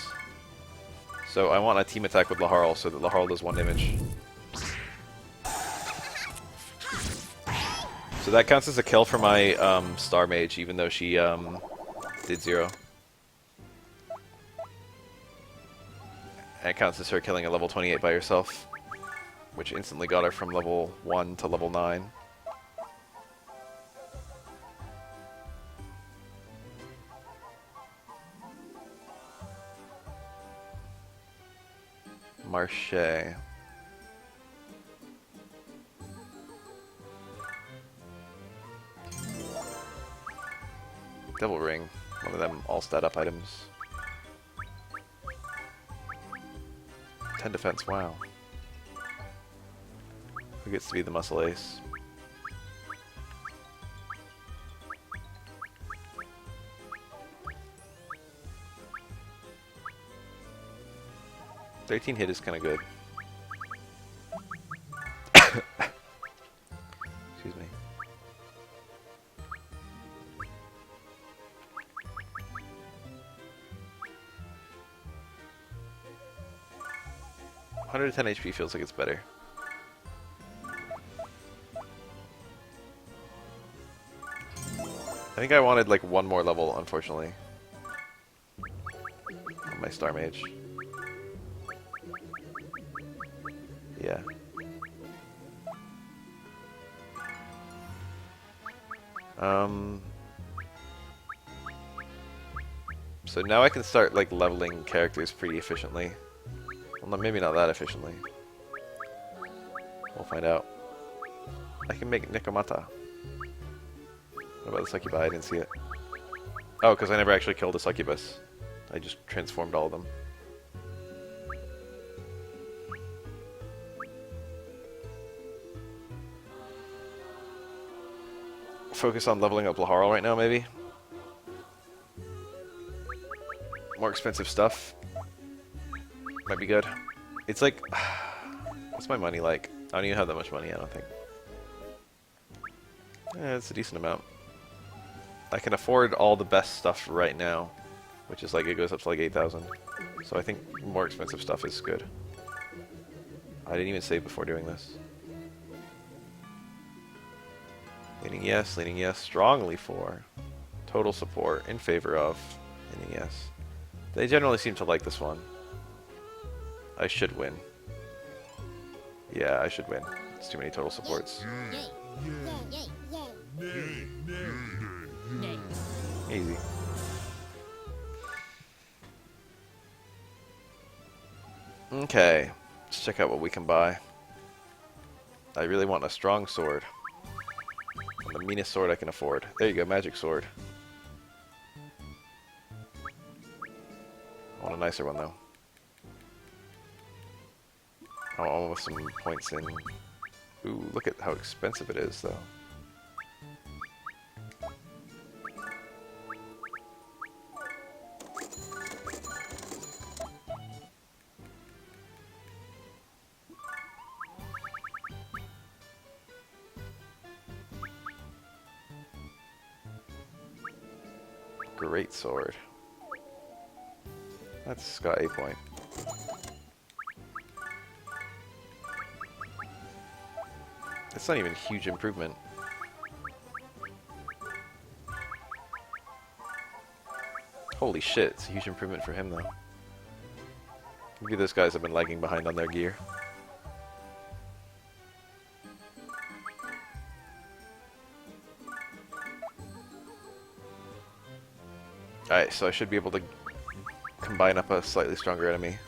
So I want a team attack with Laharl so that Laharl does 1 damage. So that counts as a kill for my Star Mage, even though she did 0. And it counts as her killing a level 28 by herself, which instantly got her from level 1 to level 9. Marche. Double Ring. One of them all stat up items. 10 defense, wow. Who gets to be the muscle ace? $13 hit is kind of good. Excuse me. $110 HP feels like it's better. I think I wanted like 1 more level, unfortunately, on my Star Mage. Yeah. So now I can start like leveling characters pretty efficiently. Well, maybe not that efficiently. We'll find out. I can make Nikomata. What about the succubi? I didn't see it. Oh, because I never actually killed a succubus. I just transformed all of them. Focus on leveling up Laharl right now, maybe? More expensive stuff. Might be good. It's like... what's my money like? I don't even have that much money, I don't think. It's a decent amount. I can afford all the best stuff right now, which is like, it goes up to like 8,000. So I think more expensive stuff is good. I didn't even save before doing this. Leaning yes, strongly for. Total support, in favor of, leaning yes. They generally seem to like this one. I should win. Yeah, I should win. It's too many total supports. Easy. Okay, let's check out what we can buy. I really want a strong sword. The meanest sword I can afford. There you go, magic sword. I want a nicer one though. I want one with some points in. Ooh, look at how expensive it is though. Great sword. That's got a point. It's not even a huge improvement. Holy shit, it's a huge improvement for him though. Maybe those guys have been lagging behind on their gear. Alright, so I should be able to combine up a slightly stronger enemy.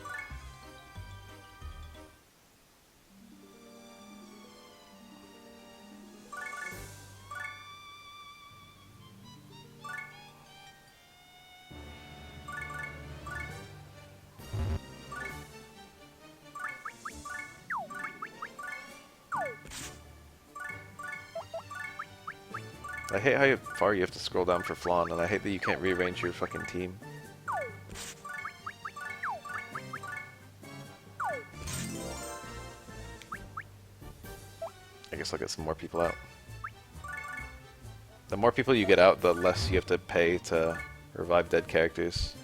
I hate how far you have to scroll down for Flonne, and I hate that you can't rearrange your fucking team. I guess I'll get some more people out. The more people you get out, the less you have to pay to revive dead characters.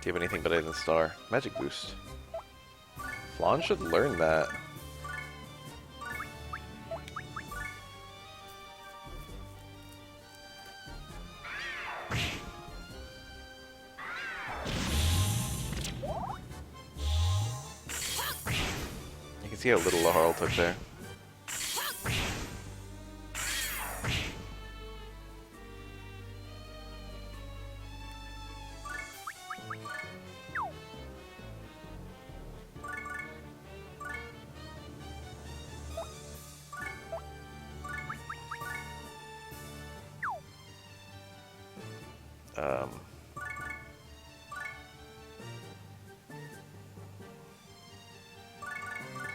Do you have anything better than Star? Magic Boost. Flonne should learn that. You can see how little Laharl took there.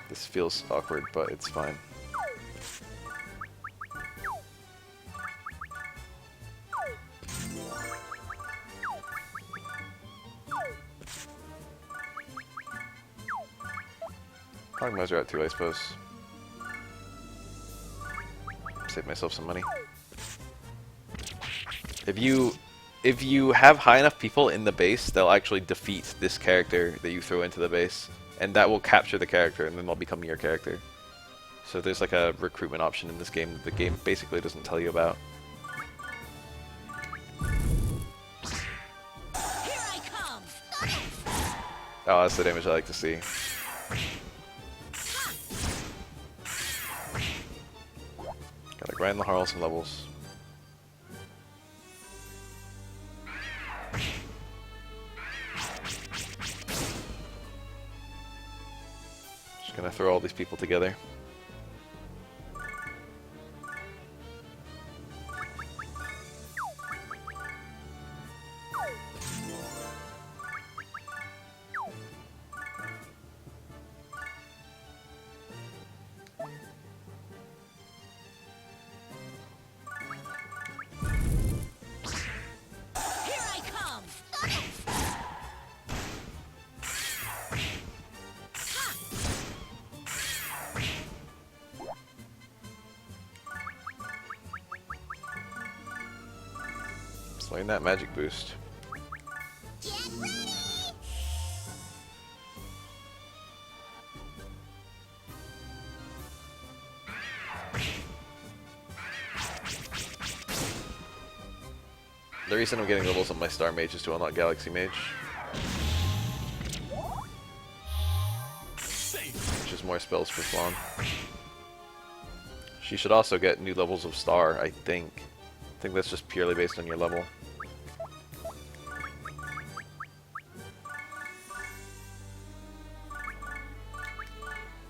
This feels awkward, but it's fine. Progmas are out too, I suppose. Save myself some money. If you have high enough people in the base, they'll actually defeat this character that you throw into the base. And that will capture the character, and then they'll become your character. So there's like a recruitment option in this game that the game basically doesn't tell you about. Here I come. Oh, that's the damage I like to see. Gotta grind the Harlson levels. Just gonna throw all these people together. Slaying that magic boost. Get ready! The reason I'm getting levels on my Star Mage is to unlock Galaxy Mage. Which is more spells for Flonne. She should also get new levels of Star, I think. I think that's just purely based on your level.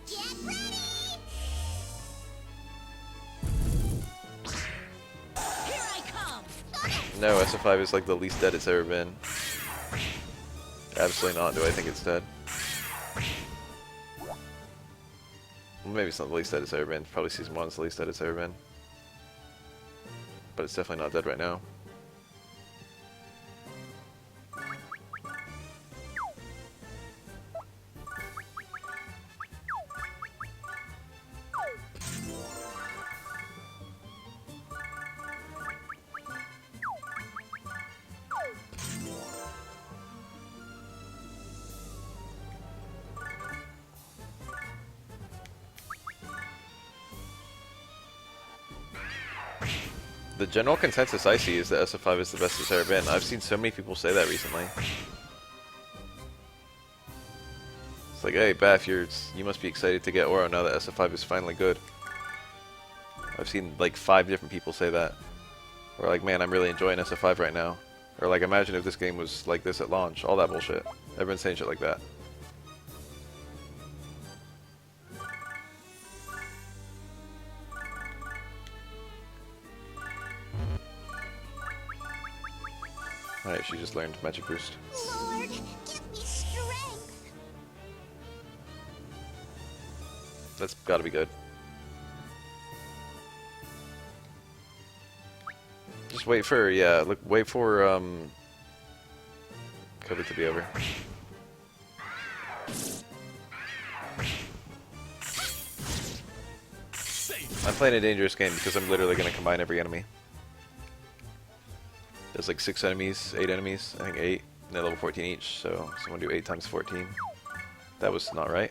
Get ready! Here I come! No, SF5 is like the least dead it's ever been. Absolutely not, do I think it's dead. Well, maybe it's not the least dead it's ever been. Probably Season 1 is the least dead it's ever been. But it's definitely not dead right now. The general consensus I see is that SF5 is the best it's ever been. I've seen so many people say that recently. It's like, hey, Bath, you must be excited to get Oro now that SF5 is finally good. I've seen like 5 different people say that. Or like, man, I'm really enjoying SF5 right now. Or like, imagine if this game was like this at launch. All that bullshit. Everyone's saying shit like that. Alright, she just learned Magic Boost. Lord, give me strength! That's gotta be good. Just wait for, yeah, look, wait for, COVID to be over. I'm playing a dangerous game because I'm literally gonna combine every enemy. There's like 6 enemies, 8 enemies, I think 8, and they're level 14 each, so someone do 8 times 14. That was not right.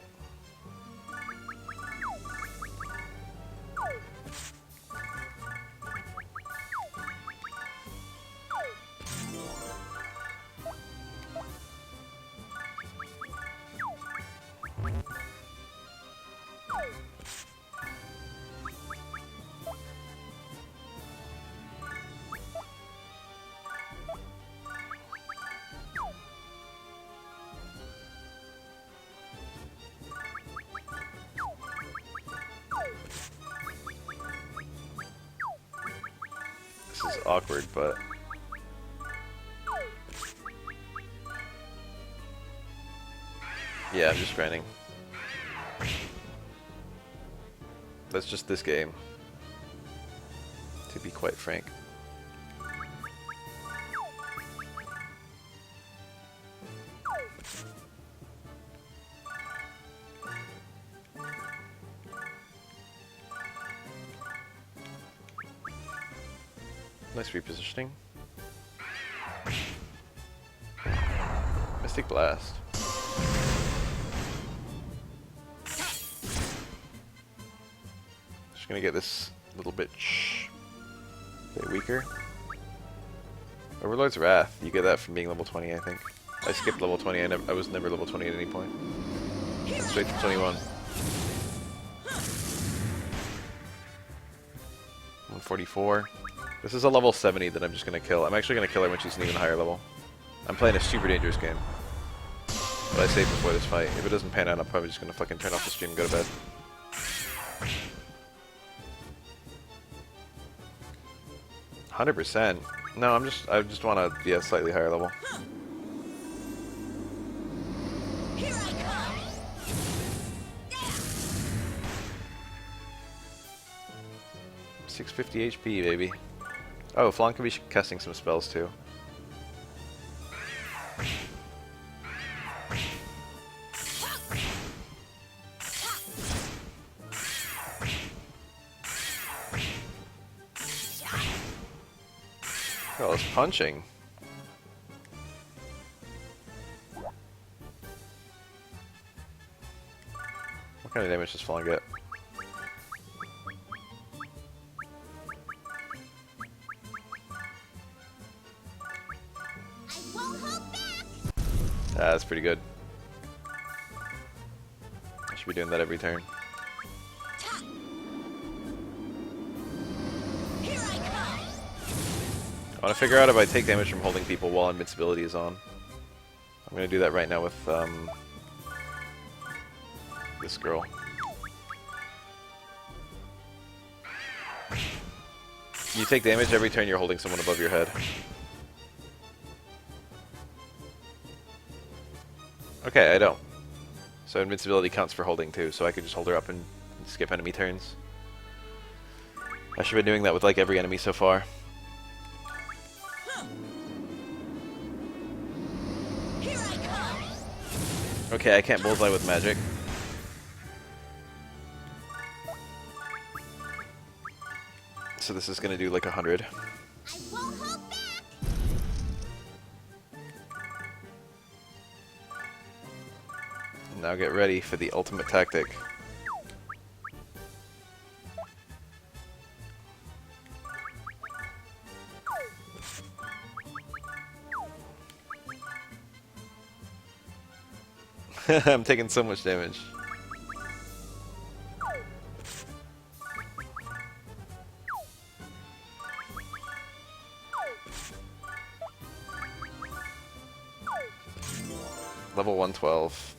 This is awkward, but yeah, I'm just grinding. That's just this game, to be quite frank. Nice repositioning. Mystic Blast. Just gonna get this little bitch a bit weaker. Overlord's Wrath. You get that from being level 20, I think. I skipped level 20. I was never level 20 at any point. Went straight to 21. 144. This is a level 70 that I'm just going to kill. I'm actually going to kill her when she's an even higher level. I'm playing a super dangerous game. But I saved before this fight. If it doesn't pan out, I'm probably just going to fucking turn off the stream and go to bed. "100%? No, I just want to be a slightly higher level. Here I come. 650 HP, baby. Oh, Flonne can be casting some spells too. Oh, it's punching. What kind of damage does Flonne get? I won't hold back! Ah, that's pretty good. I should be doing that every turn. Here I come. I want to figure out if I take damage from holding people while invincibility is on. I'm going to do that right now with this girl. You take damage every turn you're holding someone above your head. Okay, I don't. So invincibility counts for holding too, so I could just hold her up and skip enemy turns. I should have been doing that with like every enemy so far. Here I come. Okay, I can't bullseye with magic. So this is gonna do like 100. I won't hold back! Now get ready for the ultimate tactic. I'm taking so much damage. Level 112.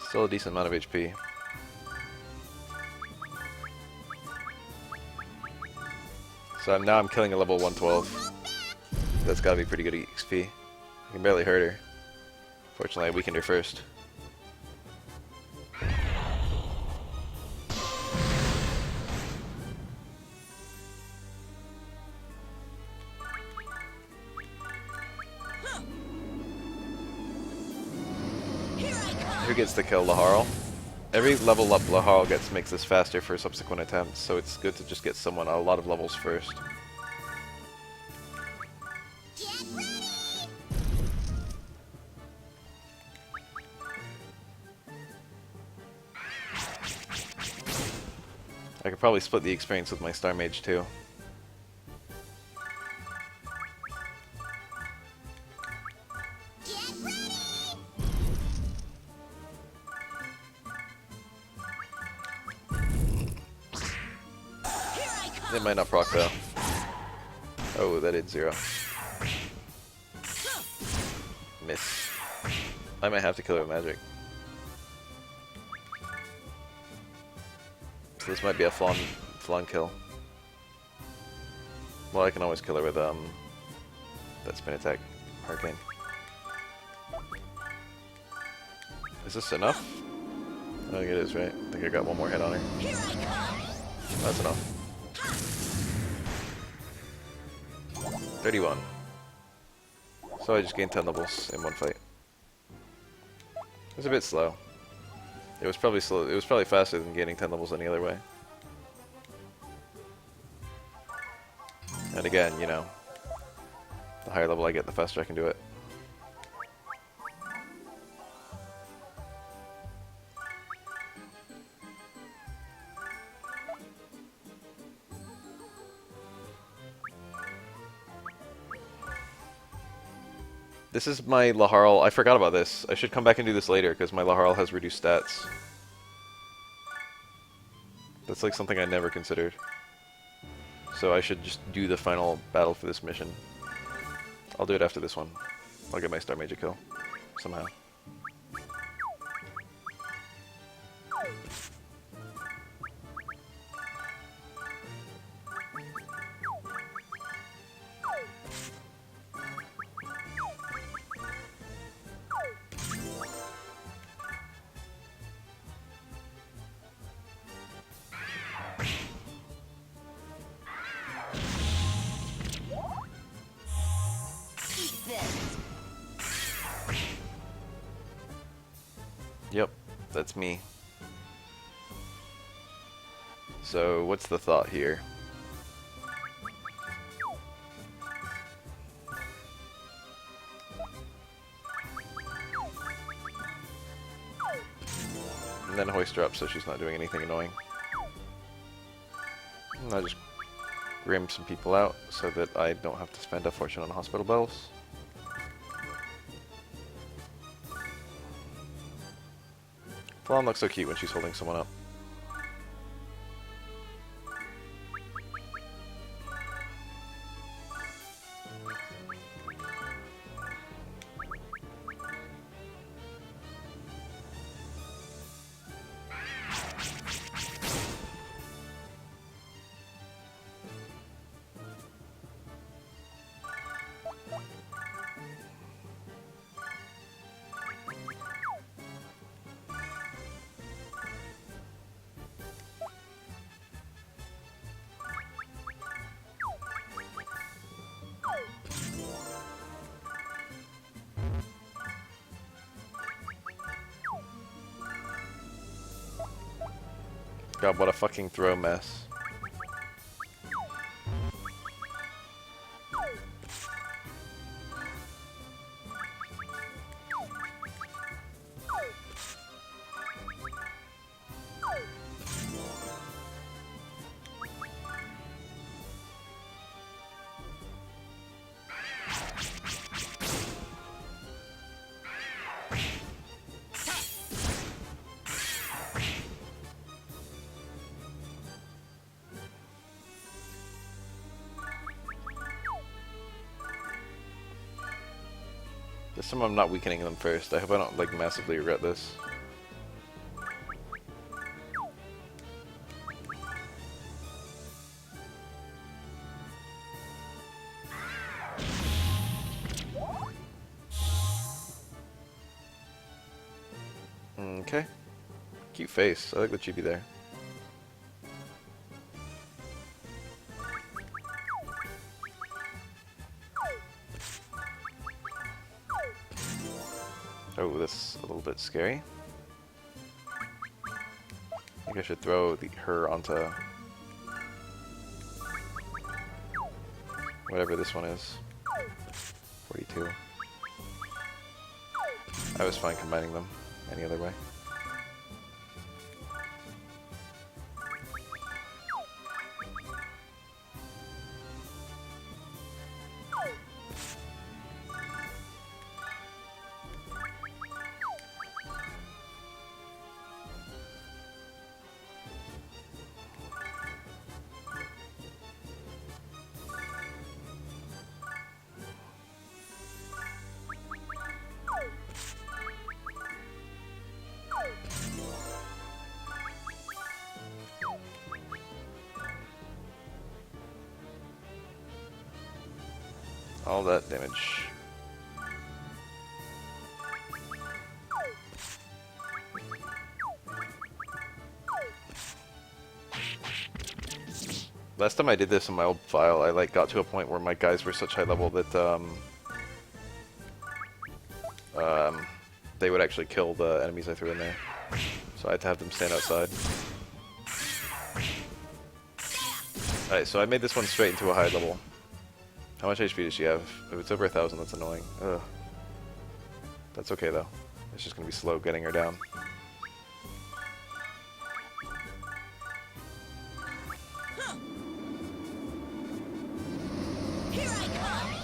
Still a decent amount of HP. So now I'm killing a level 112. That's gotta be pretty good XP. I can barely hurt her. Fortunately, I weakened her first. Who gets to kill Laharl? Every level up Laharl gets makes this faster for subsequent attempts, so it's good to just get someone a lot of levels first. Get ready! I could probably split the experience with my Star Mage too. Get ready! It might not proc though. Oh, that did 0. Miss. I might have to kill her with magic. So this might be a Flonne kill. Well, I can always kill her with that spin attack. Hurricane. Is this enough? I think it is, right? I think I got one more hit on her. That's enough. 31. So I just gained 10 levels in one fight. It was a bit slow. It was probably slow. It was probably faster than gaining 10 levels any other way. And again, you know, the higher level I get, the faster I can do it. This is my Laharl. I forgot about this. I should come back and do this later because my Laharl has reduced stats. That's like something I never considered. So I should just do the final battle for this mission. I'll do it after this one. I'll get my Star Major kill. Somehow. Yep, that's me. So, what's the thought here? And then hoist her up so she's not doing anything annoying. And I'll just ram some people out so that I don't have to spend a fortune on hospital bells. Flonne looks so cute when she's holding someone up. God, what a fucking throw mess. This time I'm not weakening them first. I hope I don't, like, massively regret this. Okay. Cute face. I like the chibi there. Oh, that's a little bit scary. I think I should throw her onto whatever this one is. 42. I was fine combining them any other way. All that damage. Last time I did this in my old file, I like got to a point where my guys were such high level that they would actually kill the enemies I threw in there. So I had to have them stand outside. Alright, so I made this one straight into a high level. How much HP does she have? If it's over 1,000, that's annoying. Ugh. That's okay though. It's just gonna be slow getting her down. Here I come.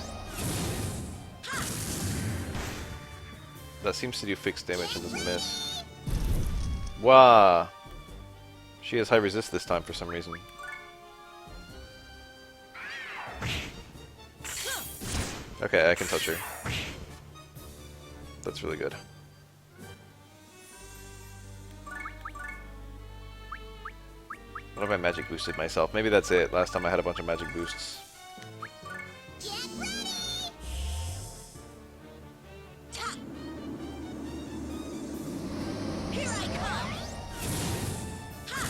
That seems to do fixed damage and doesn't miss. Wow. She has high resist this time for some reason. Okay, I can touch her. That's really good. What if I magic boosted myself? Maybe that's it. Last time I had a bunch of magic boosts. Get ready! Ta! Here I come! Ha!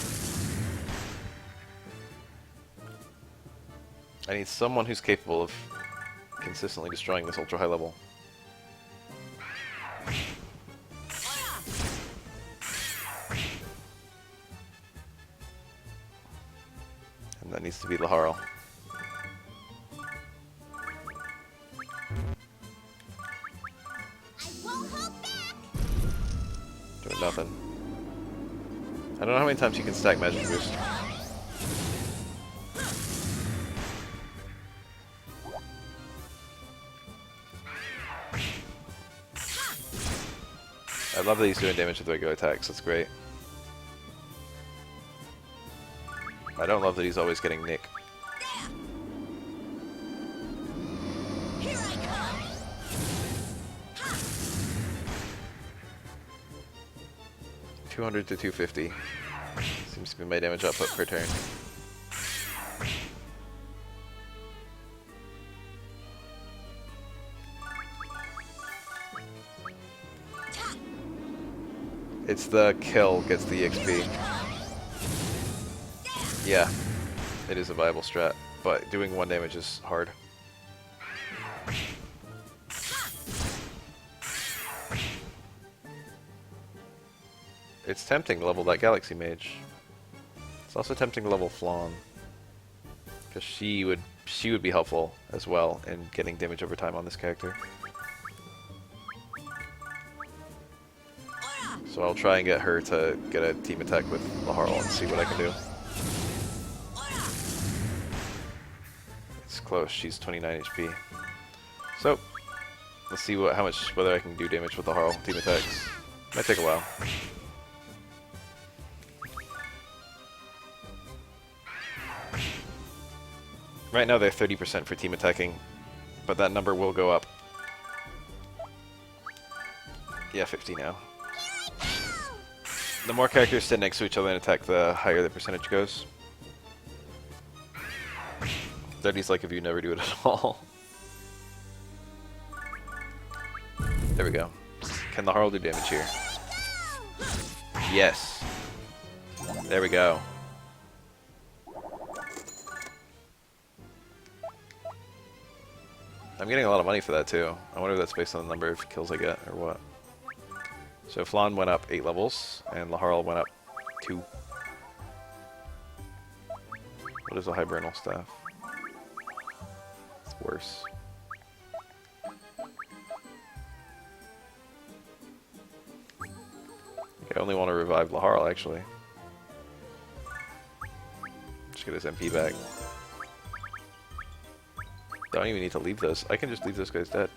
I need someone who's capable of consistently destroying this ultra high level. And that needs to be Laharl. I won't hold back! Doing nothing. I don't know how many times you can stack magic boost. I love that he's doing damage with regular attacks, that's great. I don't love that he's always getting Nick. Here I come! Ha! 200 to 250. Seems to be my damage output per turn. It's the kill gets the XP. Yeah, it is a viable strat, but doing 1 damage is hard. It's tempting to level that Galaxy Mage. It's also tempting to level Flonne, because she would be helpful as well in getting damage over time on this character. So I'll try and get her to get a team attack with Laharl and see what I can do. It's close. She's 29 HP. So let's see whether I can do damage with Laharl team attacks. Might take a while. Right now they're 30% for team attacking, but that number will go up. Yeah, 50 now. The more characters sit next to each other and attack, the higher the percentage goes. 30's like if you never do it at all. There we go. Can the Harl do damage here? Yes. There we go. I'm getting a lot of money for that too. I wonder if that's based on the number of kills I get or what. So Flonne went up 8 levels, and Laharl went up 2. What is a Hibernal Staff? It's worse. I only want to revive Laharl, actually. Just get his MP back. Don't even need to leave this. I can just leave this guy's dead.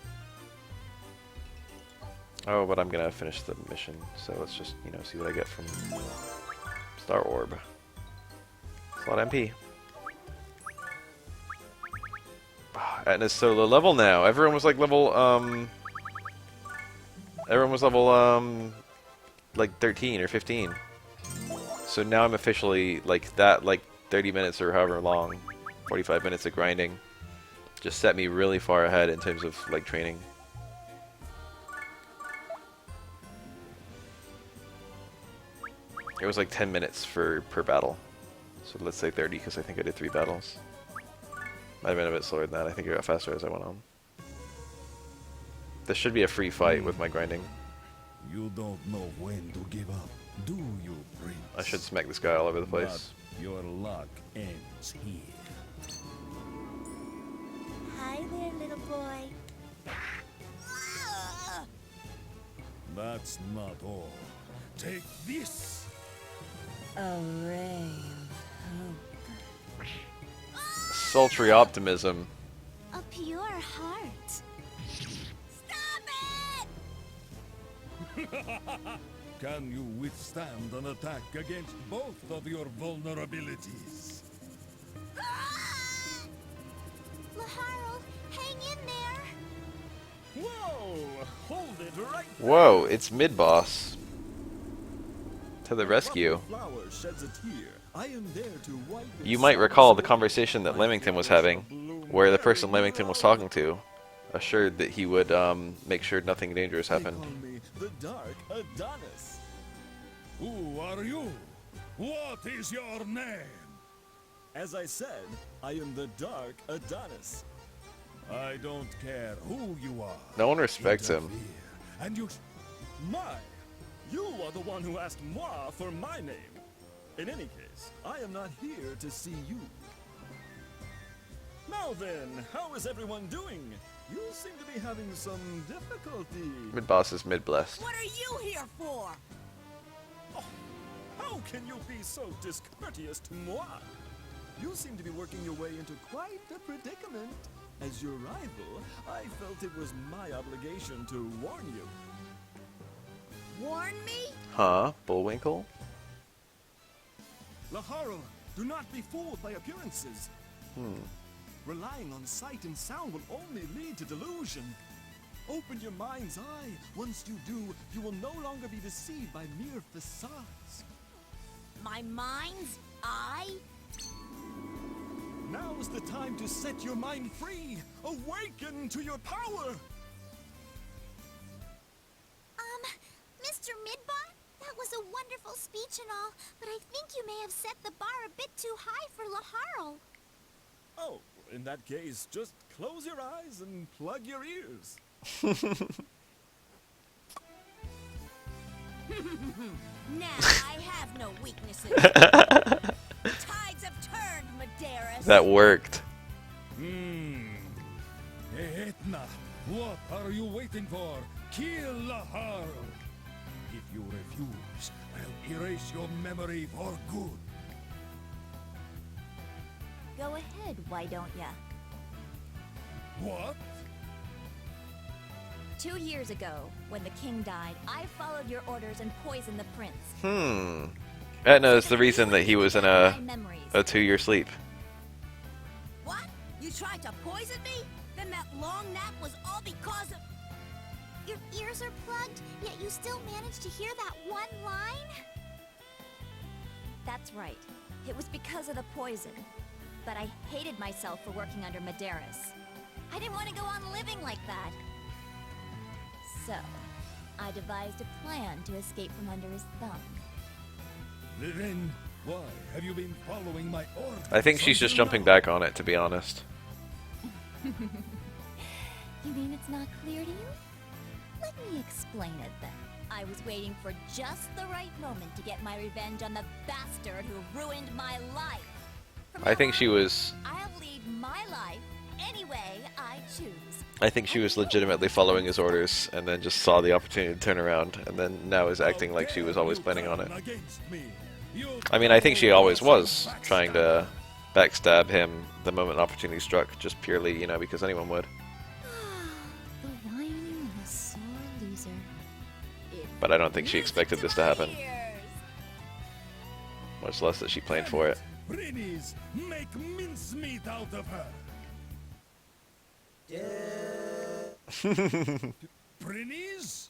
Oh, but I'm gonna finish the mission, so let's just, you know, see what I get from Star Orb. It's a lot of MP. Etna's so low level now. Everyone was like level, like 13 or 15. So now I'm officially, like, that, like, 30 minutes or however long, 45 minutes of grinding, just set me really far ahead in terms of, like, training. It was like 10 minutes per battle. So let's say 30, because I think I did 3 battles. Might have been a bit slower than that. I think I got faster as I went on. This should be a free fight with my grinding. You don't know when to give up, do you, Prince? I should smack this guy all over the place. But your luck ends here. Hi there, little boy. That's not all. Take this! A ray of Sultry optimism. A pure heart. Stop it! Can you withstand an attack against both of your vulnerabilities? Laharl, hang in there. Whoa! Hold it right there. Whoa, it's mid-boss. To the rescue. Flower sheds a tear. I am there to wipe its You might sorrows recall the away. conversation that My Leamington was flowers having, shall bloom where the very person Leamington was talking to assured that he would make sure nothing dangerous They happened. call me the Dark Adonis. Who are you? What is your name? As I said, I am the Dark Adonis. I don't care who you are. No one respects him. Interfere, and you... My! You are the one who asked moi for my name. In any case, I am not here to see you. Now then, how is everyone doing? You seem to be having some difficulty. Mid-boss is mid-blessed. What are you here for? Oh, how can you be so discourteous to moi? You seem to be working your way into quite a predicament. As your rival, I felt it was my obligation to warn you. Warn me? Huh? Bullwinkle? Laharo, do not be fooled by appearances. Relying on sight and sound will only lead to delusion. Open your mind's eye. Once you do, you will no longer be deceived by mere facades. My mind's eye? Now is the time to set your mind free. Awaken to your power. Mr. Midbot, that was a wonderful speech and all, but I think you may have set the bar a bit too high for Laharo. Oh, in that case, just close your eyes and plug your ears. Now I have no weaknesses. Tides have turned, Medeiros. That worked. Etna, what are you waiting for? Kill Lahar! If you refuse, I'll erase your memory for good. Go ahead, why don't ya? What? 2 years ago, when the king died, I followed your orders and poisoned the prince. Etna is the reason that he was in My memories. a 2-year sleep. What? You tried to poison me? Then that long nap was all because of... Your ears are plugged, yet you still managed to hear that one line? That's right. It was because of the poison. But I hated myself for working under Medeiros. I didn't want to go on living like that. So, I devised a plan to escape from under his thumb. Then, why have you been following my orders? I think she's just until jumping now? back on it, to be honest. You mean it's not clear to you? Let me explain it then. I was waiting for just the right moment to get my revenge on the bastard who ruined my life. From I think now she on, was... I'll lead my life any way I choose. I think she was legitimately following his orders, and then just saw the opportunity to turn around, and then now is acting like she was always planning on it. I mean, I think she always was trying to backstab him the moment an opportunity struck, just purely, you know, because anyone would. The whiny little sore loser. But I don't think she expected this to happen, Ears. much less that she planned for it. Brinis, make mincemeat out of her. Brinis?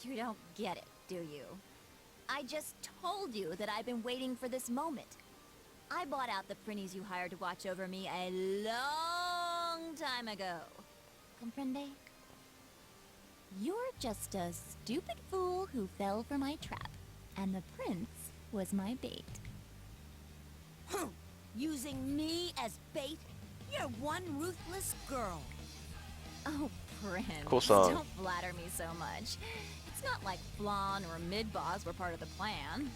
You don't get it, do you? I just told you that I've been waiting for this moment. I bought out the Prinnies you hired to watch over me a long time ago. Comprende? You're just a stupid fool who fell for my trap, and the prince was my bait. Using me as bait? You're one ruthless girl. Oh, Prince. Cool song. Don't flatter me so much. It's not like Flonne or Midboss were part of the plan.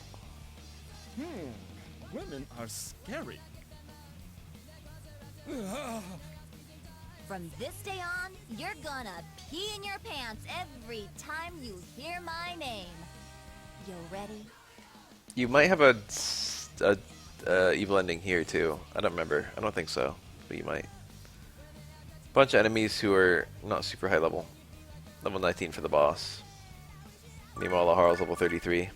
Women are scary. From this day on, you're gonna pee in your pants every time you hear my name. You ready? You might have a evil ending here too. I don't remember. I don't think so, but you might. Bunch of enemies who are not super high level. Level 19 for the boss. Meanwhile, Laharl's level 33.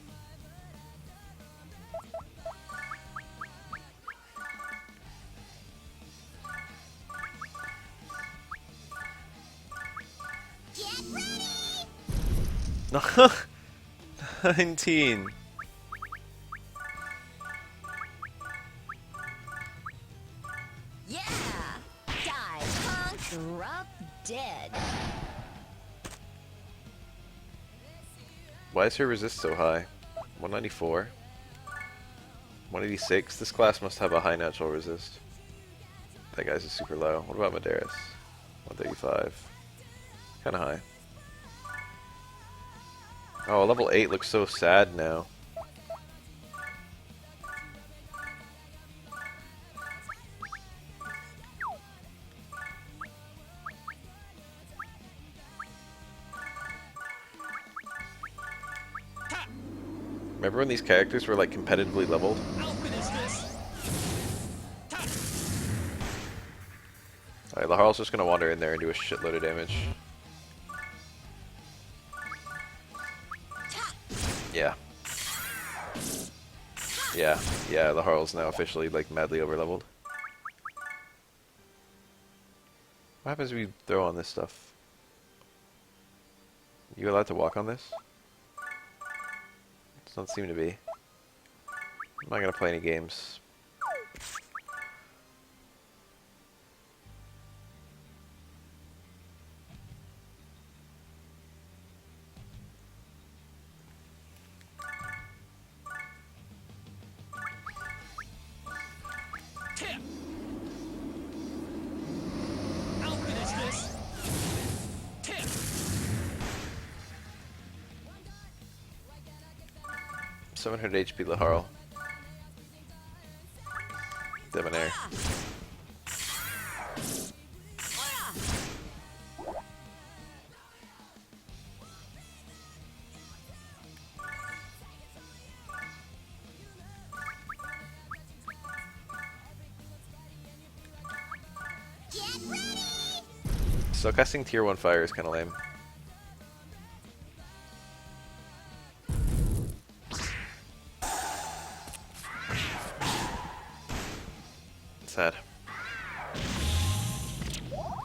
19. Yeah! Die, punk, drop dead. Why is her resist so high? 194. 186. This class must have a high natural resist. That guy's is super low. What about Medeiros? 135. Kinda high. Oh, level 8 looks so sad now. Remember when these characters were like competitively leveled? Alright, Laharl's just gonna wander in there and do a shitload of damage. Yeah. Yeah, Laharl's now officially like madly overleveled. What happens if we throw on this stuff? You allowed to walk on this? Doesn't seem to be. I'm not gonna play any games. I'll finish this. 700 HP Laharl. Debonair. So casting tier 1 fire is kinda lame. Sad.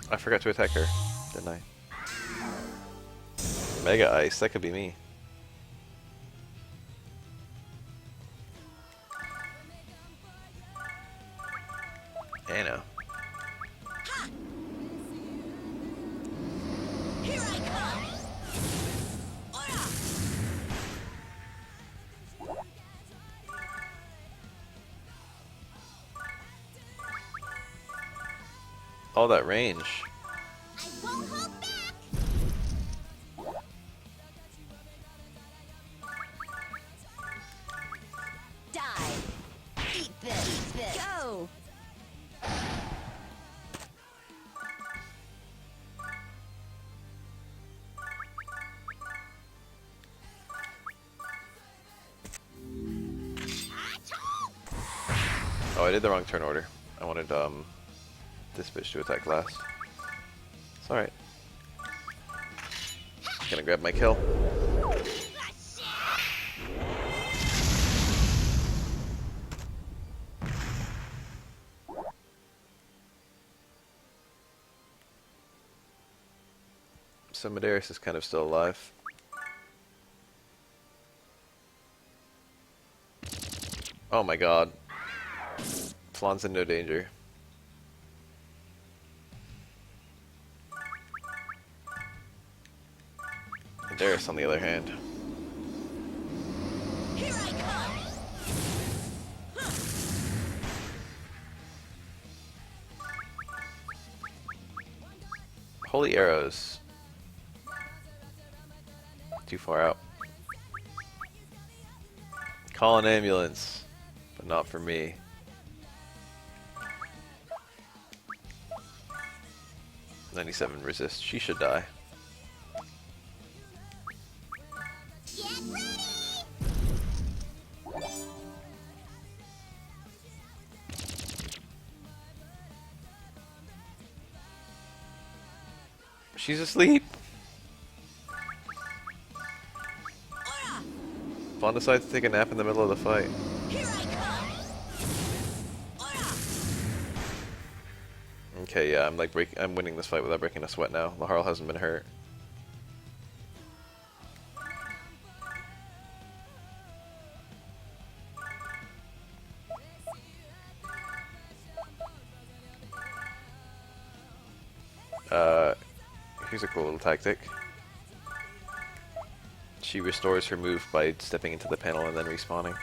I forgot to attack her, didn't I? Mega Ice, that could be me. Anna. Here I come! Ora! All that range. I won't hold back! Die! Eat this! Go! Oh, I did the wrong turn order. I wanted this bitch to attack last. It's alright. Gonna grab my kill. So Medeiros is kind of still alive. Oh my god. Flonne's in no danger. Medeiros, on the other hand. Here I come! Holy arrows. Too far out. Call an ambulance, but not for me. "97 resist. She should die." Get ready! She's asleep. Ora! Flonne decides to take a nap in the middle of the fight. Here I come! Ora! Okay, yeah, I'm winning this fight without breaking a sweat now. Laharl hasn't been hurt. Here's a cool little tactic. She restores her move by stepping into the panel and then respawning.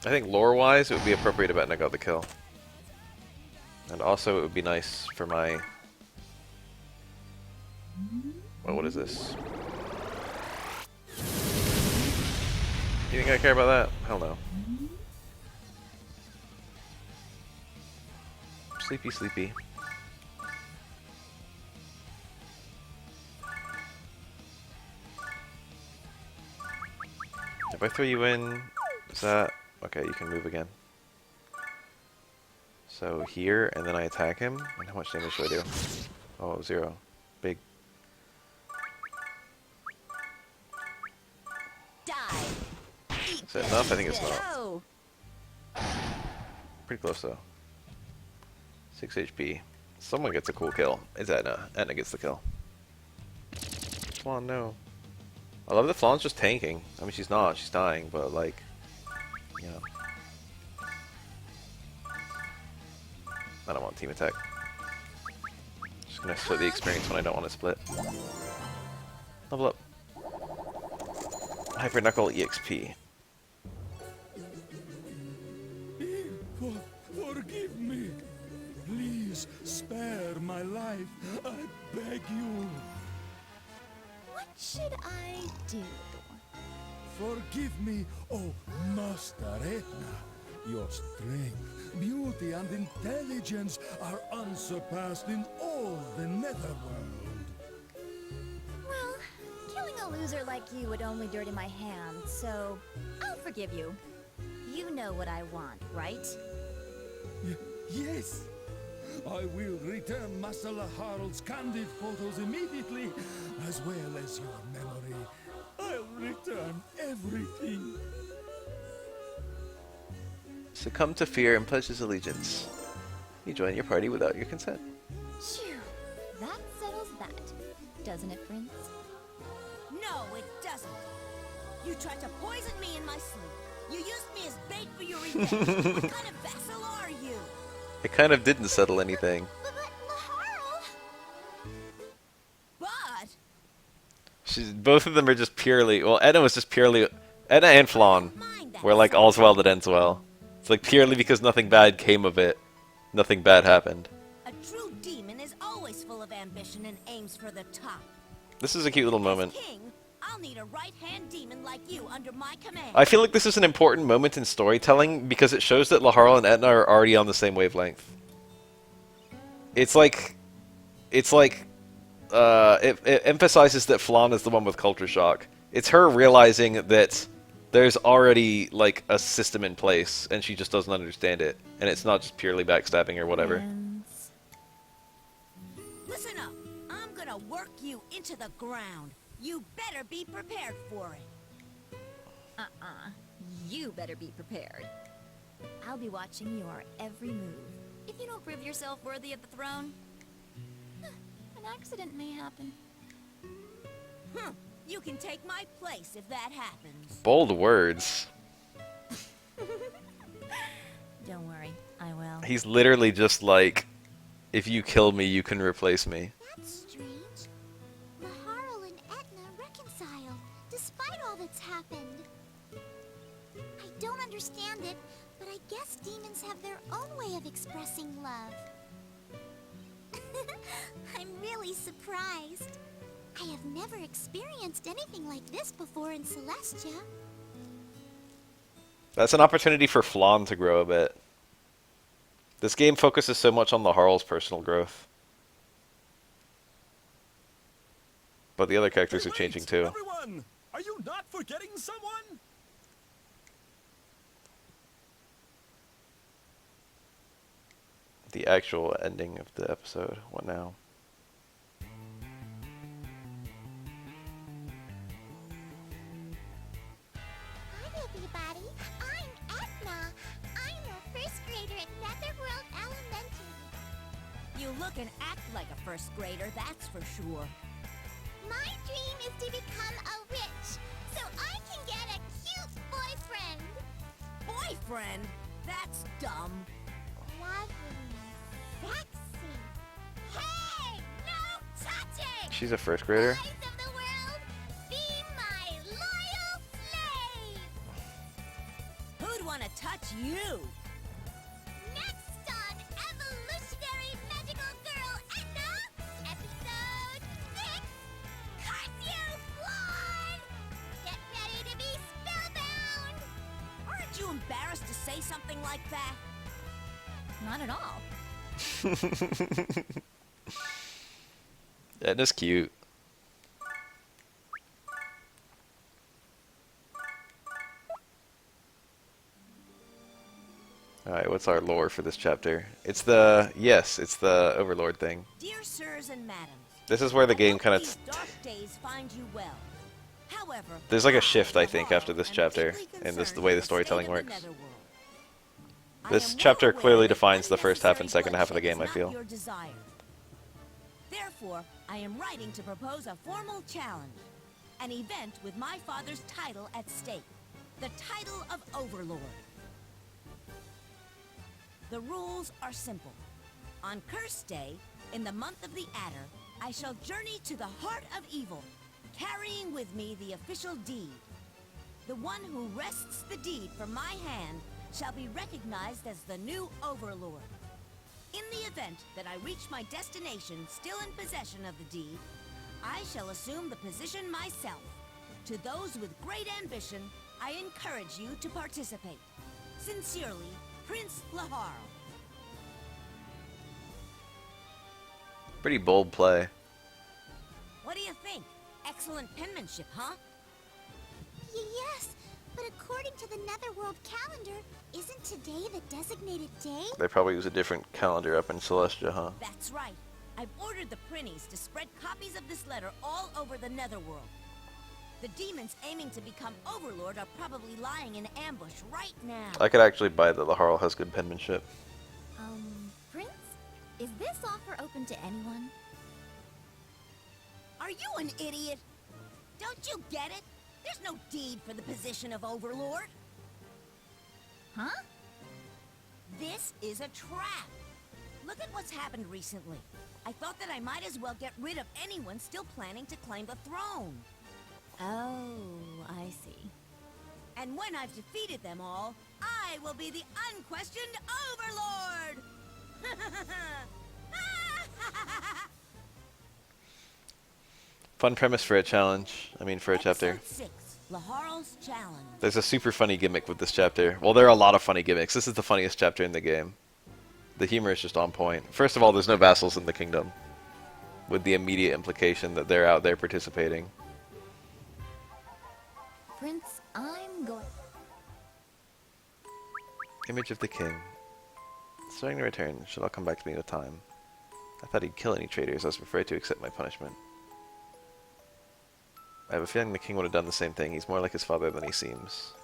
I think lore-wise, it would be appropriate if Etna got the kill. And also, it would be nice for my... Well, what is this? You think I care about that? Hell no. Sleepy, sleepy. If I throw you in, is that... Okay, you can move again. So here, and then I attack him. And how much damage do I do? Oh, 0. Big. Is that enough? I think it's not. Pretty close though. 6 HP. Someone gets a cool kill. It's Etna. Etna gets the kill. Flonne, no. I love that Flonne's just tanking. I mean, she's not. She's dying, but like... Yeah. I don't want team attack. Just gonna split the experience when I don't want to split. Level up. Hyper Knuckle EXP. Forgive me. Please spare my life. I beg you. What should I do? Forgive me, oh Master Etna. Your strength, beauty, and intelligence are unsurpassed in all the Netherworld. Well, killing a loser like you would only dirty my hands, so I'll forgive you. You know what I want, right? Yes. I will return Master Laharl's candid photos immediately, as well as your memory. I'll return everything. Succumb to fear and pledge his allegiance. You join your party without your consent. Phew. That settles that. Doesn't it, Prince? No, it doesn't. You tried to poison me in my sleep. You used me as bait for your revenge. What kind of vassal are you? It kind of didn't settle anything. But Laharl! But... Both of them are just purely... Well, Edna was just purely... Edna and Flonne were like, all's well that ends well. It's like purely because nothing bad came of it. Nothing bad happened. A true demon is always full of ambition and aims for the top. This is a cute little moment. As king, I'll need a right-hand demon like you under my command. I feel like this is an important moment in storytelling because it shows that Laharl and Etna are already on the same wavelength. It emphasizes that Flonne is the one with culture shock. It's her realizing that there's already like a system in place and she just doesn't understand it, and it's not just purely backstabbing or whatever. Listen up. I'm gonna work you into the ground. You better be prepared for it. You better be prepared. I'll be watching your every move. If you don't prove yourself worthy of the throne, an accident may happen. You can take my place if that happens. Bold words. Don't worry, I will. He's literally just like, if you kill me, you can replace me. That's strange. Laharl and Etna reconciled, despite all that's happened. I don't understand it, but I guess demons have their own way of expressing love. I'm really surprised. I have never experienced anything like this before in Celestia. That's an opportunity for Flonne to grow a bit. This game focuses so much on Laharl's personal growth. But the other characters are changing too. Everyone! Are you not forgetting someone? The actual ending of the episode. What now? Hi everybody, I'm Etna. I'm a first grader at Netherworld Elementary. You look and act like a first grader, that's for sure. My dream is to become a witch, so I friend. That's dumb. Lovely. Sexy. Hey! No touching! She's a first grader. Boys of the world, be my loyal slave! Who'd want to touch you? Next on Evolutionary Magical Girl Edna, Episode 6, Curse You, Flonne! Get ready to be spellbound! Aren't you embarrassed to say something like that? Not at all. Edna's cute. Alright, what's our lore for this chapter? It's the overlord thing. Dear sirs and madams, This is where the I game hope kind of... these dark days find you well. However, There's like a shift, I the think, Harl, after this am chapter, deeply in this the concerned way with the storytelling state of the works. Netherworld. I This am chapter well aware clearly that defines the first half and unnecessary second half of the bloodshed game, I is not feel. your desire. Therefore, I am writing to propose a formal challenge. An event with my father's title at stake. The title of Overlord. The rules are simple. On Curse Day, in the month of the Adder, I shall journey to the heart of evil, carrying with me the official deed. The one who wrests the deed from my hand shall be recognized as the new Overlord. In the event that I reach my destination still in possession of the deed, I shall assume the position myself. To those with great ambition, I encourage you to participate. Sincerely, Prince Laharl. Pretty bold play. What do you think? Excellent penmanship, huh? Yes, but according to the Netherworld calendar, isn't today the designated day? They probably use a different calendar up in Celestia, huh? That's right. I've ordered the printies to spread copies of this letter all over the Netherworld. The demons aiming to become Overlord are probably lying in ambush right now. I could actually buy that Laharl has good penmanship. Prince? Is this offer open to anyone? Are you an idiot? Don't you get it? There's no deed for the position of Overlord. Huh? This is a trap. Look at what's happened recently. I thought that I might as well get rid of anyone still planning to claim the throne. Oh, I see. And when I've defeated them all, I will be the unquestioned Overlord! Fun premise for a challenge. I mean, for a chapter. Episode 6, Laharl's Challenge. There's a super funny gimmick with this chapter. Well, there are a lot of funny gimmicks. This is the funniest chapter in the game. The humor is just on point. First of all, there's no vassals in the kingdom, with the immediate implication that they're out there participating. Prince, I'm going... Image of the king. Starting to return. Should all come back to me with time. I thought he'd kill any traitors. I was afraid to accept my punishment. I have a feeling the king would have done the same thing. He's more like his father than he seems.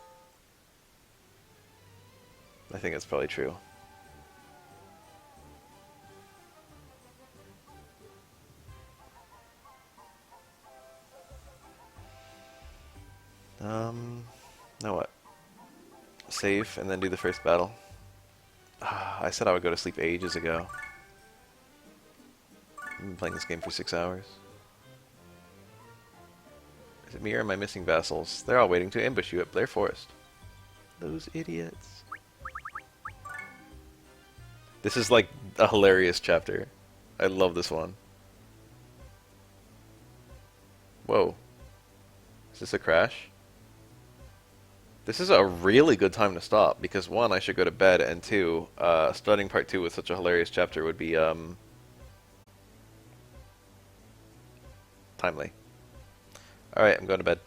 I think that's probably true. Now what? Save and then do the first battle. I said I would go to sleep ages ago. I've been playing this game for 6 hours. Is it me or am I missing vassals? They're all waiting to ambush you at Blair Forest. Those idiots. This is like a hilarious chapter. I love this one. Whoa. Is this a crash? This is a really good time to stop, because 1, I should go to bed, and 2, starting part 2 with such a hilarious chapter would be, timely. Alright, I'm going to bed.